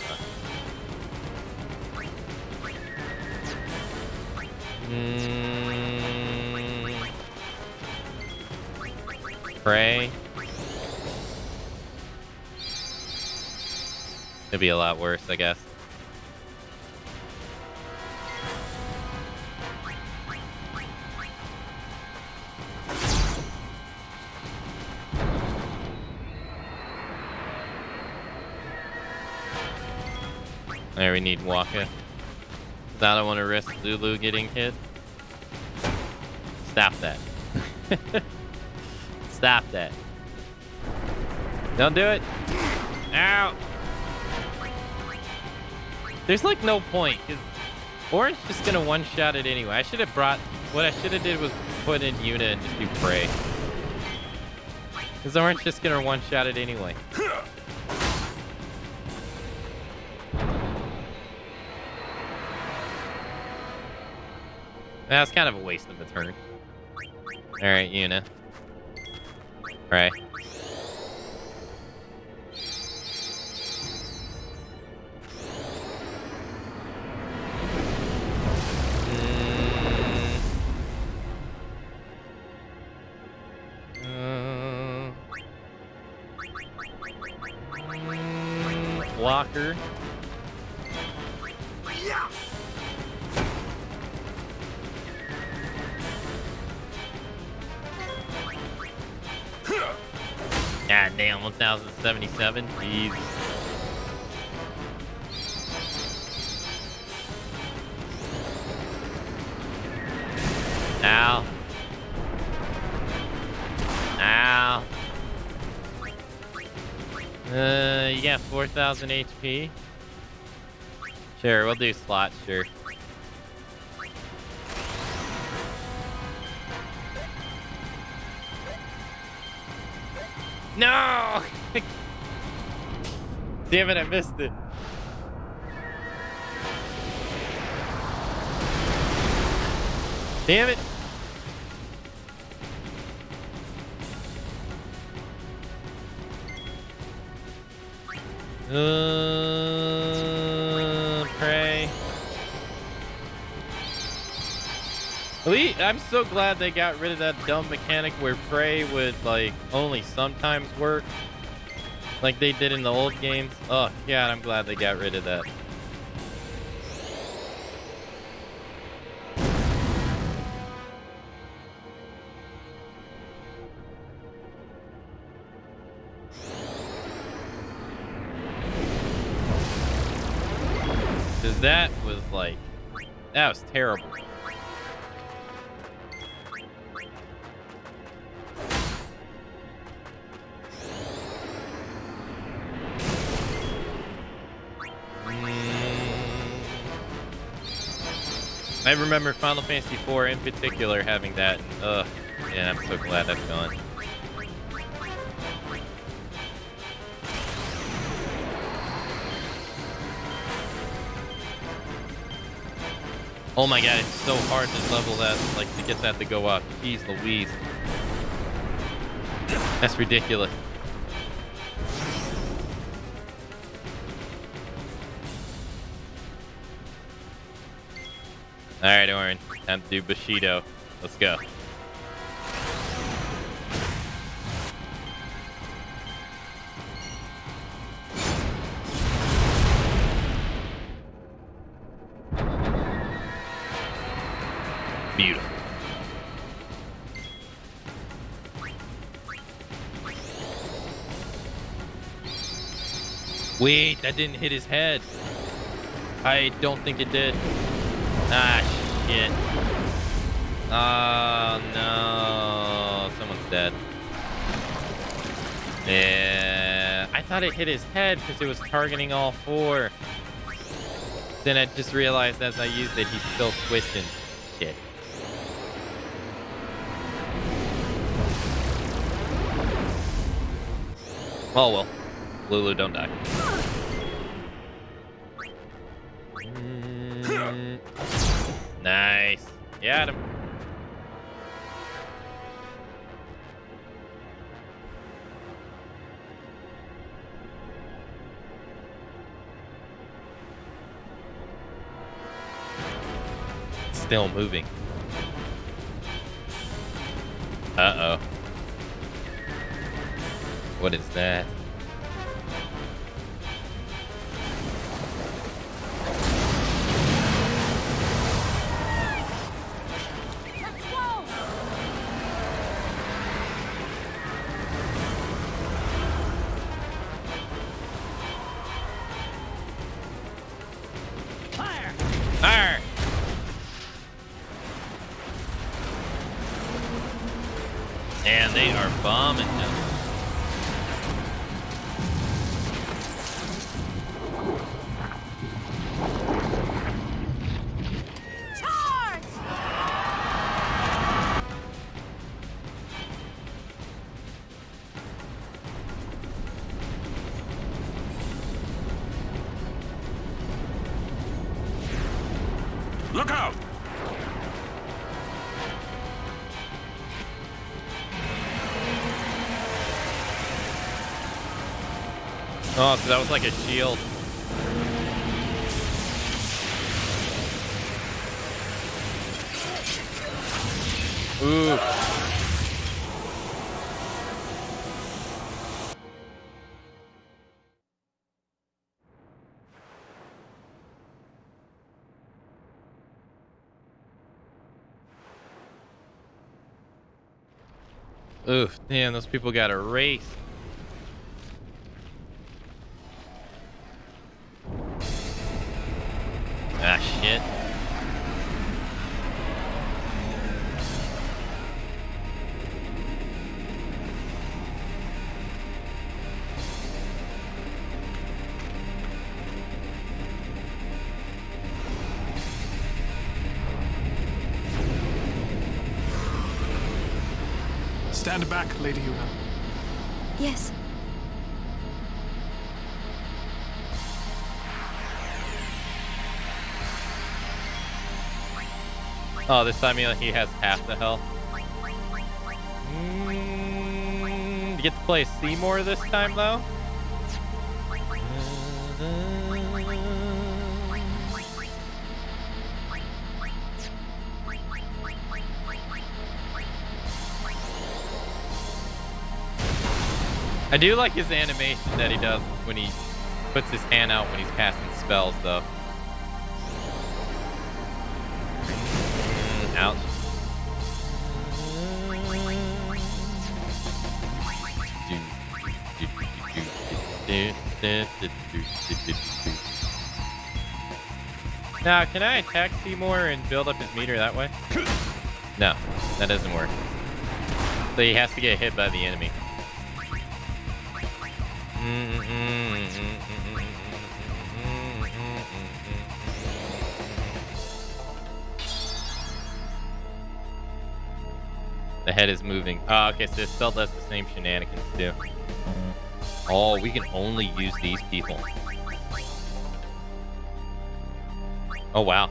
a... Pray. Could be a lot worse, I guess. There, we need Waka. I don't want to risk Lulu getting hit. Stop that. Stop that. Don't do it. Ow. There's like no point, because Orange's just gonna one-shot it anyway. I should have brought... What I should have did was put in Yuna and just do Prey. Because Orange's just gonna one-shot it anyway. That's kind of a waste of a turn. Alright, Yuna. Alright. blocker. God damn, 1077. Jeez. Ow. Ow. You got 4,000 HP? Sure, we'll do slots, sure. No! Damn it, I missed it. Damn it. Pray. I'm so glad they got rid of that dumb mechanic where pray would like only sometimes work, like they did in the old games. Oh god, I'm glad they got rid of that. Cause that was like, that was terrible. I remember Final Fantasy IV in particular having that. Ugh, yeah, I'm so glad that's gone. Oh my god, it's so hard to level that, like, to get that to go up. Jeez Louise. That's ridiculous. Alright, Orin. Time to do Bushido. Let's go. Beautiful. Wait, that didn't hit his head. I don't think it did. Ah, shit. Oh, no. Someone's dead. Yeah. I thought it hit his head because it was targeting all four. Then I just realized as I used it, he's still twitching. Shit. Oh, well. Lulu, don't die. Nice. Got him. Still moving. Uh-oh. What is that? Fire! And they are bombing him. Look out! Oh, so that was like a shield. Ooh. Oof, damn, those people got a race. Ah, shit. Stand back, Lady Yuna. Yes. Oh, this time he has half the health. You get to play Seymour this time, though? I do like his animation that he does when he puts his hand out when he's casting spells, though. Ouch. Now, can I attack Seymour and build up his meter that way? No, that doesn't work. So he has to get hit by the enemy. The head is moving. Oh, okay, so it still does the same shenanigans too. Oh, we can only use these people. Oh, wow.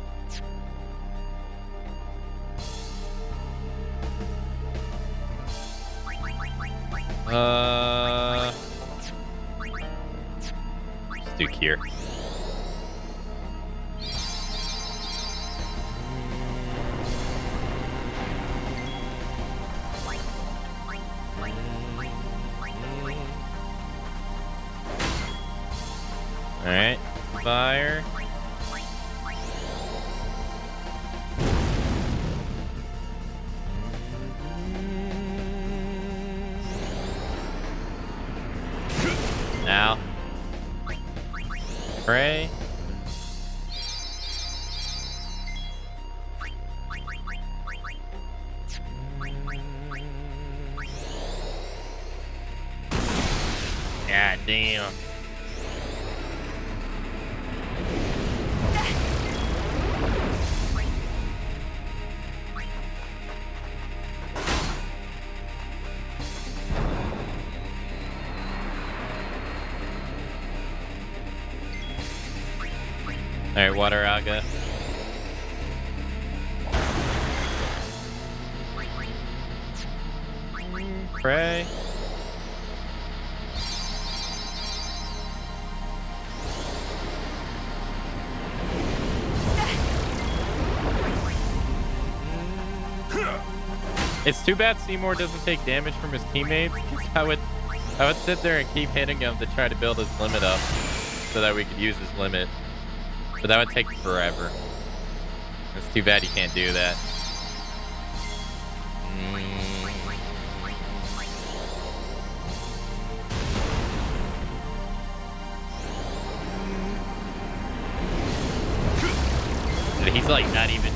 Let's do Kier. Alright, fire. Now. Pray. God damn. Alright, Water Aga. Pray. It's too bad Seymour doesn't take damage from his teammates. I would sit there and keep hitting him to try to build his limit up so that we could use his limit. But that would take forever. It's too bad you can't do that. Dude, he's like not even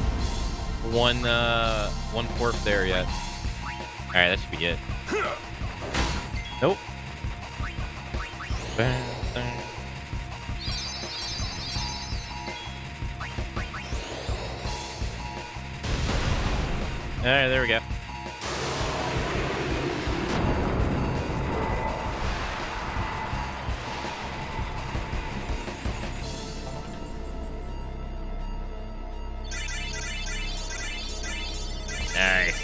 one fourth there yet. All right, that should be it. Nope. All right, there we go. Nice.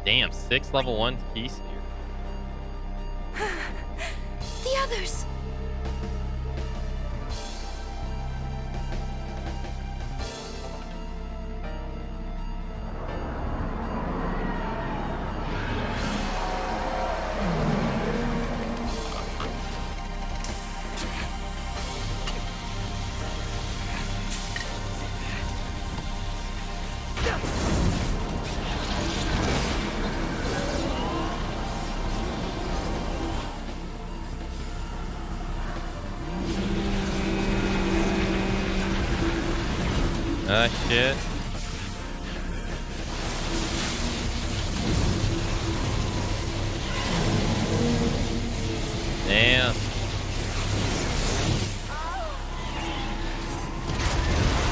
Damn, 6 level 1 keys here. The others! Ah, shit. Damn.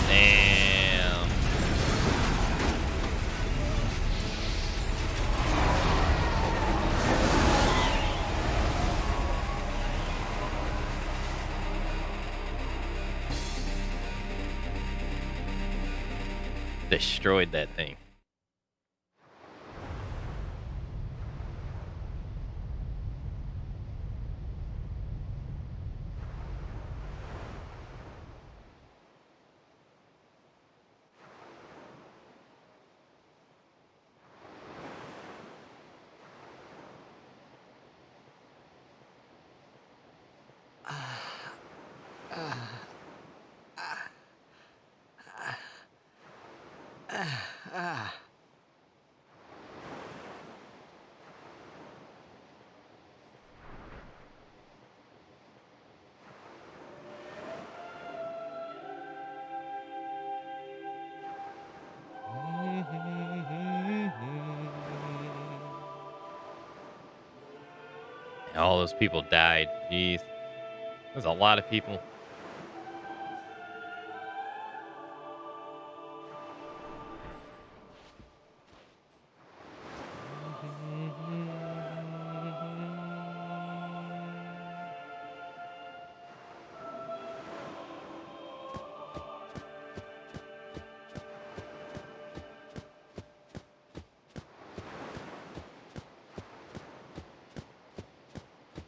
Damn. Destroyed that thing. All those people died. Jeez. There's a lot of people.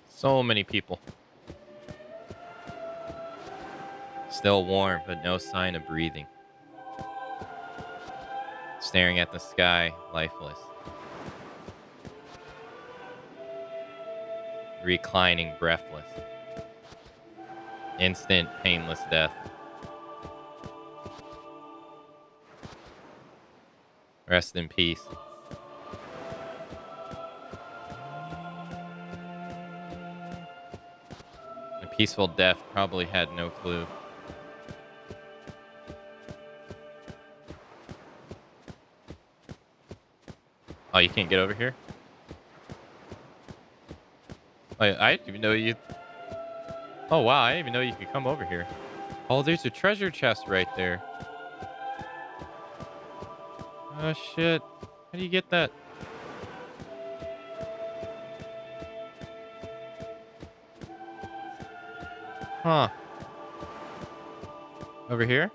So many people. Still warm, but no sign of breathing. Staring at the sky, lifeless. Reclining, breathless. Instant, painless death. Rest in peace. A peaceful death probably had no clue. Oh, you can't get over here? Like, I didn't even know you... Oh, wow, I didn't even know you could come over here. Oh, there's a treasure chest right there. Oh, shit. How do you get that? Huh. Over here?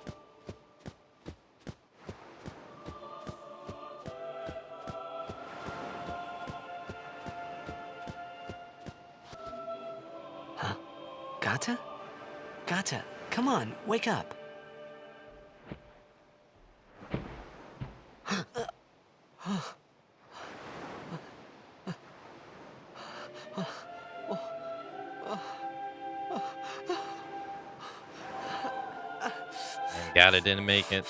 Gata? Gata, come on, wake up. And Gata didn't make it.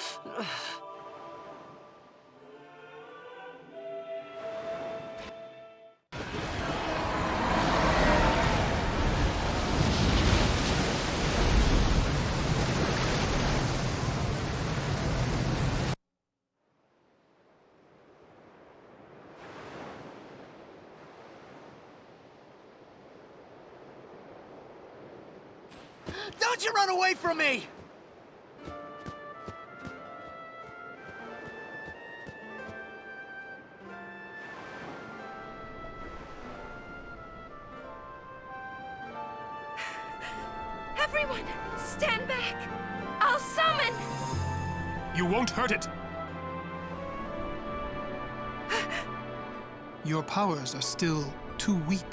Don't you run away from me! Everyone, stand back! I'll summon! You won't hurt it. Your powers are still too weak.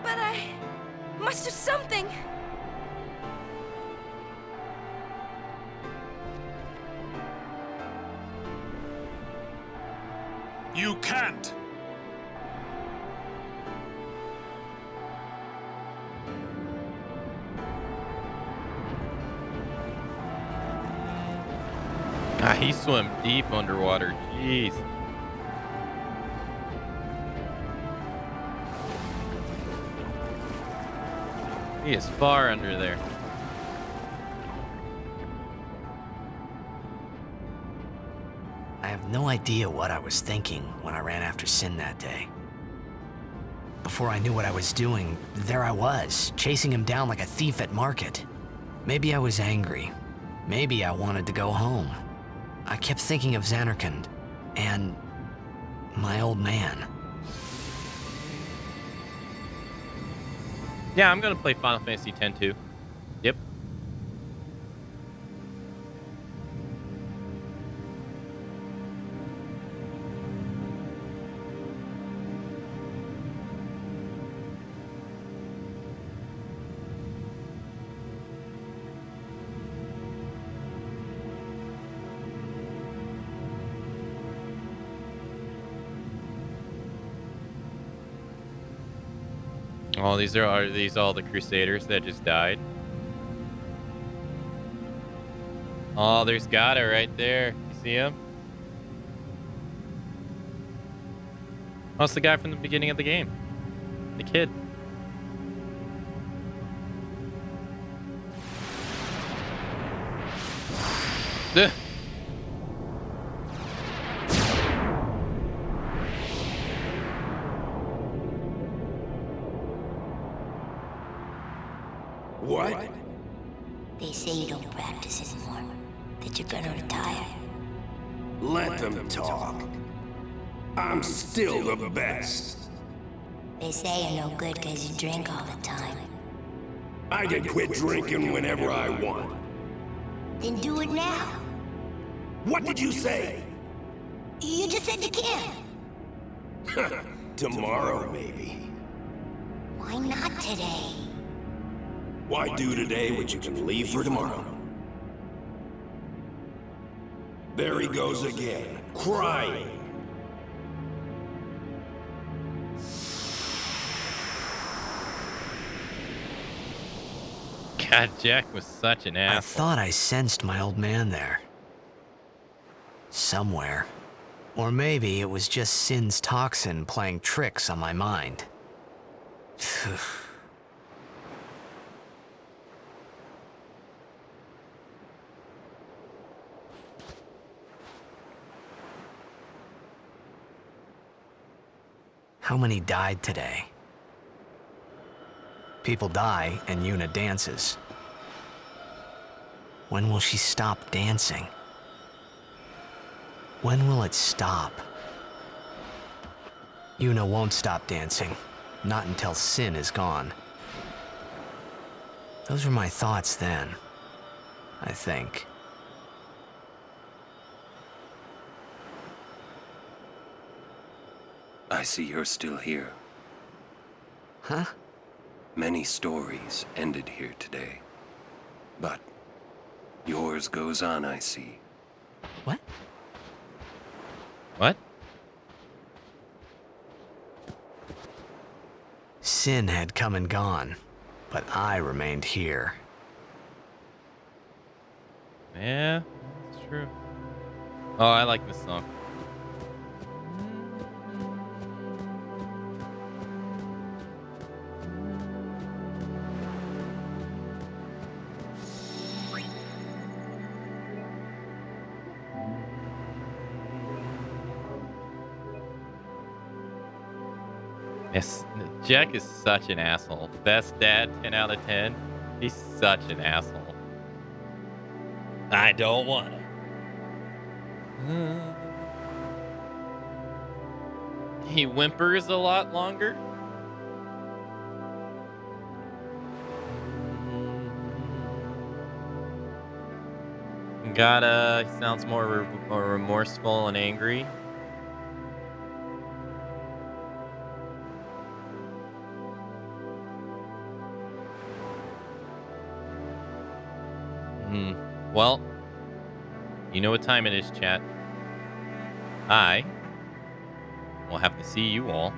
But I must do something. You can't. Ah, he swam deep underwater. Jeez. He is far under there. no idea what I was thinking when I ran after Sin that day. Before I knew what I was doing, there I was, chasing him down like a thief at market. Maybe I was angry. Maybe I wanted to go home. I kept thinking of Xanarkand and my old man. Yeah, I'm gonna play Final Fantasy X too. Yep. Oh, are these all the Crusaders that just died? Oh, there's Gata right there. You see him? Oh, it's the guy from the beginning of the game. The kid. Ugh. What? They say you don't practice anymore, that you're gonna retire. Let them talk. I'm still the best. They say you're no good because you drink all the time. I can quit drinking whenever I want. Then do it now. What did you say? You just said you can. Tomorrow, maybe. Why not today? Why do today what you can leave for tomorrow? There he goes again, crying. God, Jack was such an asshole. I thought I sensed my old man there. Somewhere. Or maybe it was just Sin's toxin playing tricks on my mind. How many died today? People die and Yuna dances. When will she stop dancing? When will it stop? Yuna won't stop dancing. Not until Sin is gone. Those were my thoughts then, I think. I see you're still here. Huh? Many stories ended here today. But yours goes on, I see. What? What? Sin had come and gone, but I remained here. Yeah, that's true. Oh, I like this song. Yes, Jack is such an asshole. Best dad, 10 out of 10. He's such an asshole. I don't want to. He whimpers a lot longer. He sounds more remorseful and angry. Well, you know what time it is, chat. I will have to see you all